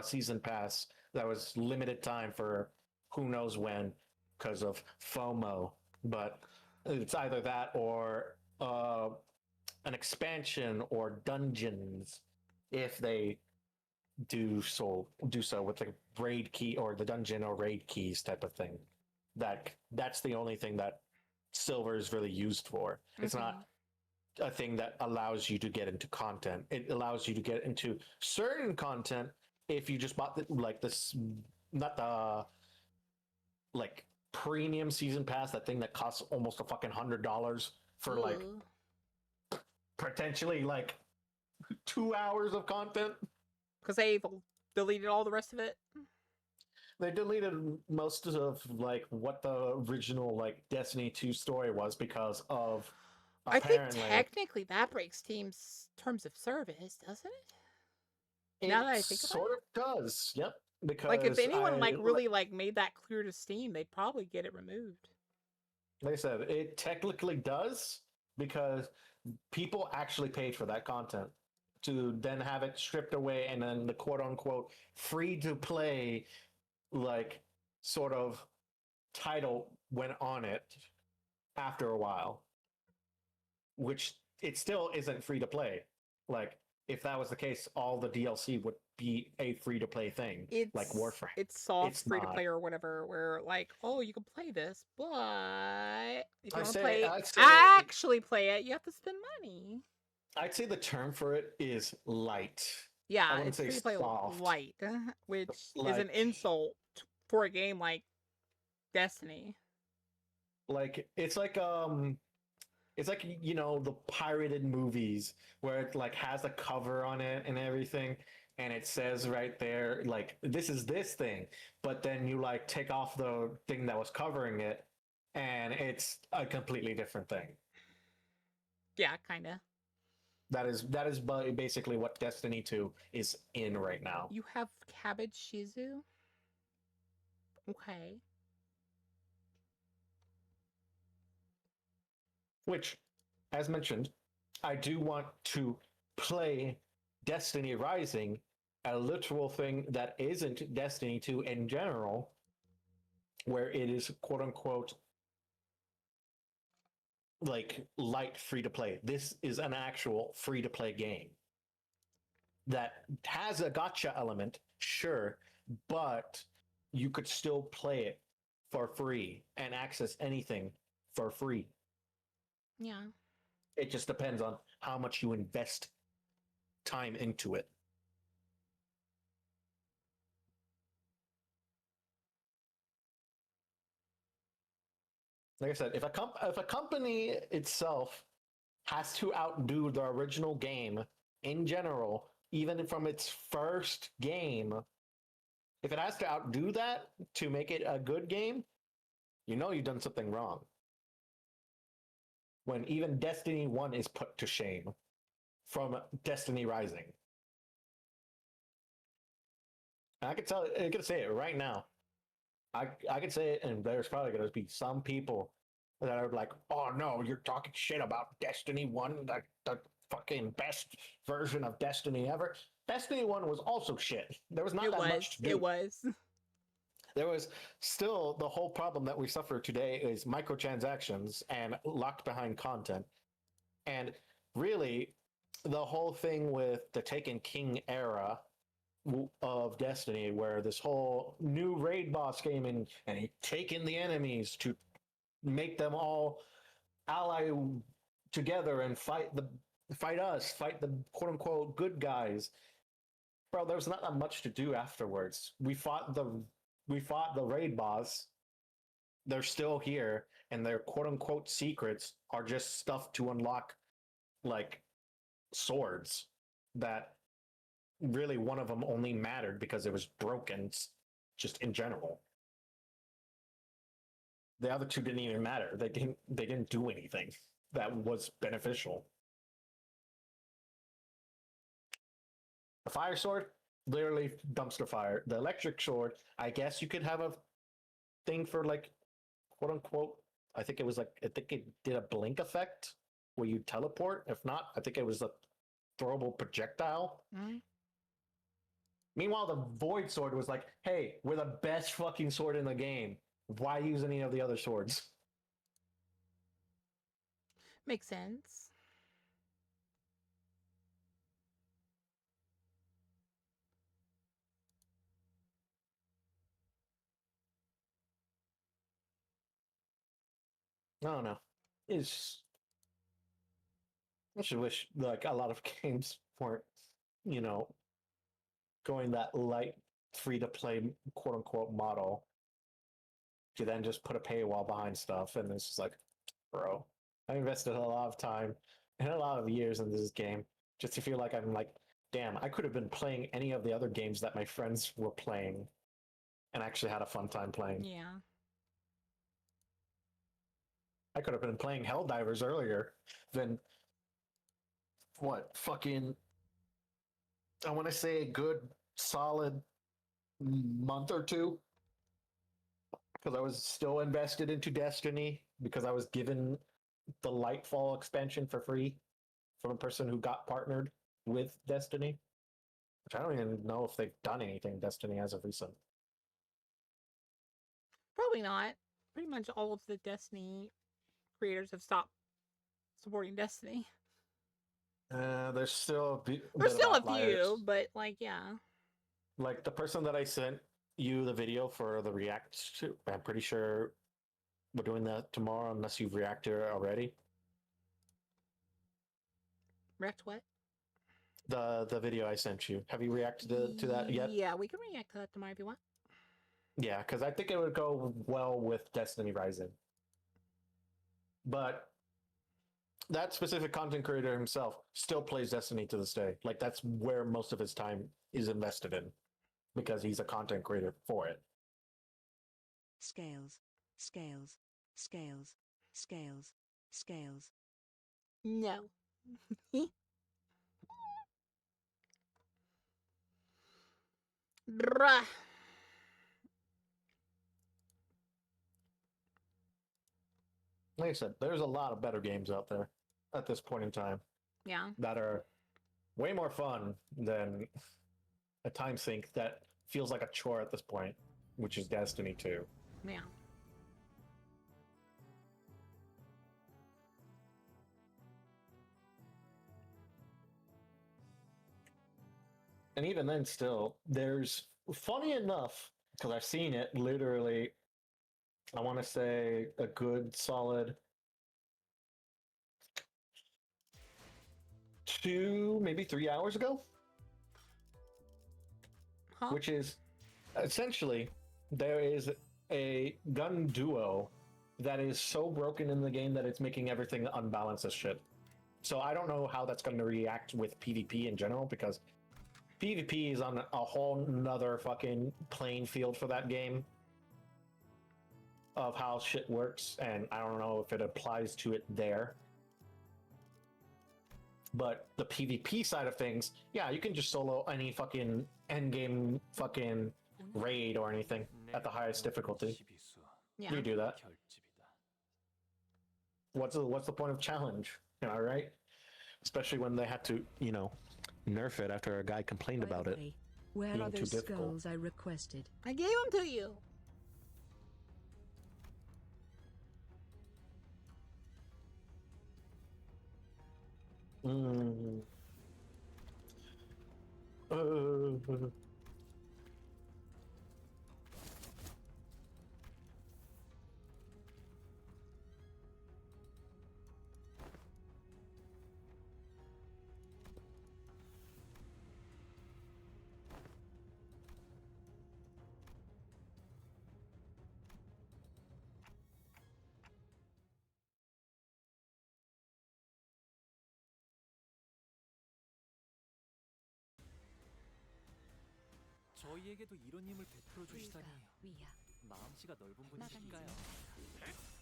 season pass that was limited time for who knows when because of FOMO. But it's either that or an expansion or dungeons if they do so with the raid key or the dungeon or raid keys type of thing. That's the only thing that silver is really used for. It's not a thing that allows you to get into content. It allows you to get into certain content if you just bought like this, not the like premium season pass, that thing that costs almost a fucking $100 for like potentially like 2 hours of content. Because they've deleted all the rest of it. They deleted most of like what the original like Destiny 2 story was because of I think apparently technically that breaks Steam's terms of service, doesn't it? it Now that I think about sort of does. Yep. Because like if anyone like really like made that clear to Steam, they'd probably get it removed. like I said, it technically does because people actually paid for that content to then have it stripped away and then the quote unquote free to play like sort of title went on it after a while, which it still isn't free to play. Like if that was the case, all the DLC would be a free to play thing, like Warframe. It's soft It's free to not. play or whatever, where like, oh, you can play this, but if you I'd want to say- play I'd say- actually play it, you have to spend money. I'd say the term for it is light. I Yeah, wouldn't it's say free to play soft. light, which is an Like- insult for a game like Destiny. Like it's like you know the pirated movies where it like has a cover on it and everything, and it says right there like this is this thing, but then you like take off the thing that was covering it and it's a completely different thing. Yeah, kind of. That is basically what Destiny 2 is in right now. You have Cabbage Shizu? Okay. Which, as mentioned, I do want to play Destiny Rising, a literal thing that isn't Destiny 2 in general, where it is quote unquote like light free to play. This is an actual free to play game that has a gotcha element, sure, but you could still play it for free and access anything for free. Yeah. It just depends on how much you invest time into it. Like I said, if a company itself has to outdo the original game in general, even from its first game, if it has to outdo that to make it a good game, you know you've done something wrong. When even Destiny 1 is put to shame from Destiny Rising. I could say it right now. I could say it, and there's probably going to be some people that are like, oh no, you're talking shit about Destiny 1, the fucking best version of Destiny ever. Destiny 1 was also shit. There was not much to do. It was. There was still the whole problem that we suffer today is microtransactions and locked behind content. And really, the whole thing with the Taken King era of Destiny, where this whole new raid boss came in and he taken the enemies to make them all ally together and fight the quote unquote good guys. Bro, there was not that much to do afterwards. We fought the raid boss. They're still here, and their quote unquote secrets are just stuff to unlock, like swords that really one of them only mattered because it was broken just in general. The other two didn't even matter. They didn't do anything that was beneficial. The fire sword, literally dumpster fire. The electric sword, I guess you could have a thing for like, quote unquote. I think it did a blink effect where you teleport. If not, I think it was a throwable projectile. Mm-hmm. Meanwhile, the void sword was like, hey, we're the best fucking sword in the game. Why use any of the other swords? Makes sense. I don't know. I should wish like a lot of games weren't, you know, going that light free to play quote unquote model. To then just put a paywall behind stuff, and it's just like, bro, I invested a lot of time and a lot of years in this game just to feel like I'm like, damn, I could have been playing any of the other games that my friends were playing and actually had a fun time playing. Yeah. I could have been playing Helldivers earlier than what fucking I want to say a good solid month or two because I was still invested into Destiny because I was given the Lightfall expansion for free from a person who got partnered with Destiny, which I don't even know if they've done anything Destiny as of recent. Probably not. Pretty much all of the Destiny creators have stopped supporting Destiny. There's still There's still a few, but like, yeah. Like the person that I sent you the video for the React to, I'm pretty sure we're doing that tomorrow unless you've reacted already. React what? The video I sent you. Have you reacted to that yet? Yeah, we can react to that tomorrow if you want. Yeah, because I think it would go well with Destiny Rising. But that specific content creator himself still plays Destiny to this day. Like that's where most of his time is invested in because he's a content creator for it. Scales, scales, scales, scales, scales. No. Bruh. Like I said, there's a lot of better games out there at this point in time. Yeah. That are way more fun than a time sink that feels like a chore at this point, which is Destiny 2. Yeah. And even then, still, there's funny enough, because I've seen it literally, I want to say a good solid 2, maybe 3 hours ago. Huh? Which is essentially there is a gun duo that is so broken in the game that it's making everything unbalanced as shit. So I don't know how that's going to react with PvP in general because PvP is on a whole nother fucking playing field for that game of how shit works, and I don't know if it applies to it there. But the PvP side of things, yeah, you can just solo any fucking endgame fucking raid or anything at the highest difficulty. Yeah. You do that. What's the point of challenge? You know, right? Especially when they had to, you know, nerf it after a guy complained By the about it. way, where being are too those difficult. skulls I requested? I gave them to you. Mm. 저희에게도 이런 힘을 베풀어 주시다니 위야. 마음씨가 넓은 나가지 분이실까요?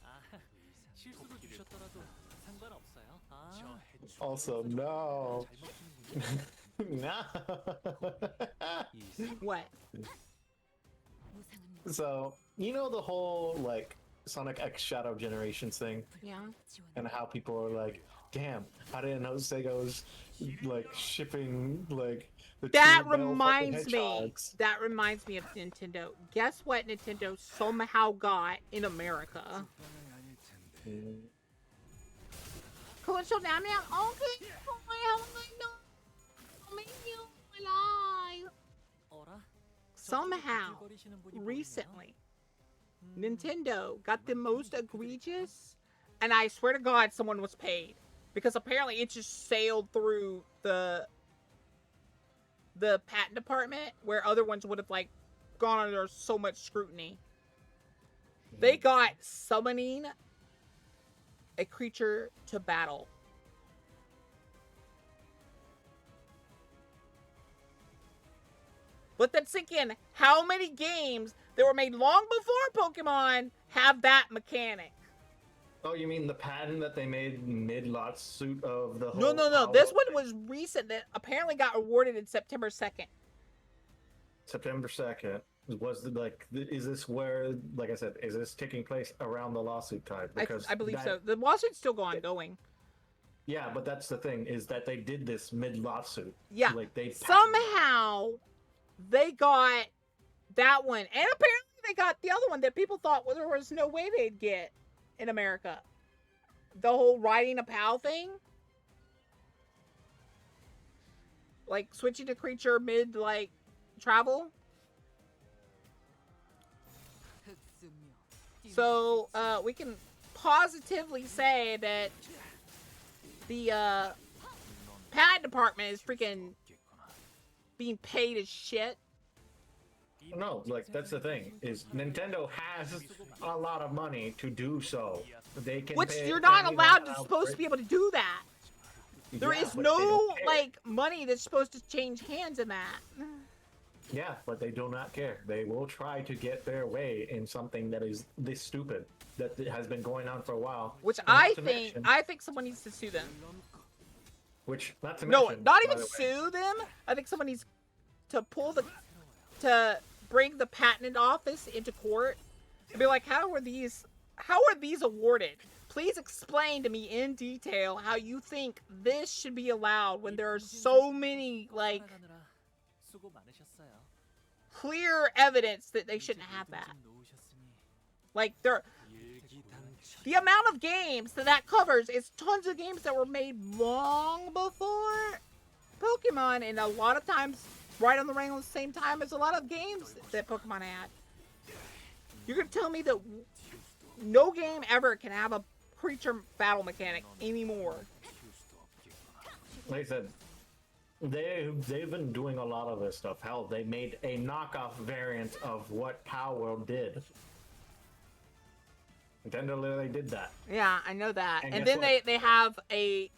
아, 실수를 주셨더라도 상관없어요. 아, Also, no. 잘 먹히는군요. No. What? 무상은 So, you know the whole like Sonic X Shadow Generations thing, Yeah. 지원. and how people are like, "Damn, I didn't know Sega was like shipping like the That two Bell fucking reminds me. hedgehogs." That reminds me of Nintendo. Guess what Nintendo somehow got in America? Mm. Cool, so now I'm okay. Oh my, how am I not? Oh my, you alive. 어라? Somehow, 비틀거리시는 분이 보이네요. recently, Nintendo got the most egregious, and I swear to God, someone was paid because apparently it just sailed through the patent department where other ones would have like gone under so much scrutiny. They got summoning a creature to battle. Let that sink in. How many games that were made long before Pokemon have that mechanic? Oh, you mean the patent that they made mid-lot suit of the whole? No. This one was recent that apparently got awarded in September 2nd. September 2nd was the, like. Is this where, like I said, is this taking place around the lawsuit time? Because I believe that- so. The lawsuit's still ongoing. Yeah, but that's the thing is that they did this mid-lawsuit. Yeah. Like they Somehow they got that one. And apparently they got the other one that people thought there was no way they'd get in America. The whole riding a POW thing. Like switching to creature mid like travel. So we can positively say that the patent department is freaking being paid as shit. No, like that's the thing is Nintendo has a lot of money to do so. They can. Which pay you're not any allowed to amount supposed to be able to do that. There Yeah, is but they no don't care. like money that's supposed to change hands in that. Yeah, but they do not care. They will try to get their way in something that is this stupid that has been going on for a while. Which And not I to think mention- someone needs to sue them. Which not to No, mention. not by even the way, sue them. I think someone needs to bring the patent office into court and be like, how are these awarded? Please explain to me in detail how you think this should be allowed when there are so many like 살아가느라 수고 많으셨어요. clear evidence that they shouldn't have that. Like the amount of games that covers is tons of games that were made long before Pokemon, and a lot of times right on the ring at the same time as a lot of games that Pokemon had. You're gonna tell me that no game ever can have a creature battle mechanic anymore? like I said, they've been doing a lot of this stuff. Hell, they made a knockoff variant of what Power World did. Nintendo literally did that. Yeah, I know that. And And guess then what? they have a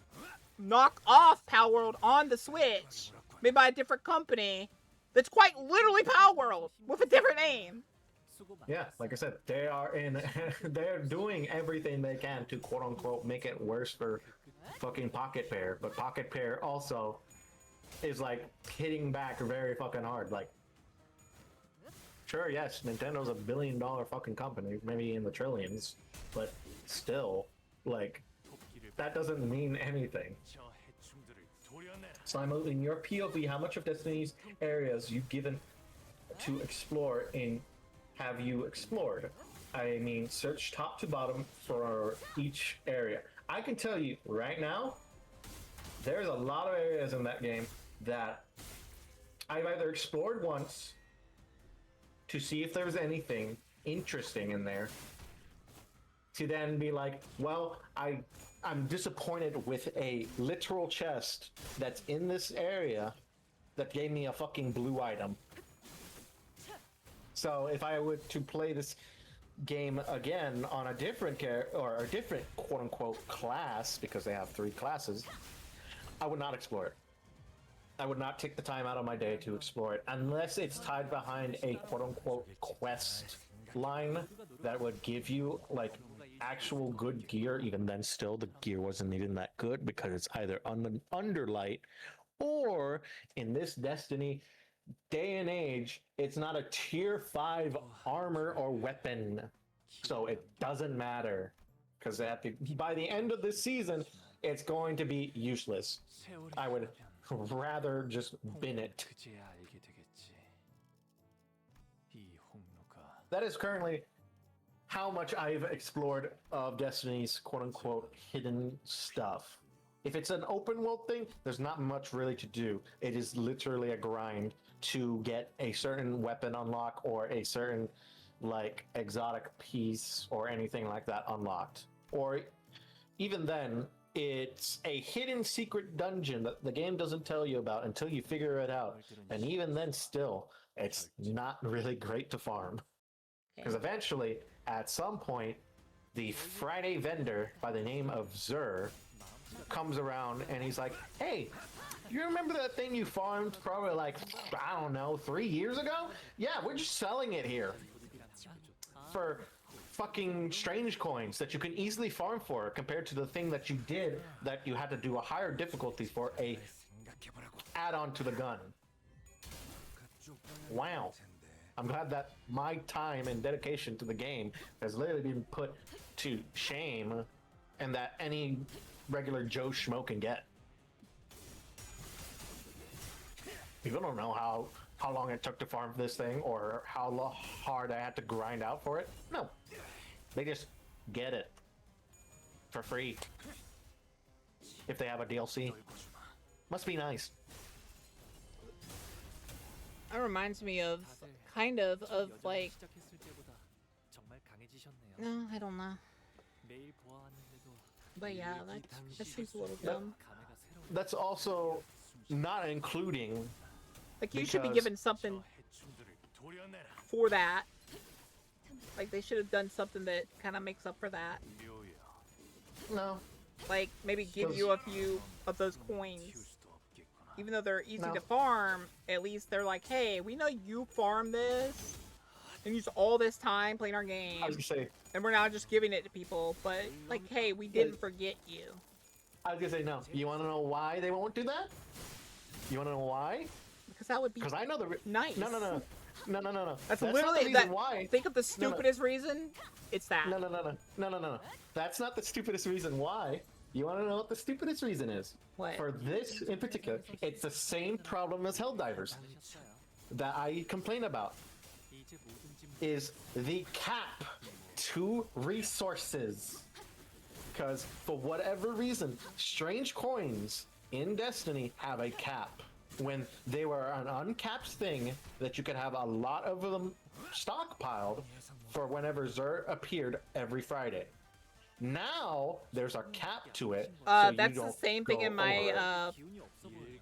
knock-off Power World on the Switch, made by a different company, that's quite literally Power World with a different name. Yeah, like I said, they are in. They're doing everything they can to quote unquote make it worse for fucking Pocket Pair, but Pocket Pair also is like hitting back very fucking hard. Like, sure, yes, Nintendo's $1 billion fucking company, maybe in the trillions, but still, like, that doesn't mean anything. Simon, in your POV, how much of Destiny's areas you've given to explore in have you explored? I mean, search top to bottom for each area. I can tell you right now, there's a lot of areas in that game that I've either explored once to see if there's anything interesting in there, to then be like, well, I'm disappointed with a literal chest that's in this area that gave me a fucking blue item. So if I were to play this game again on a different or a different quote-unquote class, because they have 3 classes, I would not explore it. I would not take the time out of my day to explore it unless it's tied behind a quote-unquote quest line that would give you like actual good gear. Even then, still the gear wasn't even that good because it's either underlight or in this Destiny day and age, it's not a tier 5 armor or weapon, so it doesn't matter because by the end of this season, it's going to be useless. I would rather just bin it. 그제야 알게 되겠지. 이 홍로가 That is currently how much I've explored of Destiny's quote-unquote hidden stuff. If it's an open world thing, there's not much really to do. It is literally a grind to get a certain weapon unlock or a certain like exotic piece or anything like that unlocked. Or even then, it's a hidden secret dungeon that the game doesn't tell you about until you figure it out. And even then still, it's not really great to farm. Because eventually, at some point, the Friday vendor by the name of Zur comes around and he's like, hey, you remember that thing you farmed probably like, I don't know, 3 years ago? Yeah, we're just selling it here for fucking strange coins that you can easily farm for compared to the thing that you did that you had to do a higher difficulty for a add-on to the gun. Wow. I'm glad that my time and dedication to the game has literally been put to shame and that any regular Joe Schmo can get. People don't know how long it took to farm this thing or how hard I had to grind out for it. No. They just get it for free if they have a DLC. Must be nice. That reminds me of kind of like 시작했을 때보다 정말 강해지셨네요. no, I don't know. 매일 보아왔는데도 But yeah, that seems a little Yep. dumb. 감회가 새로운 That's also not including Like you should be because- given something for that. Like they should have done something that kind of makes up for that. no. Like maybe give you a few of those coins. Even though they're easy No. to farm, at least they're like, hey, we know you farm this and use all this time playing our game, I was gonna say, and we're now just giving it to people. But like, hey, we didn't forget you. no. You want to know why they won't do that? You want to know why? Because that would be Because I know the nice. No. That's not literally the reason that. why. Think of the stupidest reason. It's that. No. That's not the stupidest reason why. You want to know what the stupidest reason is? What? For this in particular, it's the same problem as Helldivers that I complain about. 이제 뭐든지 Is the cap to resources. Because for whatever reason, strange coins in Destiny have a cap. When they were an uncapped thing that you could have a lot of them stockpiled for whenever Zur appeared every Friday. Now there's a cap to it. So you That's the don't same thing go in my over it. 기운이 없어 보여.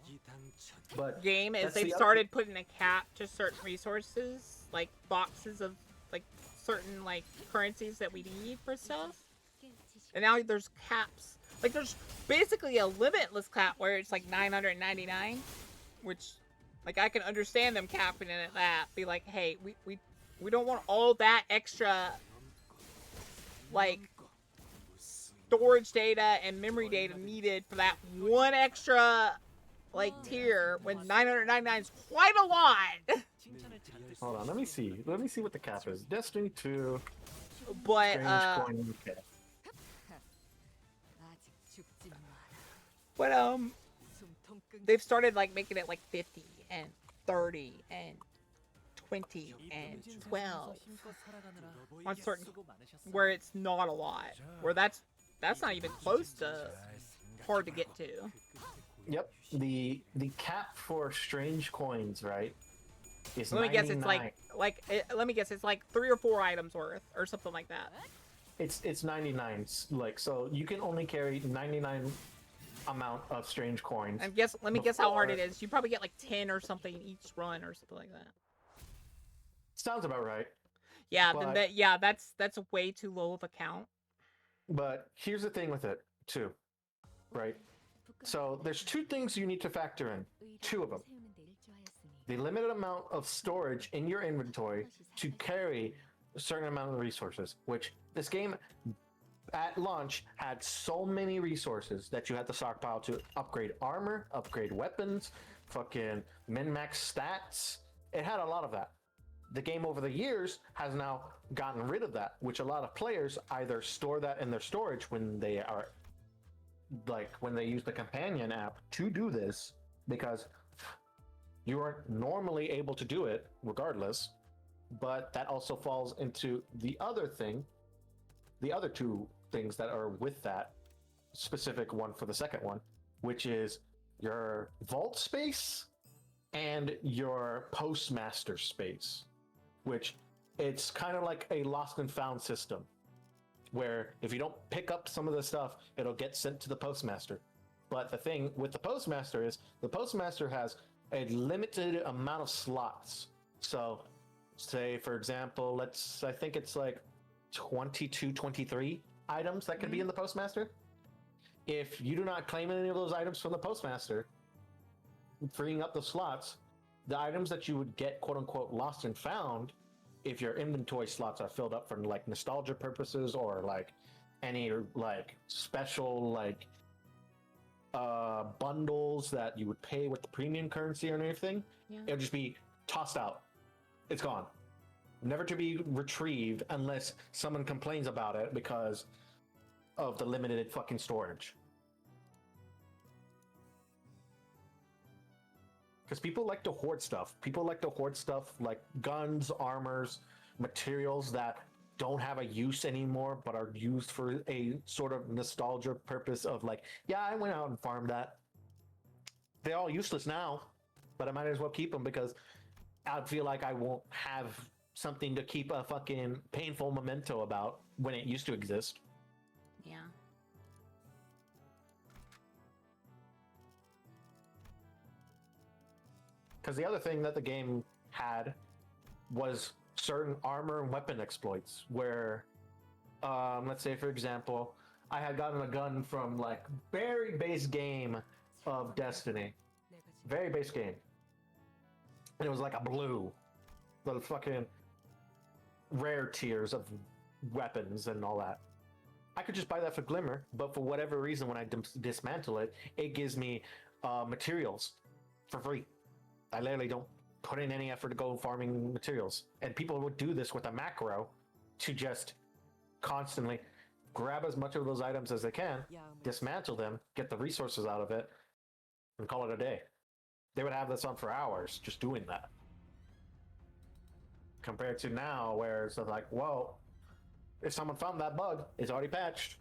But game. Is that's they've the other- started putting a cap to certain resources, like boxes of like certain like currencies that we need for stuff. And now there's caps. Like there's basically a limitless cap where it's like 999, which like I can understand them capping it at that. Be like, hey, we don't want all that extra like storage data and memory data needed for that one extra like tier when 999 is quite a lot. 칭찬을 잔뜩 Hold on, let me see. Let me see what the cap is. Destiny 2 But strange coin cap. 아직 죽지 마라. but 숨통 끊. they've started like making it like 50 and 30 and 20 and 12 힘껏 살아가느라 on certain 수고 많으셨어요. where it's not a lot, where that's not even close to hard to get to. Yep, the cap for strange coins, right? Is Let me guess, it's 99. let me guess, it's like 3 or 4 items worth or something like that. It's 99. Like, so you can only carry 99 amount of strange coins. And let me guess how hard it Before- is. You probably get like 10 or something each run or something like that. Sounds about right. Yeah, But- that's way too low of a count. But here's the thing with it too, right? So there's two things you need to factor in. Two of them. The limited amount of storage in your inventory to carry a certain amount of resources, which this game at launch had so many resources that you had to stockpile to upgrade armor, upgrade weapons, fucking min-max stats. It had a lot of that. The game over the years has now gotten rid of that, which a lot of players either store that in their storage when they are when they use the companion app to do this, because you aren't normally able to do it regardless. But that also falls into the other two things that are with that specific one for the second one, which is your vault space and your postmaster space, which it's kind of like a lost and found system, where if you don't pick up some of the stuff, it'll get sent to the postmaster. But the thing with the postmaster is the postmaster has a limited amount of slots. So say, for example, I think it's like 22, 23 items that could be in the postmaster. If you do not claim any of those items from the postmaster, freeing up the slots, the items that you would get quote unquote lost and found, if your inventory slots are filled up for like nostalgia purposes or like any like special like bundles that you would pay with the premium currency or anything, it'll just be tossed out. It's gone, never to be retrieved unless someone complains about it because of the limited fucking storage. Because people like to hoard stuff. People like to hoard stuff like guns, armors, materials that don't have a use anymore, but are used for a sort of nostalgia purpose of like, yeah, I went out and farmed that. They're all useless now, but I might as well keep them because I feel like I won't have something to keep a fucking painful memento about when it used to exist. Yeah. Because the other thing that the game had was certain armor and weapon exploits where, let's say, for example, I had gotten a gun from like very base game of Destiny. Very base game. And it was like a blue. The fucking rare tiers of weapons and all that. I could just buy that for Glimmer, but for whatever reason, when I dismantle it, it gives me materials for free. I literally don't put in any effort to go farming materials. And people would do this with a macro to just constantly grab as much of those items as they can, dismantle them, get the resources out of it, and call it a day. They would have this on for hours just doing that. Compared to now, where it's like, well, if someone found that bug, it's already patched.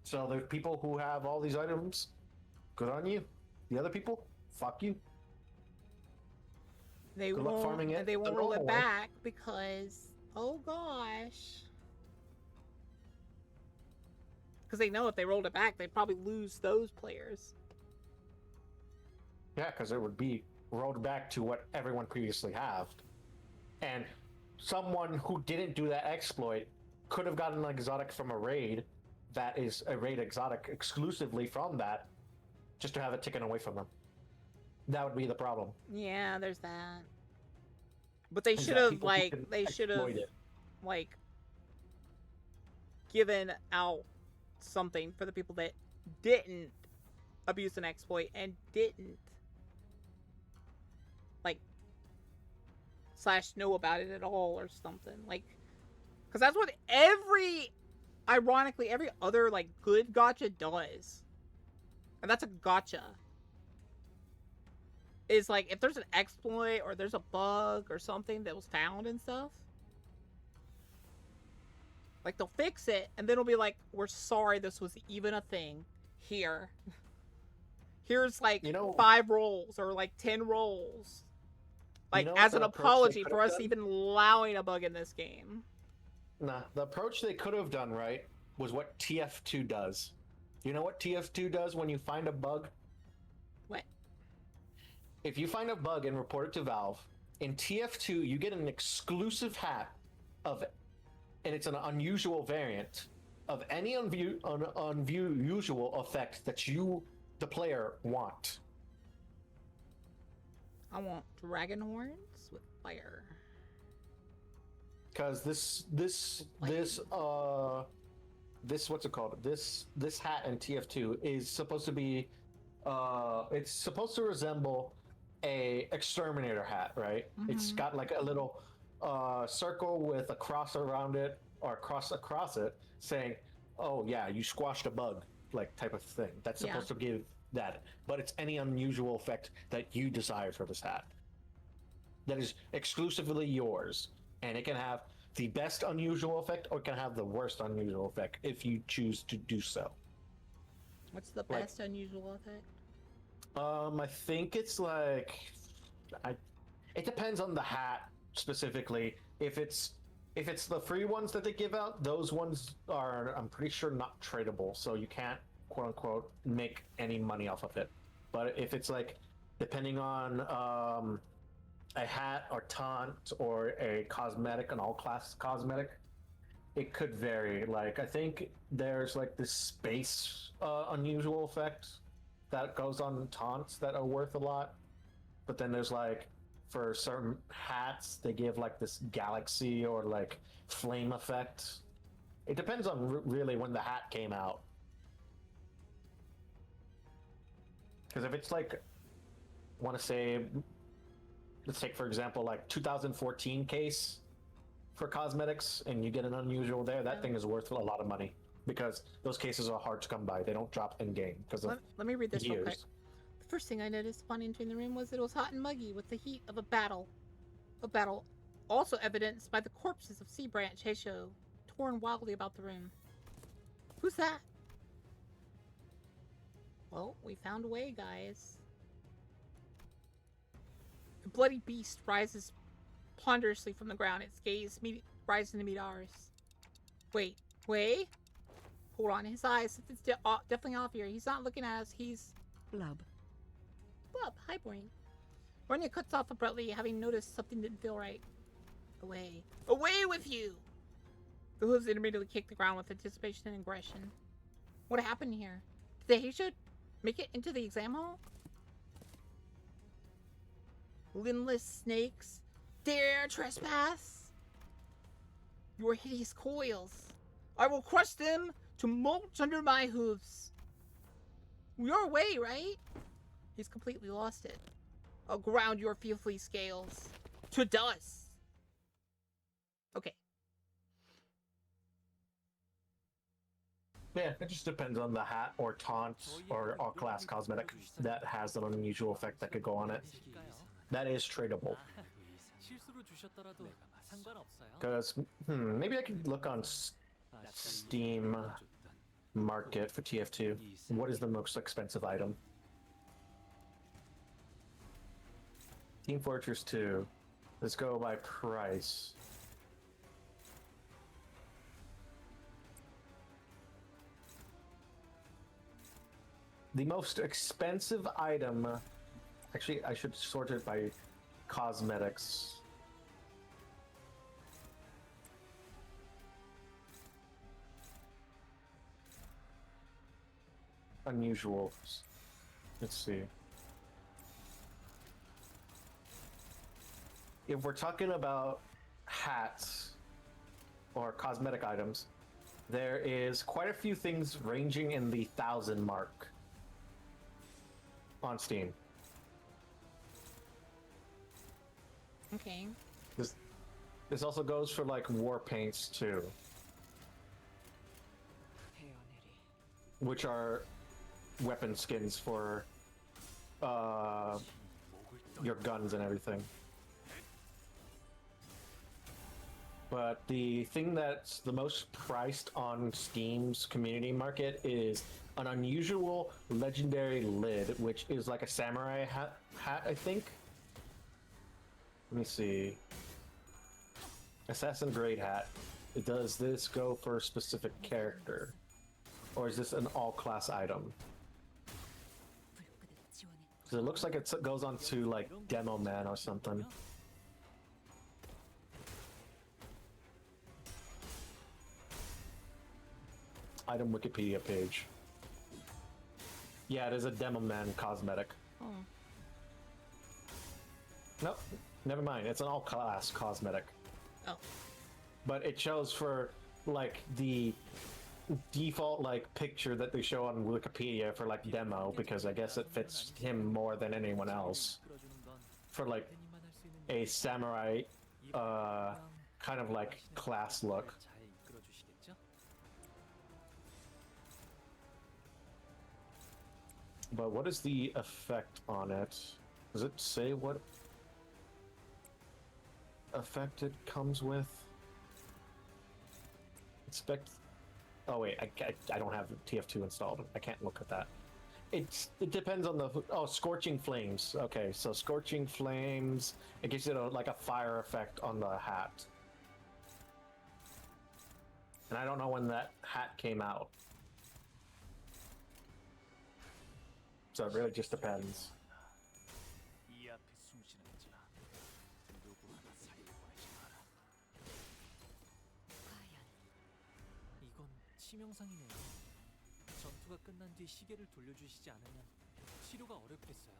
So there's people who have all these items. Good on you. The other people, fuck you. They Good luck won't. farming it They won't the roll it normal way. back because, oh gosh, because they know if they rolled it back, they'd probably lose those players. Yeah, because it would be rolled back to what everyone previously had. And someone who didn't do that exploit could have gotten an exotic from a raid that is a raid exotic exclusively from that, just to have it taken away from them. That would be the problem. Yeah, there's that. But they Is should that have people who like can they should have exploit it. like given out something for the people that didn't abuse an exploit and didn't like / know about it at all or something, like, because that's what ironically every other like good gacha does, and that's a gacha, is like if there's an exploit or there's a bug or something that was found and stuff, like they'll fix it and then it'll be like, we're sorry this was even a thing. Here's like 5 rolls or like 10 rolls, like as an apology for us even allowing a bug in this game. Nah, the approach they could have done right was what TF2 does. You know what TF2 does when you find a bug? What? If you find a bug and report it to Valve, in TF2 you get an exclusive hat of it, and it's an unusual variant of any unusual effect that you the player want? I want dragon horns with fire. Because this what's it called? This hat in TF2 is supposed to be it's supposed to resemble a exterminator hat, right? It's got like a little circle with a cross around it or cross across it saying, "Oh yeah, you squashed a bug," like type of thing. That's supposed to give that, but it's any unusual effect that you desire for this hat. That is exclusively yours, and it can have the best unusual effect or it can have the worst unusual effect if you choose to do so. What's the best unusual effect? I think it's like it depends on the hat specifically. If it's the free ones that they give out, those ones are, I'm pretty sure, not tradable, so you can't quote unquote make any money off of it. But if it's like depending on a hat or taunt or a cosmetic, an all class cosmetic, it could vary. Like I think there's like this space unusual effect that goes on taunts that are worth a lot, but then there's like for certain hats they give like this galaxy or like flame effect. It depends on really when the hat came out, because if it's like, I want to say, let's take for example like 2014 case for cosmetics and you get an unusual there, that thing is worth a lot of money because those cases are hard to come by. They don't drop in game because of Let me read this real years. quick. The first thing I noticed upon entering the room was that it was hot and muggy with the heat of a battle. A battle also evidenced by the corpses of Sea Branch Heisho torn wildly about the room. Who's that? Well, we found a way, guys. The bloody beast rises ponderously from the ground, its gaze rising to meet ours. Wait. Hold on, his eyes, something's definitely off here. He's not looking at us, he's... Blub. Blub, hi Brain. Ronya cuts off abruptly, having noticed something didn't feel right. Away. Away with you! The hooves immediately kick the ground with anticipation and aggression. What happened here? Did the Heisho make it into the exam hall? Limbless snakes dare trespass? Your hideous coils. I will crush them to mulch under my hooves. Your way, right? He's completely lost it. I'll ground your filthy scales to dust. Okay. Yeah, it just depends on the hat or taunt or all class cosmetic that has an unusual effect that could go on it. That is tradable. 실수로 주셨더라도 상관없어요. Because maybe I could look on Steam Market for TF2. What is the most expensive item? Team Fortress 2. Let's go by price. The most expensive item, actually I should sort it by cosmetics. Unusuals. Let's see. If we're talking about hats or cosmetic items, there is quite a few things ranging in the 1,000 mark on Steam. Okay. This also goes for like war paints too, which are weapon skins for your guns and everything. But the thing that's the most priced on Steam's community market is an unusual legendary lid, which is like a samurai hat, I think. Let me see. Assassin grade hat. Does this go for a specific character? Or is this an all-class item? Because it looks like it goes on to like Demo Man or something. Item Wikipedia page. Yeah, it is a Demo Man cosmetic. Oh. Nope, never mind. It's an all-class cosmetic. Oh. But it shows for like the default like picture that they show on Wikipedia for like demo, because I guess it fits him more than anyone else. For like a samurai kind of like class look. But what is the effect on it? Does it say what effect it comes with? Expect. Oh wait, I don't have TF2 installed. I can't look at that. It depends on the scorching flames. Okay, so scorching flames. It gives it like a fire effect on the hat. And I don't know when that hat came out. So it really just depends. 이건 치명상이네요. 전투가 끝난 뒤 시계를 돌려주시지 않으면 치료가 어렵겠어요.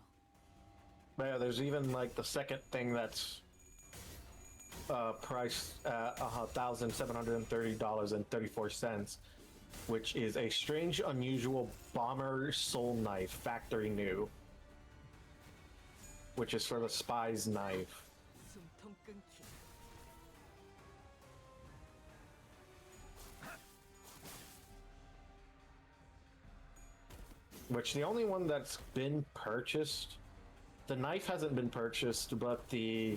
Yeah, there's even like the second thing that's priced at $1,730.34, which is a strange, unusual bomber soul knife, factory new, which is for the spy's knife. Which the only one that's been purchased, the knife hasn't been purchased, but the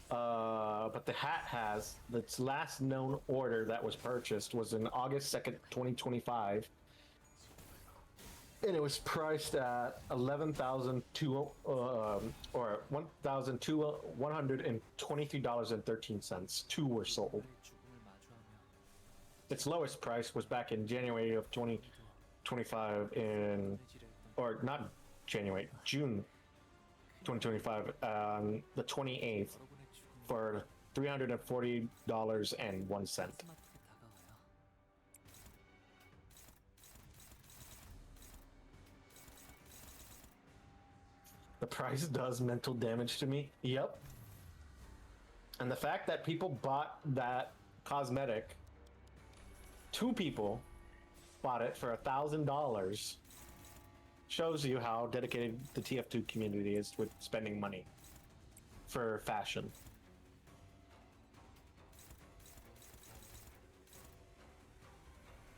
hat has. Its last known order that was purchased was in August 2nd, 2025, and it was priced at $1,123.13. Two were sold. Its lowest price was back in January of 2025 June 2025, the 28th, for $340.01. The price does mental damage to me. Yep. And the fact that people bought that cosmetic, 2 people bought it for $1,000, shows you how dedicated the TF2 community is with spending money for fashion.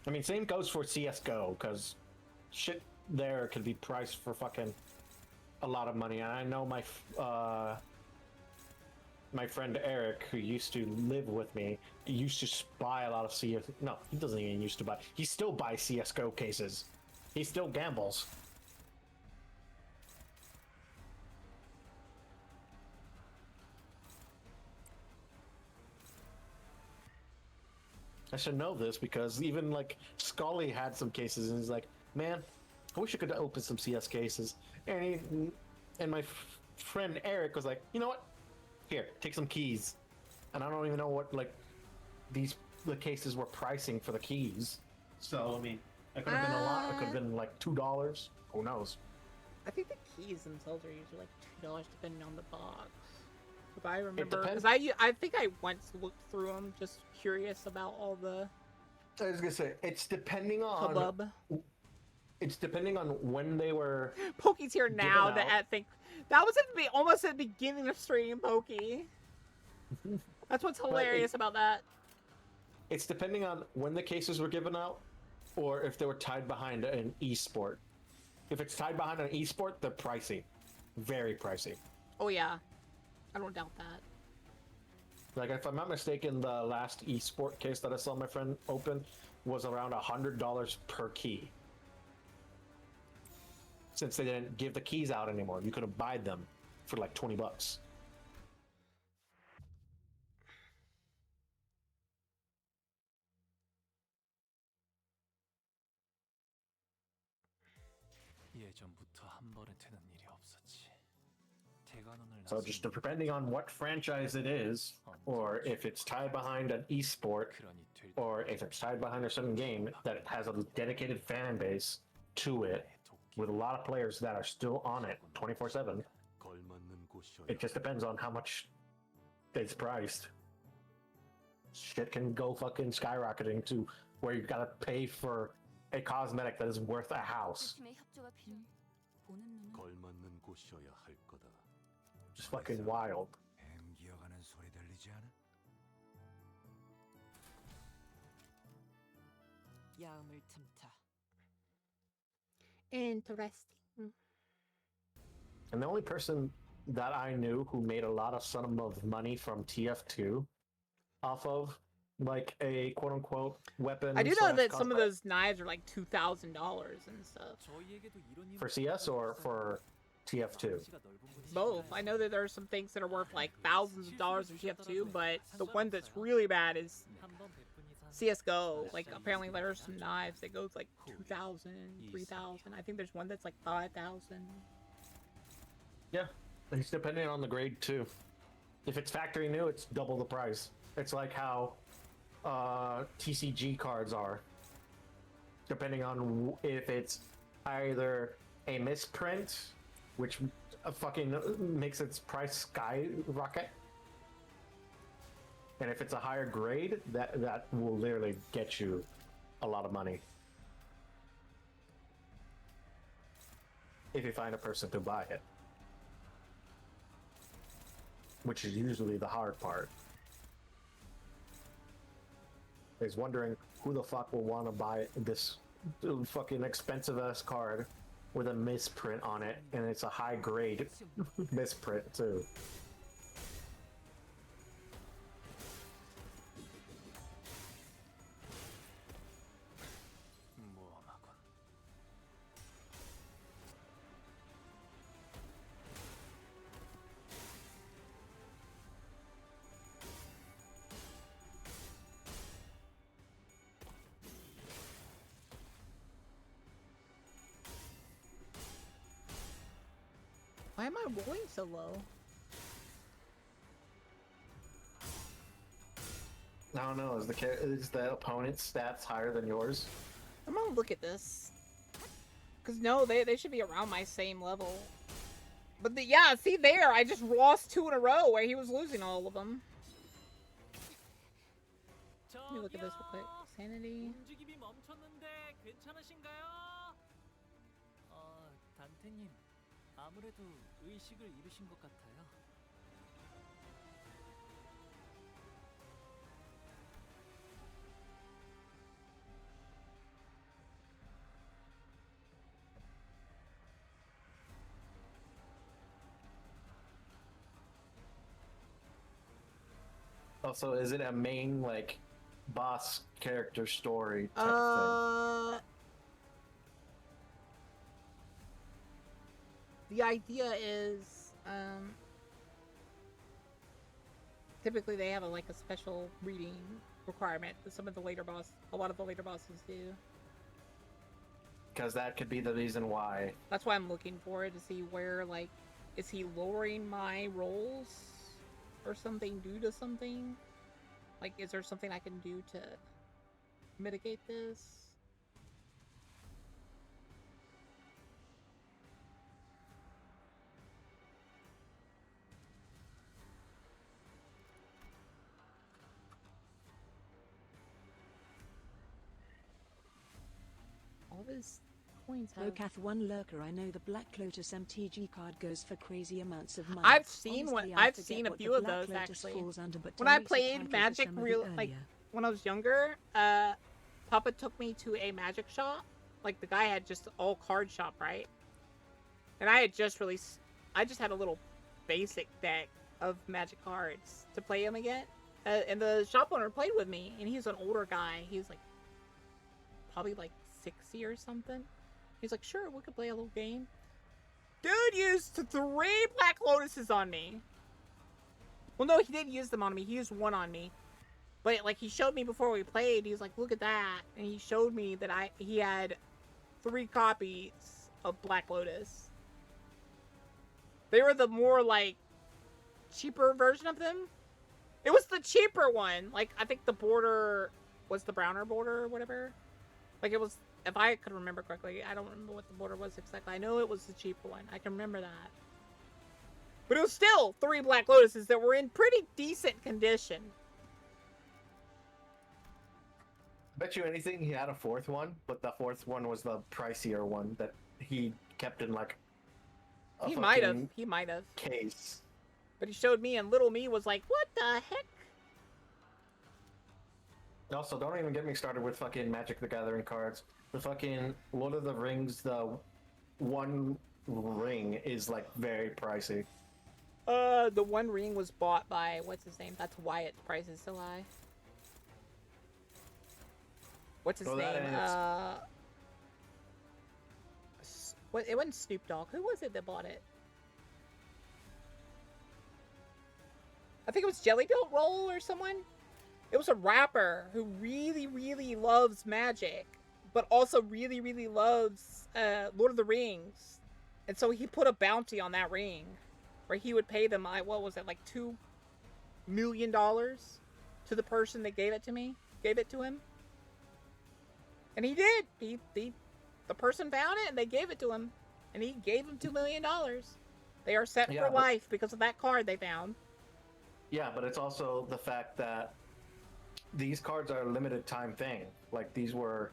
I mean, same goes for CSGO, because shit there could be priced for fucking a lot of money. And I know my friend Eric, who used to live with me, used to buy a lot of CS. No, he doesn't even used to buy. He still buys CSGO cases. He still gambles. I should know this because even like Scully had some cases, and he's like, "Man, I wish I could open some CS cases." And my friend Eric was like, "You know what? Here, take some keys." And I don't even know what like the cases were pricing for the keys. So I mean, it could have been a lot. It could have been like $2. Who knows? I think the keys themselves are usually like $2 depending on the box. If I remember, depends. because I think I once looked through them, just curious about all the I was gonna say it's depending on hubbub. It's depending on when they were. Pokey's here now. given out. I think that was almost at the beginning of stream, Pokey. That's what's hilarious about that. It's depending on when the cases were given out, or if they were tied behind an esport. If it's tied behind an esport, they're pricey, very pricey. Oh yeah, I don't doubt that. Like if I'm not mistaken, the last esport case that I saw my friend open was around $100 per key. Since they didn't give the keys out anymore, you could have buy them for like $20. 예전부터 한 번에 되는 일이 없었지. 대관원을 So just depending on what franchise it is, or if it's tied behind an esport, or if it's tied behind a certain game that has a dedicated fan base to it, with a lot of players that are still on it 24/7. It just depends on how much it's priced. Shit can go fucking skyrocketing to where you gotta pay for a cosmetic that is worth a house. 두 팀의 협조가 필요해. 보는 눈은 걸맞는 곳이어야 할 거다. Just fucking wild. 뱀 기어가는 소리 들리지 않아? 야음을 틈타. Interesting. And the only person that I knew who made a lot of sum of money from TF2 off of like a quote unquote weapon. I do know that / some of cosmetic those knives are like $2,000 and stuff. for CS or for TF2. Both. I know that there are some things that are worth like thousands of dollars in TF2, but the one that's really bad is CSGO. Like apparently there are some knives that goes like 2,000, 3,000. I think there's one that's like 5,000. Yeah, it's depending on the grade too. If it's factory new, it's double the price. It's like how TCG cards are. Depending on if it's either a misprint, which fucking makes its price skyrocket, and if it's a higher grade, that will literally get you a lot of money. If you find a person to buy it. Which is usually the hard part. Is wondering who the fuck will want to buy this fucking expensive ass card with a misprint on it, and it's a high grade misprint too. Why am I rolling so low? I don't know. Is the opponent's stats higher than yours? I'm gonna look at this. Cause no, they should be around my same level. But yeah, see there, I just lost 2 in a row where he was losing all of them. Let me look at this real quick. Sanity. 움직임이 멈췄는데 괜찮으신가요? 단테님, 아무래도 의식을 잃으신 것 같아요. Also, is it a main like boss character story type thing? The idea is, typically they have like a special reading requirement that a lot of the later bosses do. Because that could be the reason why. That's why I'm looking for it, to see where, like, is he lowering my rolls or something due to something? Like, is there something I can do to mitigate this? All these coins have... Locath one lurker. I know the Black Lotus MTG card goes for crazy amounts of money. I've seen Honestly, I've forget seen a what few the of Black those Lotus actually. falls under, but When I Teresa played tackled Magic some of the like earlier. when I was younger, Papa took me to a Magic shop. Like the guy had just all card shop, right? And I just had a little basic deck of Magic cards to play him again. And the shop owner played with me, and he's an older guy. He's like probably like 60 or something. He's like, sure, we could play a little game. Dude used 3 Black Lotuses on me. Well, no, he didn't use them on me. He used 1 on me. But, like, he showed me before we played. He was like, look at that. And he showed me that he had 3 copies of Black Lotus. They were the more, like, cheaper version of them. It was the cheaper one. Like, I think the border was the browner border or whatever. Like, it was if I could remember correctly, I don't remember what the border was exactly. I know it was the cheaper one. I can remember that. But it was still 3 Black Lotuses that were in pretty decent condition. Bet you anything he had a 4th one, but the 4th one was the pricier one that he kept in like a He might have. fucking He might have. case. But he showed me, and little me was like, what the heck? Also, don't even get me started with fucking Magic the Gathering cards. The fucking Lord of the Rings, the one ring is like very pricey. The One Ring was bought by, what's his name? That's why its price is so high. What's his name? What? It wasn't Snoop Dogg. Who was it that bought it? I think it was Jelly Built Roll or someone. It was a rapper who really, really loves Magic, but also really, really loves Lord of the Rings. And so he put a bounty on that ring, where he would pay them, what was it, like $2 million to the person that gave it to him. And he did. The person found it, and they gave it to him, and he gave him $2 million. They are set for life because of that card they found. Yeah, but it's also the fact that these cards are a limited time thing. Like, these were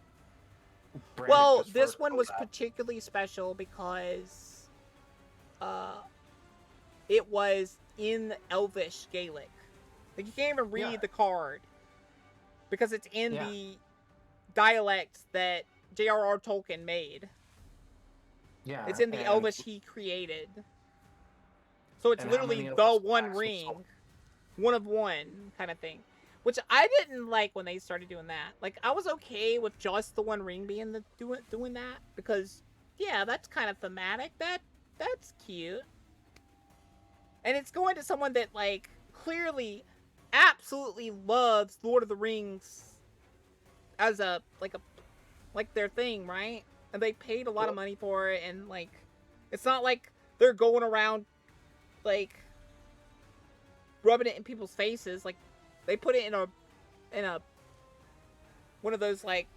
branded. Well, this one was particularly special because it was in Elvish Gaelic. Like, you can't even read the card because it's in the dialects that J.R.R. Tolkien made. Yeah. It's in the Elvish he created. So it's literally the One Ring. One of one kind of thing. Which I didn't like when they started doing that. Like, I was okay with just the One Ring being doing that. Because, yeah, that's kind of thematic. That's cute. And it's going to someone that, like, clearly absolutely loves Lord of the Rings as like their thing, right? And they paid a lot of money for it, and like, it's not like they're going around like rubbing it in people's faces. Like, they put it in a one of those like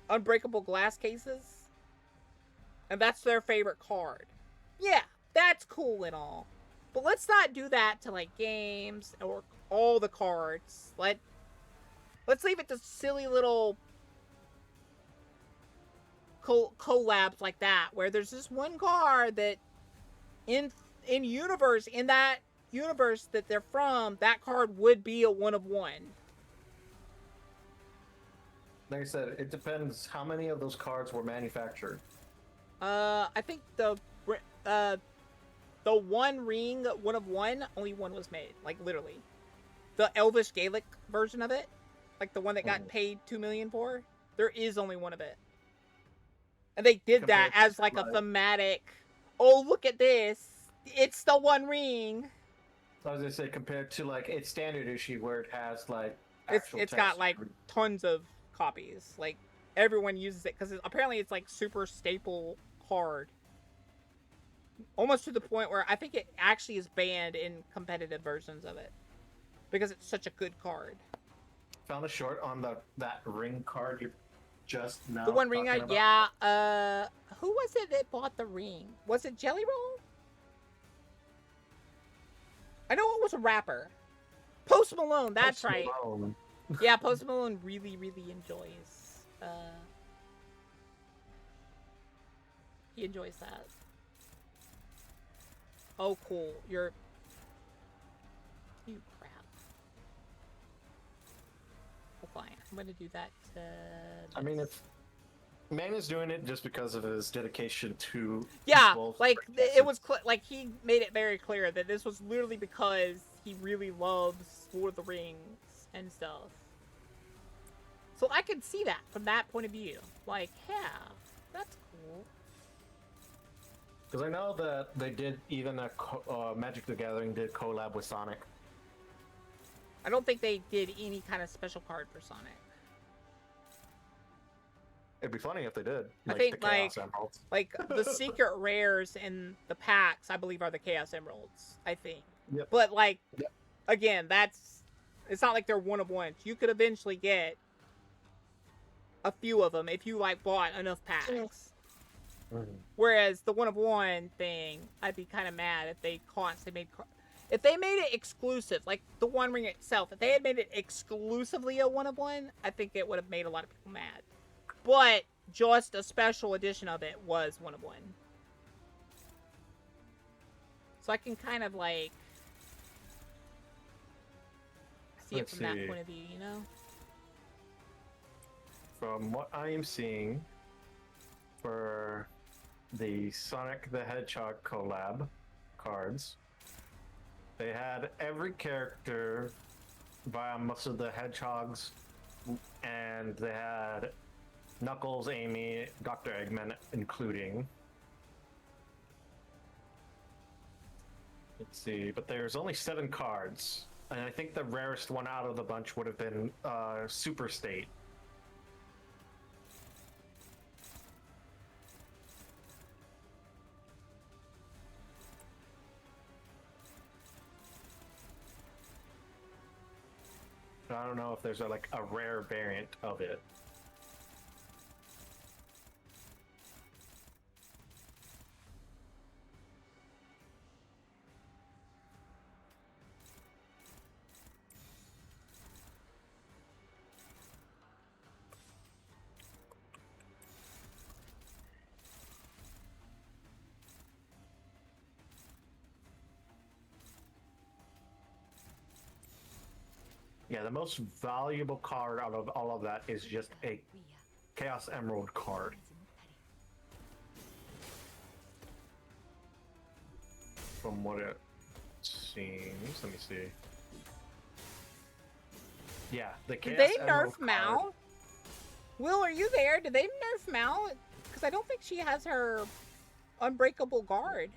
unbreakable glass cases, and that's their favorite card. Yeah, that's cool and all, but let's not do that to like games or all the cards. Let's leave it to silly little collabs like that, where there's just one card that in that universe that they're from, that card would be a one of one. Like I said, it depends how many of those cards were manufactured. I think the One Ring, one of one, only one was made. Like, literally. The Elvish Gaelic version of it, like the one that got paid $2 million for, there is only one of it. And they did that as like a thematic, oh, look at this, it's the One Ring. So I was gonna say, compared to like its standard issue where it has like it's got like tons of copies. Like, everyone uses it because apparently it's like super staple card. Almost to the point where I think it actually is banned in competitive versions of it because it's such a good card. Found a short on that ring card you're just now. The One Ring, yeah. Who was it that bought the ring? Was it Jelly Roll? I know it was a rapper. Post Malone, that's right. Malone. Yeah, Post Malone really, really enjoys. He enjoys that. Oh, cool. You crap. Well, fine. I'm gonna do that. I mean, if Man is doing it just because of his dedication to like it was like he made it very clear that this was literally because he really loves Lord of the Rings and stuff. So I can see that from that point of view. Like, yeah, that's cool. Because I know that they did even Magic the Gathering did collab with Sonic. I don't think they did any kind of special card for Sonic. It'd be funny if they did. I think like the secret rares in the packs, I believe, are the Chaos Emeralds. I think. Yep. But like, again, it's not like they're one of ones. You could eventually get a few of them if you like bought enough packs. Mhm. Whereas the 1 of 1 thing, I'd be kind of mad if they constantly made if they made it exclusive, like the One Ring itself. If they had made it exclusively a 1 of 1, I think it would have made a lot of people mad. But just a special edition of it was 1 of 1. So I can kind of like see Let's it from that see. point of view, you know? From what I am seeing for the Sonic the Hedgehog collab cards, they had every character via most of the hedgehogs, and they had Knuckles, Amy, Dr. Eggman including. Let's see, but there's only 7 cards, and I think the rarest one out of the bunch would have been Super State. I don't know if there's a rare variant of it. Yeah, the most valuable card out of all of that is just a Chaos Emerald card. From what it seems, let me see. Yeah, the Chaos Did they Emerald nerf card. Mal? Will, are you there? Did they nerf Mal? Because I don't think she has her unbreakable guard.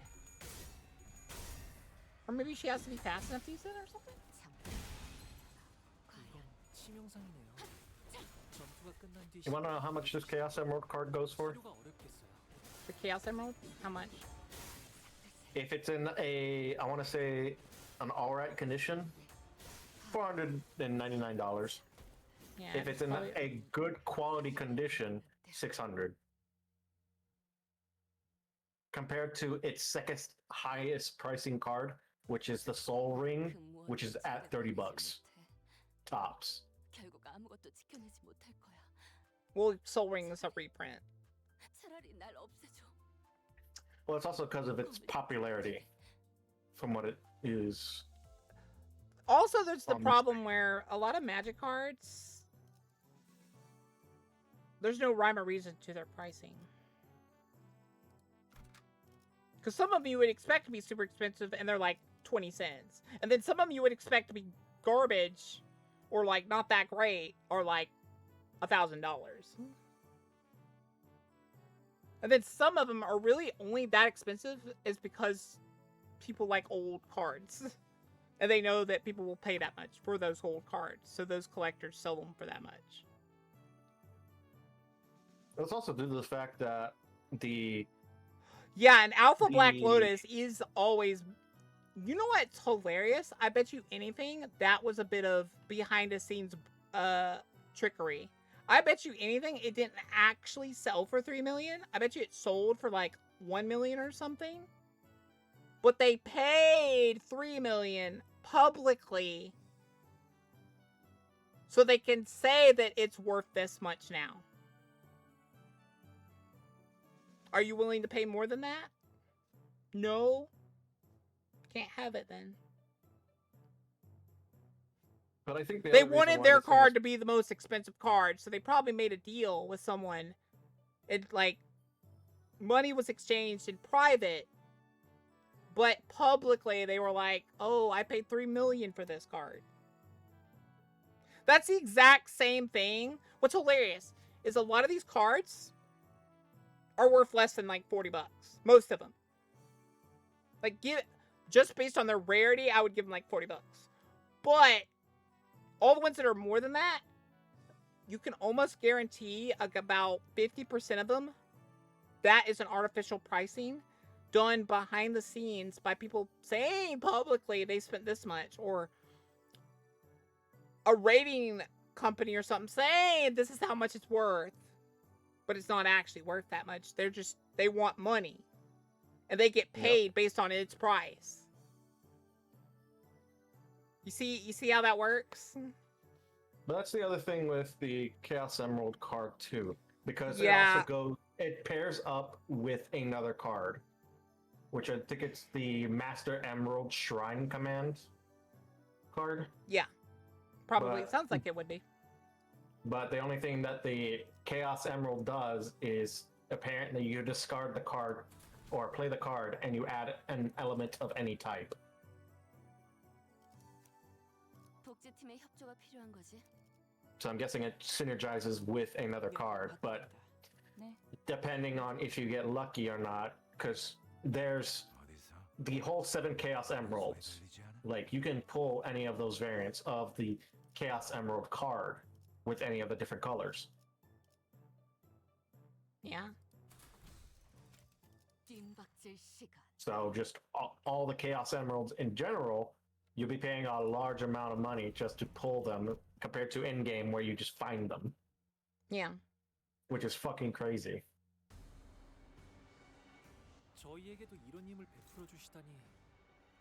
Or maybe she has to be fast enough to use it or something? You wanna know how much this Chaos Emerald card goes for? The Chaos Emerald? How much? If it's in a, I want to say, an alright condition, $499. Yeah, If it's in probably- a good quality condition, $600. Compared to its second highest pricing card, which is the Soul Ring, which is at $30 tops. 결국 아무것도 지켜내지 못할 거야. Well, Soul Ring is a reprint. 차라리 날 없애줘. Well, it's also because of its popularity, from what it is. Also, there's the On problem where a lot of Magic cards, there's no rhyme or reason to their pricing. Because some of them you would expect to be super expensive, and they're like 20 cents. And then some of them you would expect to be garbage, or like not that great, or like $1,000. And then some of them are really only that expensive is because people like old cards. And they know that people will pay that much for those old cards. So those collectors sell them for that much. It's also due to the fact that the... Yeah, and Alpha Black The- Lotus is always... You know what's hilarious? I bet you anything that was a bit of behind-the-scenes trickery. I bet you anything it didn't actually sell for $3 million. I bet you it sold for like $1 million or something. But they paid $3 million publicly so they can say that it's worth this much now. Are you willing to pay more than that? No. Can't have it then. But I think the They other reason wanted why their this thing card is- to be the most expensive card, so they probably made a deal with someone. It like money was exchanged in private, but publicly they were like, "Oh, I paid $3 million for this card." That's the exact same thing. What's hilarious is a lot of these cards are worth less than like $40. Most of them. Like just based on their rarity, I would give them like $40. But all the ones that are more than that, you can almost guarantee about 50% of them, that is an artificial pricing done behind the scenes by people saying publicly they spent this much, or a rating company or something saying this is how much it's worth, but it's not actually worth that much. They want money, and they get paid based on its price. You see how that works? But that's the other thing with the Chaos Emerald card too, because it pairs up with another card, which I think it's the Master Emerald Shrine Command card. Yeah, probably. It sounds like it would be. But the only thing that the Chaos Emerald does is apparently you discard the card or play the card and you add an element of any type. 복제팀의 협조가 필요한 거지. So I'm guessing it synergizes with another card, but depending on if you get lucky or not, because there's the whole 7 Chaos Emeralds. Like, you can pull any of those variants of the Chaos Emerald card with any of the different colors. Yeah. So just all the Chaos Emeralds in general, you'll be paying a large amount of money just to pull them compared to in-game where you just find them. Yeah. Which is fucking crazy. 저희에게도 이런 힘을 베풀어 주시다니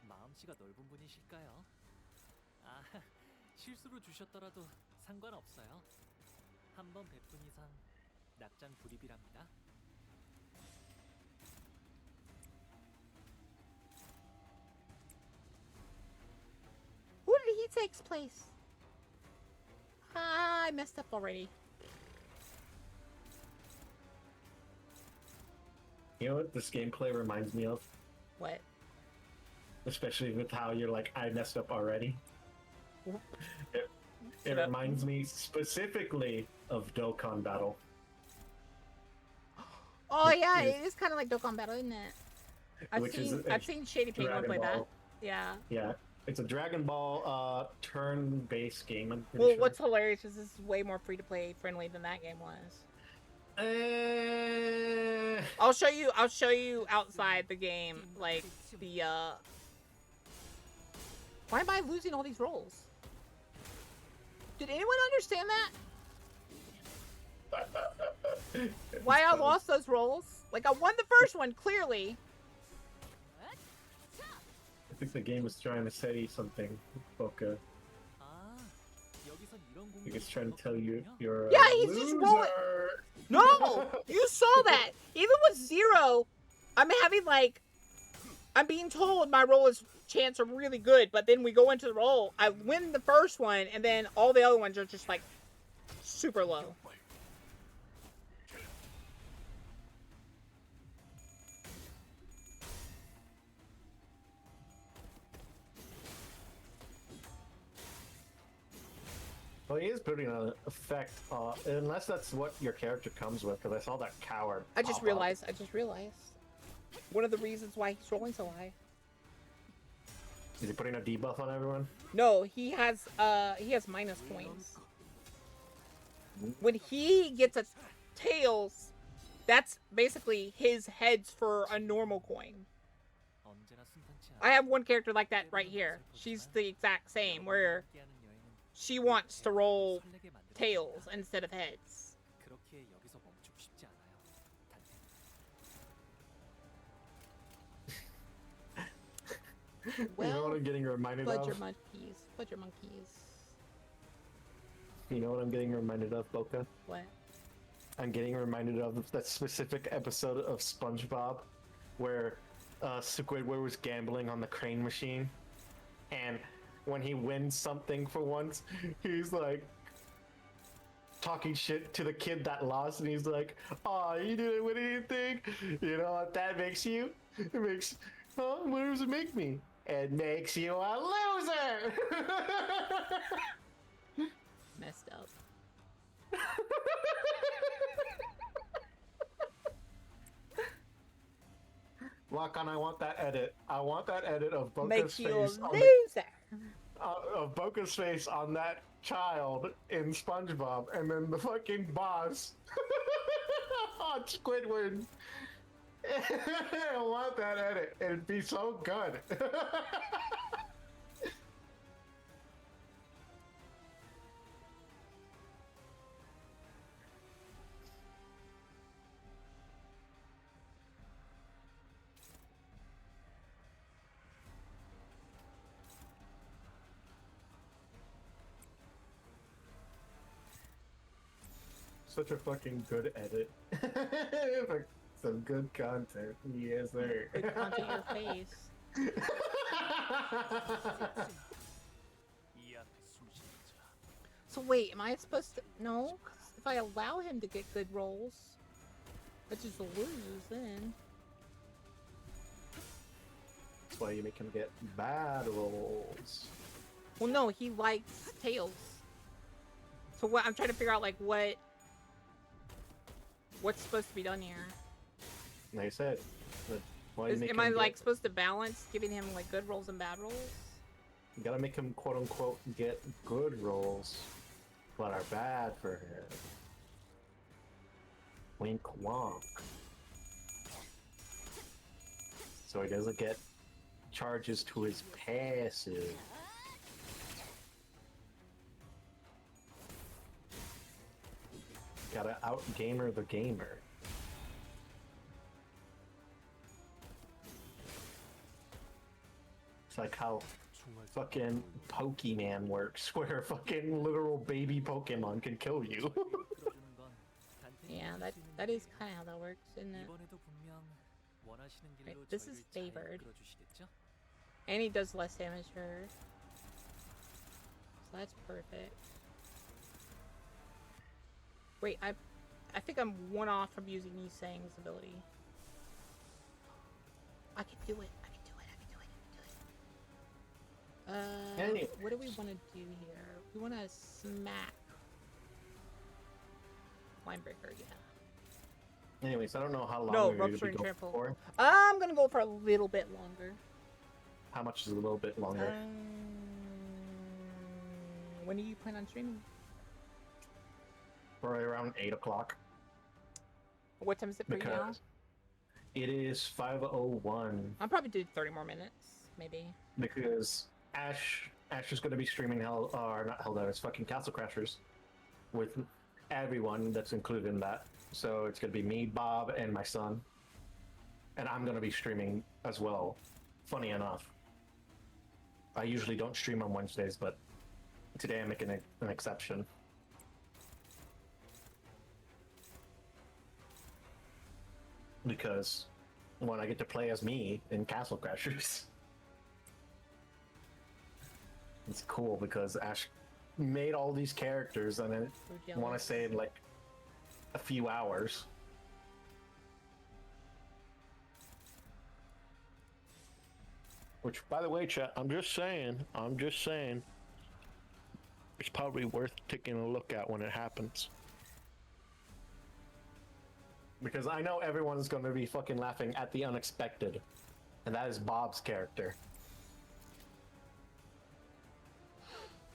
마음씨가 넓은 분이실까요? 아, 실수로 주셨더라도 상관없어요. 한 번 베푼 이상 낙장 불입이랍니다. Who did he take place? I messed up already. You know what this gameplay reminds me of? What? Especially with how you're like, I messed up already. It reminds me specifically of Dokkan Battle. Oh yeah, it is kind of like Dokkan Battle, isn't it? I've seen Shady Penguin play that. Yeah. Yeah. It's a Dragon Ball turn-based game. I'm Well, pretty sure. what's hilarious is this is way more free-to-play friendly than that game was. I'll show you outside the game, like the Why am I losing all these rolls? Did anyone understand that? Why I lost those rolls? Like, I won the first one, clearly. I think the game is trying to say something, Boka. I think it's trying to tell you you're a he's loser. just rolling. No! You saw that! Even with 0, I'm having, like... I'm being told my roll is chance are really good, but then we go into the roll, I win the first one, and then all the other ones are just, like, super low. Well, he is putting an effect, unless that's what your character comes with, because I saw that coward. I just realized. One of the reasons why he's rolling so high. Is he putting a debuff on everyone? No, he has minus points. When he gets a tails, that's basically his heads for a normal coin. I have one character like that right here. She's the exact same, where she wants to roll tails instead of heads. Well, you know what I'm getting reminded of? Fudge your monkeys. You know what I'm getting reminded of, Boka? What? I'm getting reminded of that specific episode of SpongeBob where Squidward was gambling on the crane machine, and when he wins something for once, he's like talking shit to the kid that lost, and he's like, "Oh, you didn't win anything. You know what that makes you? It makes, what does it make me? It makes you a loser." Messed up. Lakan, I want that edit. I want that edit of Boka's Makes you face a on loser. of Boka's face on that child in SpongeBob, and then the fucking boss on Squidward. I want that edit. It'd be so good. Such a fucking good edit. Like, some good content. Yes, sir. Good content your face. So wait, am I supposed to? No, 'cause if I allow him to get good rolls, I just lose then. That's why you make him get bad rolls. Well, no, he likes tails. So what? I'm trying to figure out like what's supposed to be done here. Like I said, why you make Am him I get, like supposed to balance giving him like good rolls and bad rolls? You gotta make him quote unquote get good rolls, but are bad for him. Wink wonk. So he doesn't get charges to his passive. Gotta out-gamer the gamer. It's like how fucking Pokemon works, where a fucking literal baby Pokemon can kill you. Yeah, that is kind of how that works, isn't it? Right, this is favored. And he does less damage to her. So that's perfect. Wait, I think I'm one off from using Yisang's ability. I can do it. I can do it. Anyway. What do we want to do here? We want to smack Linebreaker, yeah. Anyways, I don't know how long No, we're going to rupture be and going trample. for. I'm gonna go for a little bit longer. How much is a little bit longer? When do you plan on streaming? Probably around 8 o'clock. What time is it for you now? It is 5:01. I'll probably do 30 more minutes, maybe. Because Ash is going to be streaming it's fucking Castle Crashers with everyone that's included in that. So it's going to be me, Bob, and my son. And I'm going to be streaming as well. Funny enough. I usually don't stream on Wednesdays, but today I'm making an exception. Because when I get to play as me in Castle Crashers, it's cool because Ash made all these characters and I want to say in like a few hours. Which, by the way, chat, I'm just saying, it's probably worth taking a look at when it happens. Because I know everyone's going to be fucking laughing at the unexpected. And that is Bob's character.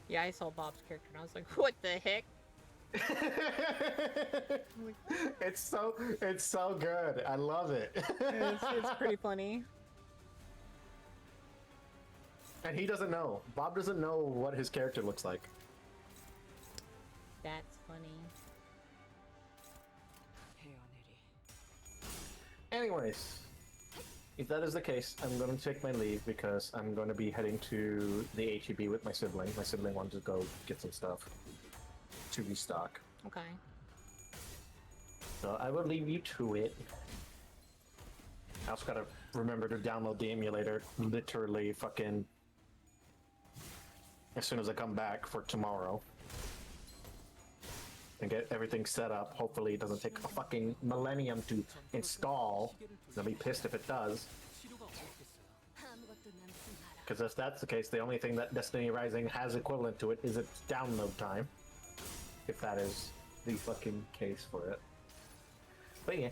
Yeah, I saw Bob's character and I was like, what the heck? It's so good. I love it. It's pretty funny. And he doesn't know. Bob doesn't know what his character looks like. That's funny. Anyways, if that is the case, I'm going to take my leave because I'm going to be heading to the HEB with my sibling. My sibling wanted to go get some stuff to restock. Okay. So I will leave you to it. I also gotta remember to download the emulator literally fucking as soon as I come back for tomorrow. And get everything set up. Hopefully it doesn't take a fucking millennium to install. I'll be pissed if it does. Because if that's the case, the only thing that Destiny Rising has equivalent to it is its download time. If that is the fucking case for it. But yeah,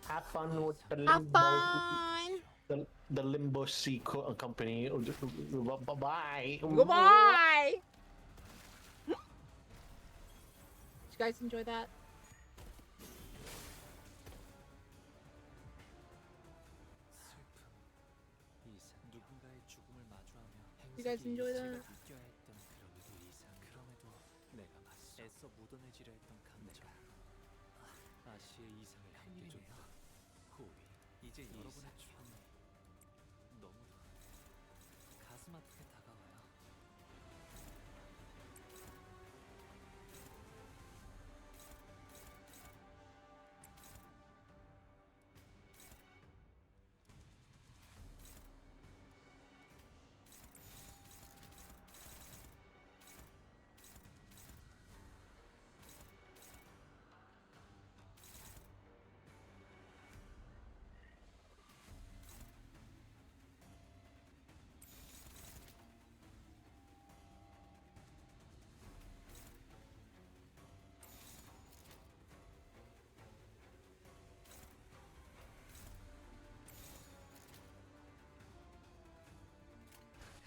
have fun with the the Limbus Company. Bye-bye. Goodbye! Did you guys enjoy that? You guys enjoy that? 애써 묻어내지려 했던 감정. 아시의 이상을 함께줬다. 호위, 이제 여러분의 추함이 너무도 가슴 아프게 다가와요.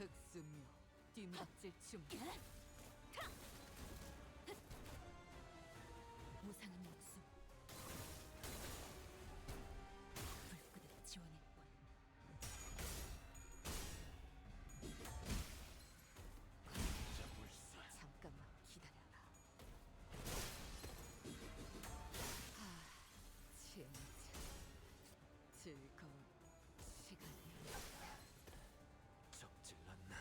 흑수묘 뒷목질 춤. 무상한 목숨. 불끄듯 지원했군. 잠깐만 기다려라. 진짜 즐거운 시간이야. 적질났나?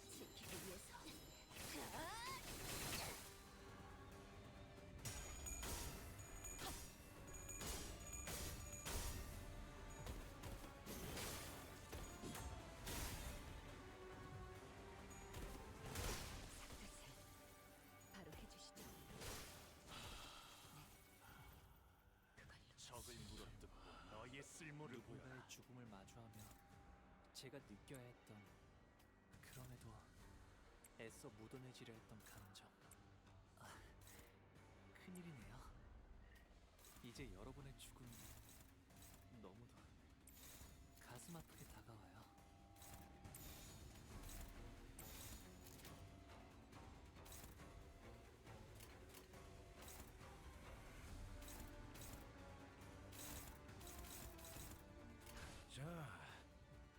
지키기 위해서. 바로 해주시죠. 적을 물어뜯고 너의 쓸모를 누군가의 죽음을 마주하며 제가 느껴야 했던, 그럼에도 애써 묻어내지려 했던 감정. 큰일이네요. 이제 여러분의 죽음이 너무도 가슴 아프게 다가와요. 자,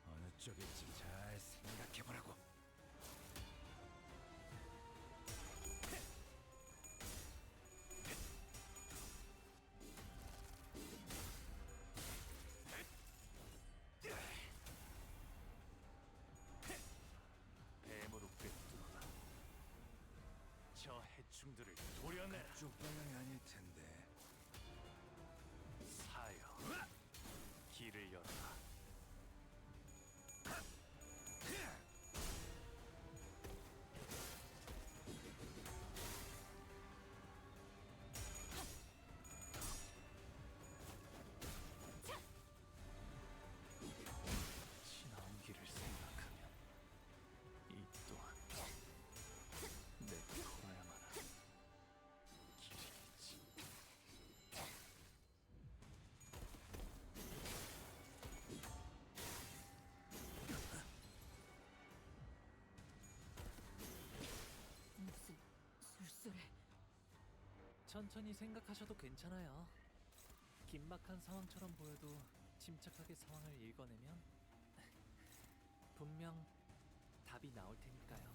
어느 쪽일지 잘 생각해보라고. 뱀으로 꿰뚫어라. 저 해충들을 도려내라. 쪽 방향이 아닐 텐데. 사여, 길을 열어라. 지나온 길을 생각하면 이 또한 내 돌아야만 하는 길이겠지. 무슨 술술해. 천천히 생각하셔도 괜찮아요. 긴막한 상황처럼 보여도 침착하게 상황을 읽어내면 분명 답이 나올 테니까요.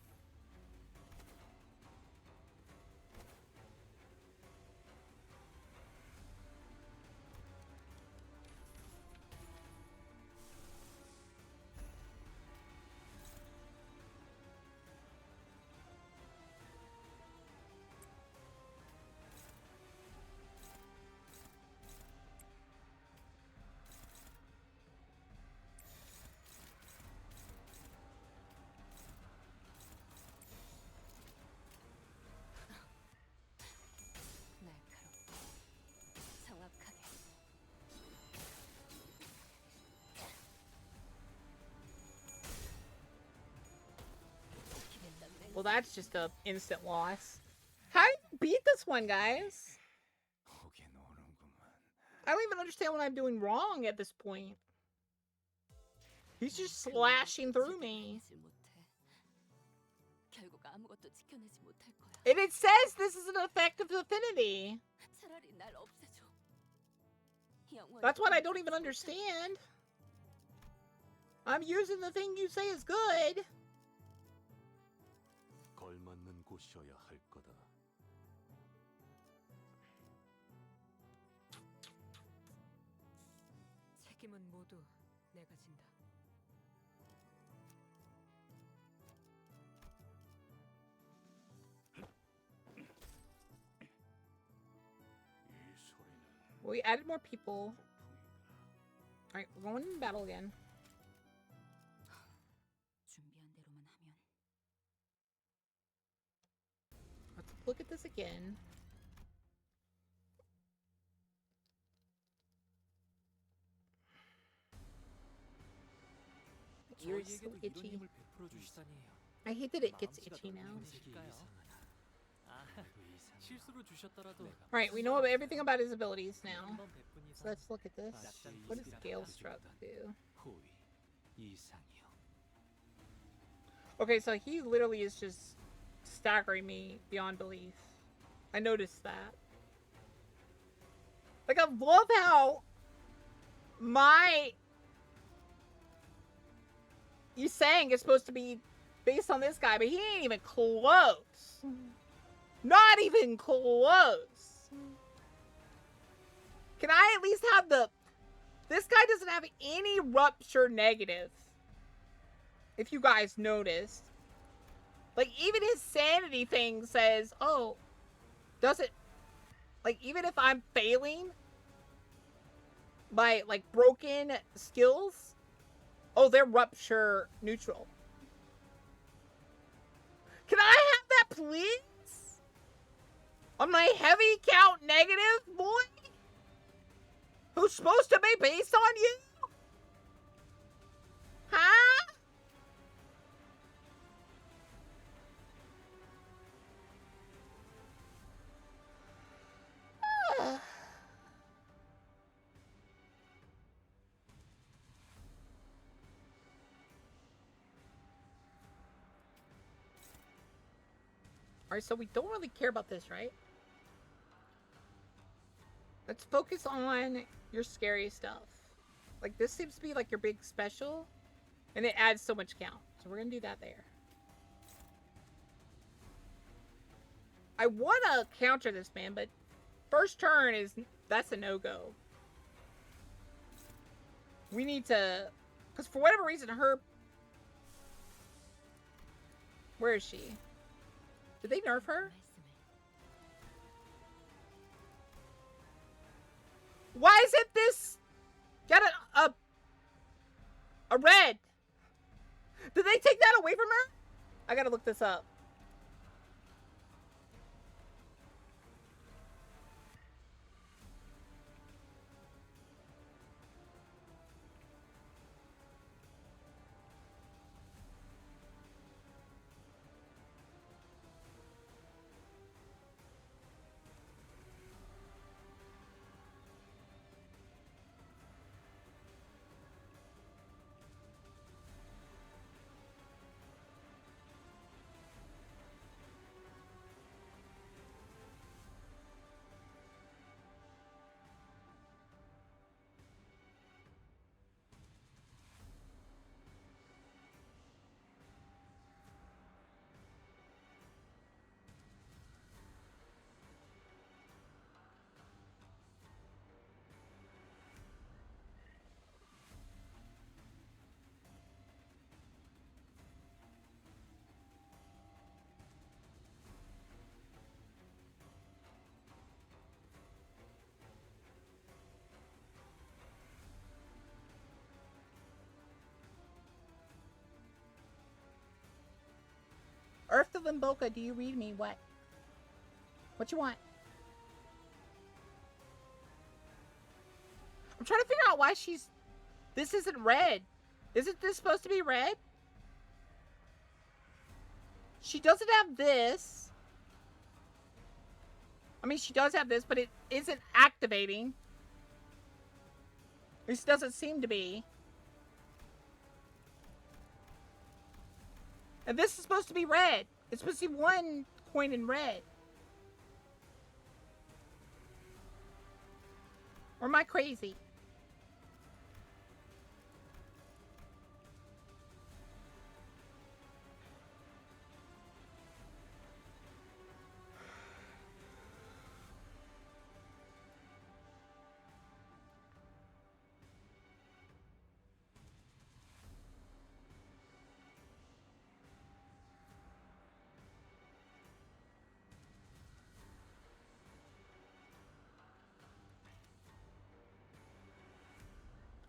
날카롭고 정확하게. 지키겠다는 Well, that's just a instant loss. How do you beat this one, guys? 오긴 오는구만. I don't even understand what I'm doing wrong at this point. He's just slashing through me. 지켜내질 못해. 결국 아무것도 지켜내지 못할 거야. And it says this is an effect of affinity. 차라리 날 없애줘. 영원히 That's what I don't even understand. I'm using the thing you say is good. 걸맞는 곳이어야 할 거다. 책임은 모두 내가 진다. 이 소리는 We added more people. Alright, we're going in battle again. 준비한 대로만 하면. Let's look at this again. Ears so 저희에게도 이런 itchy. 힘을 베풀어 주시다니 I hate that it gets 마음씨가 itchy now. 넓은 분이실까요? 아, 실수로 주셨더라도 Right, we know everything about his abilities now. 한번 베푼 So 이상 let's look at this. What does Gale Struck do? 호의 이상이요. Okay, so he literally is just staggering me beyond belief. I noticed that. Like, I love how my Yusang is supposed to be based on this guy, but he ain't even close. Not even close. Can I at least have the... This guy doesn't have any rupture negative. If you guys noticed. Like, even his sanity thing says, oh, does it... Like, even if I'm failing my, like, broken skills, oh, they're rupture neutral. Can I have that, please? On my heavy count negative boy? Who's supposed to be based on you? Huh? Alright, so we don't really care about this, right? Let's focus on your scary stuff. Like, this seems to be like your big special. And it adds so much count. So we're gonna do that there. I wanna counter this man, but first turn is... That's a no-go. We need to... Because for whatever reason, her... Where is she? Did they nerf her? Why is it this? Got a red. Did they take that away from her? I gotta look this up. Earth of Limboka, do you read me? What? What you want? I'm trying to figure out why she's... This isn't red. Isn't this supposed to be red? She doesn't have this. I mean, she does have this, but it isn't activating. This doesn't seem to be. And this is supposed to be red. It's supposed to be one coin in red. Or am I crazy?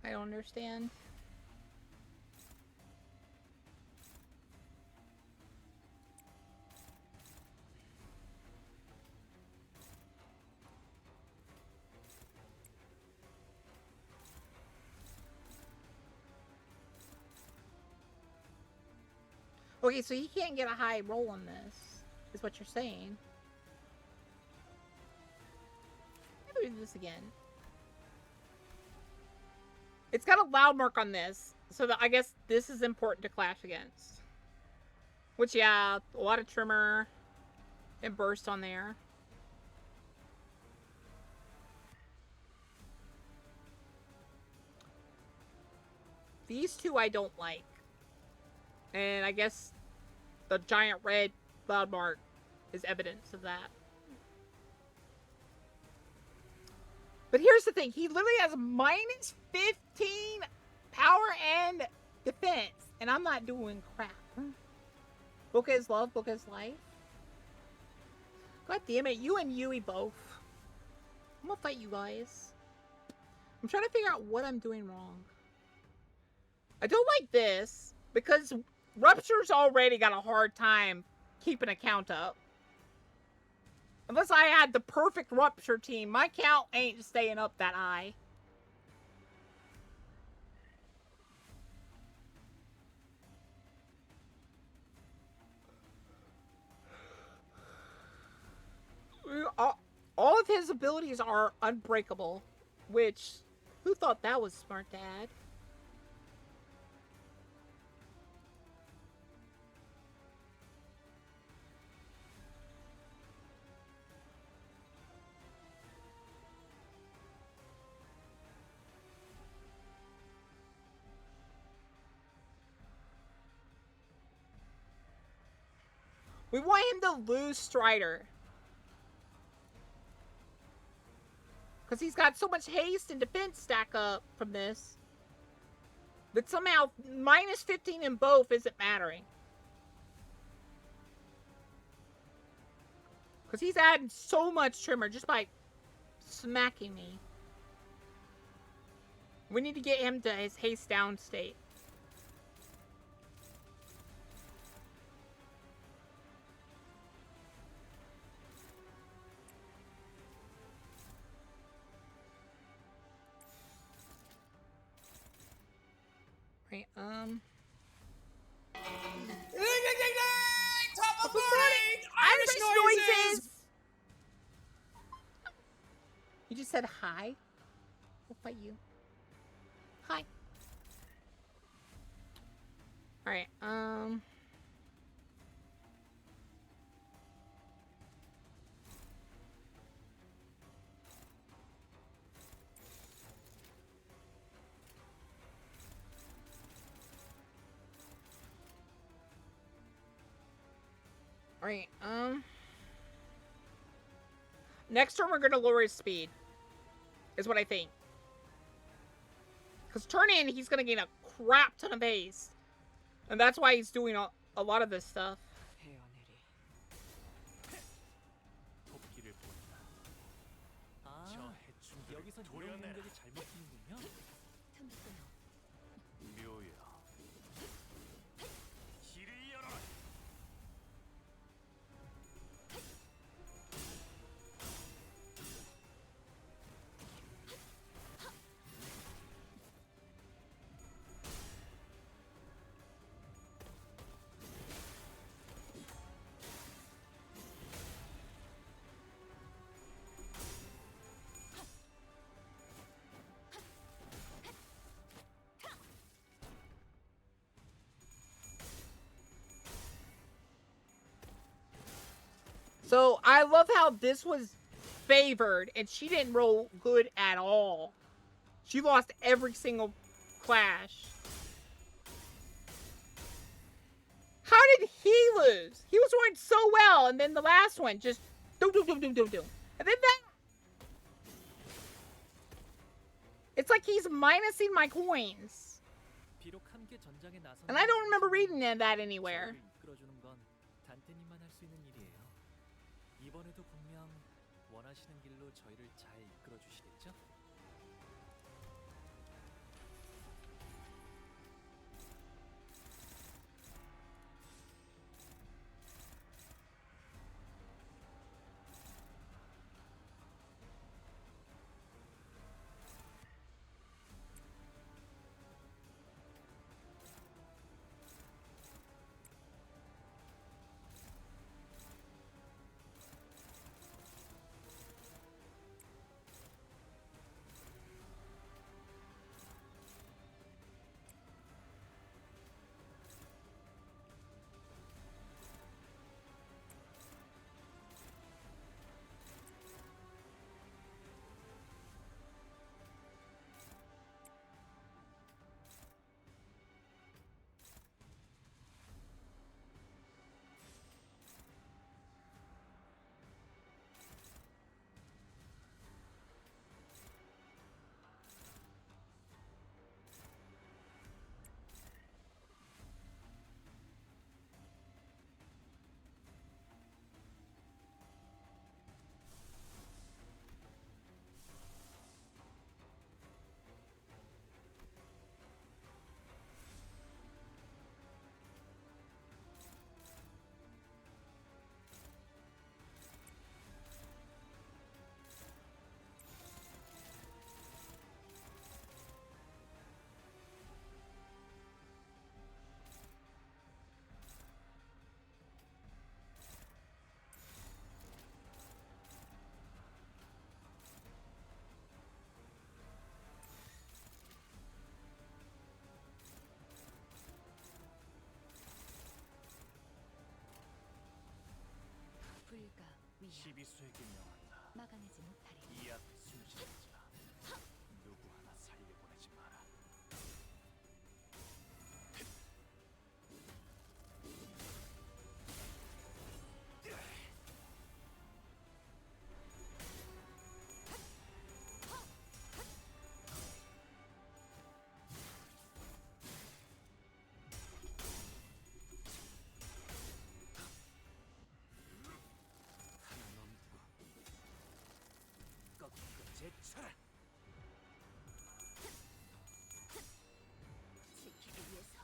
I don't understand. Okay, so he can't get a high roll on this, is what you're saying. this again. It's got a loud mark on this, so that I guess this is important to clash against. Which, yeah, a lot of trimmer and burst on there. These two I don't like. And I guess the giant red loud mark is evidence of that. But here's the thing. He literally has minus 15 power and defense. And I'm not doing crap. Boca is love. Boca is life. God damn it. You and Yui both. I'm gonna fight you guys. I'm trying to figure out what I'm doing wrong. I don't like this. Because Rupture's already got a hard time keeping a count up. Unless I had the perfect Rupture team, my count ain't staying up that high. All of his abilities are unbreakable, which, who thought that was smart to add? We want him to lose Strider. Because he's got so much haste and defense stack up from this. But somehow, minus 15 in both isn't mattering. Because he's adding so much trimmer just by smacking me. We need to get him to his haste down state. Right, Top of morning! Irish noises! You just said hi? We'll fight you. Hi. Alright, Alright, next turn we're gonna lower his speed. Is what I think. Because turn in, he's gonna gain a crap ton of haste. And that's why he's doing a lot of this stuff. 여기서 이런 공격이 잘 먹히는군요. 묘야. 길을 열어라. So, I love how this was favored, and she didn't roll good at all. She lost every single clash. How did he lose? He was doing so well, and then the last one just do. And then that... It's like he's minusing my coins. And I don't remember reading that anywhere. 이번에도 분명 원하시는 길로 저희를 잘 이끌어 주시겠죠? 승리야. 시비수에게 명한다. 막아내지 못하리. 이 앞에 숨쉬는 자 누구 하나 살려보내지 마라. 하나 넘기고 꺾고 제쳐라. 지키기 위해서.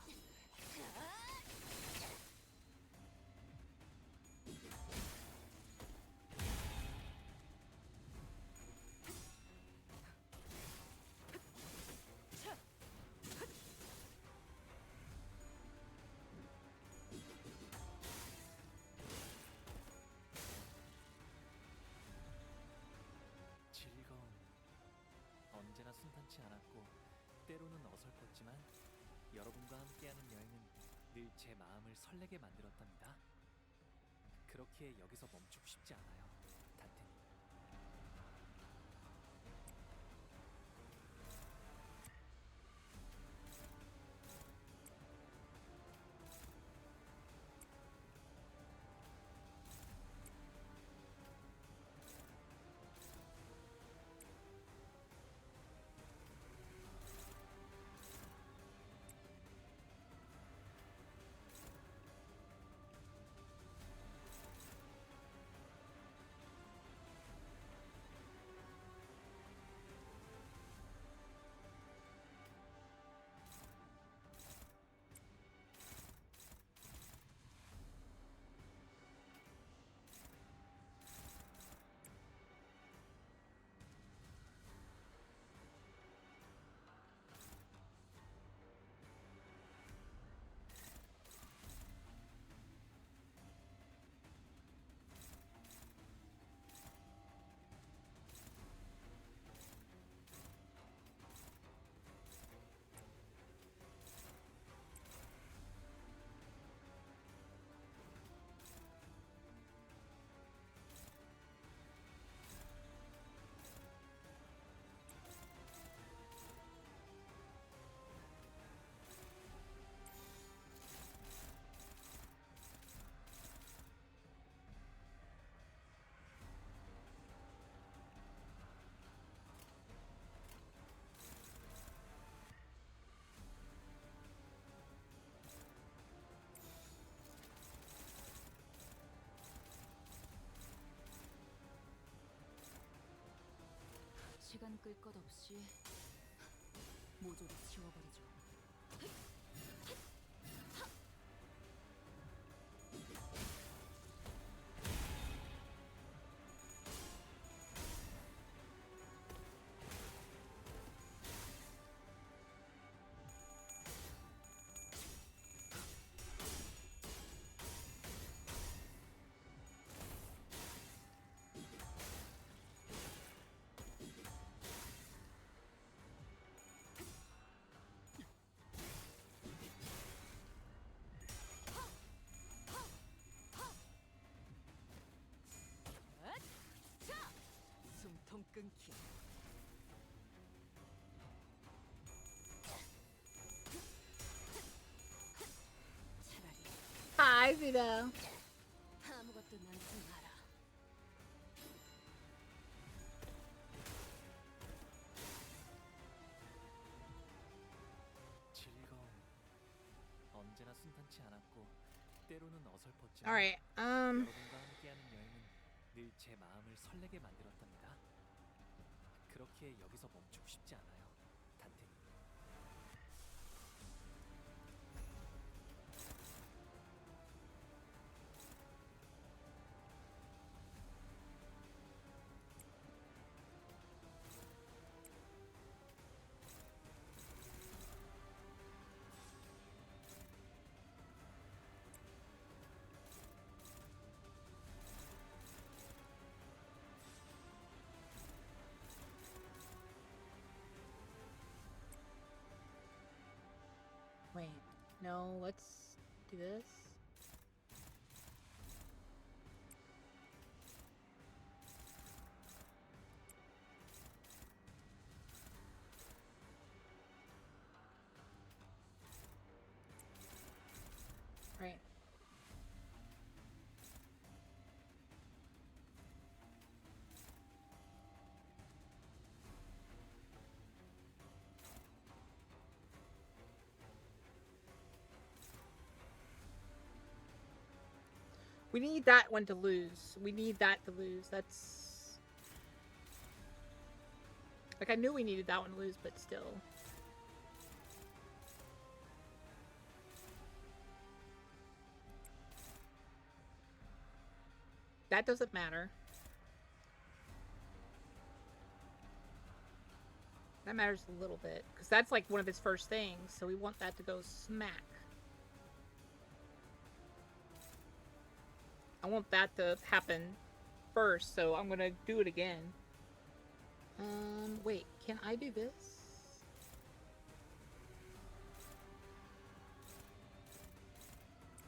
즐거움 언제나 순탄치 않았고 때로는 어설펐지만 여러분과 함께하는 여행은 늘 제 마음을 설레게 만들었답니다. 그렇게 여기서 멈추고 싶지 않아요, 단테님. 시간 끌 것 없이 모조리 지워버리죠. 숨통 끊기. 차라리 Hi, Vito. 아무것도 남지 마라. 즐거움 언제나 순탄치 않았고 때로는 어설펐지만 All right. 여러분과 함께하는 여행은 늘 제 마음을 설레게 만들었답니다. 그렇게 여기서 멈추고 싶지 않아요, 단테님. Wait. No, let's do this. We need that one to lose. We need that to lose. That's... Like, I knew we needed that one to lose, but still. That doesn't matter. That matters a little bit. Because that's like one of his first things. So we want that to go smack. I want that to happen first. So I'm going to do it again. Wait. Can I do this?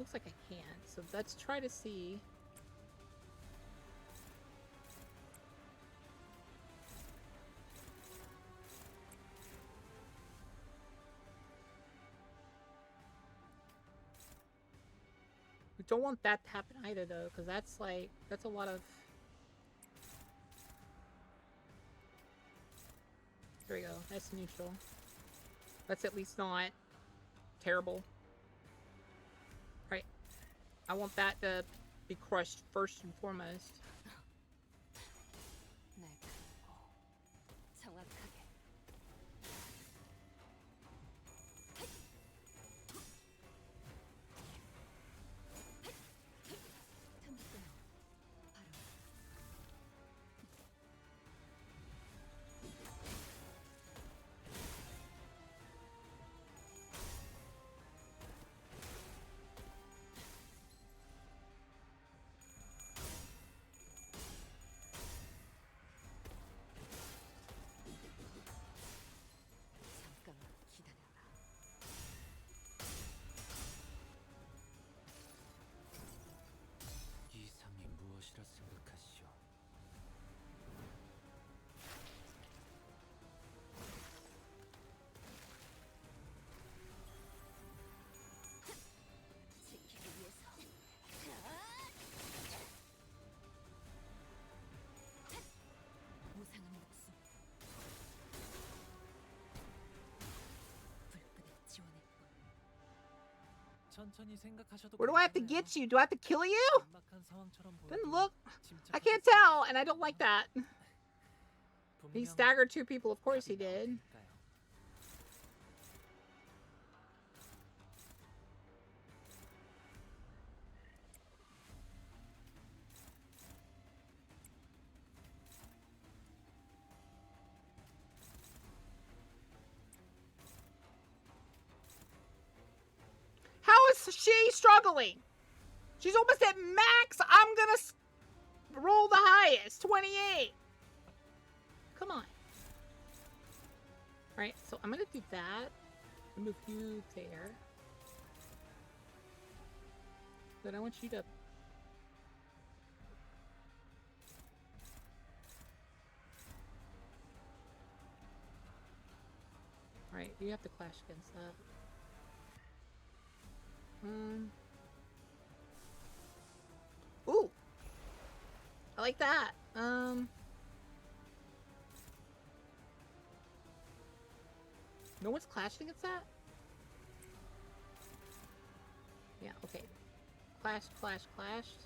Looks like I can't. So let's try to see. We don't want that to happen either, though, because that's like, that's a lot of... There we go. That's neutral. That's at least not terrible. Right. I want that to be crushed first and foremost. 이상이 무엇이라 생각하시오? 지키기 위해서. 무상한 목숨. 불끈에 지원했군. 천천히 생각하셔도 Where do I have to 괜찮아요. get you? Do I have to kill you? 긴박한 상황처럼 Doesn't 보여도 look... I 침착하게 can't tell, and I don't like that. He 분명 staggered two people, of course he 답이 나올 did. 테니까요. How is she struggling? She's almost at max. I'm gonna roll the highest. 28. Come on. Alright, so I'm gonna do that. Move you there. Then I want you to... Alright, you have to clash against that. Ooh! I like that. No one's clashing against that? Yeah, okay. Clash, clash, clashed.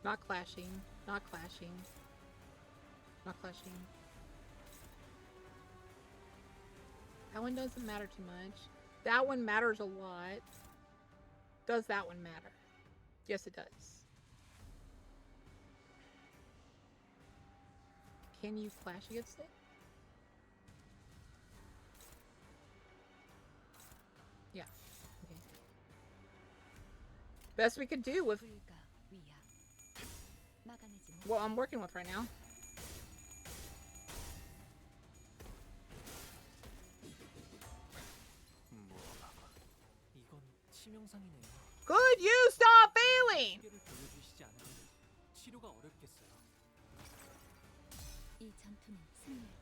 Not clashing. Not clashing. Not clashing. That one doesn't matter too much. That one matters a lot. Does that one matter? Yes, it does. Can you clash against it? Yeah. Okay. Best we could do with 불가 위야. 막아내지 못. what I'm working with right now. 이건 치명상이네요. Could you stop failing? 피해를 돌려주시지 않으면 치료가 어렵겠어요. 이 전투는 승리할 거예요.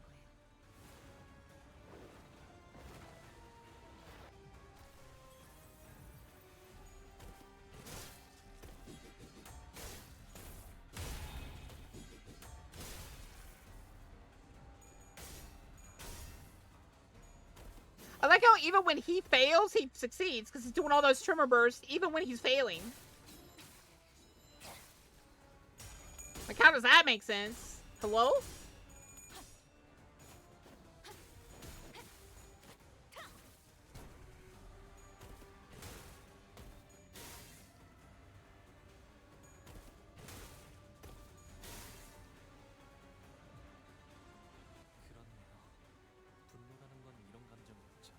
I like how even when he fails, he succeeds because he's doing all those tremor bursts, even when he's failing. How does that make sense? Hello? 그렇네요. 분노라는 건 이런 감정이었죠.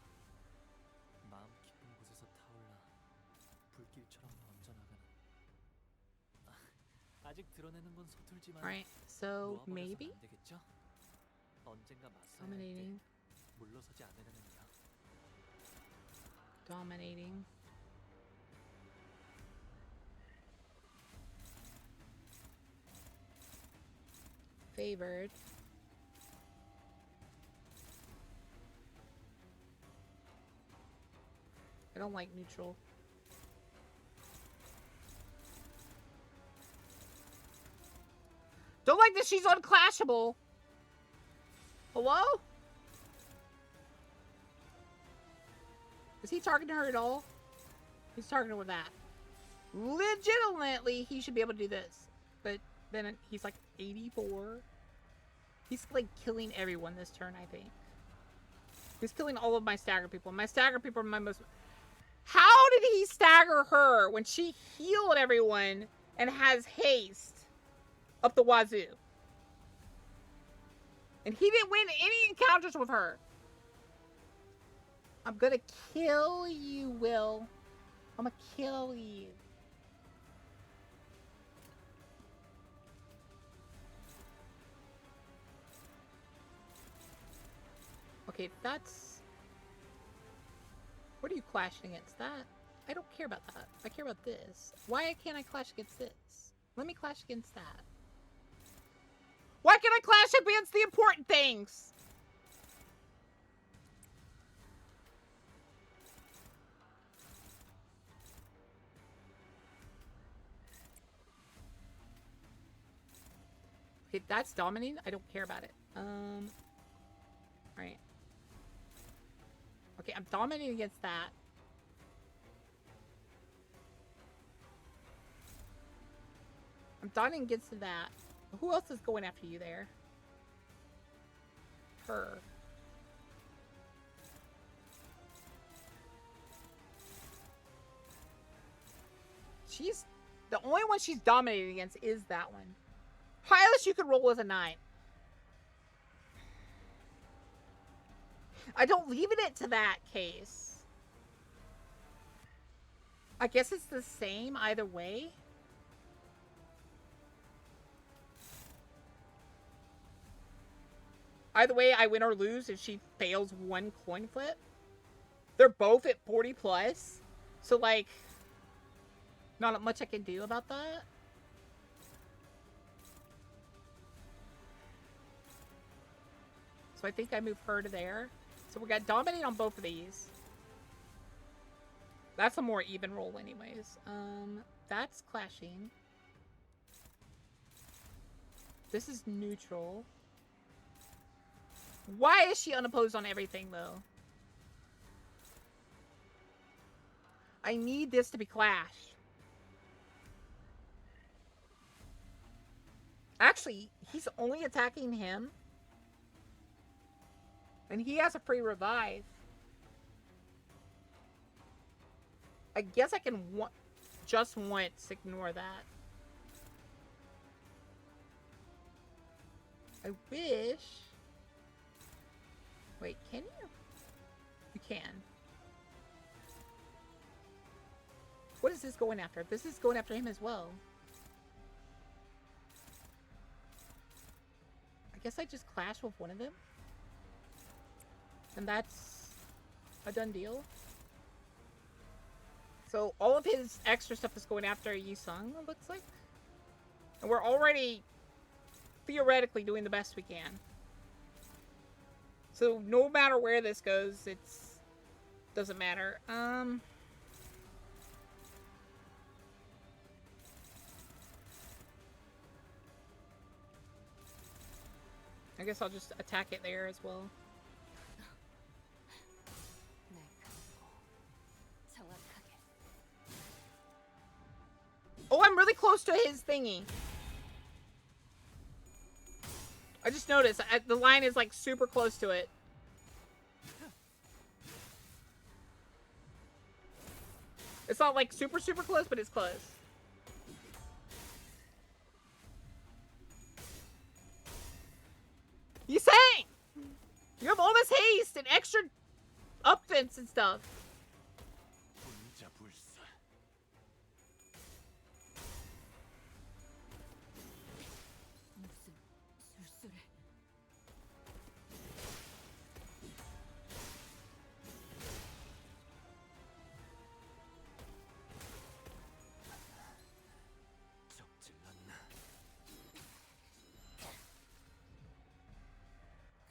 마음 깊은 곳에서 타올라 불길처럼 번져나가는. 아직 드러내는 건 서툴지만 Alright, so 놓아버려서는 maybe? 안 되겠죠? 언젠가 맞서야 할 때 Dominating. 물러서지 않으려면요. Dominating. Favored. I don't like neutral. Don't like that she's unclashable. Hello? Is he targeting her at all? He's targeting her with that. Legitimately, he should be able to do this. But then he's like 84. He's like killing everyone this turn, I think. He's killing all of my stagger people. My stagger people are my most... How did he stagger her when she healed everyone and has haste up the wazoo? And he didn't win any encounters with her. I'm gonna kill you, Will. I'm gonna kill you. Okay, that's... What are you clashing against? That? I don't care about that. I care about this. Why can't I clash against this? Let me clash against that. Why can't I clash against the important things? Okay, that's dominating. I don't care about it. Alright. Okay, I'm dominating against that. I'm dominating against that. Who else is going after you there? Her. She's... The only one she's dominating against is that one. Highest you could roll is a 9. I don't leave it to that case. I guess it's the same either way. Either way, I win or lose if she fails one coin flip. They're both at 40 plus. So, like, not much I can do about that. So I think I move her to there. So we got dominate on both of these. That's a more even roll anyways. That's clashing. This is neutral. Why is she unopposed on everything, though? I need this to be clashed. Actually, he's only attacking him. And he has a free revive. I guess I can just once ignore that. I wish... Wait, can you? You can. What is this going after? This is going after him as well. I guess I just clash with one of them. And that's a done deal. So all of his extra stuff is going after Yusung, it looks like. And we're already theoretically doing the best we can. So no matter where this goes, it's doesn't matter. I guess I'll just attack it there as well. Oh, I'm really close to his thingy. just noticed the line is like super close to it. It's not like super close, but it's close. You saying? You have all this haste and extra upfence and stuff. 무슨 술술해. 적질났나?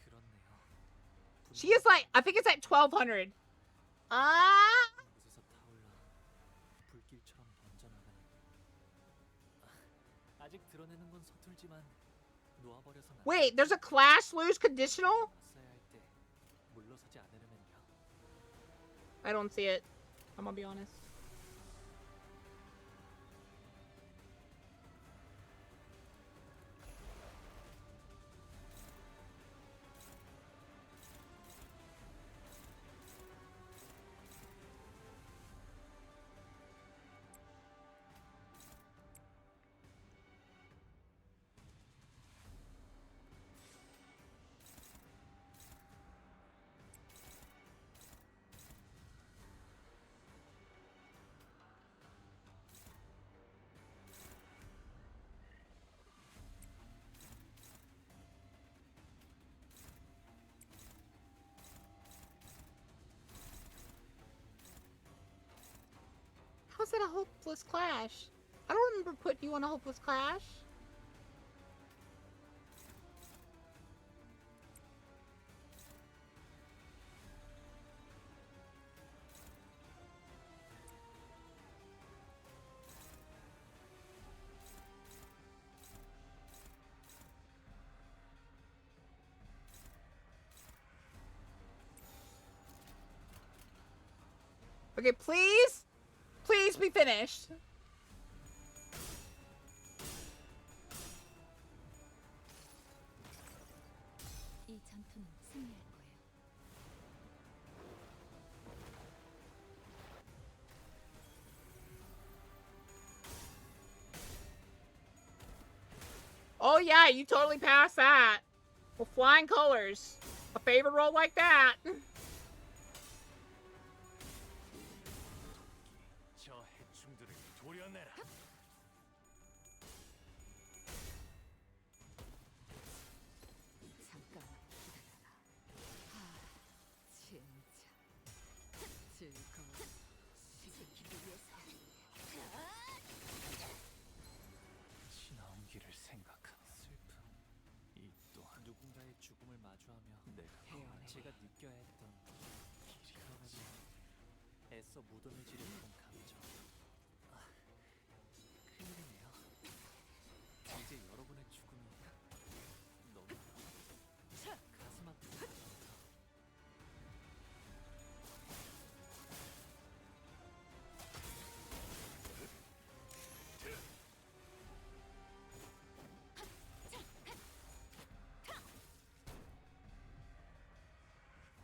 그렇네요. She is like, I think it's at 1200. Ah! 곳에서 타올라 불길처럼 번져나가는. 아직 드러내는 건 서툴지만 놓아버려선 안 Wait, there's a clash lose conditional? 맞서야 할때 물러서지 않으려면요. I don't see it. I'm gonna be honest. How's that a hopeless clash? I don't remember putting you on a hopeless clash. Okay, please? Please be finished. 이 전투는 승리할 거예요. Oh yeah, you totally passed that. With flying colors. A favorite roll like that. 저 해충들을 도려내라. 잠깐만 기다려라. 진짜 즐거워. 지키기 위해서. 지나온 길을 생각하며 슬픔. 이 또한 누군가의 죽음을 마주하며 내가 제가 느껴야 했던 길이라지. 애써 묻어내지려던 감정. 큰일이네요. 이제 여러분의 죽음이 너무 가슴 아프다.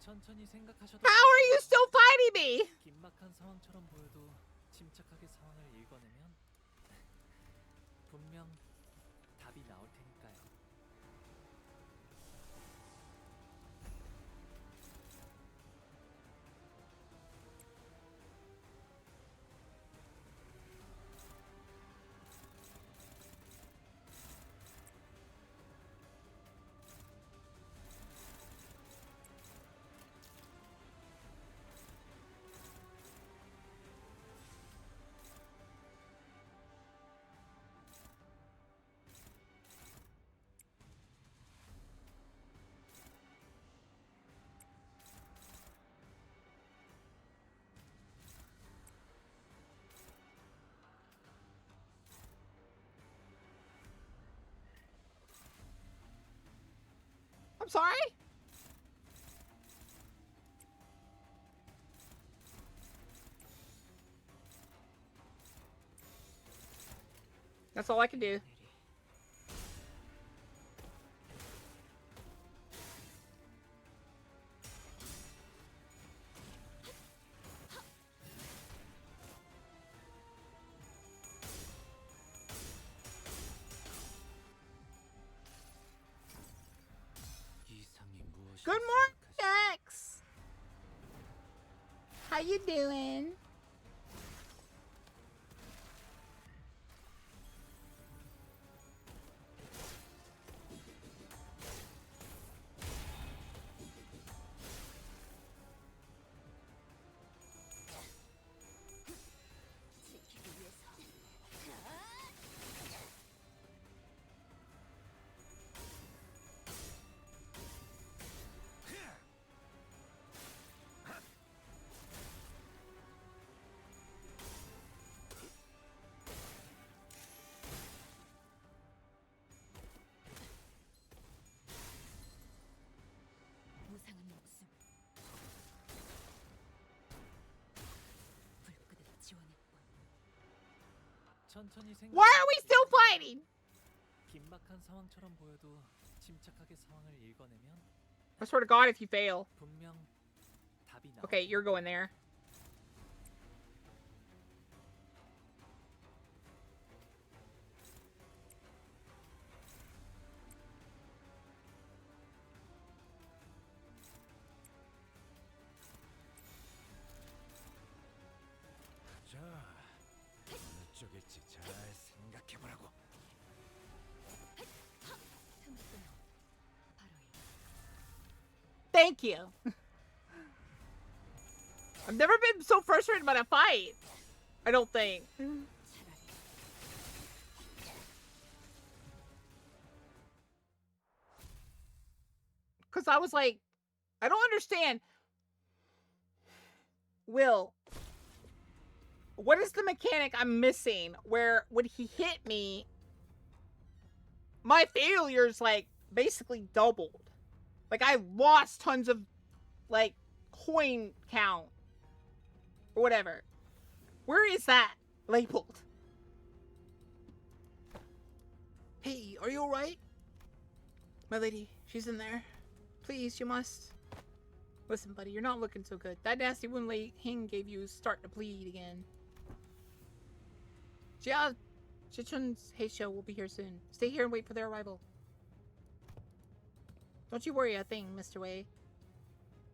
천천히 생각하셔도 How are you still fighting me? 긴막한 상황처럼 보여도 침착하게 상황을 읽어내면 분명 답이 나올 테니까요. I'm sorry? That's all I can do. Good morning, X. How you doing? 지키기 위해서. 무상한 목숨. 불끄듯 지원했군. 천천히 생각. Why are we still fighting? 긴박한 상황처럼 보여도 침착하게 상황을 읽어내면 I swear to God, if you fail. 분명 답이 나. Okay, you're going there. 자, 어느 쪽일지 잘 생각해보라고. 틈을 끊어. 바로 이. Thank you. I've never been so frustrated by a fight. I don't think. 차라리 Because I was like, I don't understand. Will, what is the mechanic I'm missing where when he hit me, my failures like basically doubled? Like I lost tons of like coin count or whatever. Where is that labeled? Hey, are you alright? My lady, she's in there. Please, you must. Listen, buddy, you're not looking so good. That nasty wound Lei Hing gave you is starting to bleed again. Jia Chichun's Heisho will be here soon. Stay here and wait for their arrival. Don't you worry a thing, Mr. Wei.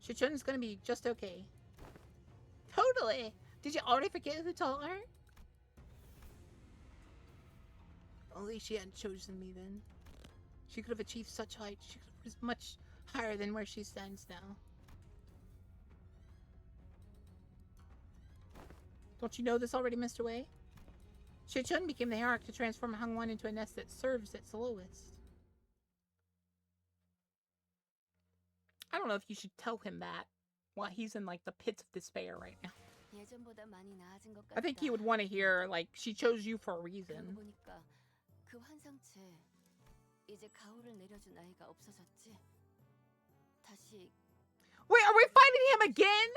Chichun's gonna be just okay. Totally! Did you already forget who taught her? Only she hadn't chosen me then. She could have achieved such heights. She could have risen much higher than where she stands now. Don't you know this already, Mr. Wei? Shichun became the hierarch to transform Hangwan into a nest that serves its lowest. I don't know if you should tell him that while he's in like the pits of despair right now. 예전보다 많이 나아진 것 I think 같다. he would want to hear like she chose you for a 그러고 reason. 보니까 그 환상체 이제 가오를 내려줄 나이가 없어졌지. 다시 Wait, are we fighting him again?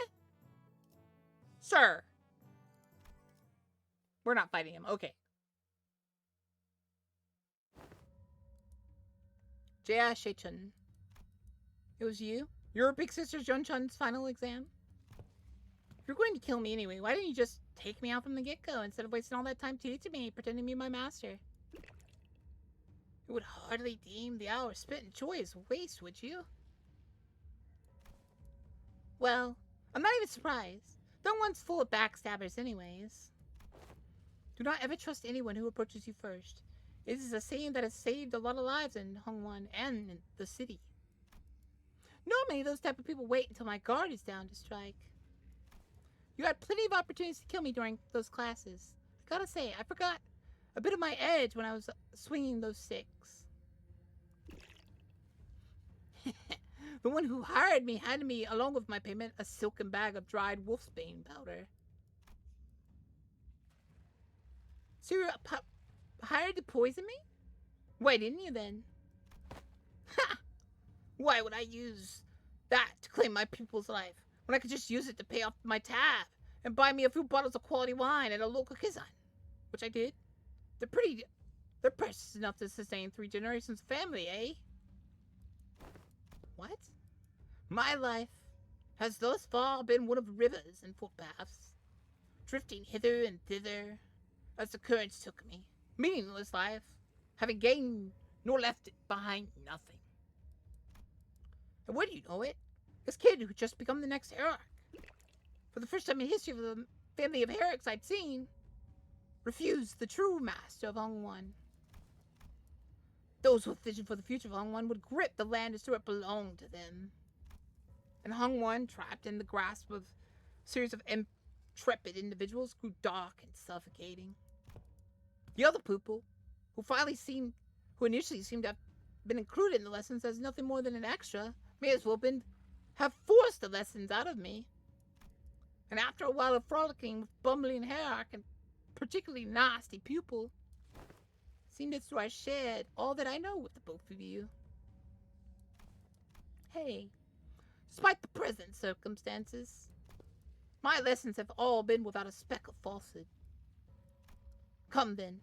Sir. We're not fighting him. Okay. Jia Shechun. It was you? Your big sister Junchun's final exam? If you're going to kill me anyway, why didn't you just take me out from the get-go instead of wasting all that time teaching me, pretending to be my master? You would hardly deem the hour spent in joy as waste, would you? Well, I'm not even surprised. That one's full of backstabbers anyways. Do not ever trust anyone who approaches you first. It is a saying that has saved a lot of lives in Hongwan and in the city. Normally, those type of people wait until my guard is down to strike. You had plenty of opportunities to kill me during those classes. I gotta say, I forgot a bit of my edge when I was swinging those sticks. The one who hired me handed me, along with my payment, a silken bag of dried wolfsbane powder. So you hired to poison me? Why didn't you then? Ha! Why would I use that to claim my pupil's life when I could just use it to pay off my tab and buy me a few bottles of quality wine at a local kizan? Which I did. They're precious enough to sustain 3 generations of family, eh? What? My life has thus far been one of rivers and footpaths, drifting hither and thither as the currents took me. Meaningless life, having gained nor left behind nothing. And wouldn't you know it, this kid who just become the next Herrick, for the first time in history of the family of Herricks I'd seen, refused the true master of Hongwon. Those with vision for the future of Hongwon would grip the land as though it belonged to them. And Hongwon, trapped in the grasp of a series of intrepid individuals, grew dark and suffocating. The other people, who initially seemed to have been included in the lessons as nothing more than an extra, may as well have forced the lessons out of me. And after a while of frolicking with bumbling Herrick and particularly nasty pupil, seemed as though I shared all that I know with the both of you. Hey, despite the present circumstances, my lessons have all been without a speck of falsehood. Come then,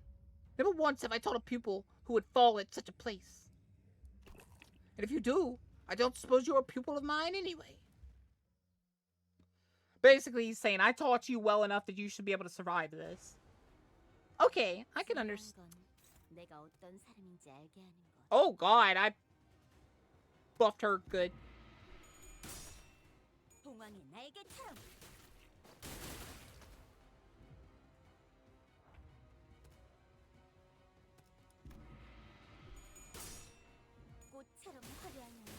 never once have I taught a pupil who would fall at such a place. And if you do, I don't suppose you're a pupil of mine anyway. Basically, he's saying, I taught you well enough that you should be able to survive this. Okay, I can understand. 내가 어떤 사람인지 알게 하는 것. Oh god, I buffed her good. 봉황의 날개처럼. 꽃처럼 화려하면서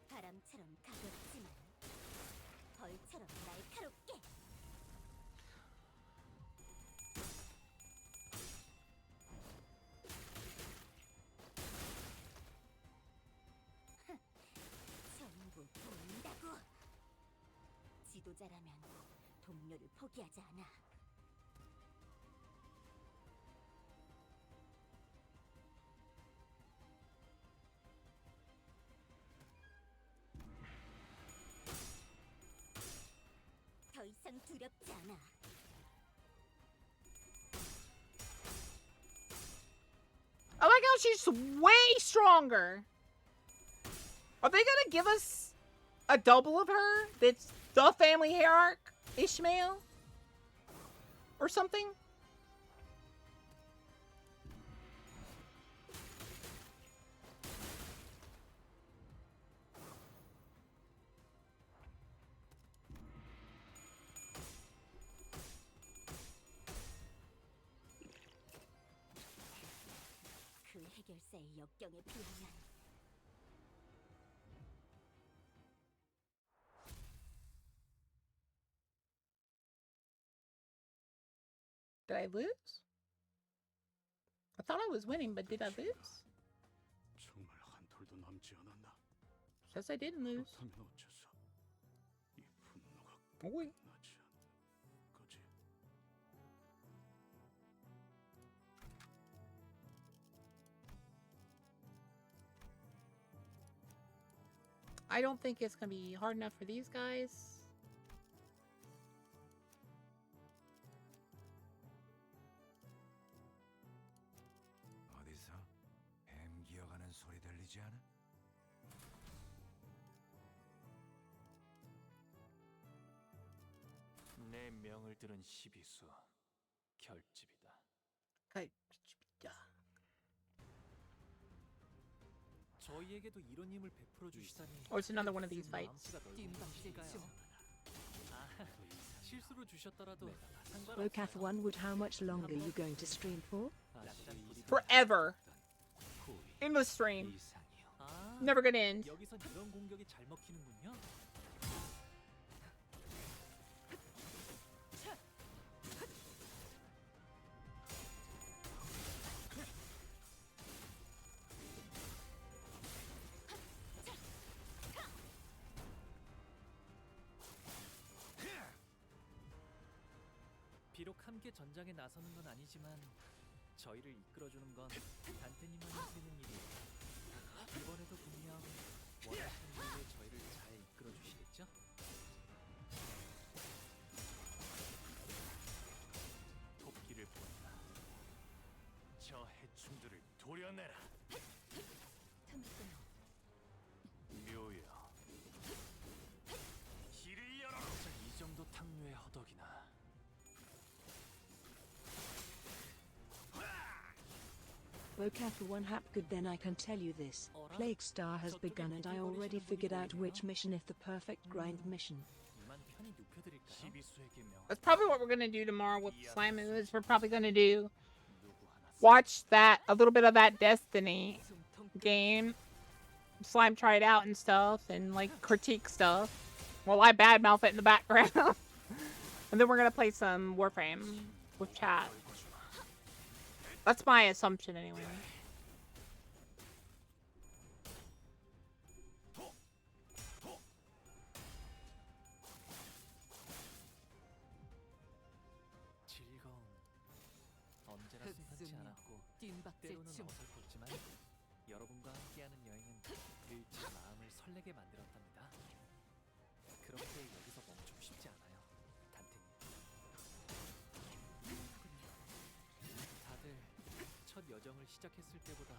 바람처럼 가볍지만 벌처럼 날카롭게. 전부 보인다고. 지도자라면 동료를 포기하지 않아. 더 이상 두렵지 않아. I like how she's way stronger. Are they gonna give us a double of her? That's the family hierarch, Ishmael? Or something? 그 해결사의 역경에 비하면 Did I lose? I thought I was winning, but did I lose? 정말 한 톨도 남지 않았나? Says I didn't lose. 그렇다면 어째서 이 분노가 오이. 끝나지 않는 거지? I don't think it's gonna be hard enough for these guys. 어디서 뱀 기어가는 소리 들리지 않아? 내 명을 들은 시비수 결집이다. 저희에게도 이런 힘을 베풀어 주시다니. Oh, it's another one of these fights. 실수로 주셨더라도 Bocath 1 how much longer you going to stream for? Forever. Endless stream. Never gonna end. 여기선 이런 공격이 잘 먹히는군요. 비록 함께 전장에 나서는 건 아니지만 저희를 이끌어주는 건 단테님만이 쓰는 일이에요. 이번에도 분명 원하시는 대로 저희를 잘 이끌어주시겠죠? 토끼를 보내라. 저 해충들을 도려내라. 묘여. 길을 열어라. 이 정도 탕류의 허덕이나. Bokeh for one hap good, then I can tell you this. Plague Star has begun and I already figured out which mission if the perfect grind mission. 이만 편히 눕혀드릴까요? 시비수에게 명 That's probably what we're gonna do tomorrow with Slime is we're probably gonna do 누구 하나 watch that a little bit of that Destiny game. Slime try it out and stuff and like critique stuff. Well, I badmouth it in the background. And then we're gonna play some Warframe with chat. That's my assumption anyway. 즐거운 언제나 순탄치 않았고 때로는 어설펐지만 여러분과 함께하는 여행은 늘 제 마음을 설레게 만들었답니다. 그렇게 여기서 멈추고 싶지 않아요, 단테님. 다들 첫 여정을 시작했을 때보다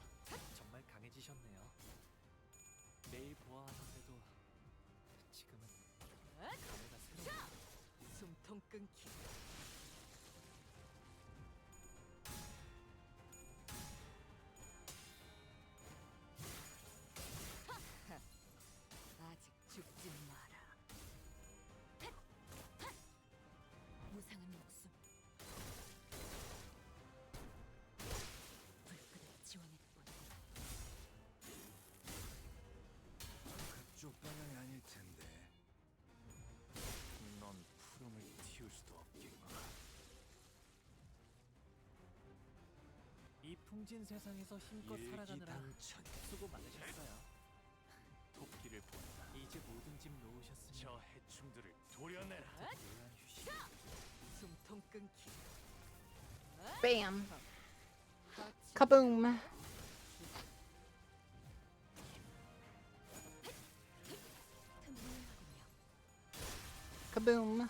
정말 강해지셨네요. 매일 보아하는데도 지금은 감회가 새로워요. 숨통 끊기. 아직 죽지 마라. 무상한 목숨. 불끈을 지원했군. 그쪽 방향이 아닐 텐데. 넌 푸름을 틔울 수도 없겠구나. 이 풍진 세상에서 힘껏 살아가느라 일기당천. 수고 많으셨어요. 토끼를 본다. 이제 모든 짐 놓으셨으니 저 해충들을 도려내라. 묘한 휴식. 숨통 끊기. Bam. 같이 Kaboom. 틈을 하군요. Kaboom.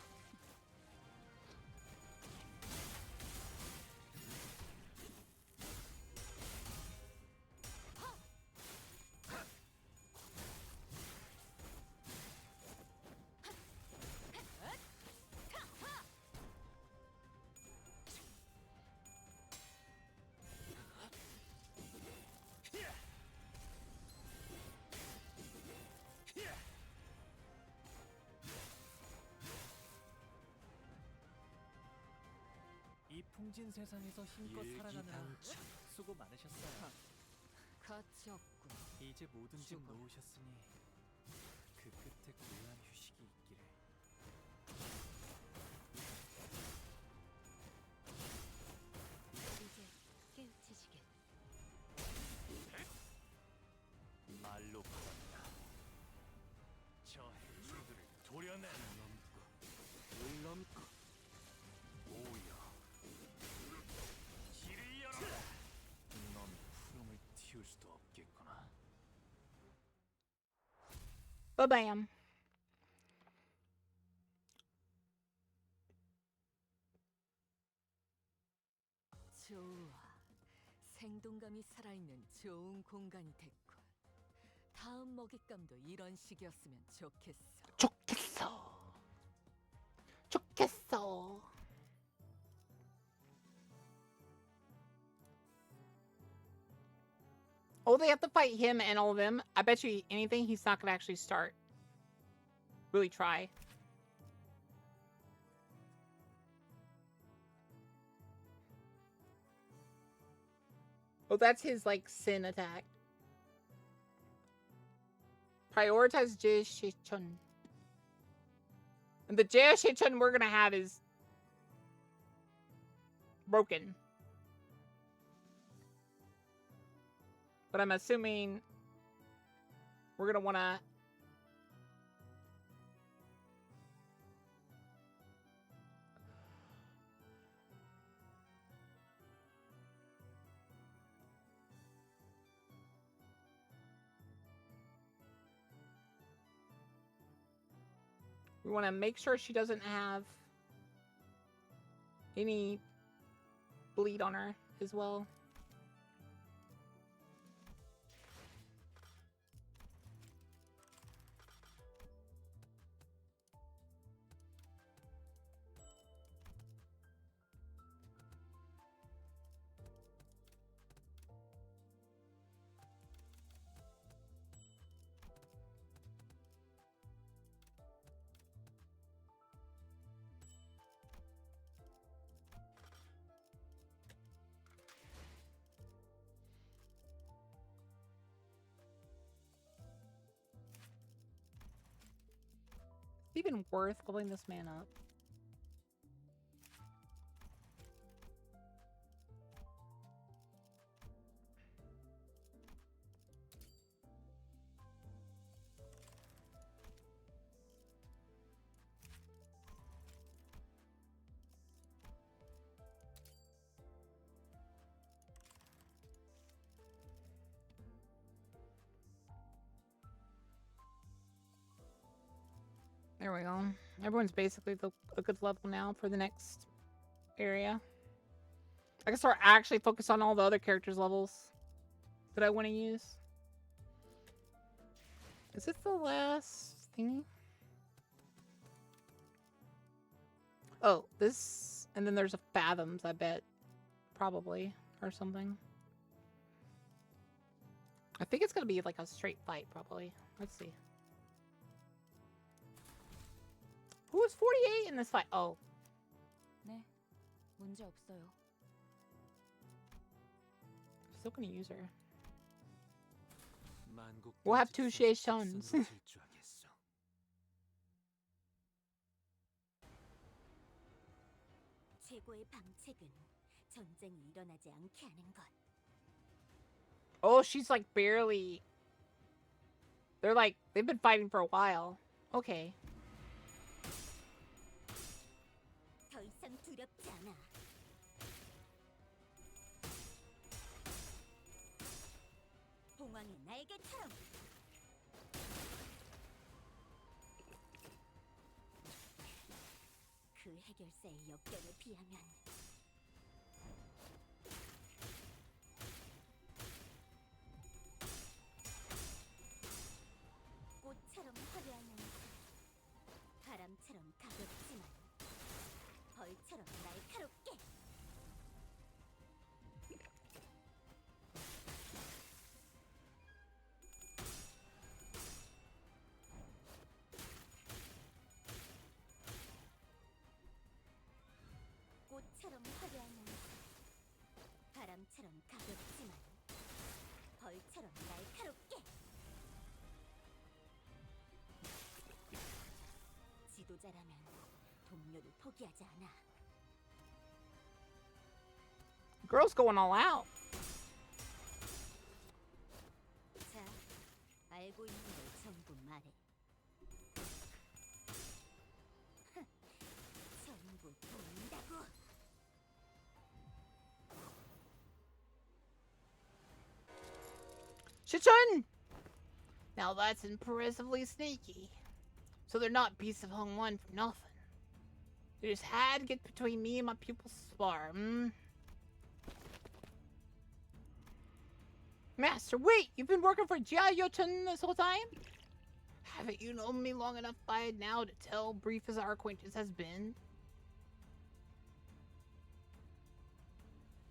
이 풍진 세상에서 힘껏 살아가느라 일기당천. 수고 많으셨어요. 가치 없군. 이제 모든 짐 죽어. 놓으셨으니 그 끝에 고요한 휴식이 있기를. 이제 깨우치시길. 말로 받았다. 저 해충들을 도려내라. 물넘고 오여. 길을 열어라. 넌 푸름을 틔울 수도 없겠구나. Ba-bam. 좋아. 생동감이 살아있는 좋은 공간이 됐군. 다음 먹잇감도 이런 식이었으면 좋겠어. 좋겠어. 좋겠어. Oh, they have to fight him and all of them. I bet you anything he's not gonna actually start. Really try. Oh, that's his, like, sin attack. Prioritize Jae-Shechun. And the Jae-Shechun we're gonna have is broken. But I'm assuming we're gonna wanna we want to make sure she doesn't have any bleed on her as well. even worth leveling this man up? There we go. Everyone's basically a good level now for the next area. I can start actually focus on all the other characters' levels that I want to use. Is this the last thingy? Oh, this, and then there's a Fathoms, I bet. Probably, or something. I think it's gonna be like a straight fight, probably. Let's see. Who was 48 in this fight? Oh. 네, 문제 없어요. Still gonna use her. We'll have two Shei-Shuns. 최고의 방책은 전쟁이 일어나지 않게 하는 것. Oh, she's like barely... They're like, they've been fighting for a while. Okay. 더 이상 두렵지 않아. 봉황의 날개처럼. 그 해결사의 역경에 비하면 꽃처럼 화려하면 바람처럼 가볍지만 벌처럼 날카롭게. 꽃처럼 화려하면 바람처럼 가볍지만 벌처럼 날카롭게. 지도자라면 동료를 포기하지 않아. Girl's going all out. 자, 알고 있는 걸 전부 말해. 전부 보인다고. Shichun! Now that's impressively sneaky. So they're not beasts of Hung One for nothing. They just had to get between me and my pupil's spar, Master, wait! You've been working for Jia Yochun this whole time? Haven't you known me long enough by now to tell, brief as our acquaintance has been?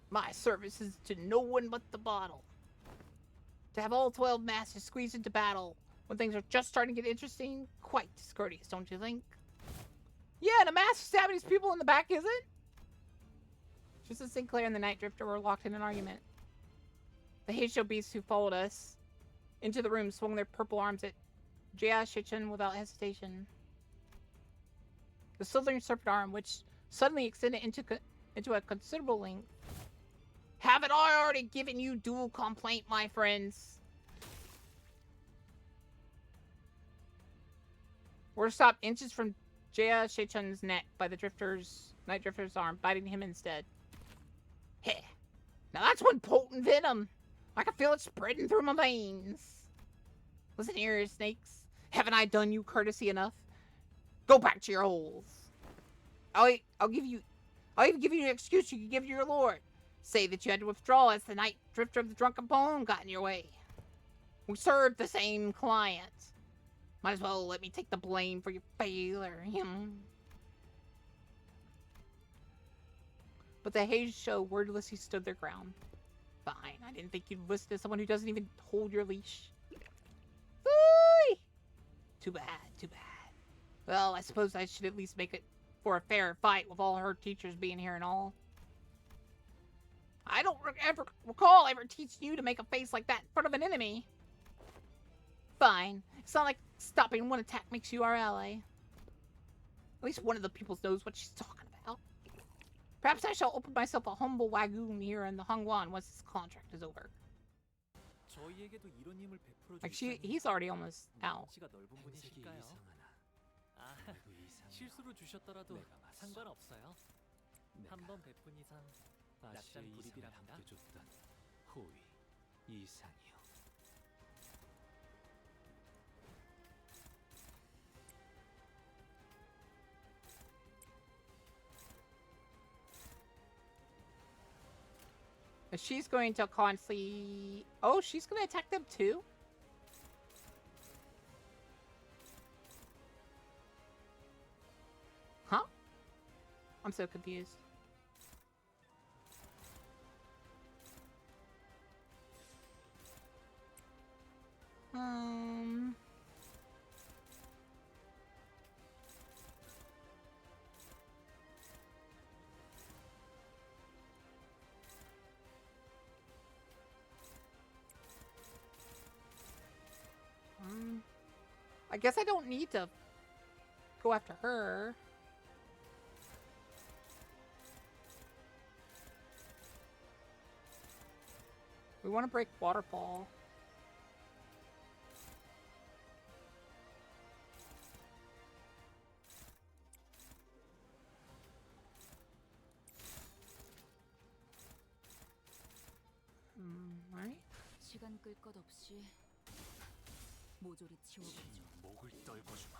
My service is to no one but the bottle. To have all 12 masters squeezed into battle when things are just starting to get interesting, quite discourteous, don't you think? Yeah, and a master stabbing his people in the back, is it? Just as Sinclair and the Night Drifter were locked in an argument. The Heisho beasts who followed us into the room swung their purple arms at Jia Shichun without hesitation. The slithering serpent arm, which suddenly extended into a considerable length. Haven't I already given you dual complaint, my friends? We're stopped inches from Jia Sheichun's neck by the Night Drifter's arm, biting him instead. Heh. Now that's one potent venom. I can feel it spreading through my veins. Listen here, snakes. Haven't I done you courtesy enough? Go back to your holes. I'll even give you an excuse you can give to your lord. Say that you had to withdraw as the Night Drifter of the Drunken Poem got in your way. We served the same client. Might as well let me take the blame for your failure. But the Heisho wordlessly stood their ground. Fine, I didn't think you'd listen to someone who doesn't even hold your leash. Ooh! Too bad, too bad. Well, I suppose I should at least make it for a fair fight with all her teachers being here and all. I don't ever recall ever teaching you to make a face like that in front of an enemy. Fine. It's not like stopping one attack makes you our ally. At least one of the people knows what she's talking about. Perhaps I shall open myself a humble wagoon here in the Hongwan once this contract is over. 저희에게도 이런 힘을 베풀어 Like 주시다니 he's already almost out. 시가 넓은 분이실까요? 아, 실수로 주셨더라도 상관없어요. 한 번 베푼 이상 낯잔 불입이랍니다. 호의, 이상이요. She's going to constantly... Oh, she's going to attack them too? Huh? I'm so confused. I guess I don't need to go after her. We want to break waterfall. Right? 시간 끌 것 없이 모조리 치워버리죠. 목을 떨궈주마.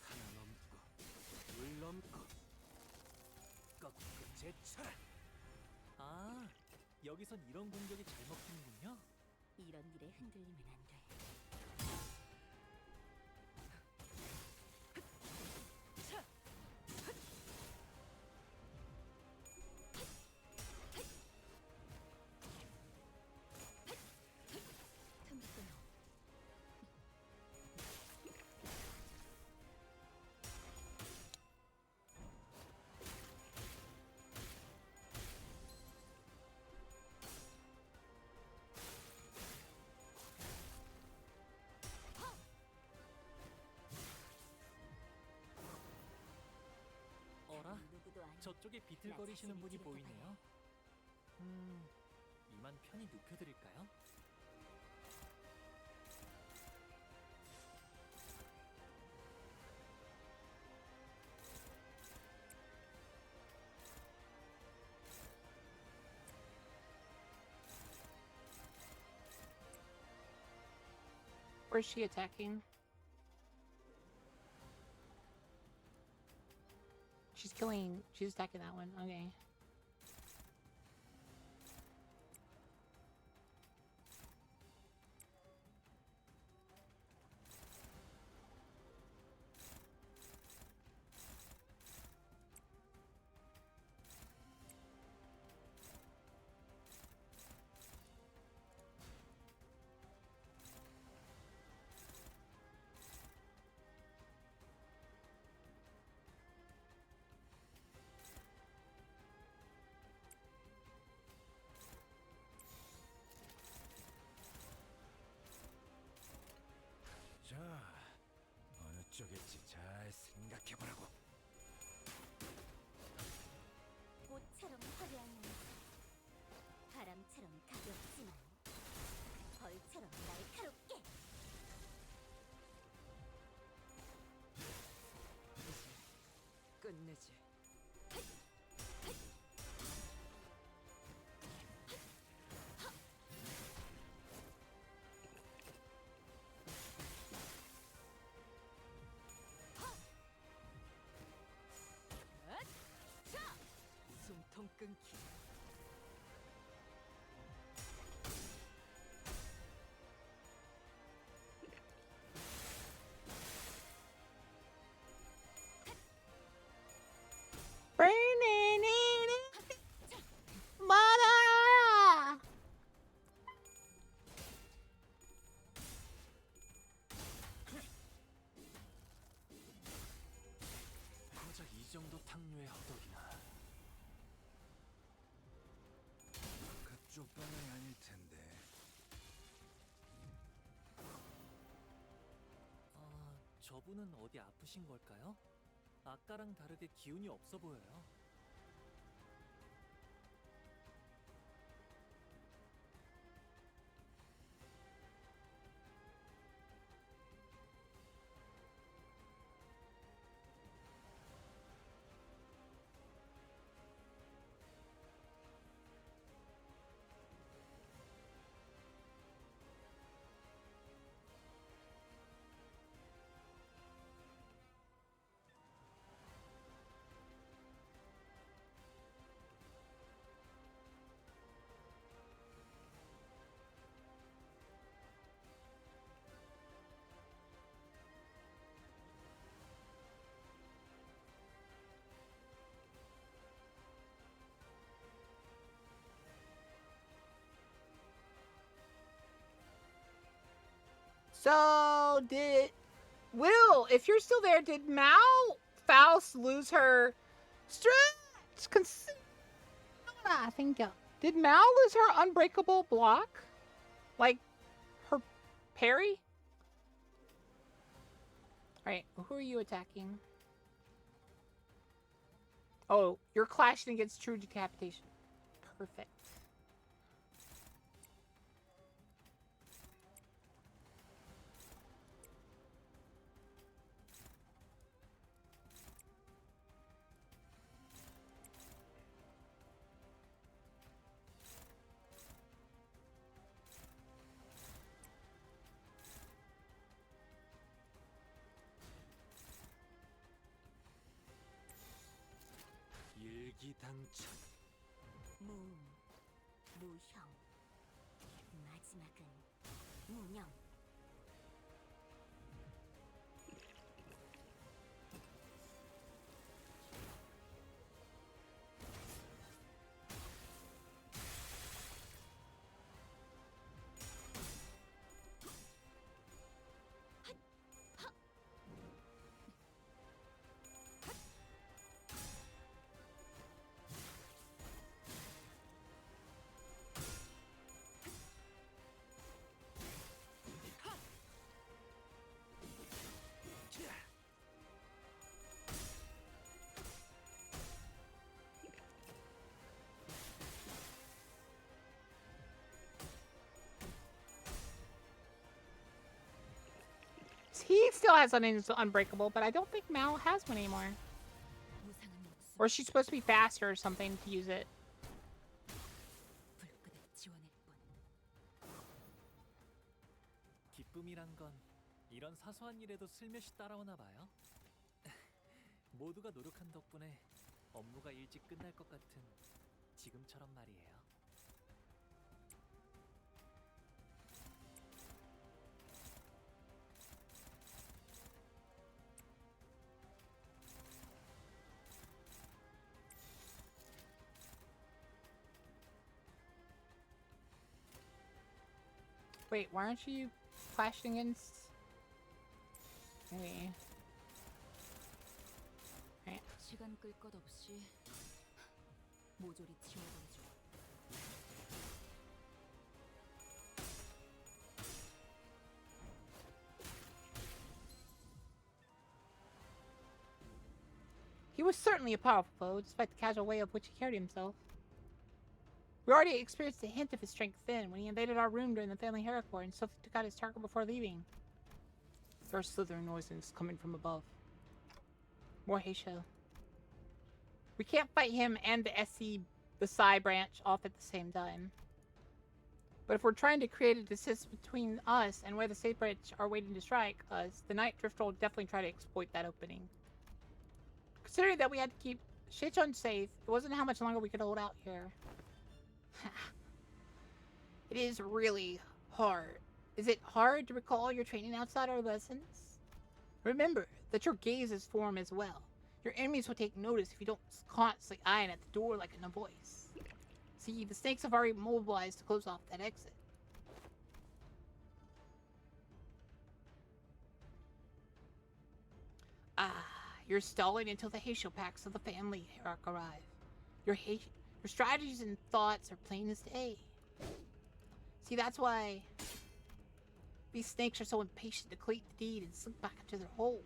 하나 넘고 둘 넘고 꺾고 제쳐라. 아, 여기선 이런 공격이 잘 먹히는군요. 이런 일에 흔들리면 안 돼. 어라? 누구도 아니. 저쪽에 비틀거리시는 분이 보이네요. 이만 편히 눕혀드릴까요? Where's she attacking? She's attacking that one. Okay. 자, 어느 쪽일지 잘 생각해보라고. 꽃처럼 화려한 날, 바람처럼 가볍지만 벌처럼 날카롭게. 끝내지. 숨통 끊기. 마라! 고작 이 정도 탕류의 허덕이나. 저분은 어디 아프신 걸까요? 아까랑 다르게 기운이 없어 보여요. So, Will, if you're still there, did Faust lose her stretch? I think, did Mal lose her unbreakable block? Like, her parry? Alright, who are you attacking? Oh, you're clashing against True Decapitation. Perfect. 일기당천. 무형. 마지막은 무명. He still has unbreakable, but I don't think Mal has one anymore. Or she's supposed to be faster or something to use it. 기쁨이란 건 이런 사소한 일에도 슬며시 따라오나 봐요. 모두가 노력한 덕분에 업무가 일찍 끝날 것 같은 지금처럼 말이에요. Wait, why aren't you clashing against... Maybe. Right. 시간 끌 것 없이 모조리 치워버리죠. He was certainly a powerful foe, despite the casual way of which he carried himself. We already experienced a hint of his strength then, when he invaded our room during the family Heracor and swiftly took out his target before leaving. There are slithering noises coming from above. More Heisho. We can't fight him and the Psy branch off at the same time. But if we're trying to create a distance between us and where the State branch are waiting to strike us, the Night Drifter will definitely try to exploit that opening. Considering that we had to keep Shechon safe, it wasn't how much longer we could hold out here. It is really hard. Is it hard to recall your training outside our lessons? Remember that your gazes form as well. Your enemies will take notice if you don't constantly eyeing at the door like a voice. See, the snakes have already mobilized to close off that exit. You're stalling until the Heisho packs of the family arrive. Your strategies and thoughts are plain as day. See, that's why These snakes are so impatient to complete the deed and slink back into their holes.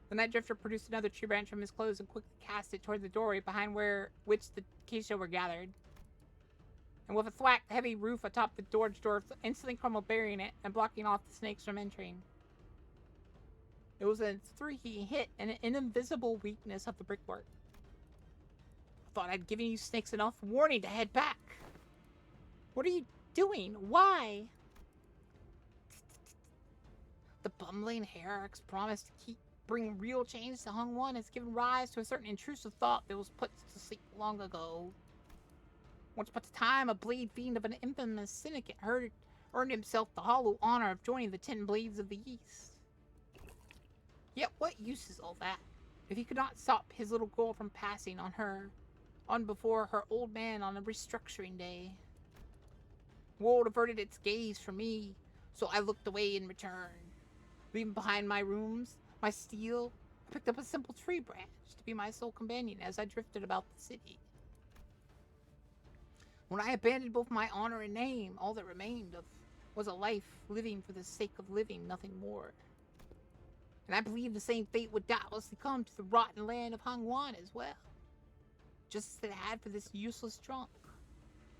The night drifter produced another tree branch from his clothes and quickly cast it toward the doorway behind which the acacia were gathered. And with a thwack, the heavy roof atop the door instantly crumbled, burying it and blocking off the snakes from entering. It was a three-key hit and an invisible weakness of the brickwork. I thought I'd given you snakes enough warning to head back. What are you doing? Why? The bumbling hierarch's promise to bring real change to Hung One has given rise to a certain intrusive thought that was put to sleep long ago. Once upon a time, a blade fiend of an infamous syndicate earned himself the hollow honor of joining the 10 Blades of the East. Yet what use is all that, if he could not stop his little girl from passing on before her old man on a restructuring day? The world averted its gaze from me, so I looked away in return. Leaving behind my rooms, my steel, I picked up a simple tree branch to be my sole companion as I drifted about the city. When I abandoned both my honor and name, all that remained was a life living for the sake of living, nothing more. And I believe the same fate would doubtlessly come to the rotten land of Hangwan as well. Just as it had for this useless trunk,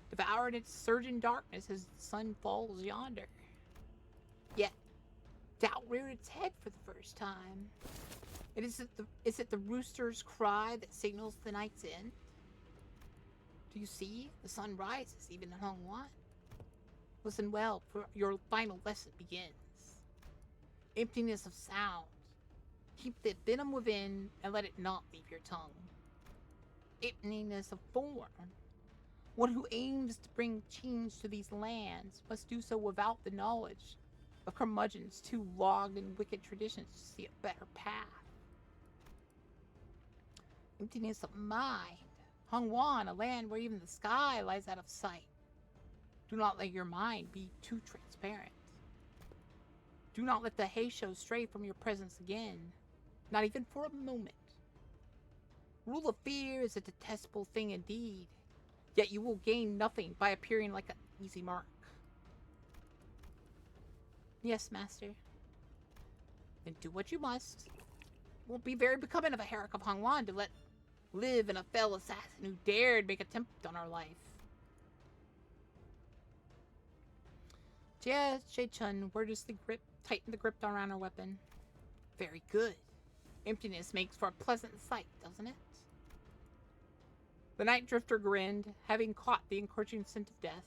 devoured its surging darkness as the sun falls yonder. Yet, doubt reared its head for the first time. Is it the rooster's cry that signals the night's end? Do you see? The sun rises even in Hongwan. Listen well, for your final lesson begins. Emptiness of sound. Keep the venom within and let it not leave your tongue. Emptiness of form. One who aims to bring change to these lands must do so without the knowledge of curmudgeons too logged in wicked traditions to see a better path. Emptiness of mind. Hongwan, a land where even the sky lies out of sight. Do not let your mind be too transparent. Do not let the Heisho stray from your presence again, not even for a moment. Rule of fear is a detestable thing indeed, yet you will gain nothing by appearing like an easy mark. Yes, master. Then do what you must. It won't be very becoming of a Herrick of Hongwan to let live in a fell assassin who dared make attempt on our life. Jia Shei-chun wordlessly tightened the grip around her weapon. Very good. Emptiness makes for a pleasant sight, doesn't it? The night drifter grinned, having caught the encroaching scent of death.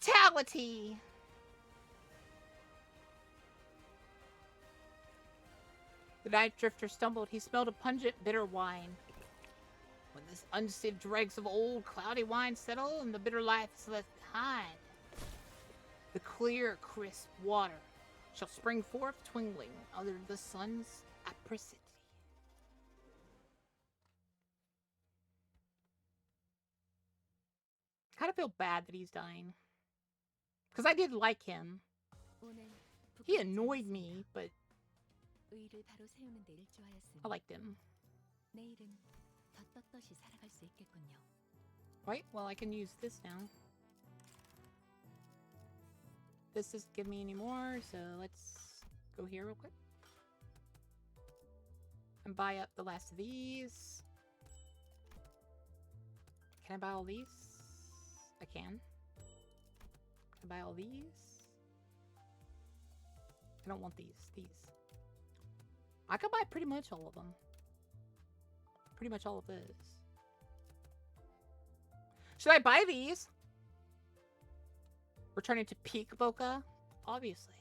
Fatality! The night drifter stumbled. He smelled a pungent, bitter wine. When this unsieved dregs of old, cloudy wine settle and the bitter life is left behind, the clear, crisp water shall spring forth twinkling under the sun's apricity. I kind of feel bad that he's dying. Because I did like him. He annoyed me, but I liked him. Right, well I can use this now. This doesn't give me any more, so let's go here real quick. And buy up the last of these. Can I buy all these? I can. Can I buy all these? I don't want these. I could buy pretty much all of them. Pretty much all of those. Should I buy these? Returning to peak bokeh? Obviously.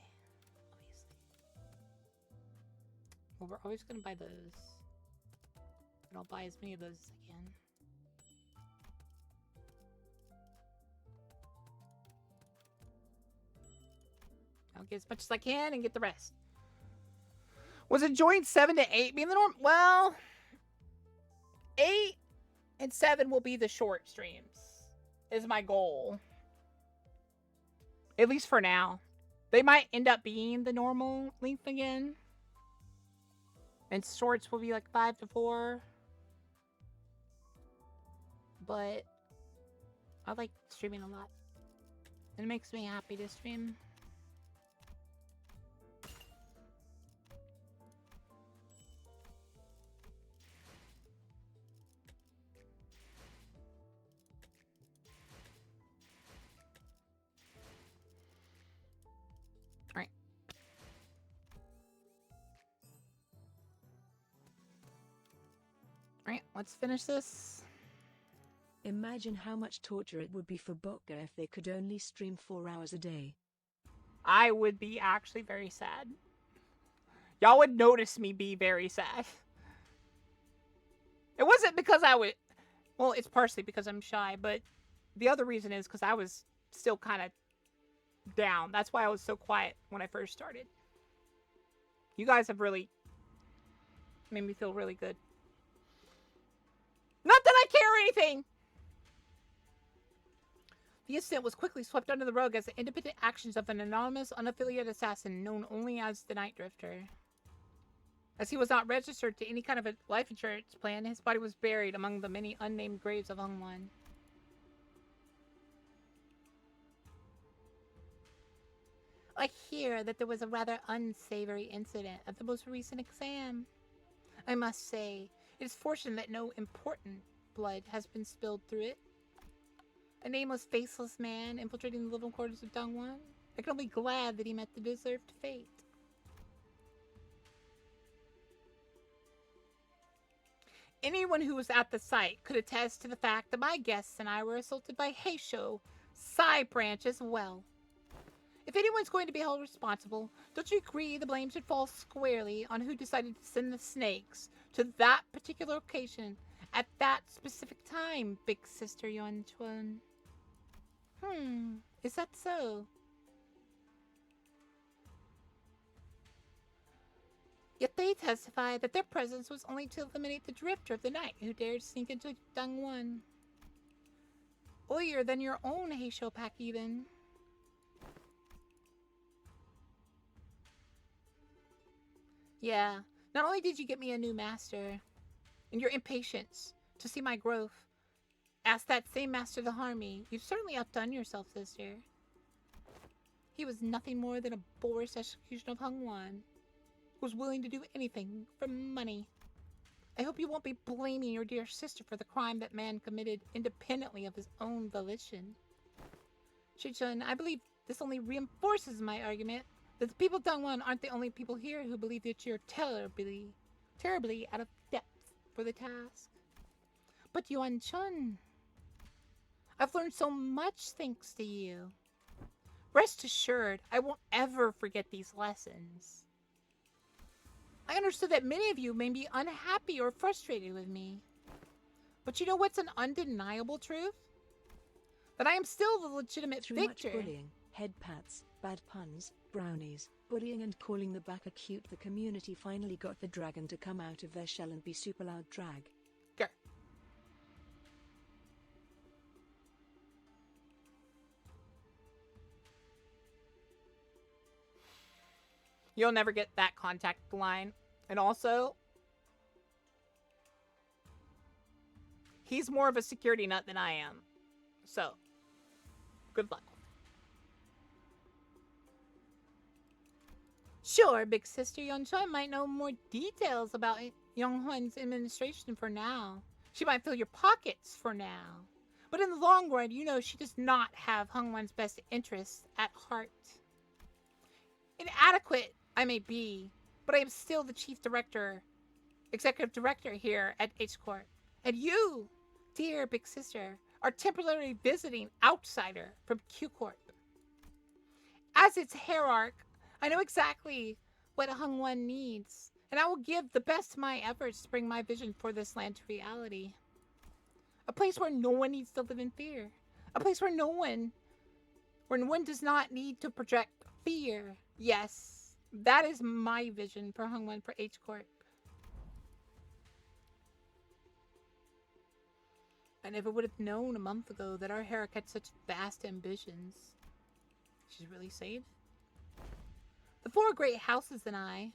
Well, we're always going to buy those. And I'll buy as many of those as I can. I'll get as much as I can and get the rest. Was it joint 7 to 8 being the norm? Well, 8 and 7 will be the short streams. Is my goal. At least for now. They might end up being the normal length again. And shorts will be like 5 to 4. But I like streaming a lot. It makes me happy to stream. Alright, let's finish this. Imagine how much torture it would be for bokeh if they could only stream 4 hours a day. I would be actually very sad. Y'all would notice me be very sad. It wasn't because I would... Well, it's partially because I'm shy, but the other reason is because I was still kind of down. That's why I was so quiet when I first started. You guys have really made me feel really good. Not that I care or anything! The incident was quickly swept under the rug as the independent actions of an anonymous, unaffiliated assassin known only as the Night Drifter. As he was not registered to any kind of a life insurance plan, his body was buried among the many unnamed graves of Hongwan. I hear that there was a rather unsavory incident at the most recent exam. I must say, it is fortunate that no important blood has been spilled through it. A nameless, faceless man infiltrating the living quarters of Dongwon. I can only be glad that he met the deserved fate. Anyone who was at the site could attest to the fact that my guests and I were assaulted by Heisho, Psy branch as well. If anyone's going to be held responsible, don't you agree the blame should fall squarely on who decided to send the snakes to that particular location at that specific time, Big Sister Yuan-chun? Is that so? Yet they testify that their presence was only to eliminate the drifter of the night who dared sneak into Dongwon. Oilier than your own Heisho pack even. Yeah, not only did you get me a new master, and your impatience to see my growth, asked that same master to harm me, you've certainly outdone yourself, sister. He was nothing more than a boorish execution of Hongwan, who was willing to do anything for money. I hope you won't be blaming your dear sister for the crime that man committed independently of his own volition. Shichun, I believe this only reinforces my argument that the people of Dongwon aren't the only people here who believe that you're terribly out of depth for the task. But Yuan-chun, I've learned so much thanks to you. Rest assured, I won't ever forget these lessons. I understood that many of you may be unhappy or frustrated with me. But you know what's an undeniable truth? That I am still the legitimate Through victor. much bullying, head pats, bad puns, brownies, bullying and calling the baka cute, the community finally got the dragon to come out of their shell and be super loud drag. Grr. You'll never get that contact line. And also, he's more of a security nut than I am. So, good luck. Sure, Big Sister Yuan-chun might know more details about Yonghwan's administration for now. She might fill your pockets for now. But in the long run, you know she does not have Hongwan's best interests at heart. Inadequate I may be, but I am still the executive director here at H Corp. And you, dear big sister, are temporarily visiting outsider from Q Corp. As its hierarch, I know exactly what Hung One needs, and I will give the best of my efforts to bring my vision for this land to reality. A place where no one needs to live in fear. A place where one does not need to project fear. Yes, that is my vision for Hung One for H Corp. I never would have known a month ago that our hierarch had such vast ambitions. She's really saying it. The 4 great houses and I,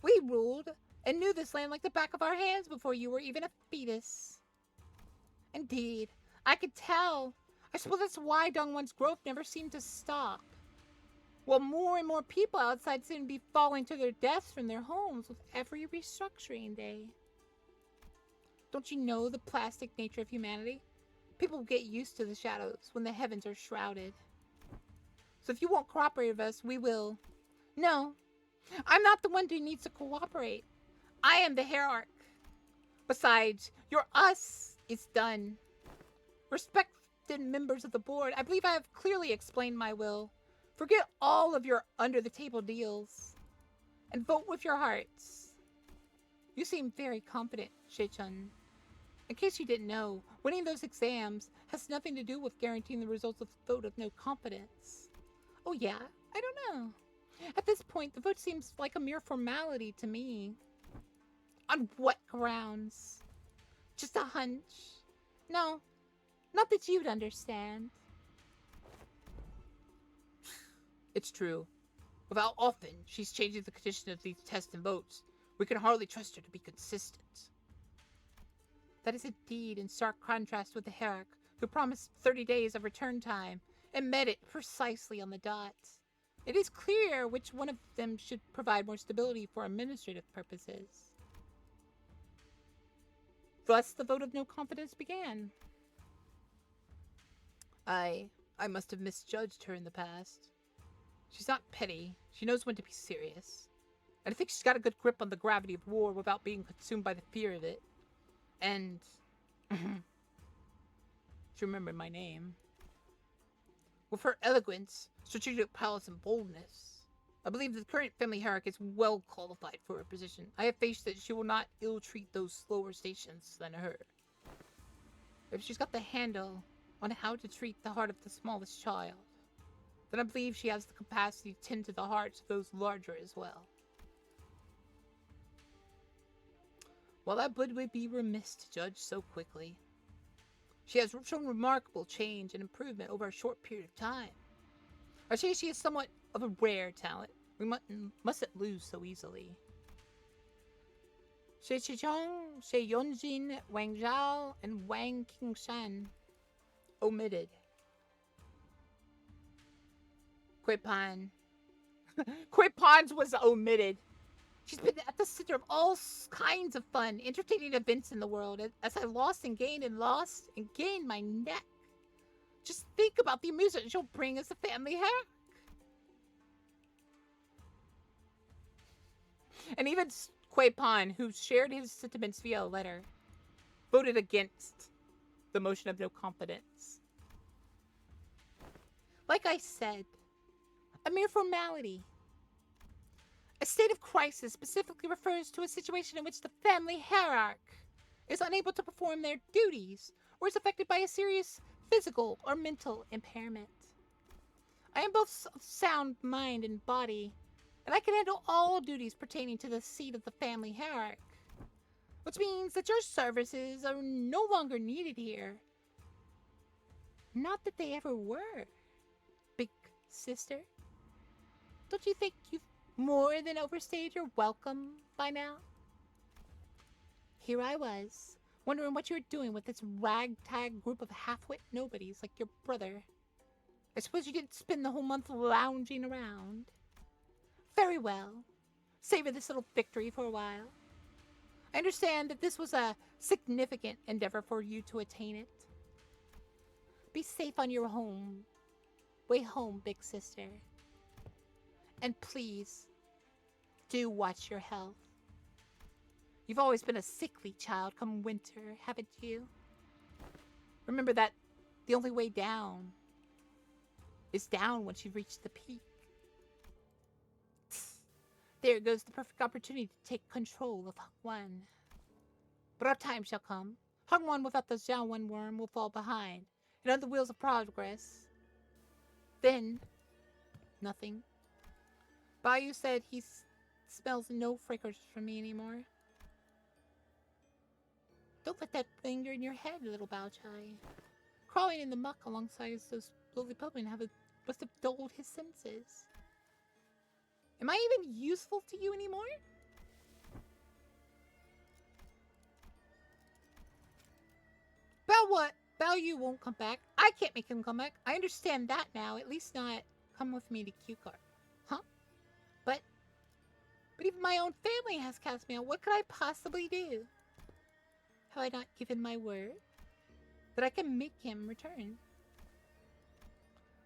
we ruled and knew this land like the back of our hands before you were even a fetus. Indeed, I could tell. I suppose that's why Dongwon's growth never seemed to stop. While more and more people outside seem to be falling to their deaths from their homes with every restructuring day. Don't you know the plastic nature of humanity? People get used to the shadows when the heavens are shrouded. So if you won't cooperate with us, we will. No, I'm not the one who needs to cooperate. I am the hierarch. Besides, your us is done. Respected members of the board, I believe I have clearly explained my will. Forget all of your under-the-table deals and vote with your hearts. You seem very confident, Shechun. In case you didn't know, winning those exams has nothing to do with guaranteeing the results of the vote of no confidence. Oh yeah? I don't know. At this point, the vote seems like a mere formality to me. On what grounds? Just a hunch? No, not that you'd understand. It's true. With how often she's changing the condition of these tests and votes, we can hardly trust her to be consistent. That is indeed in stark contrast with the hierarch, who promised 30 days of return time and met it precisely on the dot. It is clear which one of them should provide more stability for administrative purposes. Thus, the vote of no confidence began. I must have misjudged her in the past. She's not petty. She knows when to be serious. And I think she's got a good grip on the gravity of war without being consumed by the fear of it. And she remembered my name. With her eloquence, strategic prowess, and boldness, I believe the current family hierarch is well qualified for her position. I have faith that she will not ill-treat those slower stations than her. If she's got the handle on how to treat the heart of the smallest child, then I believe she has the capacity to tend to the hearts of those larger as well. While I would be remiss to judge so quickly, she has shown remarkable change and improvement over a short period of time. I say she is somewhat of a rare talent. We mustn't lose so easily. She Chichong, She Yonjin, Wang Zhao, and Wang Qingshan omitted. Kui Pan. Kui Pan's was omitted. She's been at the center of all kinds of fun, entertaining events in the world as I lost and gained my neck. Just think about the amusement she'll bring as a family hierarch. And even Kui Pan, who shared his sentiments via a letter, voted against the motion of no confidence. Like I said, a mere formality. A state of crisis specifically refers to a situation in which the family hierarch is unable to perform their duties or is affected by a serious physical or mental impairment. I am both of sound mind and body, and I can handle all duties pertaining to the seat of the family hierarch, which means that your services are no longer needed here. Not that they ever were, big sister. Don't you think you've more than overstayed your welcome by now? Here I was, wondering what you were doing with this ragtag group of half-wit nobodies like your brother. I suppose you didn't spend the whole month lounging around. Very well. Savor this little victory for a while. I understand that this was a significant endeavor for you to attain it. Be safe on your way home, big sister. And please, do watch your health. You've always been a sickly child come winter, haven't you? Remember that the only way down is down once you've reached the peak. There goes the perfect opportunity to take control of Hungwan. But our time shall come. Hungwan without the Xiaowen worm will fall behind, and on the wheels of progress. Then, nothing. Bayou said he smells no fragrance from me anymore. Don't let that linger in your head, little Baochai. Crawling in the muck alongside those lowly puppies must have dulled his senses. Am I even useful to you anymore? Bao what? Bao Yu won't come back. I can't make him come back. I understand that now. At least not come with me to Q-Card. Huh? But even my own family has cast me out. What could I possibly do? Have I not given my word? That I can make him return?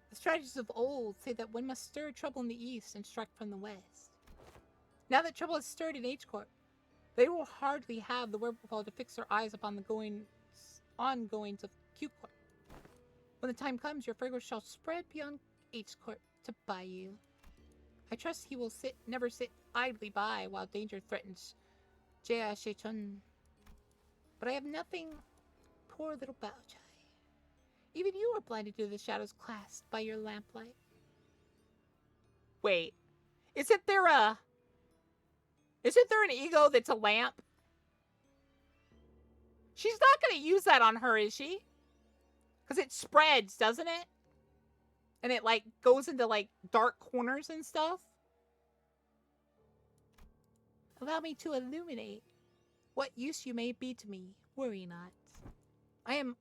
The strategists of old say that one must stir trouble in the east and strike from the west. Now that trouble has stirred in H-Corp, they will hardly have the wherewithal to fix their eyes upon the ongoings of Q-Corp. When the time comes, your fragrance shall spread beyond H-Corp to Bayou. I trust he will never sit idly by while danger threatens Jia Shechun. But I have nothing, poor little Baochai. Even you are blinded to the shadows cast by your lamplight. Wait, isn't there an ego that's a lamp? She's not going to use that on her, is she? Because it spreads, doesn't it? And it, like, goes into, like, dark corners and stuff. Allow me to illuminate what use you may be to me. Worry not. I am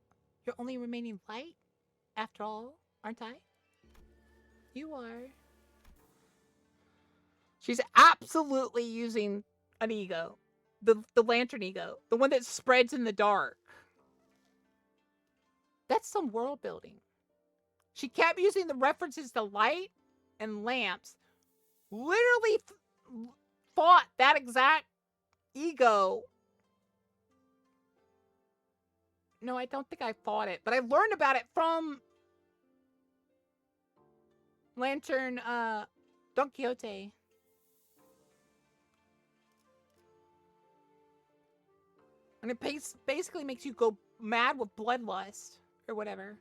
your only remaining light, after all, aren't I? You are. She's absolutely using an ego. The lantern ego. The one that spreads in the dark. That's some world building. She kept using the references to light and lamps. Literally fought that exact ego. No, I don't think I fought it, but I learned about it from Lantern Don Quixote. And it basically makes you go mad with bloodlust or whatever.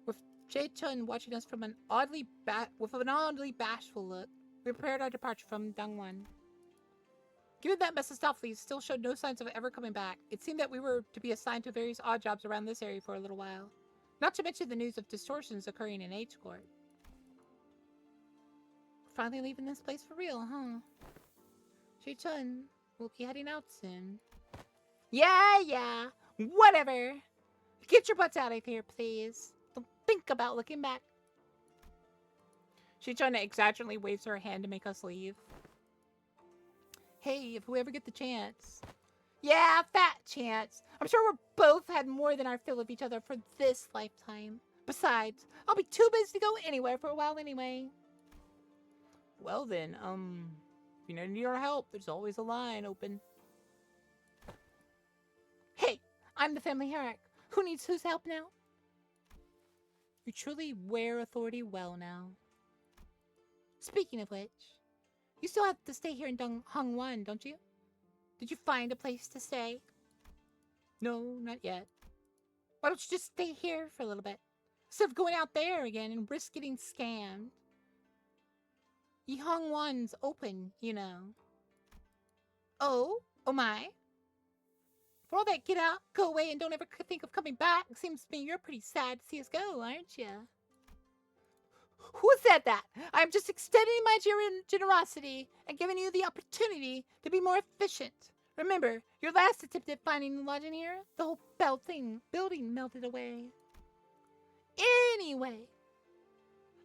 With Jae-chun watching us from an oddly bashful look, we prepared our departure from Dangwon. Given that Mephistopheles still showed no signs of ever coming back, it seemed that we were to be assigned to various odd jobs around this area for a little while. Not to mention the news of distortions occurring in H-Court. Finally leaving this place for real, huh? Jae-chun, we'll be heading out soon. Yeah. Whatever. Get your butts out of here, please. Don't think about looking back. Jae-chun exaggerately waves her hand to make us leave. Hey, if we ever get the chance. Yeah, fat chance. I'm sure we're both had more than our fill of each other for this lifetime. Besides, I'll be too busy to go anywhere for a while anyway. Well then, if you need our help, there's always a line open. Hey, I'm the family hierarch. Who needs whose help now? You truly wear authority well now. Speaking of which, you still have to stay here in Hungwan, don't you? Did you find a place to stay? No, not yet. Why don't you just stay here for a little bit? Instead of going out there again and risk getting scammed. Yi Hungwan's open, you know. Oh my. For all that get out, go away, and don't ever think of coming back, it seems to me you're pretty sad to see us go, aren't you? Who said that? I'm just extending my generosity and giving you the opportunity to be more efficient. Remember, your last attempt at finding the lodging here, the whole building melted away. Anyway,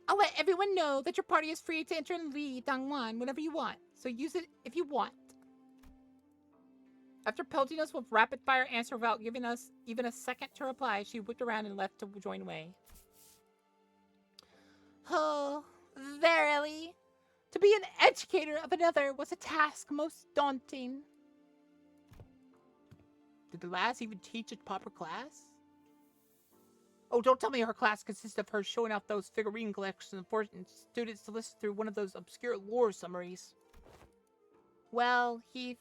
I'll let everyone know that your party is free to enter and leave Dangwon whenever you want, so use it if you want. After pelting us with rapid-fire answer without giving us even a second to reply, she whipped around and left to join Wei. Oh, be an educator of another was a task most daunting. Did the lass even teach a proper class? Oh, don't tell me her class consists of her showing off those figurine collections and forcing students to listen through one of those obscure lore summaries. Well, Heath,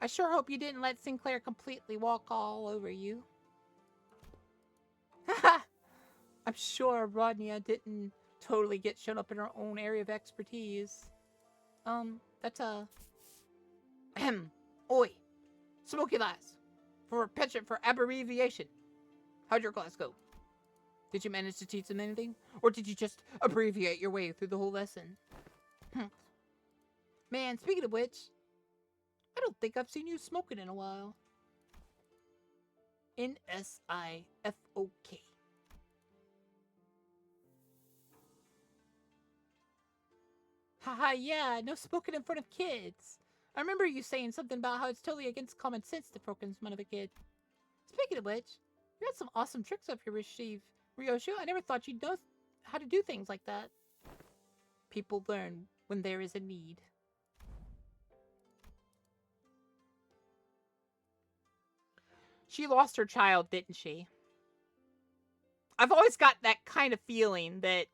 I sure hope you didn't let Sinclair completely walk all over you. Haha! I'm sure Rodnia didn't totally get shown up in her own area of expertise. That's a... Ahem. Oi! Smoky Lass! For a penchant for abbreviation. How'd your class go? Did you manage to teach them anything? Or did you just abbreviate your way through the whole lesson? Man, speaking of which, I don't think I've seen you smoking in a while. N-S-I-F-O-K. Haha, yeah, no smoking in front of kids. I remember you saying something about how it's totally against common sense to smoke in front of a kid. Speaking of which, you had some awesome tricks up your sleeve, Ryoshu. I never thought you'd know how to do things like that. People learn when there is a need. She lost her child, didn't she? I've always got that kind of feeling that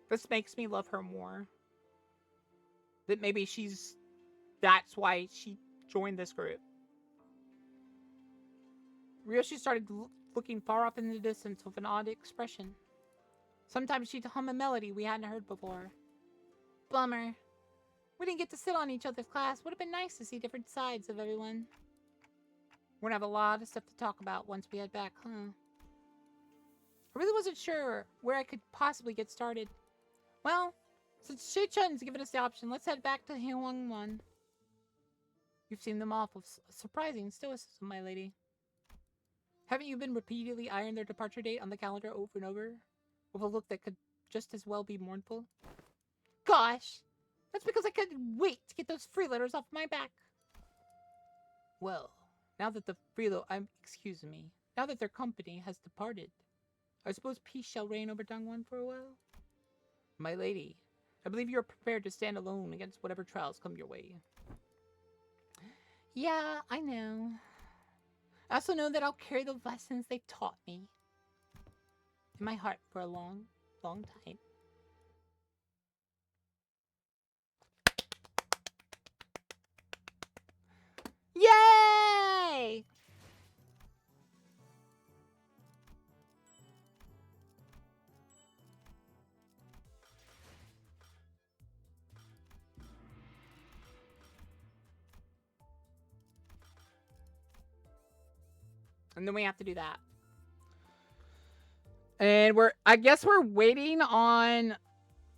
this makes me love her more. That maybe that's why she joined this group. Ryoshi started looking far off in the distance with an odd expression. Sometimes she'd hum a melody we hadn't heard before. Bummer. We didn't get to sit on each other's class. Would have been nice to see different sides of everyone. We're gonna have a lot of stuff to talk about once we head back, huh? I really wasn't sure where I could possibly get started. Well, since Shui-chun's given us the option, let's head back to Hyungwon. You've seen them off with surprising stoicism, my lady. Haven't you been repeatedly eyeing their departure date on the calendar over and over? With a look that could just as well be mournful? Gosh! That's because I couldn't wait to get those freeloaders off my back. Well, now that now that their company has departed, I suppose peace shall reign over Dongwon for a while? My lady, I believe you are prepared to stand alone against whatever trials come your way. Yeah, I know. I also know that I'll carry the lessons they've taught me in my heart for a long, long time. Yay! And then we have to do that. And I guess we're waiting on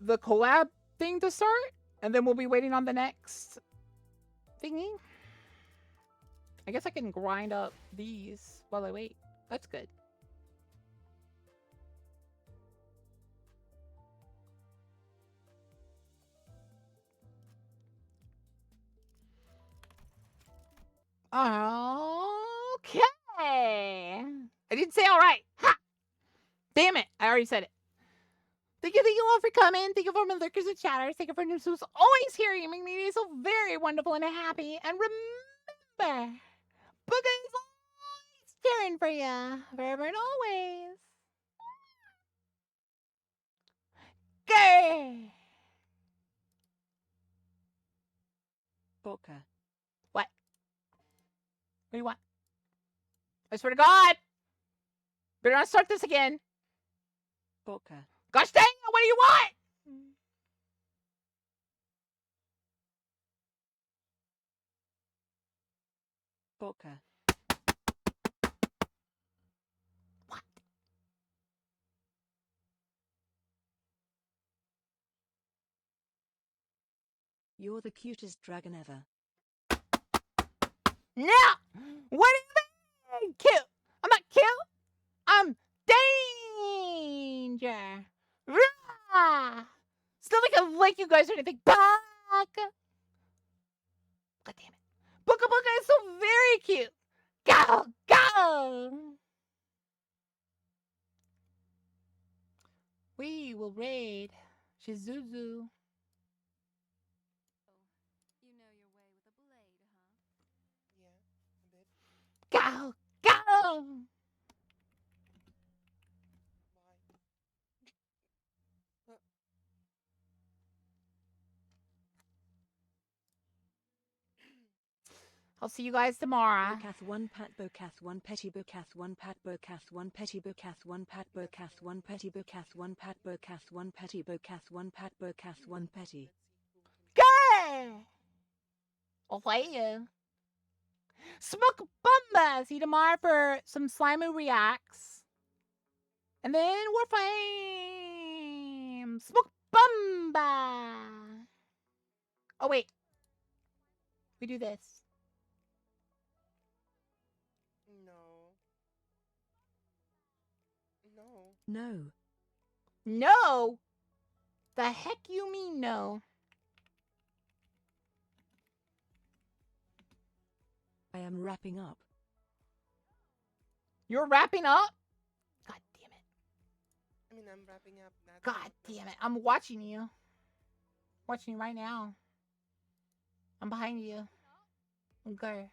the collab thing to start. And then we'll be waiting on the next thingy. I guess I can grind up these while I wait. That's good. Okay. I didn't say all right. Ha! Damn it. I already said it. Thank you all for coming. Thank you for my lurkers and chatters. Thank you for news who's always here. You make me so very wonderful and happy. And remember, Booga is always cheering for you. Forever and always. Gay. Baka. What? What do you want? I swear to God. Better not start this again. Baka. Gosh dang it, what do you want? Baka. What? You're the cutest dragon ever. No! What do you mean? Cute. I'm not cute. I'm danger. Rah! It's not like I like you guys or anything. Baka. God damn it. Booka Booka is so very cute. Go, go. We will raid Shizuzu. You know your way with a blade, huh? Yeah, a bit. Go! Go! Why? I'll see you guys tomorrow. Bocath 1 pat Bocath 1 petty Bocath 1 pat Bocath 1 petty Bocath 1 pat Bocath 1 petty Bocath 1 pat Bocath 1 petty Bocath 1 pat Bocath 1 petty. Go! I'll play you. Smoke Bumba! See you tomorrow for some Slimy Reacts. And then Warframe! Smoke Bumba! Oh, wait. We do this. No. No! The heck you mean no? I am wrapping up. You're wrapping up? God damn it. I mean, I'm wrapping up. God damn it. I'm watching you. Watching you right now. I'm behind you. Okay.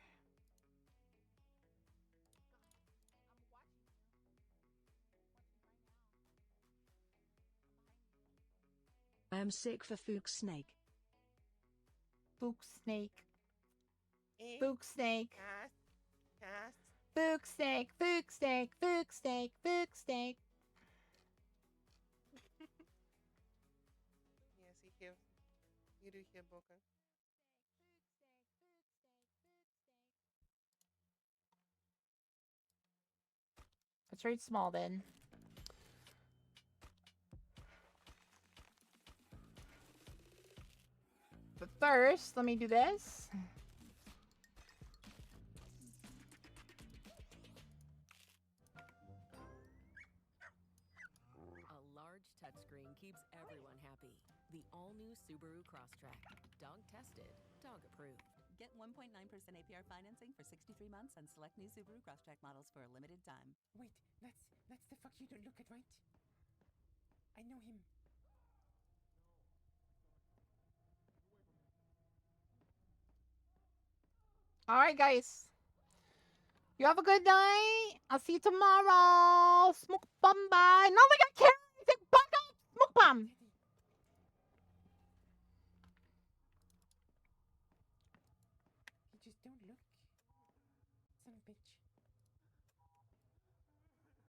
I am sick for Fook Snake. Fook Snake. Eh? Fook Snake. Cast. Fook Snake. Fook Snake. Fook Snake. Fook Snake. Yeah, see here. You do here, Boca. Let's read small then. But first, let me do this. A large touchscreen keeps everyone happy. The all-new Subaru Crosstrek. Dog tested, dog approved. Get 1.9% APR financing for 63 months on select new Subaru Crosstrek models for a limited time. Wait, that's the fuck you don't look at, right? I know him. All right, guys. You have a good night. I'll see you tomorrow. Smoke bomb bye. No, we got carrots. Baka. Smoke bomb. He just don't look. Son of a bitch.